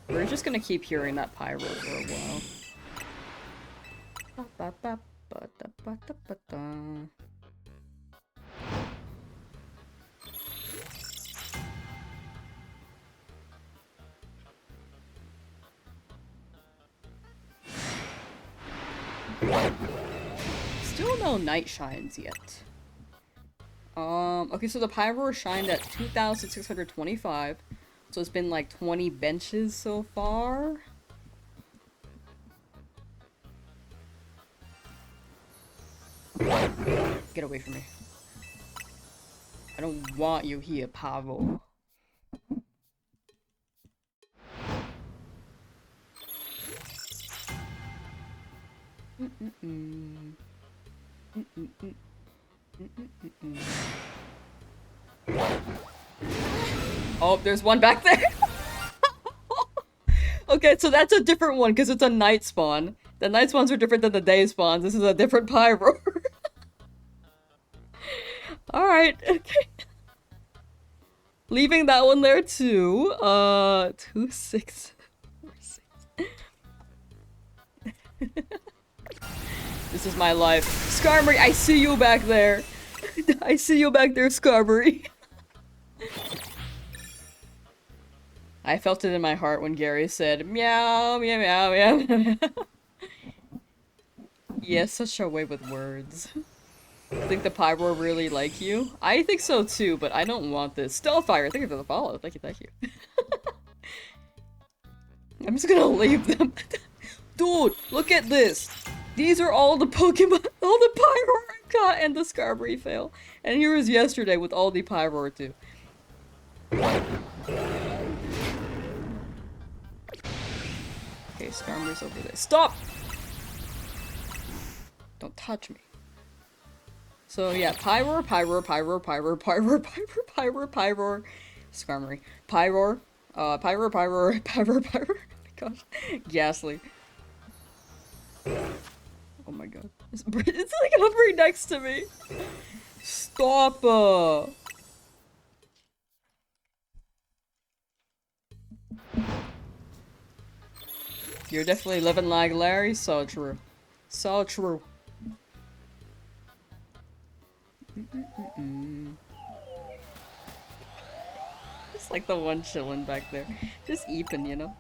We're just gonna keep hearing that pyro for a while. Still no night shines yet. Okay, so the Pyroar shined at 2,625. So it's been like 20 benches so far. Get away from me. I don't want you here, Pavo. Oh, there's one back there. Okay, so that's a different one because it's a night spawn. The night spawns are different than the day spawns. This is a different Pyro. Alright, okay. Leaving that one there too. 2, 6, 4, 6. This is my life. Skarmory, I see you back there. I see you back there, Skarmory. I felt it in my heart when Gary said, meow, meow, meow, meow, meow. He has such a way with words. Think the Pyro really like you? I think so too, but I don't want this. Stealthfire, thank you for the follow. Thank you, thank you. I'm just gonna leave them. Dude, look at this! These are all the Pokemon, all the Pyro I got and the Skarmory fail. And here was yesterday with all the Pyro too. Okay, Skarmory's over there. Stop! Don't touch me. So yeah, Pyro, Pyro, Pyro, Pyro, Pyro, Pyro, Pyro, Pyro, Skarmory. Pyro, Pyro, Pyro, Pyro, Pyro. Oh my gosh. Ghastly. Oh my god. It's like hovering next to me. Stop! You're definitely living like Larry. So true. So true. It's like the one chilling back there. Just eeping, you know?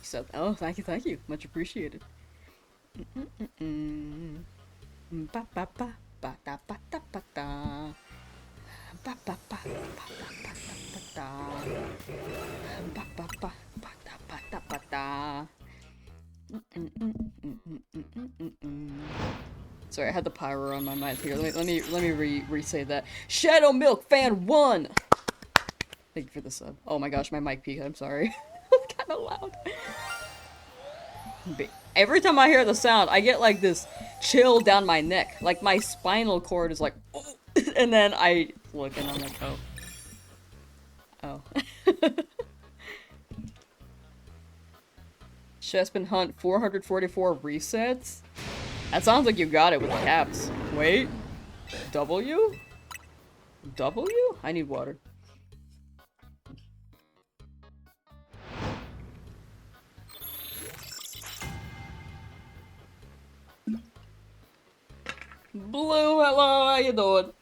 So, oh, thank you. Much appreciated. Ba ba ba ba da ba da ba da. Ba ba ba ba da ba da ba da. Ba ba ba ba da ba da ba da. Sorry, I had the Pyro on my mind here. Let me re-say that. Shadow Milk Fan 1! Thank you for the sub. Oh my gosh, my mic peaked. I'm sorry. It's kind of loud. Every time I hear the sound, I get like this chill down my neck. Like my spinal cord is like, oh. And then I look and I'm like, oh. Oh. Chespin Hunt 444 resets? That sounds like you got it with the caps. Wait. W? W? I need water. Blue, hello, how you doing?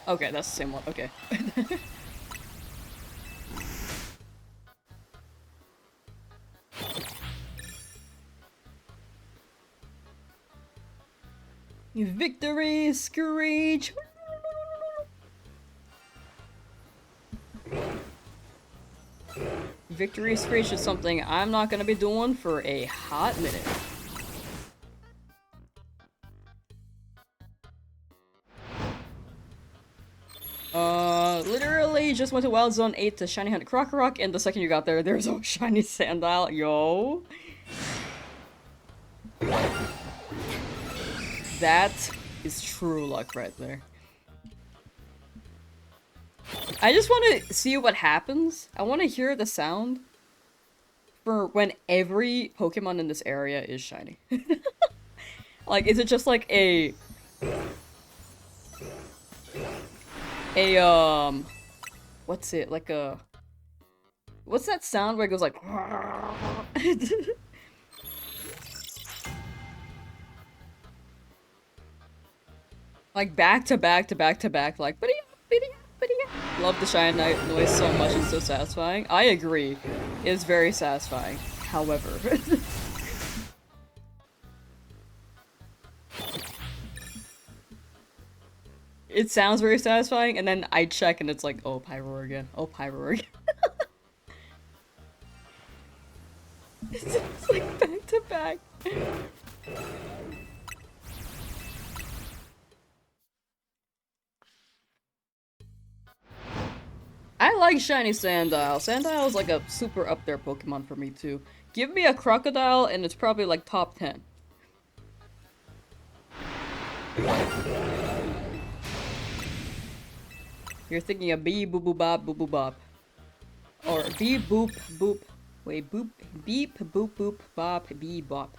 Okay, that's the same one. Okay. Victory, Screech! Victory Screech is something I'm not gonna be doing for a hot minute. Literally just went to Wild Zone 8 to Shiny Hunt Krokorok, and the second you got there, there's a Shiny Sandile. Yo! That is true luck right there. I just want to see what happens. I want to hear the sound for when every Pokemon in this area is shiny. Like, is it just like a what's it? Like a... What's that sound where it goes like... Like back to back to back to back, like... Love the Shine Knight noise so much, it's so satisfying. I agree. It is very satisfying. However... It sounds very satisfying, and then I check and it's like, oh, Pyro again. Oh, Pyro again. It's like back to back. I like Shiny Sandile. Sandile is like a super up there Pokemon for me too. Give me a Crocodile and it's probably like top 10. You're thinking of Bee Boo Boo Bop Boo Boo Bop. Or Bee Boop Boop. Wait, Boop. Beep Boop Boop Bop Bee Bop.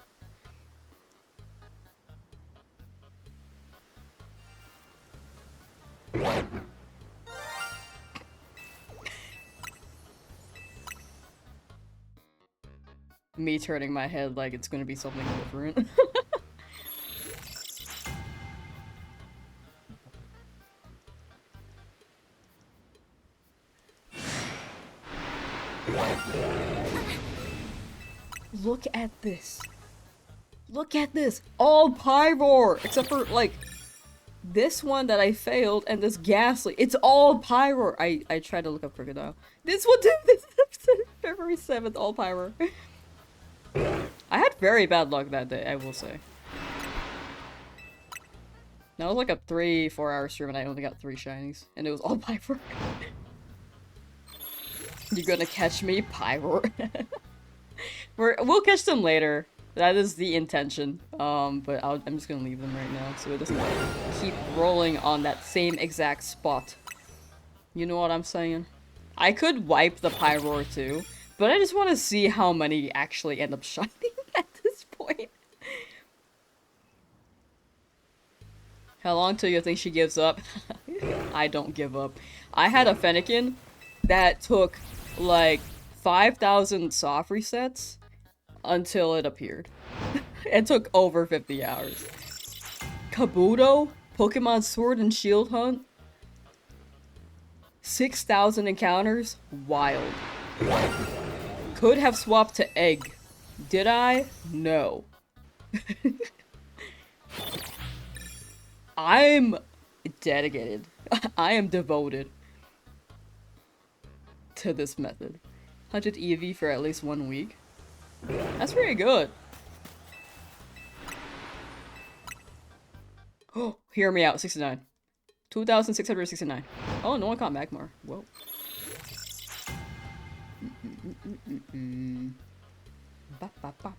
Me turning my head like it's gonna be something different. Look at this. Look at this. All Pyroar! Except for, like, this one that I failed and this Ghastly. It's all Pyroar. I tried to look up Crocodile. This one too! This episode, February 7th, all Pyroar. I had very bad luck that day, I will say. That was like a 3-4 hour stream and I only got 3 shinies. And it was all Pyroar. You're gonna catch me, Pyroar. We'll catch them later. That is the intention. But I'm just gonna leave them right now so it doesn't keep rolling on that same exact spot. You know what I'm saying? I could wipe the Pyroar too, but I just want to see how many actually end up shining at this point. How long till you think she gives up? I don't give up. I had a Fennekin that took like 5,000 soft resets until it appeared. It took over 50 hours. Kabuto, Pokemon Sword and Shield Hunt, 6,000 encounters, wild. Could have swapped to Egg. Did I? No. I'm dedicated. I am devoted to this method. 100 EV for at least 1 week. That's pretty good. Oh, hear me out. 69. 2,669. Oh, no one caught Magmar. Whoa. Bop, bop, bop.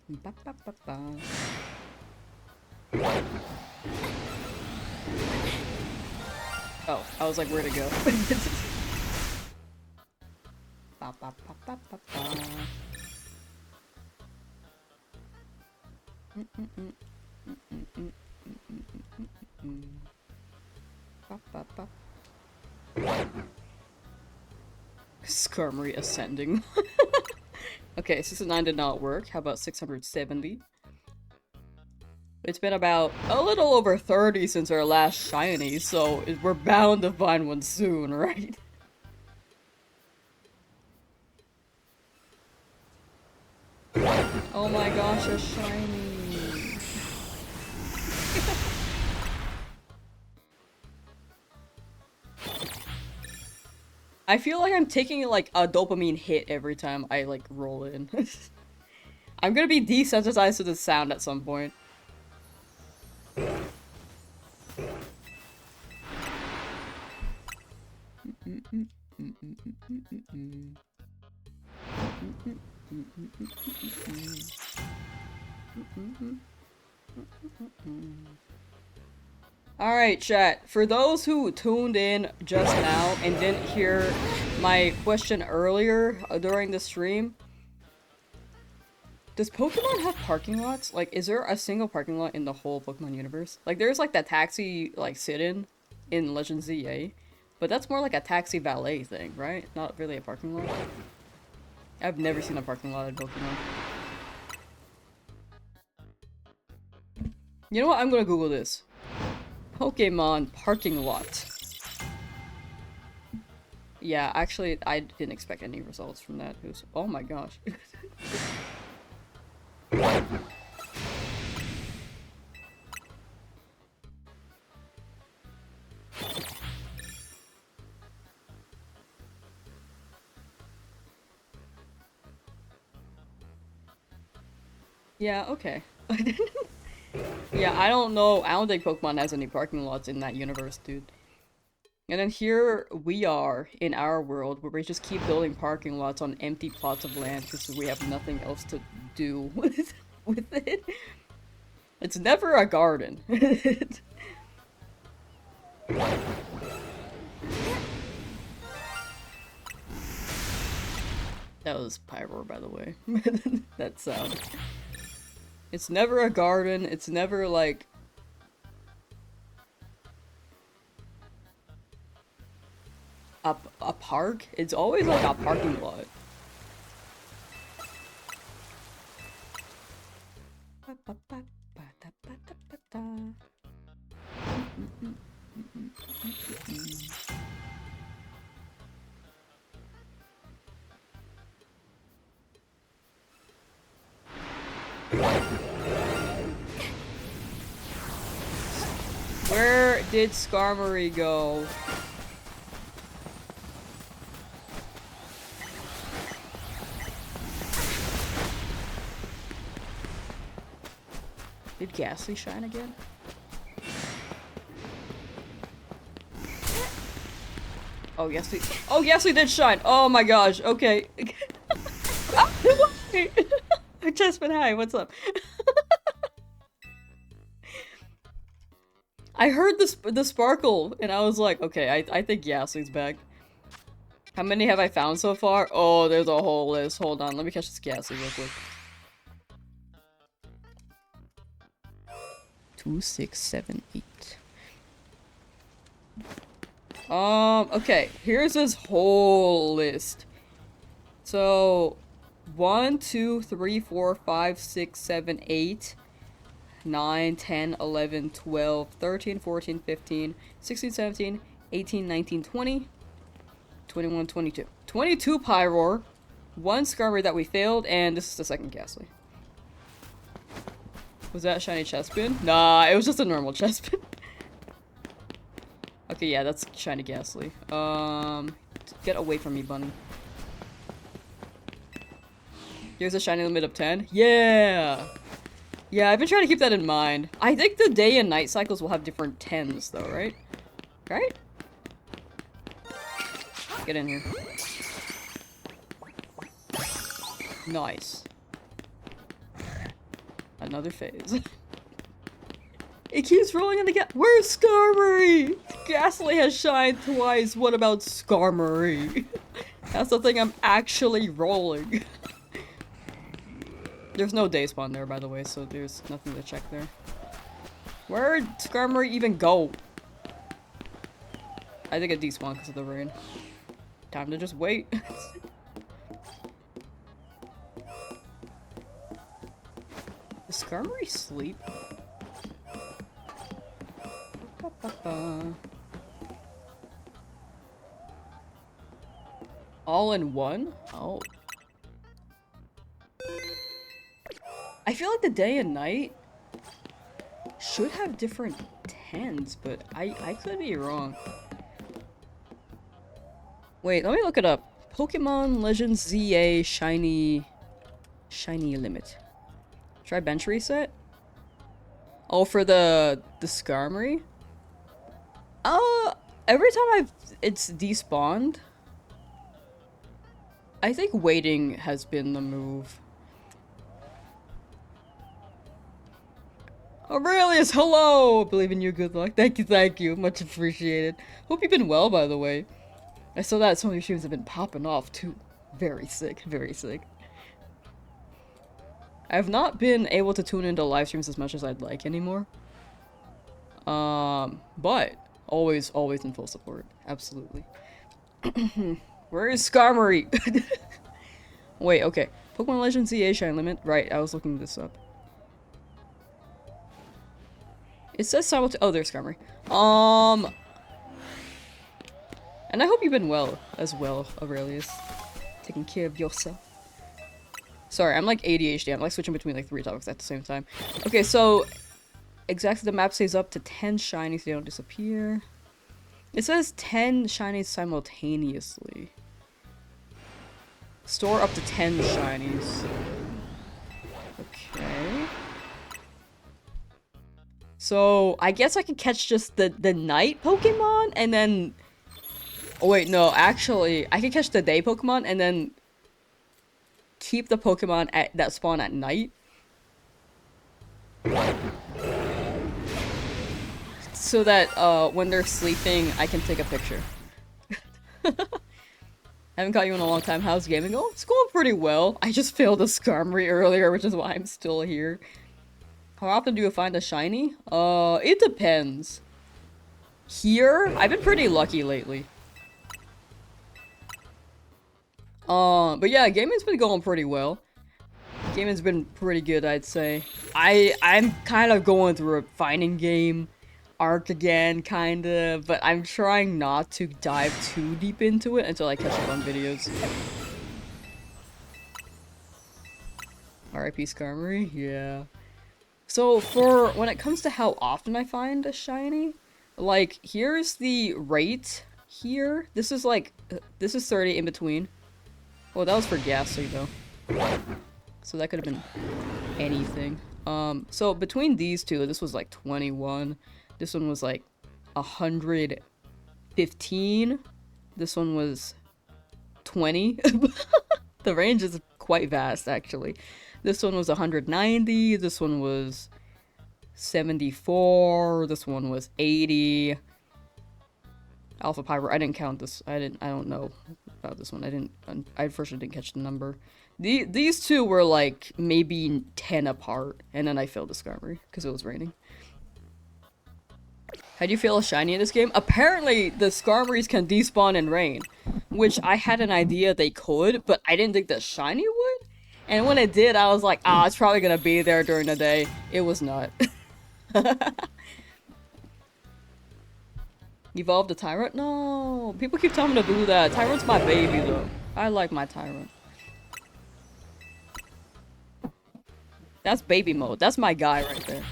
Bop, bop, bop, bop. Oh, I was like, where'd it go? Bop, bop, bop, bop, bop, bop. Bop, bop, bop. Skarmory ascending. Okay, 69 did not work. How about 670? It's been about a little over 30 since our last shiny, so we're bound to find one soon, right? Oh my gosh, a shiny. I feel like I'm taking like a dopamine hit every time I like roll in. I'm gonna be desensitized to the sound at some point. Alright, chat. For those who tuned in just now and didn't hear my question earlier during the stream, does Pokemon have parking lots? Like, is there a single parking lot in the whole Pokemon universe? Like, there's like that taxi, like, sit-in in Legend ZA, but that's more like a taxi valet thing, right? Not really a parking lot. I've never seen a parking lot in Pokemon. You know what? I'm gonna Google this. Pokemon parking lot. Yeah, actually, I didn't expect any results from that. It was, oh my gosh. Yeah, okay. Yeah, I don't know. I don't think Pokemon has any parking lots in that universe, dude. And then here we are in our world where we just keep building parking lots on empty plots of land because we have nothing else to do with it. It's never a garden. That was Pyroar, by the way. That sound. It's never a garden, it's never like... a park? It's always like a parking lot. Where did Skarmory go? Did Ghastly shine again? Oh, Ghastly did shine! Oh my gosh, okay. Chestman, hi, what's up? I heard the sparkle, and I was like, okay, I think Ghastly's back. How many have I found so far? Oh, there's a whole list. Hold on, let me catch this Ghastly real quick. 2, 6, 7, 8. Okay, here's this whole list. So, 1, 2, 3, 4, 5, 6, 7, 8, 9, 10, 11, 12, 13, 14, 15, 16, 17, 18, 19, 20, 21, 22. 22 Pyroar, 1 Skarmory that we failed, and this is the second Ghastly. Was that a shiny chestpin? Nah, it was just a normal chestpin. Okay, yeah, that's shiny Ghastly. Get away from me, bunny. Here's a shiny limit of 10. Yeah! Yeah, I've been trying to keep that in mind. I think the day and night cycles will have different 10s, though, right? Right? Get in here. Nice. Another phase. It keeps rolling in the gap. Where's Skarmory? Ghastly has shined twice. What about Skarmory? That's the thing I'm actually rolling. There's no day spawn there, by the way, so there's nothing to check there. Where'd Skarmory even go? I think it despawned because of the rain. Time to just wait. Does Skarmory sleep? All in one? Oh. I feel like the day and night should have different 10s, but I could be wrong. Wait, let me look it up. Pokemon Legends ZA shiny limit. Try bench reset? Oh, for the Skarmory? Every time it's despawned, I think waiting has been the move. Aurelius, hello! Believe in you, good luck. Thank you. Much appreciated. Hope you've been well, by the way. I saw that some of your streams have been popping off, too. Very sick, very sick. I have not been able to tune into live streams as much as I'd like anymore. But always in full support. Absolutely. Where is Skarmory? Wait, okay. Pokemon Legends ZA Shine Limit. Right, I was looking this up. It says simultaneous. Oh, there's Skarmory. And I hope you've been well as well, Aurelius. Taking care of yourself. Sorry, I'm like ADHD. I'm like switching between like 3 topics at the same time. Okay, so exactly the map stays up to 10 shinies. They don't disappear. It says 10 shinies simultaneously. Store up to 10 shinies. Okay. So I guess I can catch just the night Pokemon and then... Oh wait, no, actually, I can catch the day Pokemon and then keep the Pokemon that spawn at night. So that when they're sleeping, I can take a picture. I haven't caught you in a long time. How's gaming? Oh, it's going pretty well. I just failed a Skarmory earlier, which is why I'm still here. How often do you find a shiny? It depends. Here, I've been pretty lucky lately. But yeah, gaming's been going pretty well. Gaming's been pretty good, I'd say. I'm kind of going through a fighting game arc again, kinda, but I'm trying not to dive too deep into it until I catch up on videos. RIP Skarmory? Yeah. So for when it comes to how often I find a shiny, like here's the rate here. This is like this is 30 in between. Well, that was for Ghastly though. So that could have been anything. So between these two, this was like 21. This one was like 115. This one was 20. The range is quite vast, actually. This one was 190. This one was 74. This one was 80. Alpha Pyro. I didn't count this. I don't know about this one. I unfortunately didn't catch the number. These two were like maybe 10 apart, and then I failed the Skarmory because it was raining. How do you feel a shiny in this game? Apparently, the Skarmories can despawn in rain, which I had an idea they could, but I didn't think the shiny would. And when it did, I was like, ah, it's probably gonna be there during the day. It was not. Evolve the Tyrant? No, people keep telling me to do that. Tyrant's my baby, though. I like my Tyrant. That's baby mode. That's my guy right there.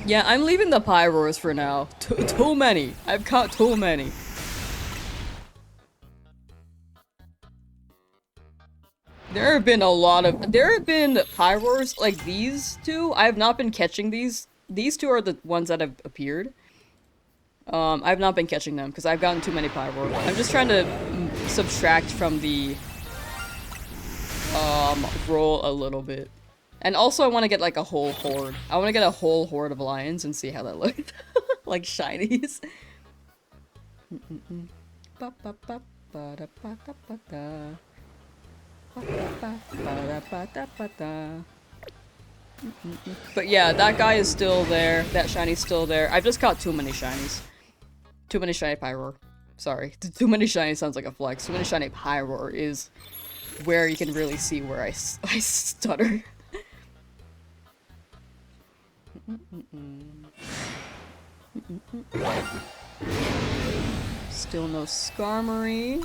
Yeah, I'm leaving the Pyroars for now. Too many. I've caught too many. There have been Pyroars like these two. I have not been catching these. These two are the ones that have appeared. I've not been catching them because I've gotten too many Pyroars. I'm just trying to subtract from the roll a little bit. And also I want to get like a whole horde. I want to get a whole horde of lions and see how that looks. Like shinies. But yeah, that guy is still there. That shiny's still there. I've just caught too many shinies. Too many shiny Pyroar. Sorry. Too many shiny sounds like a flex. Too many shiny Pyroar is where you can really see where I stutter. Still no Skarmory.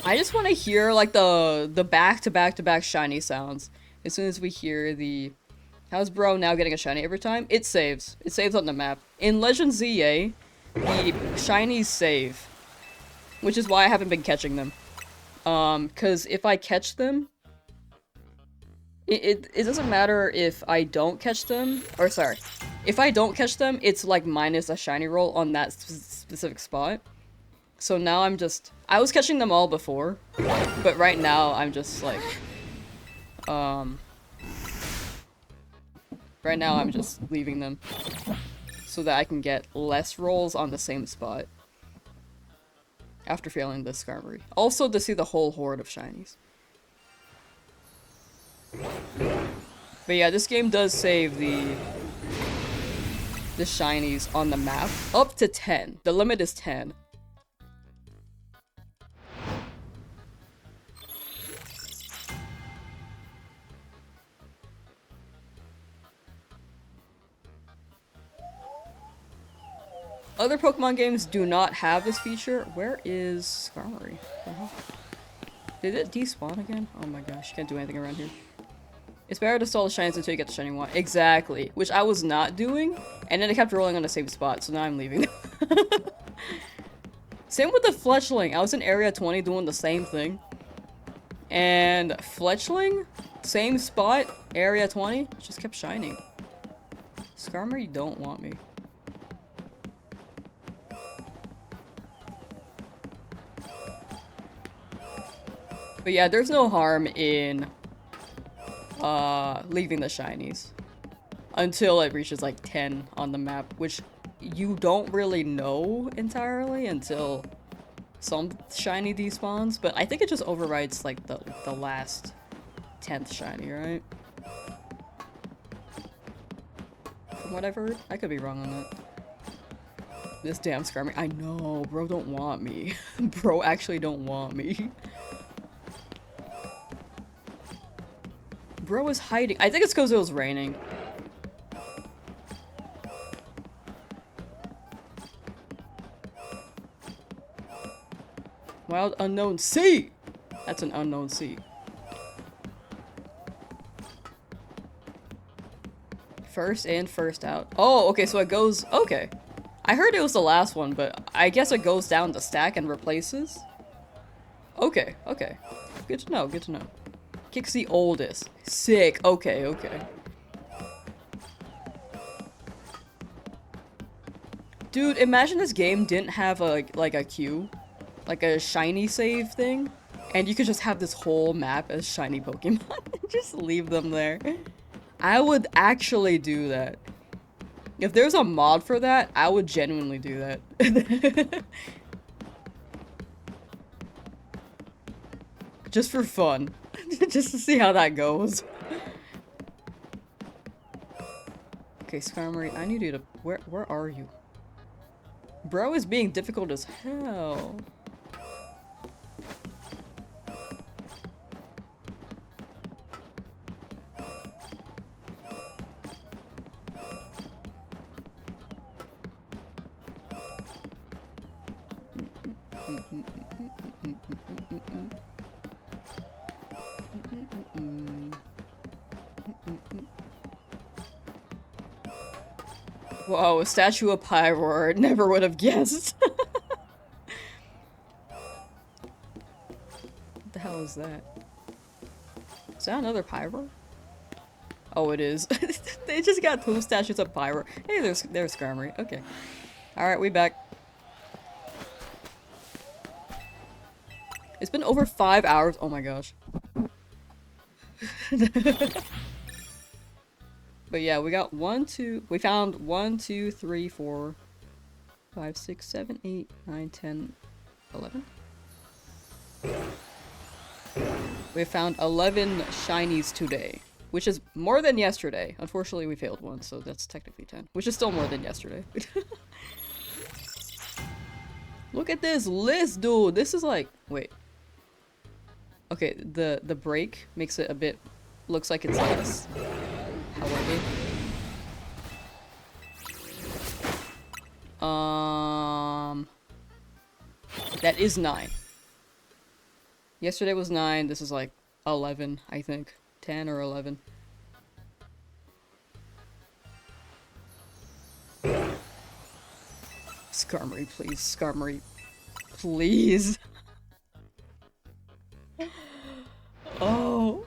I just want to hear like the back-to-back-to-back shiny sounds. As soon as we hear the how's bro now getting a shiny every time? It saves. It saves on the map. In Legend ZA, the shinies save. Which is why I haven't been catching them. Cause if I catch them, it doesn't matter if I don't catch them, or sorry, if I don't catch them, it's like minus a shiny roll on that specific spot. So now I was catching them all before, but right now I'm just like, right now I'm just leaving them so that I can get less rolls on the same spot after failing the Skarmory. Also to see the whole horde of shinies. But yeah, this game does save the shinies on the map up to 10. The limit is 10. Other Pokemon games do not have this feature. Where is Skarmory? Did it despawn again? Oh my gosh, you can't do anything around here. It's better to stall the shinies until you get the shiny one. Exactly. Which I was not doing, and then it kept rolling on the same spot, so now I'm leaving. Same with the Fletchling. I was in Area 20 doing the same thing. And Fletchling, same spot, Area 20, just kept shining. Skarmory, you don't want me. But yeah, there's no harm in leaving the shinies until it reaches like 10 on the map, which you don't really know entirely until some shiny despawns, but I think it just overrides like the last 10th shiny, right? From what I've heard. I could be wrong on that. This damn Skarmory. I know, bro don't want me. Bro actually don't want me. Bro is hiding. I think it's because it was raining. Wild unknown sea! That's an unknown sea. First in, first out. Oh, okay, so it goes... Okay. I heard it was the last one, but I guess it goes down the stack and replaces? Okay, okay. Good to know, good to know. Kicks the oldest. Sick. Okay, okay. Dude, imagine this game didn't have a, like a queue. Like a shiny save thing. And you could just have this whole map as shiny Pokemon. Just leave them there. I would actually do that. If there's a mod for that, I would genuinely do that. Just for fun. Just to see how that goes. Okay, Skarmory, I need you to... Where are you? Bro is being difficult as hell. Whoa, a statue of Pyroar. Never would have guessed. What the hell is that? Is that another Pyroar? Oh, it is. They just got two statues of Pyroar. Hey, there's Skarmory. Okay. Alright, we back. It's been over 5 hours. Oh my gosh. But yeah, we got we found 1, 2, 3, 4, 5, 6, 7, 8, 9, 10, 11. We found 11 shinies today, which is more than yesterday. Unfortunately, we failed one, so that's technically 10, which is still more than yesterday. Look at this list, dude. This is like, wait. Okay, the break makes it a bit, looks like it's less. However, that is 9. Yesterday was 9, this is like 11, I think. 10 or 11. Skarmory, please. Skarmory. Please. Oh.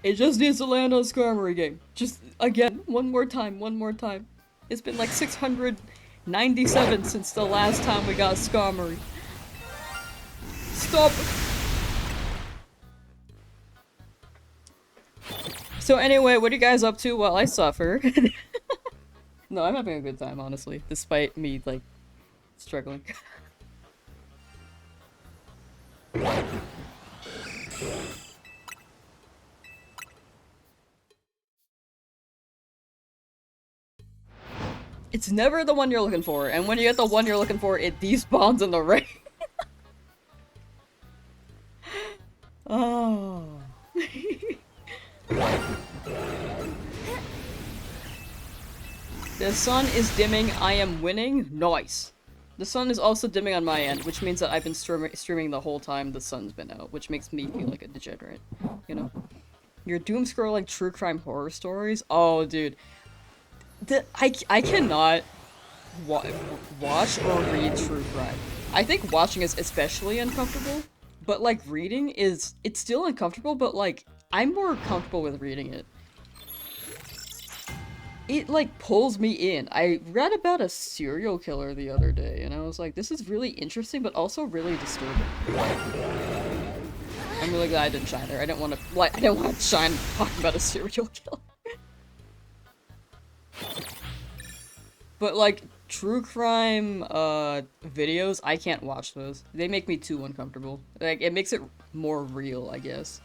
It just needs to land on Skarmory game. Just, again, one more time, one more time. It's been like 697 since the last time we got Skarmory. Stop! So anyway, what are you guys up to while I suffer? No, I'm having a good time, honestly. Despite me, like, struggling. It's never the one you're looking for, and when you get the one you're looking for, it despawns in the rain. Oh. The sun is dimming, I am winning. Nice. The sun is also dimming on my end, which means that I've been streaming the whole time the sun's been out, which makes me feel like a degenerate, you know? Your doom scrolling true crime horror stories? Oh, dude. I cannot watch or read true crime. I think watching is especially uncomfortable, but like reading it's still uncomfortable, but like I'm more comfortable with reading it. It like pulls me in. I read about a serial killer the other day and I was like, this is really interesting but also really disturbing. I'm really glad I didn't shine there. I didn't want to shine talking about a serial killer. But like true crime videos, I can't watch those. They make me too uncomfortable. Like it makes it more real, I guess.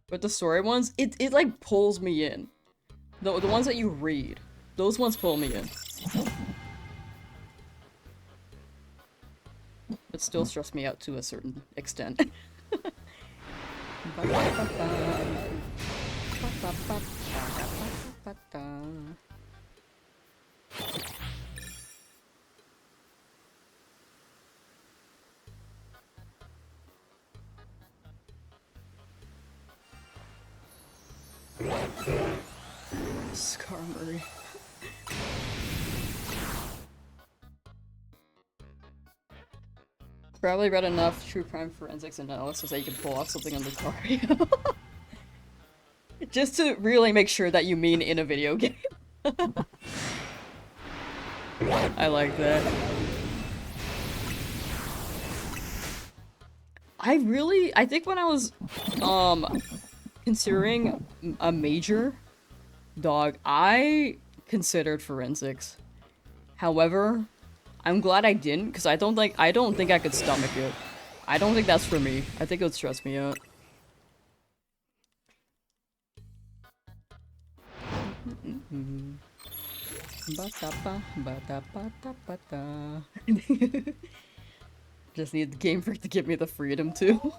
But the story ones, it like pulls me in. The ones that you read, those ones pull me in. But still stress me out to a certain extent. Skarmory. Probably read enough true crime forensics and analysis that you can pull off something on Lucario. Just to really make sure that you mean in a video game. I like that. I think when I was, considering a major, dog, I considered forensics. However, I'm glad I didn't, because I don't think I could stomach it. I don't think that's for me. I think it would stress me out. Just need the Game Freak to give me the freedom to.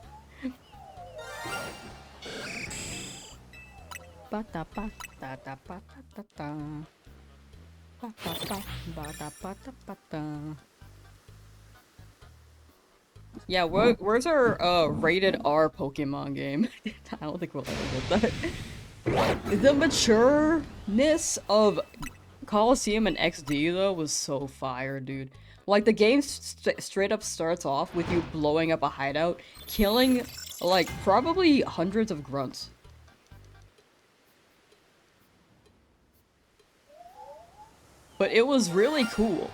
Yeah, where's our rated R Pokemon game? I don't think we'll ever get that. The matureness of Coliseum and XD though was so fire, dude. Like the game straight up starts off with you blowing up a hideout, killing like probably hundreds of grunts. But it was really cool.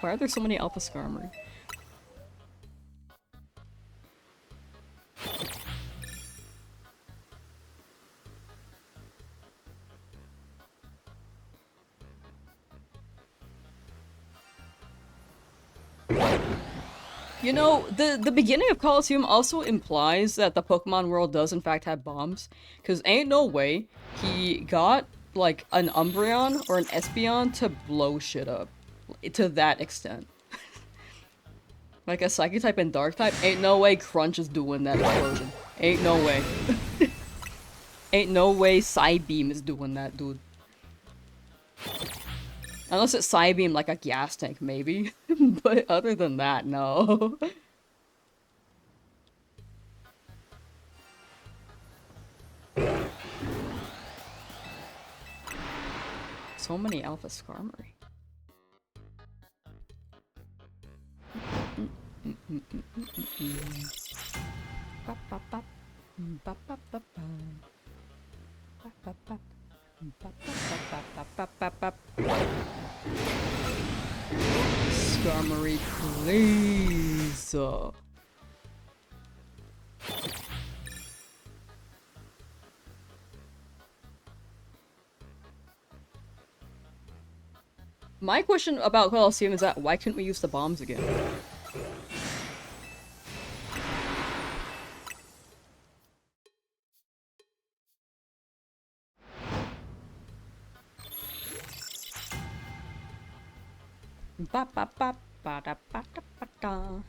Why are there so many Alpha Skarmory? You know, the beginning of Coliseum also implies that the Pokemon world does in fact have bombs. Because ain't no way he got, like, an Umbreon or an Espeon to blow shit up. To that extent. Like a Psychic type and Dark type, ain't no way Crunch is doing that explosion. Ain't no way. Ain't no way Psybeam is doing that, dude. Unless it's Psybeam like a gas tank, maybe. But other than that, no. So many Alpha Skarmory. Skarmory, please. My question about Coliseum is that why couldn't we use the bombs again? Ba ba ba ba da ba da ba da.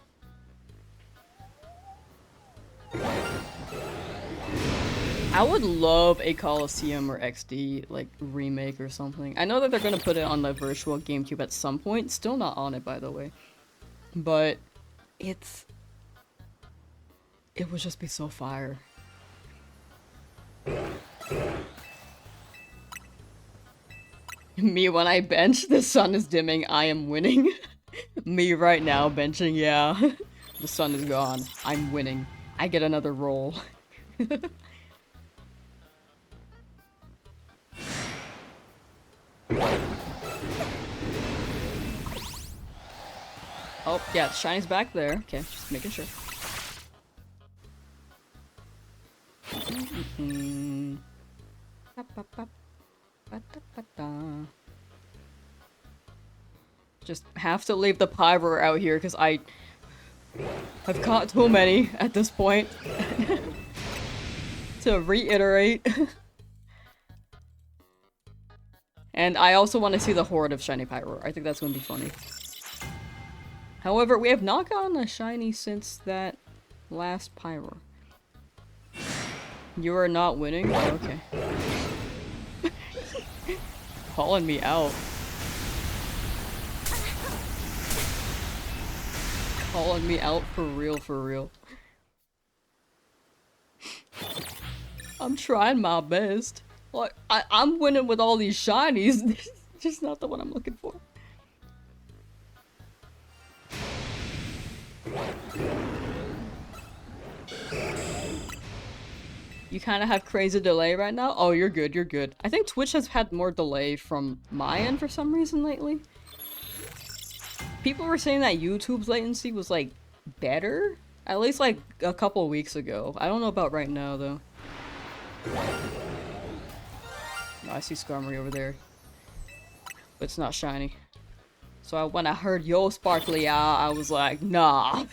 I would love a Coliseum or XD like remake or something. I know that they're gonna put it on the virtual GameCube at some point. Still not on it, by the way. But it would just be so fire. Me when I bench, the sun is dimming, I am winning. Me right now benching, yeah. The sun is gone. I'm winning. I get another roll. Oh, yeah, Shiny's back there. Okay, just making sure. Just have to leave the Pyro out here because I've caught too many at this point. To reiterate. And I also want to see the horde of shiny Pyro. I think that's going to be funny. However, we have not gotten a shiny since that last Pyro. You are not winning? Oh, okay. calling me out. Calling me out for real, for real. I'm trying my best. Like, I'm winning with all these shinies. Just not the one I'm looking for. You kind of have crazy delay right now? Oh, you're good, you're good. I think Twitch has had more delay from my end for some reason lately. People were saying that YouTube's latency was, like, better? At least, like, a couple of weeks ago. I don't know about right now, though. Oh, I see Skarmory over there. But it's not shiny. So when I heard Yo Sparkly out, I was like, nah.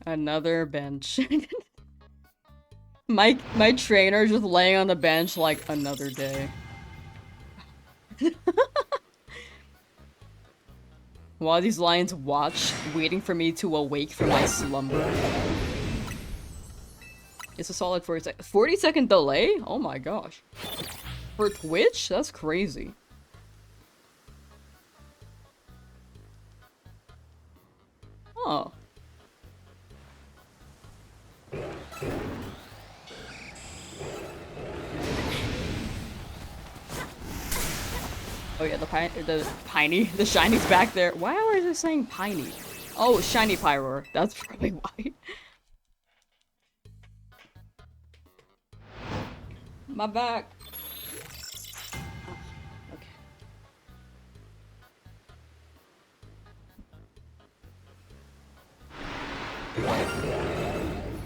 Another bench. my trainer just laying on the bench like another day. While these lions watch, waiting for me to awake from my slumber. It's a solid 40-second delay? Oh my gosh. For Twitch? That's crazy. Oh. Oh yeah, the shiny's back there. Why are they saying piney? Oh, shiny Pyroar. That's probably why. My back. Oh, okay.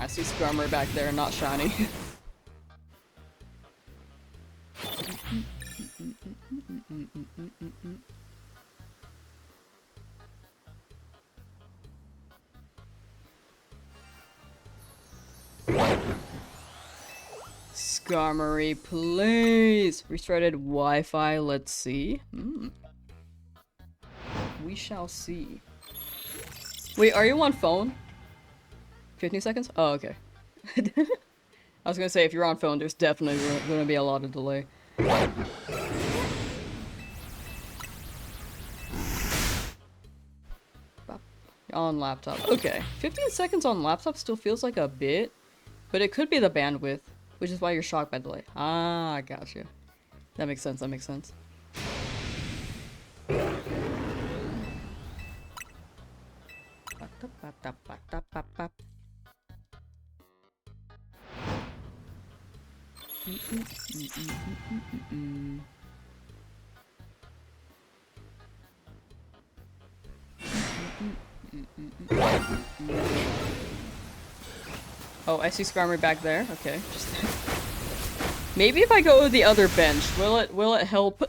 I see Skarmory back there, not shiny. Skarmory, please! Restarted Wi-Fi, let's see. We shall see. Wait, are you on phone? 15 seconds? Oh, okay. I was gonna say, if you're on phone, there's definitely gonna be a lot of delay. On laptop. Okay. 15 seconds on laptop still feels like a bit, but it could be the bandwidth, which is why you're shocked by delay. Ah, I gotcha. That makes sense, that makes sense. Oh, I see Skarmory back there. Okay, just maybe if I go to the other bench, will it help?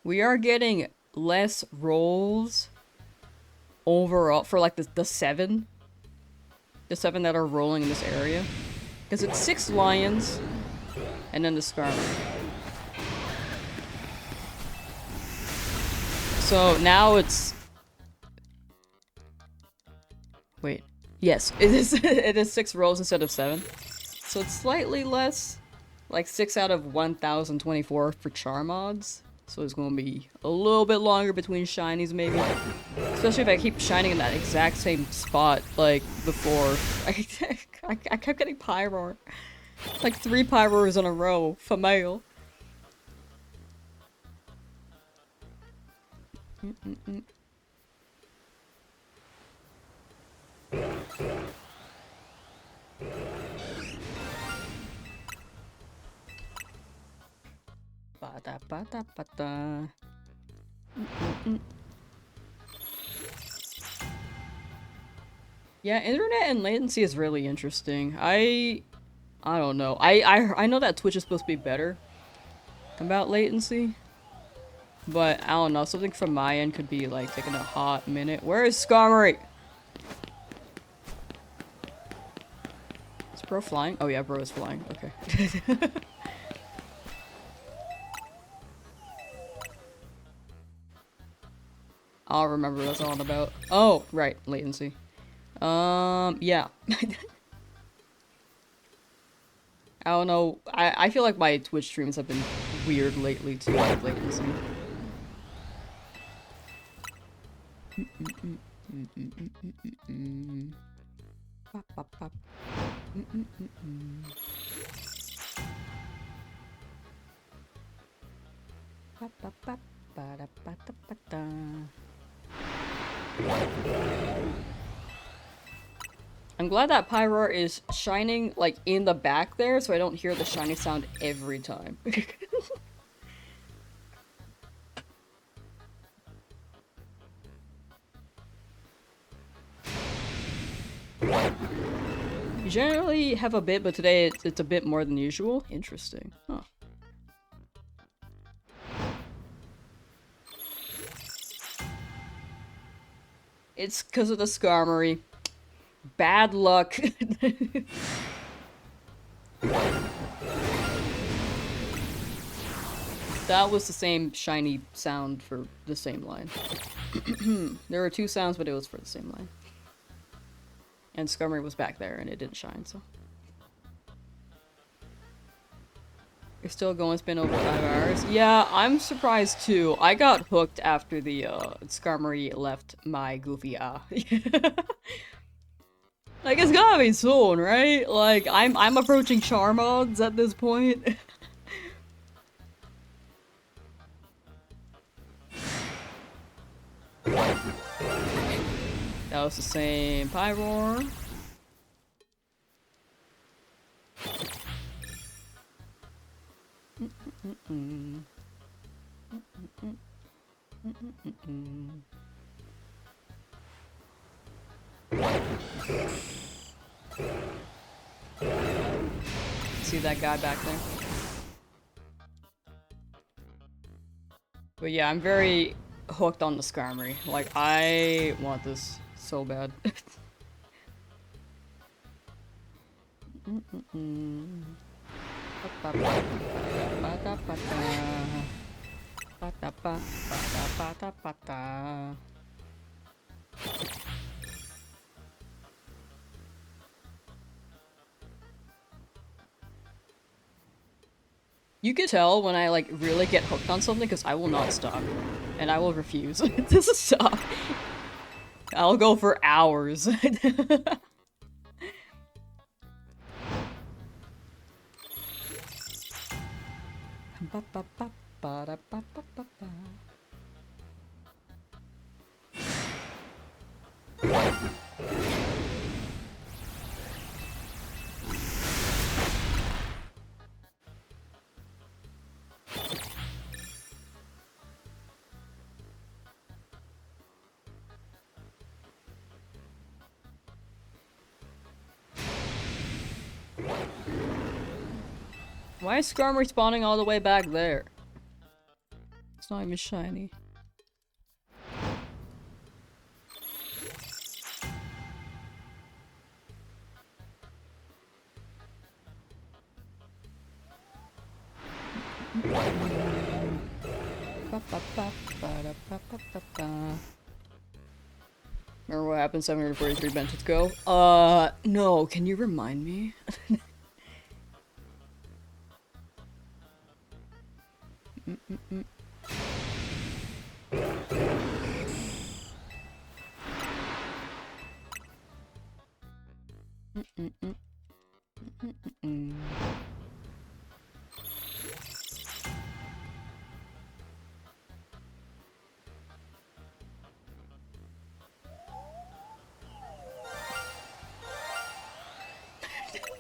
We are getting less rolls overall for like the seven that are rolling in this area, because it's 6 lions and then the Skarmory. So now it's... Wait. Yes, it is it is 6 rolls instead of 7. So it's slightly less, like 6 out of 1024 for charm odds. So it's gonna be a little bit longer between shinies maybe. Especially if I keep shining in that exact same spot like before. I kept getting Pyroar. Like 3 Pyroars in a row for male. Ba-da-ba-da-ba-da. Yeah, internet and latency is really interesting. I don't know. I know that Twitch is supposed to be better about latency, but I don't know. Something from my end could be like taking a hot minute. Where is Skarmory? Is bro flying? Oh yeah, bro is flying. Okay. I'll remember what that's all about. Oh, right, latency. Yeah. I don't know. I feel like my Twitch streams have been weird lately too, with latency. Bop, bop, bop. Bop, bop, bop. Ba-da-ba-da-ba-da. I'm glad that Pyroar is shining, like, in the back there, so I don't hear the shiny sound every time. You generally have a bit, but today it's a bit more than usual. Interesting. Huh. It's because of the Skarmory. Bad luck. That was the same shiny sound for the same line. There were two sounds, but it was for the same line. And Skarmory was back there, and it didn't shine, so. You're still going, it's been over 5 hours. Yeah, I'm surprised too. I got hooked after the Skarmory left my Goofy Like, it's gotta be soon, right? Like, I'm approaching Charmods at this point. That was the same Pyroar. See that guy back there? But yeah, I'm very hooked on the Skarmory. Like, I want this so bad. You can tell when I, like, really get hooked on something because I will not stop. And I will refuse to stop. I'll go for hours. Why is Skarmory spawning all the way back there? It's not even shiny. Remember what happened 743 benches ago? No, can you remind me?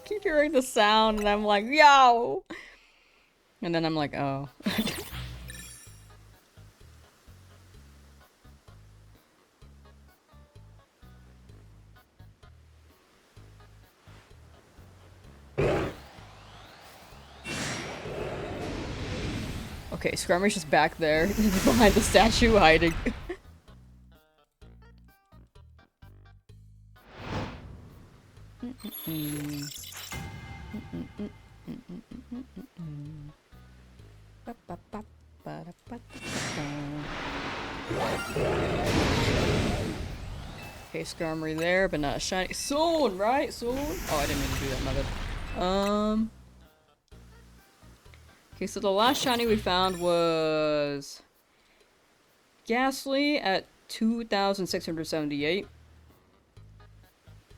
Keep hearing the sound and I'm like, yo! And then I'm like, oh. Okay, Skarmory's just back there, behind the statue, hiding. Skarmory there, but not a shiny. Soon, right? Soon? Oh, I didn't mean to do that, my bad. Okay, so the last shiny we found was Ghastly at 2,678.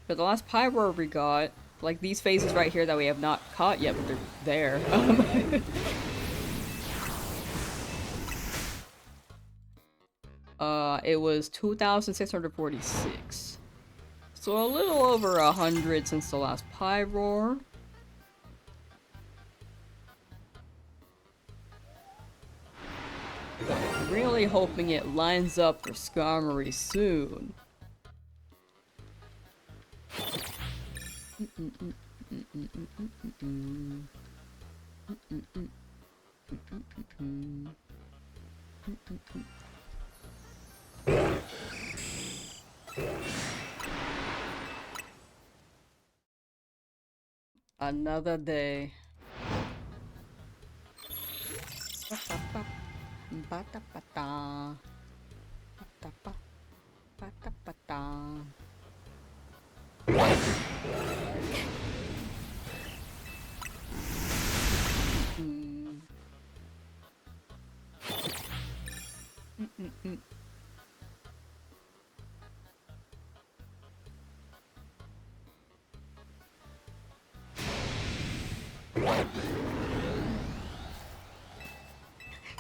But the last Pyroar we got, like these phases right here that we have not caught yet, but they're there. It was 2,646. So a little over 100 since the last Pyroar. But I'm really hoping it lines up for Skarmory soon. Another day. Ba-da-ba-da. Ba-da-ba-da-ba-da.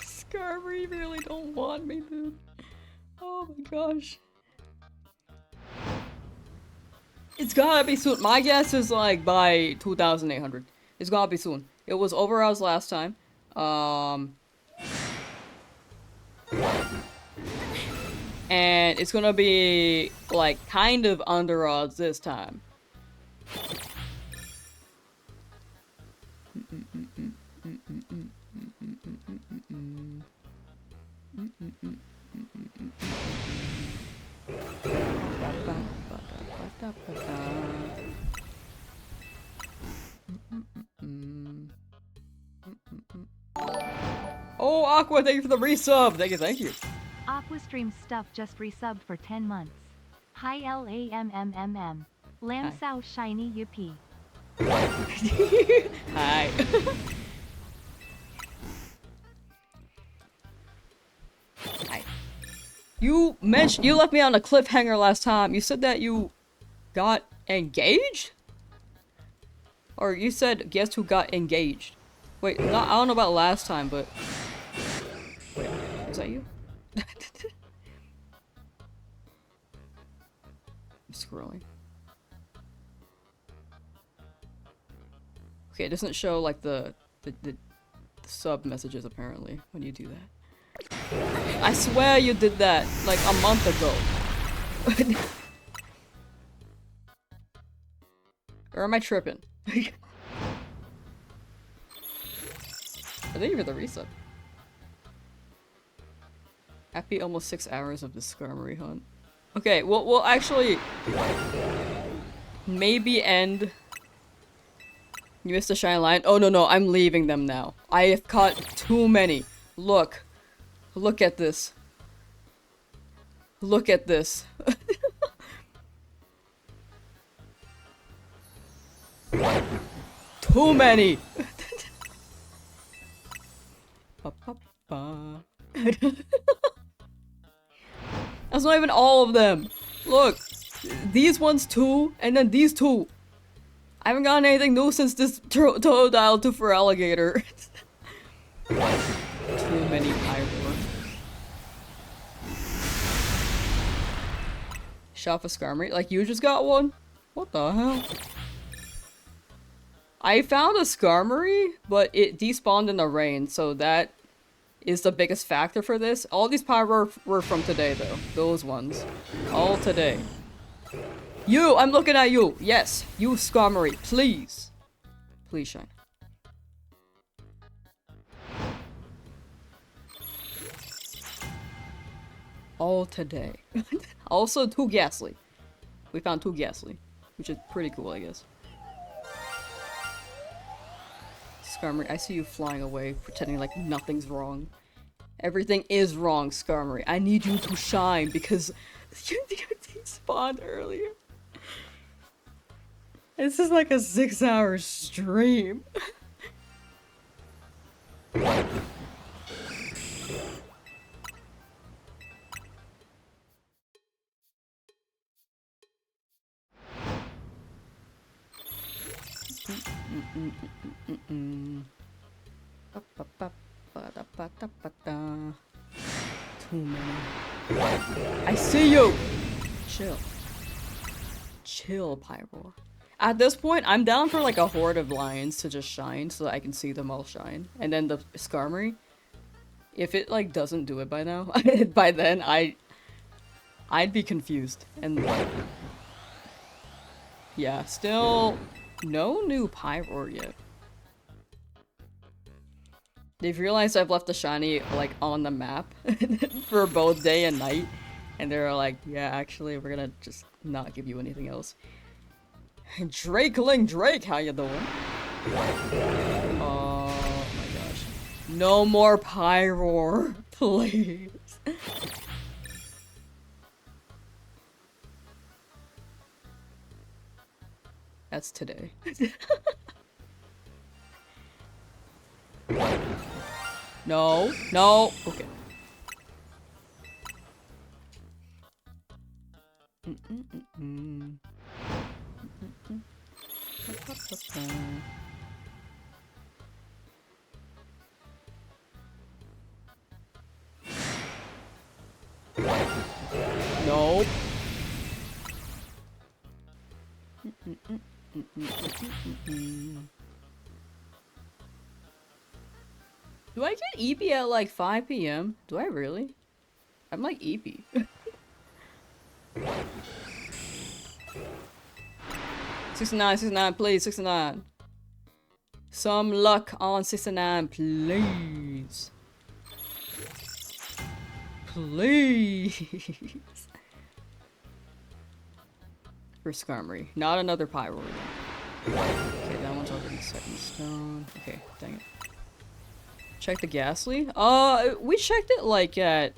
Skarmory really don't want me, dude. Oh my gosh. It's gotta be soon. My guess is like by 2,800. It's gotta be soon. It was over odds last time. And it's gonna be like kind of under odds this time. Oh, Aqua, thank you for the resub. Thank you. Aquastream Stuff just resubbed for 10 months. Hi LAMMMM. Lamsauce Shiny Yuppie. Hi. Hi. You left me on a cliffhanger last time. You said that you got engaged? Or you said guess who got engaged? Wait, I don't know about last time, but wait, is that you? I'm scrolling. Okay, it doesn't show like the sub messages apparently when you do that. I swear you did that like a month ago. Or am I tripping? Thank you for the resub. Happy almost 6 hours of the Skarmory hunt. Okay, we'll actually maybe end. You missed a shiny line. Oh no, I'm leaving them now. I have caught too many. Look at this. Look at this. Too many. That's not even all of them. Look, these ones too, and then these two. I haven't gotten anything new since this Totodile 2 for alligator. Too many Pyroar. Shop a Skarmory? Like you just got one? What the hell? I found a Skarmory, but it despawned in the rain, so that is the biggest factor for this. All these Pyroar were from today, though. Those ones. All today. You! I'm looking at you! Yes! You Skarmory, please! Please shine. All today. Also, 2 Ghastly. We found 2 Ghastly. Which is pretty cool, I guess. Skarmory, I see you flying away, pretending like nothing's wrong. Everything is wrong, Skarmory. I need you to shine, because You despawned earlier. This is like a 6-hour stream. Too many. I see you! Chill. Chill, Pyro. At this point, I'm down for like a horde of lions to just shine so that I can see them all shine. And then the Skarmory, if it like doesn't do it by now, by then I'd be confused. And yeah, still no new Pyro yet. They've realized I've left the shiny like on the map for both day and night. And they're like, yeah, actually, we're gonna just not give you anything else. Drakeling Drake, how you doing? Oh my gosh. No more Pyroar, please. That's today. No, no, okay. Nope. Do I get EP at like 5 PM? Do I really? I'm like EP. 69, 69, please, 69. Some luck on 69, please. Please. For Skarmory. Not another Pyroar. Okay, that one's already set in stone. Okay, dang it. Check the Ghastly? We checked it like at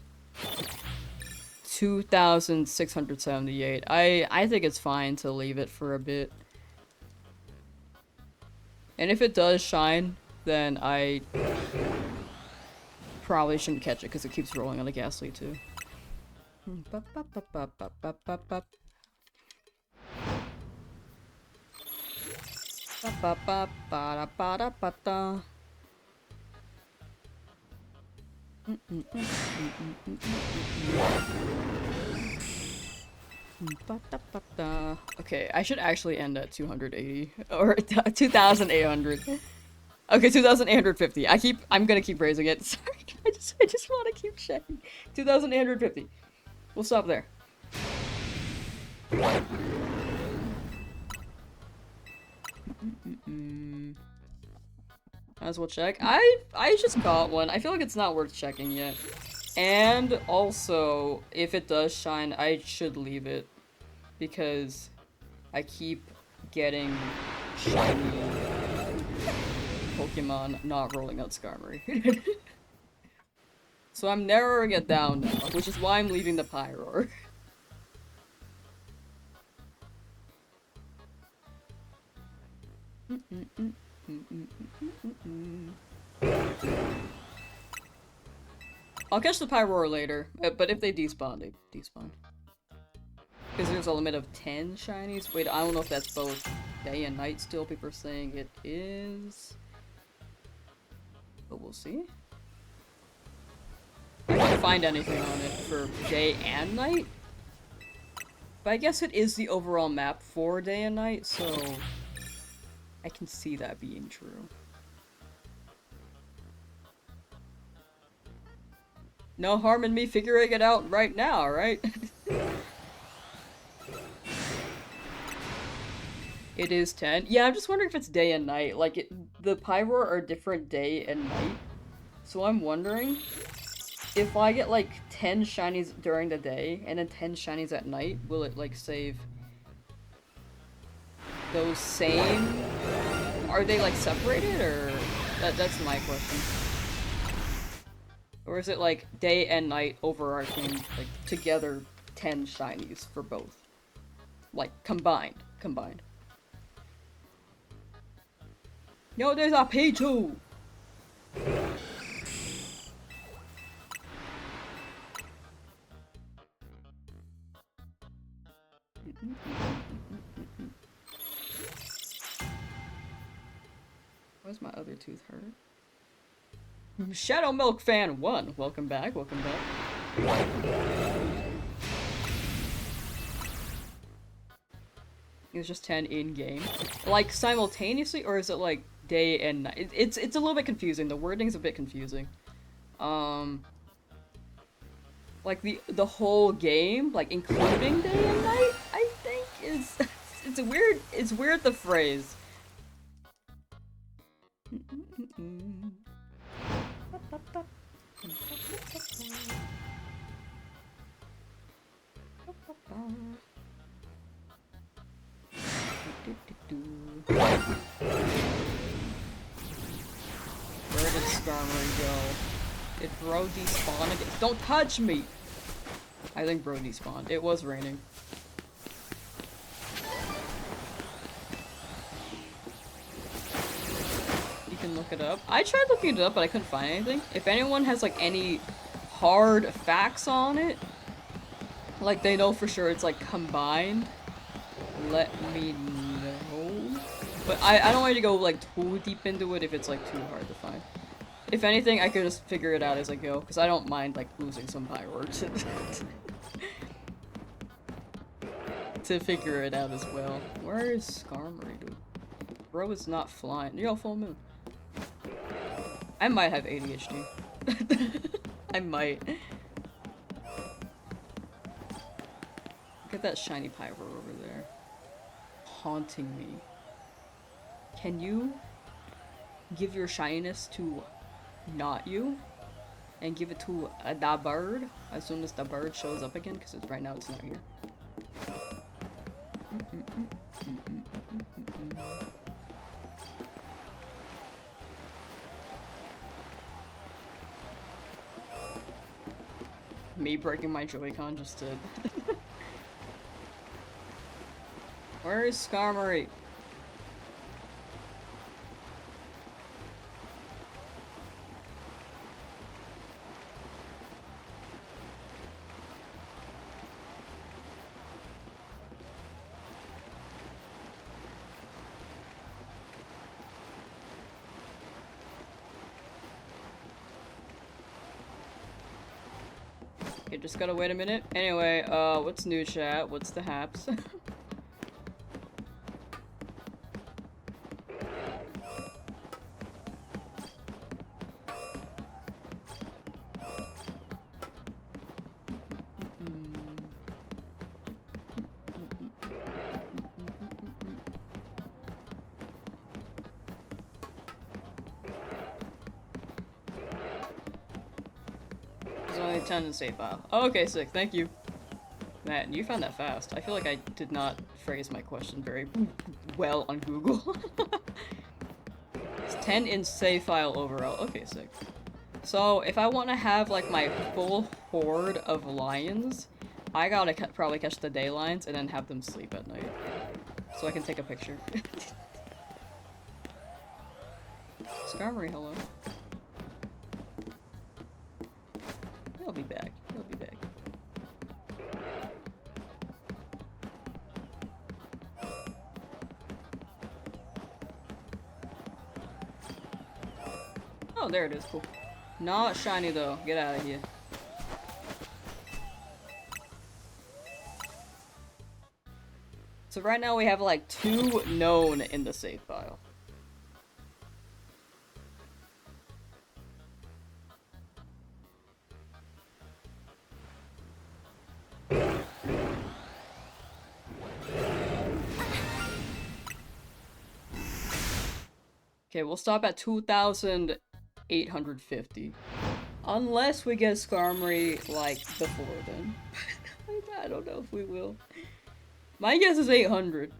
2,678. I think it's fine to leave it for a bit. And if it does shine, then I probably shouldn't catch it because it keeps rolling on the Ghastly too. Okay, I should actually end at 280 or 2,800. Okay, 2,850. I'm gonna keep raising it. Sorry, I just want to keep checking. 2,850. We'll stop there. Might as well check. I just got one. I feel like it's not worth checking yet. And also, if it does shine, I should leave it. Because I keep getting shiny Pokemon not rolling out Skarmory. So I'm narrowing it down now, which is why I'm leaving the Pyroar. I'll catch the Pyroar later, but if they despawn, they despawn. Because there's a limit of 10 shinies. Wait, I don't know if that's both day and night still. People are saying it is. But we'll see. I can't find anything on it for day and night. But I guess it is the overall map for day and night, so I can see that being true. No harm in me figuring it out right now, right? It is 10. Yeah, I'm just wondering if it's day and night. Like, the Pyroar are different day and night. So I'm wondering if I get, like, 10 shinies during the day and then 10 shinies at night, will it, like, save those same? Are they, like, separated, or? That's my question. Or is it, like, day and night overarching, like, together 10 shinies for both. Like, combined. Yo, there's a Pichu! Where's my other tooth hurt? Shadow Milk Fan 1! Welcome back, welcome back. It was just 10 in-game. Like, simultaneously, or is it like day and night? It's a little bit confusing. The wording's a bit confusing. Like the whole game, like including day and night, I think is it's weird the phrase. Where did Skarmory go? Did bro despawn again? Don't touch me! I think bro despawned. It was raining. You can look it up. I tried looking it up, but I couldn't find anything. If anyone has like any hard facts on it, like they know for sure it's like combined, let me know. But I don't want you to go like too deep into it if it's like too hard to find. If anything, I could just figure it out as I go, because I don't mind like losing some fireworks to figure it out as well. Where is Skarmory, dude? Bro is not flying. Yo, full moon. I might have ADHD. I might. Look at that shiny Pyro over there. Haunting me. Can you give your shininess to not you? And give it to the bird as soon as the bird shows up again? Because right now it's not here. Me breaking my Joy-Con just did. Where is Skarmory? Okay, just gotta wait a minute. Anyway, what's new, chat? What's the haps? Only 10 in save file. Oh, okay, sick. Thank you. Man, you found that fast. I feel like I did not phrase my question very well on Google. It's 10 in save file overall. Okay, sick. So, if I want to have, like, my full horde of lions, I gotta probably catch the day lions and then have them sleep at night. So I can take a picture. Skarmory, hello. He'll be back. He'll be back. Oh, there it is. Cool. Not shiny though. Get out of here. So right now we have like 2 known in the save file. Okay, we'll stop at 2,850. Unless we get Skarmory, like, before then. I don't know if we will. My guess is 800.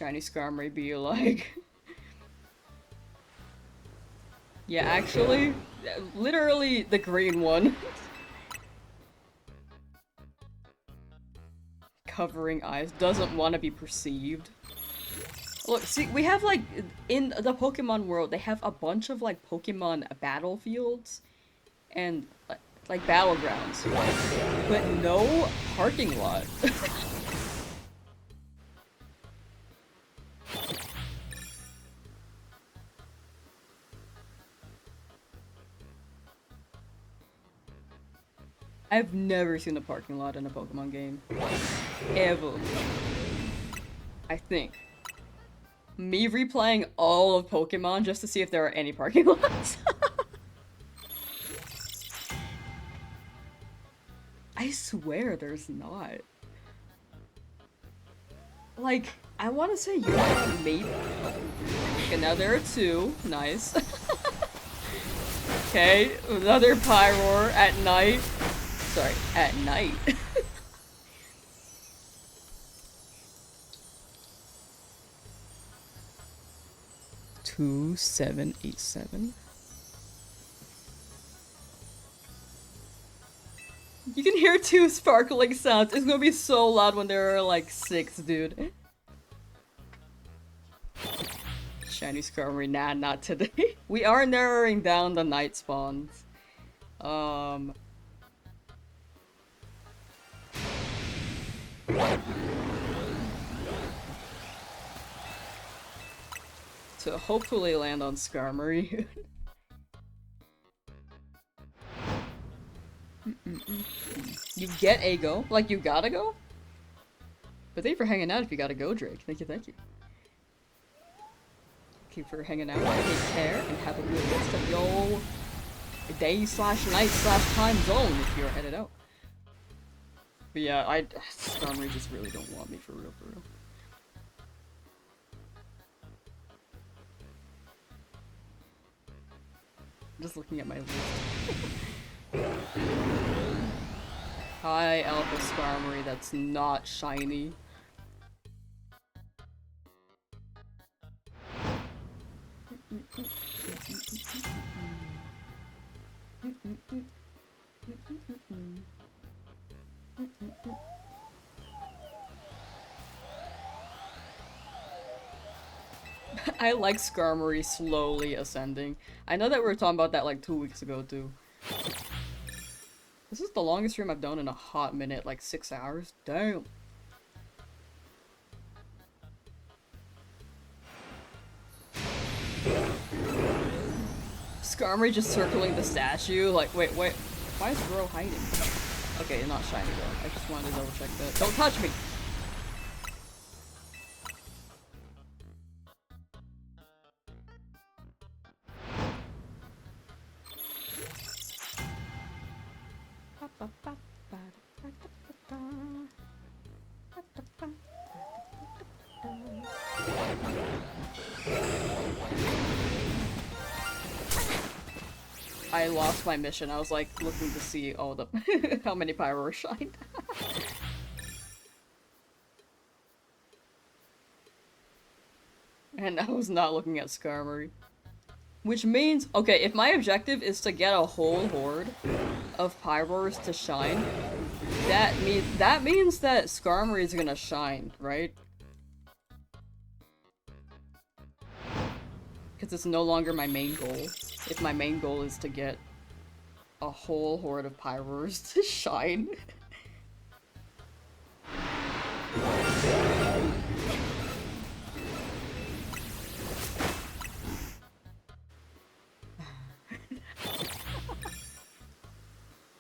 shiny Skarmory be like... Yeah, actually, literally the green one. Covering eyes, doesn't want to be perceived. Look, see, we have like, in the Pokemon world, they have a bunch of like Pokemon battlefields and like battlegrounds, but no parking lot. I've never seen a parking lot in a Pokemon game. Ever. I think. Me replaying all of Pokemon just to see if there are any parking lots. I swear there's not. Like, I want to say yeah, maybe. Okay, now there are two. Nice. Okay, another Pyroar at night. Sorry, at night. 2787. You can hear two sparkling sounds. It's gonna be so loud when there are like 6, dude. Shiny Skarmory, nah, not today. We are narrowing down the night spawns. To hopefully land on Skarmory. You get a go? Like you gotta go? But thank you for hanging out if you gotta go, Drake. Thank you, thank you. Thank you for hanging out. Take care and have a good rest of your day/night/time zone if you're headed out. But yeah, Skarmory just really don't want me for real, for real. I'm just looking at my list. Hi, Alpha Skarmory, that's not shiny. I like Skarmory slowly ascending. I know that we were talking about that like 2 weeks ago too. This is the longest stream I've done in a hot minute, like 6 hours. Damn. Skarmory just circling the statue, like, wait, why is Bro hiding? Okay, not shiny though. I just wanted to double check that. Don't touch me! I lost my mission. I was like looking to see all the how many Pyro shined. And I was not looking at Skarmory. Which means, okay, if my objective is to get a whole horde of Pyroars to shine, that means that Skarmory is gonna shine, right? Because it's no longer my main goal. If my main goal is to get a whole horde of Pyroars to shine.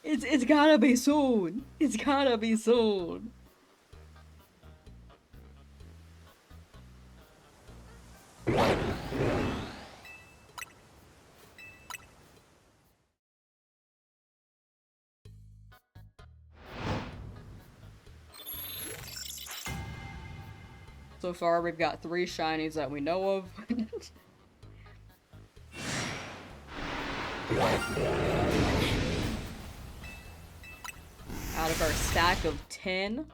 It's gotta be soon. It's gotta be soon. So far, we've got 3 shinies that we know of. Out of our stack of 10.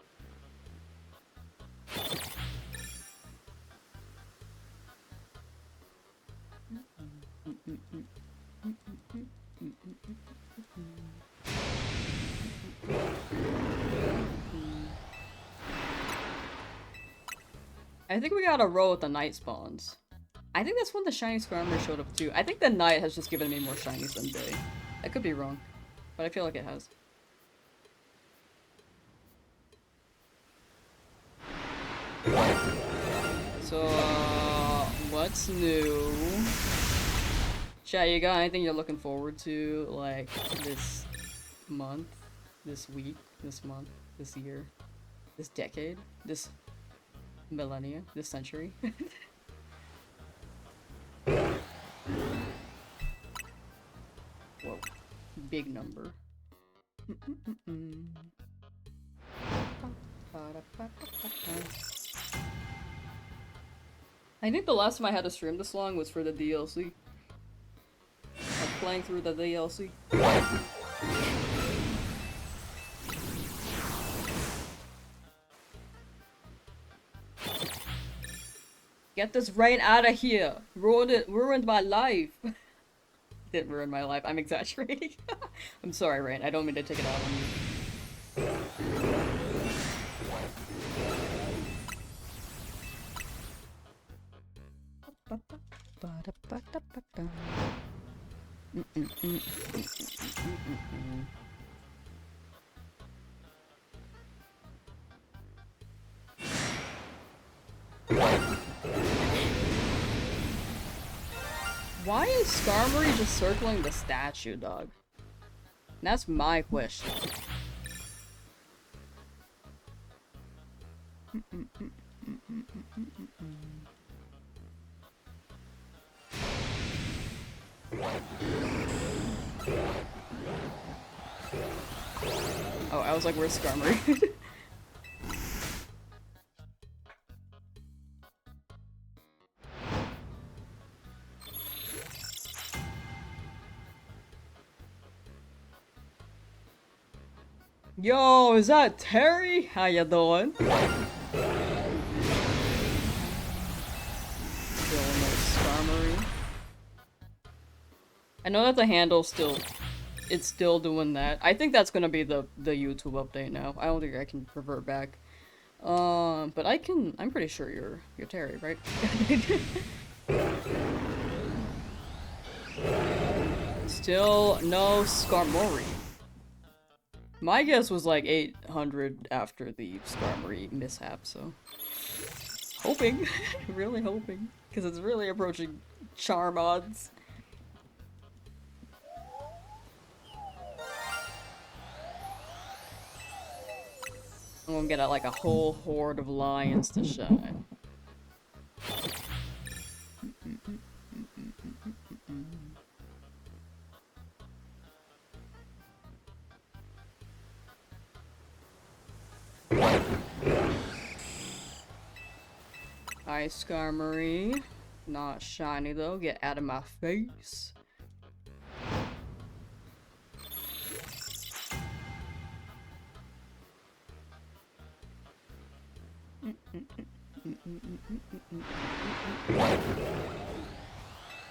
I think we got a roll with the night spawns. I think that's when the shiny Skarmory showed up too. I think the night has just given me more shinies than day. I could be wrong, but I feel like it has. So, what's new? Chat, you got anything you're looking forward to, like, this month, this week, this month, this year, this decade, this millennia, this century? Whoa. Big number. I think the last time I had to stream this long was for the DLC. Like playing through the DLC. Get this rain out of here! Ruined my life! Didn't ruin my life, I'm exaggerating. I'm sorry, Rain, I don't mean to take it out on you. Why is Skarmory just circling the statue, dog? That's my question. Oh, I was like, where's Skarmory? Yo, is that Terry? How you doing? Still no Skarmory. I know that the handle it's still doing that. I think that's gonna be the YouTube update now. I don't think I can revert back. But I'm pretty sure you're Terry, right? Still no Skarmory. My guess was like 800 after the Skarmory mishap, so... Hoping. Really hoping. Because it's really approaching charm odds. I'm gonna get like a whole horde of lions to shine. Hi, Skarmory. Not shiny though. Get out of my face.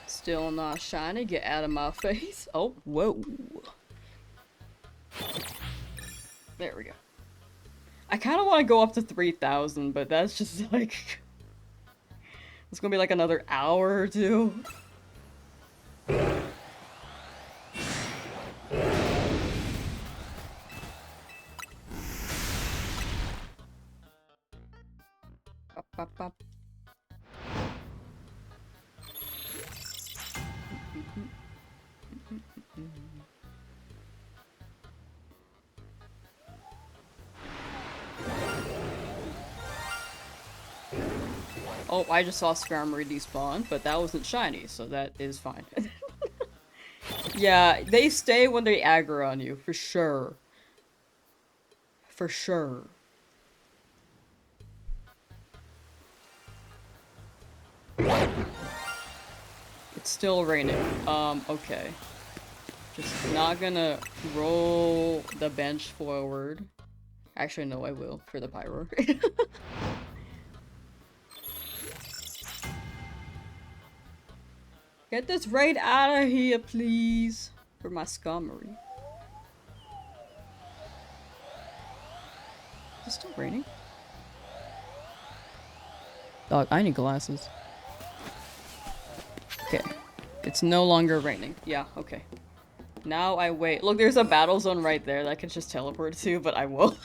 Still not shiny. Get out of my face. Oh, whoa. There we go. I kind of want to go up to 3,000, but that's just like... It's gonna be like another hour or two. Up, up, up. Oh, I just saw Skarmory despawn, but that wasn't shiny, so that is fine. Yeah, they stay when they aggro on you, for sure. For sure. It's still raining. Okay. Just not gonna roll the bench forward. Actually, no, I will, for the pyro. Get this raid out of here, please. For my Skarmory. Is it still raining? Dog, I need glasses. Okay. It's no longer raining. Yeah, okay. Now I wait. Look, there's a battle zone right there that I could just teleport to, but I won't.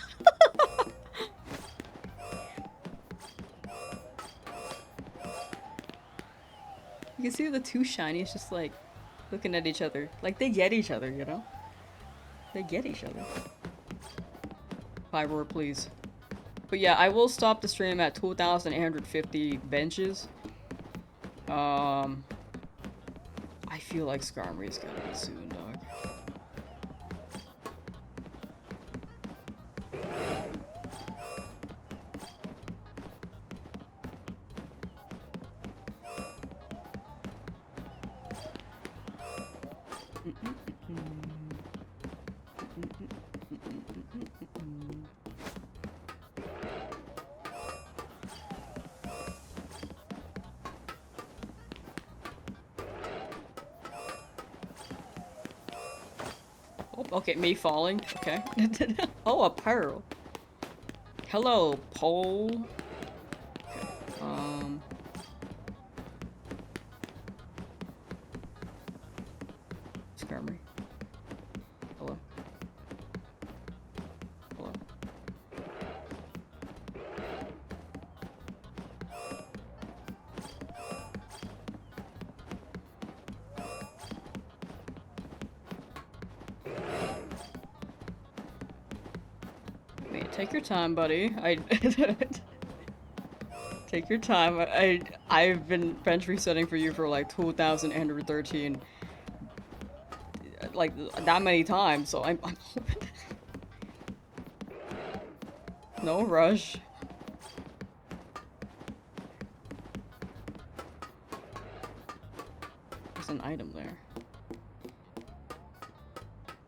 You can see the two shinies just like looking at each other. Like they get each other, you know? They get each other. 5 roar, please. But yeah, I will stop the stream at 2,850 benches. I feel like Skarmory's gonna be soon, dog. Oh, okay, me falling. Okay. Oh, a pearl. Hello, pole. Okay. Skarmory. Hello. Hello. Wait, take your time, buddy. Take your time. I've been bench resetting for you for like 2,813 like that many times, so I'm no rush. There's an item there.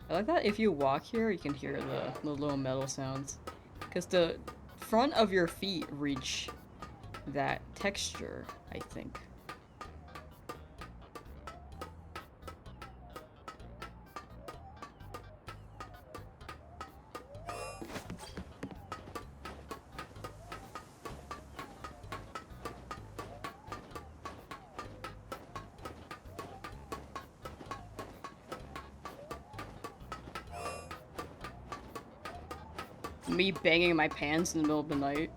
I like that if you walk here, you can hear the little metal sounds. Because the front of your feet reach that texture, I think. Me banging my pants in the middle of the night.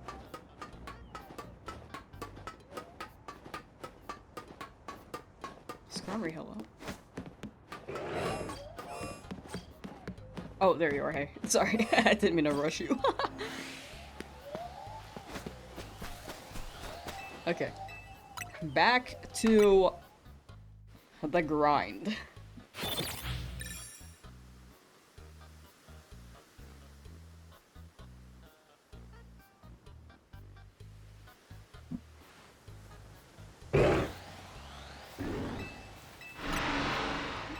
Skarmory, hello. Oh, there you are, hey. Sorry, I didn't mean to rush you. Okay. Back to the grind.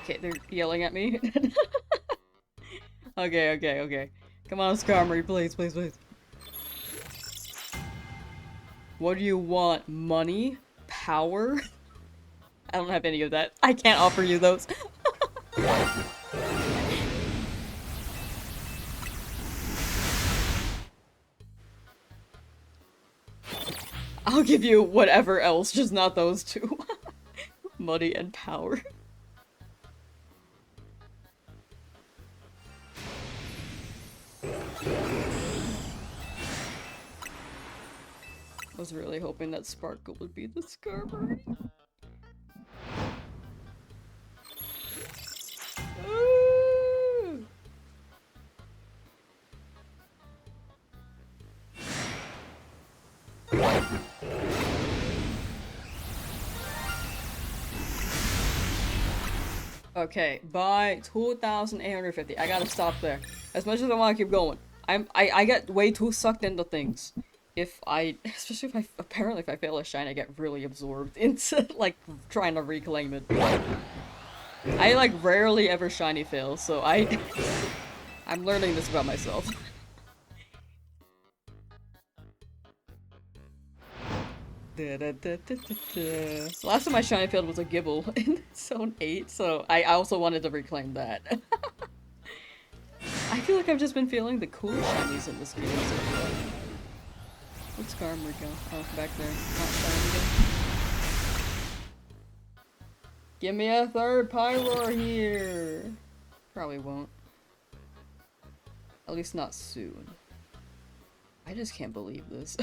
Okay, they're yelling at me. Okay. Come on, Skarmory, please. What do you want? Money? Power? I don't have any of that. I can't offer you those. I'll give you whatever else, just not those two. Money and power. I was really hoping that Sparkle would be the Skarmory. Ooh. Okay, by 2,850. I gotta stop there. As much as I want to keep going, I get way too sucked into things. Especially if I fail a shine, I get really absorbed into, like, trying to reclaim it. I, like, rarely ever shiny fail, so I'm learning this about myself. Last time I shiny failed was a Gibble in Zone 8, so I also wanted to reclaim that. I feel like I've just been feeling the cool shinies in this game so far. Where'd Skarmory go? Oh, back there. Not shiny again. Give me a third Pyroar here! Probably won't. At least not soon. I just can't believe this.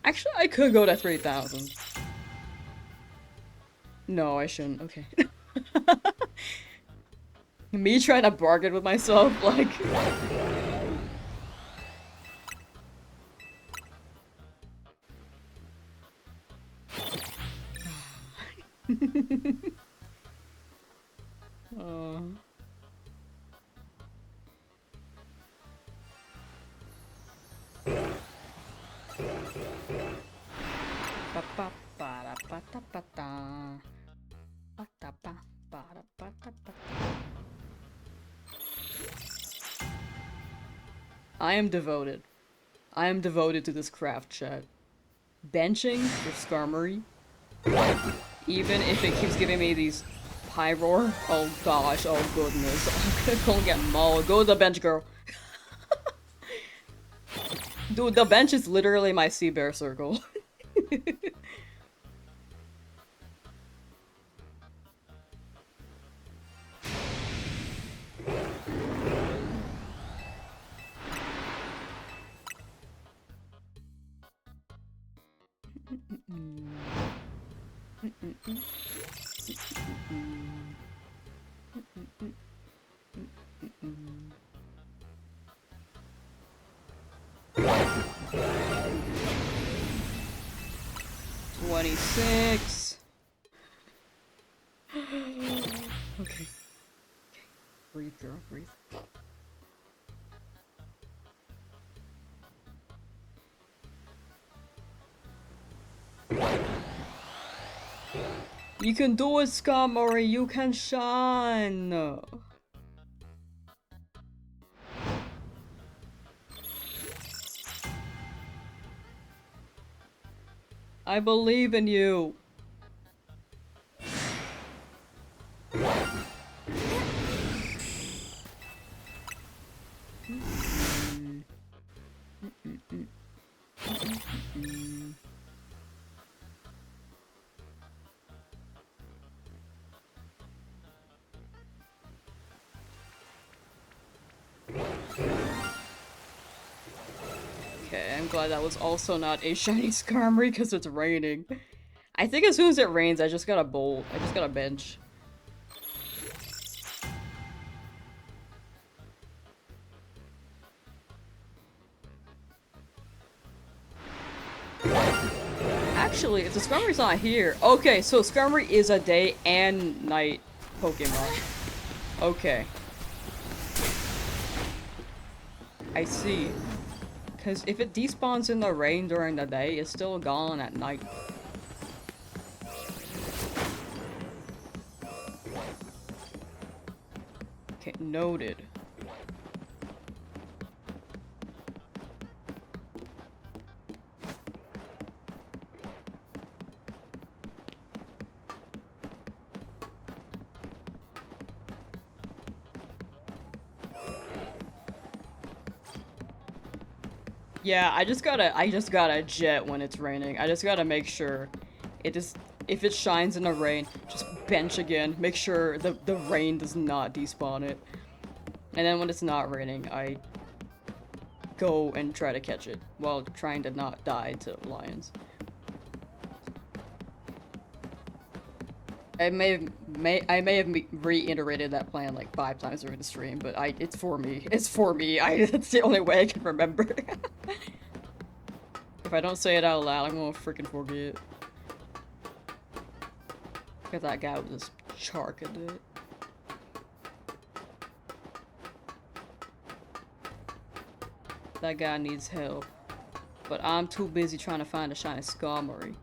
Actually, I could go to 3,000. No, I shouldn't. Okay. Me trying to bargain with myself, like... Oh. I am devoted. I am devoted to this craft, chat. Benching for Skarmory, even if it keeps giving me these Pyroar. Oh gosh, oh goodness. I'm gonna get mauled. Go to the bench, girl. Dude, the bench is literally my sea bear circle. $26. Okay. Breathe, girl, breathe. You can do it, Skarmory. You can shine. I believe in you. Okay, I'm glad that was also not a shiny Skarmory because it's raining. I think as soon as it rains, I just gotta bolt. I just gotta bench. Actually, if the Skarmory's not here... Okay, so Skarmory is a day and night Pokemon. Okay. I see. Because if it despawns in the rain during the day, it's still gone at night. Okay, noted. Yeah, I just gotta jet when it's raining. I just gotta make sure it is, if it shines in the rain, just bench again. Make sure the rain does not despawn it. And then when it's not raining, I go and try to catch it while trying to not die to lions. I may have reiterated that plan like 5 times during the stream, but it's for me. It's for me. It's the only way I can remember. If I don't say it out loud, I'm gonna freaking forget. Because that guy was just charking it. That guy needs help. But I'm too busy trying to find a shiny Skarmory.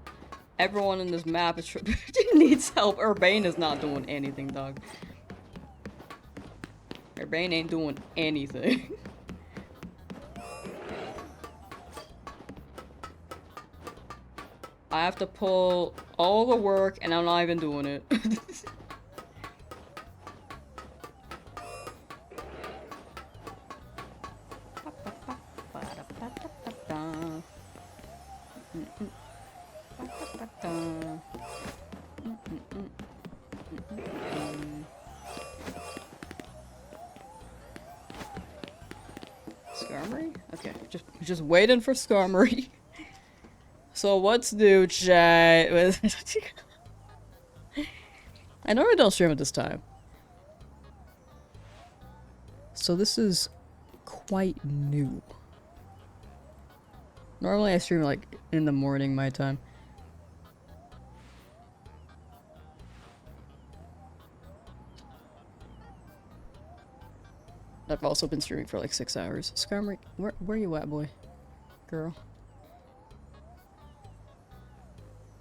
Everyone in this map is needs help. Urbane is not doing anything, dog. Urbane ain't doing anything. I have to pull all the work, and I'm not even doing it. Skarmory? Okay, just waiting for Skarmory. So what's new, chat? I normally don't stream at this time. So this is quite new. Normally I stream like in the morning my time. I've also been streaming for like 6 hours. Skarmory, where you at, boy? Girl.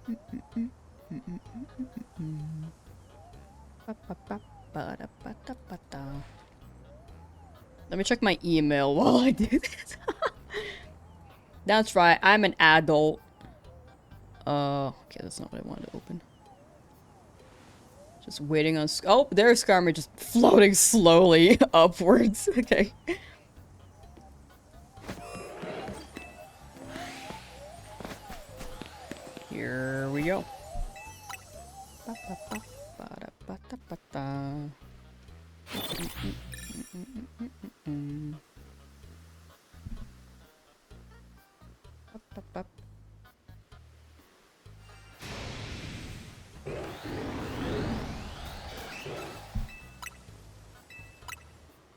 Let me check my email while I do this. That's right, I'm an adult. Okay, that's not what I wanted to open. Just waiting on oh, there's Skarmory just floating slowly upwards. Okay. Here we go.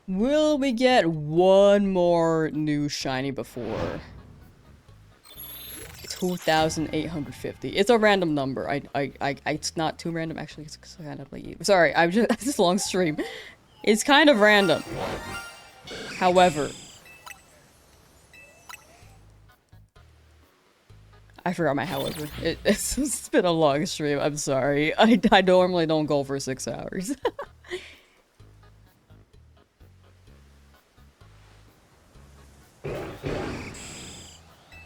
Will we get one more new shiny before 2,850? It's a random number. It's not too random. Actually, it's kind of like, sorry, I'm just this long stream. It's kind of random. However, I forgot my however. It's been a long stream. I'm sorry. I normally don't go for 6 hours.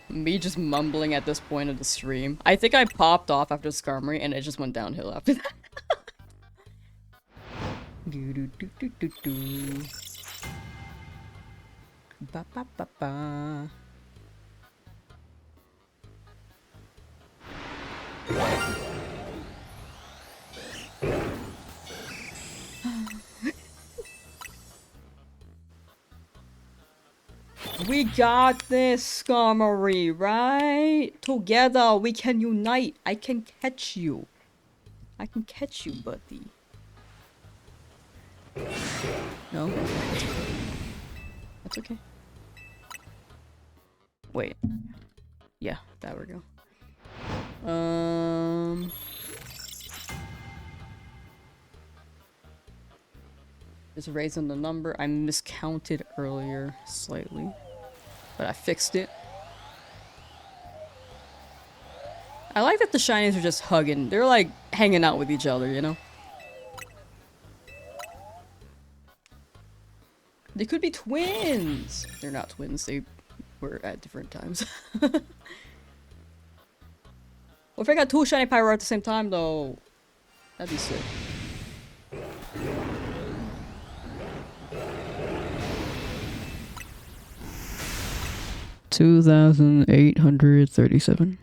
Me just mumbling at this point of the stream. I think I popped off after Skarmory and it just went downhill after that. Do do do do do do. Ba ba ba ba. We got this, Skarmory, right? Together, we can unite. I can catch you. I can catch you, buddy. No? That's okay. Wait. Yeah, there we go. Just raising the number. I miscounted earlier slightly. But I fixed it. I like that the shinies are just hugging. They're like hanging out with each other, you know? They could be twins! They're not twins, they were at different times. What if I got 2 shiny Pyro at the same time though? That'd be sick. 2,837.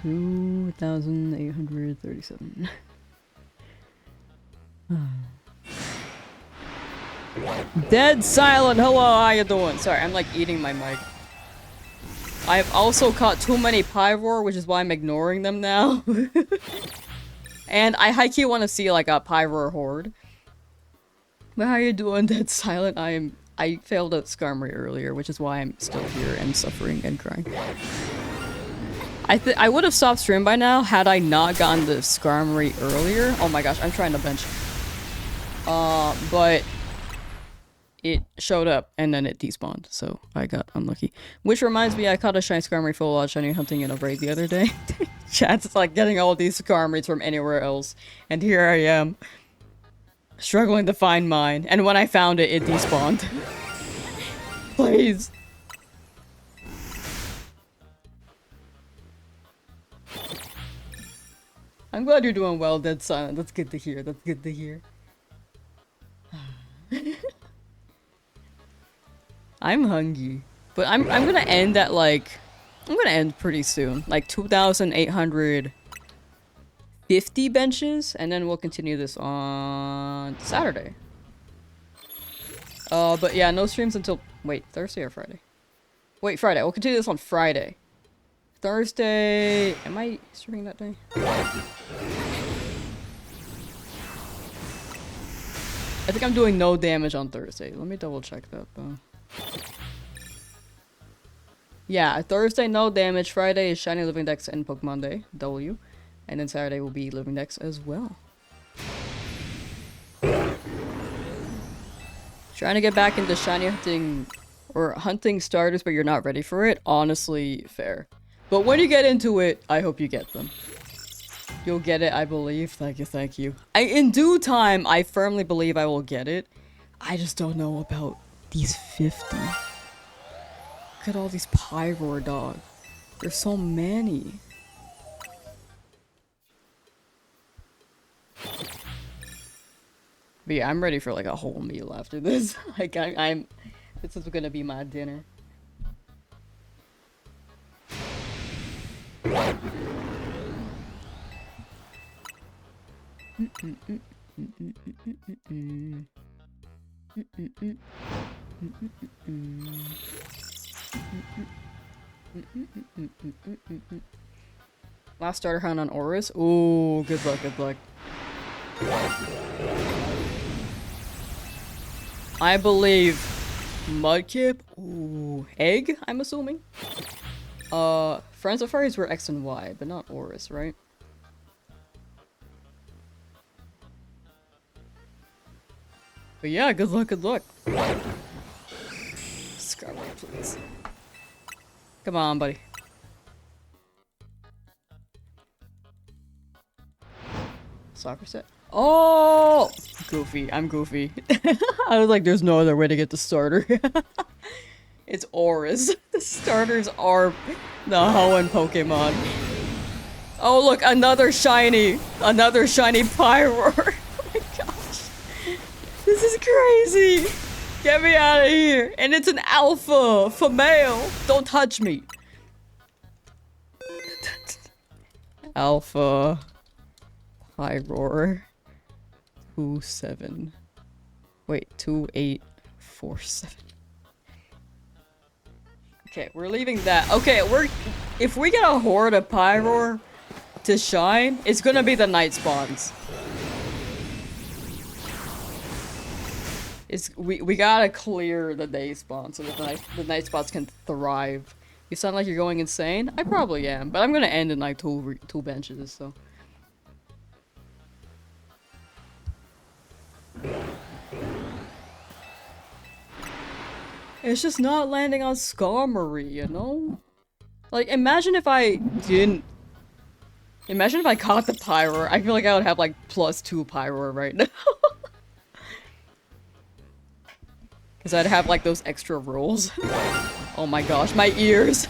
2,837. Dead silent. Hello, how you doing? Sorry, I'm like eating my mic. I've also caught too many Pyroar, which is why I'm ignoring them now. And I high-key want to see like a Pyroar horde. But how you doing, Dead Silent? I failed at Skarmory earlier, which is why I'm still here and suffering and crying. I would have stopped stream by now had I not gotten the Skarmory earlier. Oh my gosh, I'm trying to bench. But it showed up and then it despawned, so I got unlucky. Which reminds me, I caught a shiny Skarmory full out shiny hunting in a raid the other day. Chat's like getting all these Skarmories from anywhere else, and here I am. Struggling to find mine, and when I found it, it despawned. Please. I'm glad you're doing well, Dead Silent. That's good to hear. That's good to hear. I'm hungry. But I'm gonna end at like... I'm gonna end pretty soon. Like 2,850 benches, and then we'll continue this on Saturday. But yeah, no streams until... Wait, Thursday or Friday? Wait, Friday. We'll continue this on Friday. Thursday... Am I streaming that day? I think I'm doing no damage on Thursday. Let me double check that though. Yeah, Thursday no damage. Friday is Shiny Living Dex and Pokemon Day. W. And then Saturday will be Living Dex as well. Trying to get back into shiny hunting or hunting starters, but you're not ready for it. Honestly, fair. But when you get into it, I hope you get them. You'll get it, I believe. Thank you, thank you. In due time, I firmly believe I will get it. I just don't know about these 50. Look at all these Pyroar dogs. There's so many. But yeah, I'm ready for like a whole meal after this. Like I'm this is gonna be my dinner. Last starter hunt on Oris. Ooh, good luck, good luck. I believe Mudkip. Ooh, Egg, I'm assuming. Friends of Fairies were X and Y, but not Oris, right? But yeah, good luck, good luck. Scarlet, please. Come on, buddy. Soccer set. Oh! Goofy. I'm goofy. I was like, there's no other way to get the starter. It's Oris. The starters are the Hoenn Pokemon. Oh, look, another shiny. Another shiny Pyroar. Oh my gosh. This is crazy. Get me out of here. And it's an alpha for male. Don't touch me. Alpha Pyroar 27. Wait, 2847. Okay, we're leaving that. Okay, if we get a horde of Pyroar to shine, it's gonna be the night spawns. We gotta clear the day spawn so that the night spots can thrive. You sound like you're going insane? I probably am, but I'm gonna end in like two benches, so. It's just not landing on Skarmory, you know? Like, imagine if I didn't... Imagine if I caught the Pyroar. I feel like I would have like +2 Pyroar right now. Because I'd have like those extra rolls. Oh my gosh, my ears.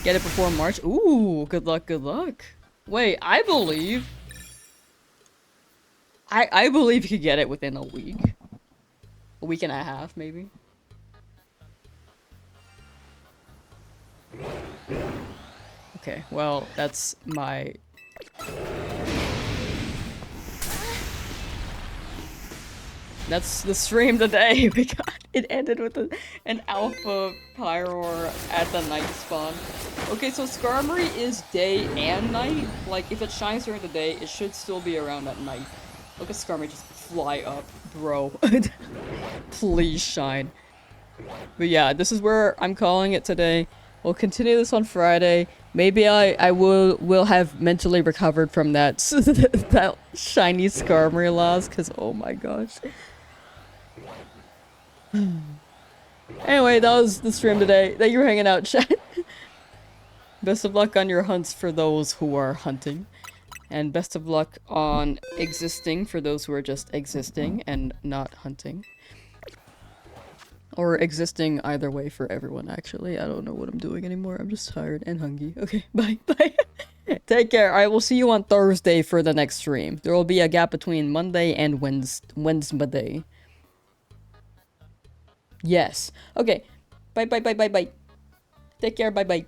Get it before March? Ooh, good luck, good luck. Wait, I believe... I believe you could get it within a week. A week and a half, maybe. Okay, well, that's my... That's the stream today. It ended with an alpha Pyroar at the night spawn. Okay, so Skarmory is day and night. Like, if it shines during the day, it should still be around at night. Look at Skarmory just fly up, bro. Please shine. But yeah, this is where I'm calling it today. We'll continue this on Friday. Maybe I will have mentally recovered from that that shiny Skarmory loss, because oh my gosh. Anyway, that was the stream today. Thank you for hanging out, chat. Best of luck on your hunts for those who are hunting. And best of luck on existing for those who are just existing and not hunting. Or existing either way for everyone, actually. I don't know what I'm doing anymore. I'm just tired and hungry. Okay, bye. Bye. Take care. I will see you on Thursday for the next stream. There will be a gap between Monday and Wednesday. Yes. Okay. Bye. Take care. Bye.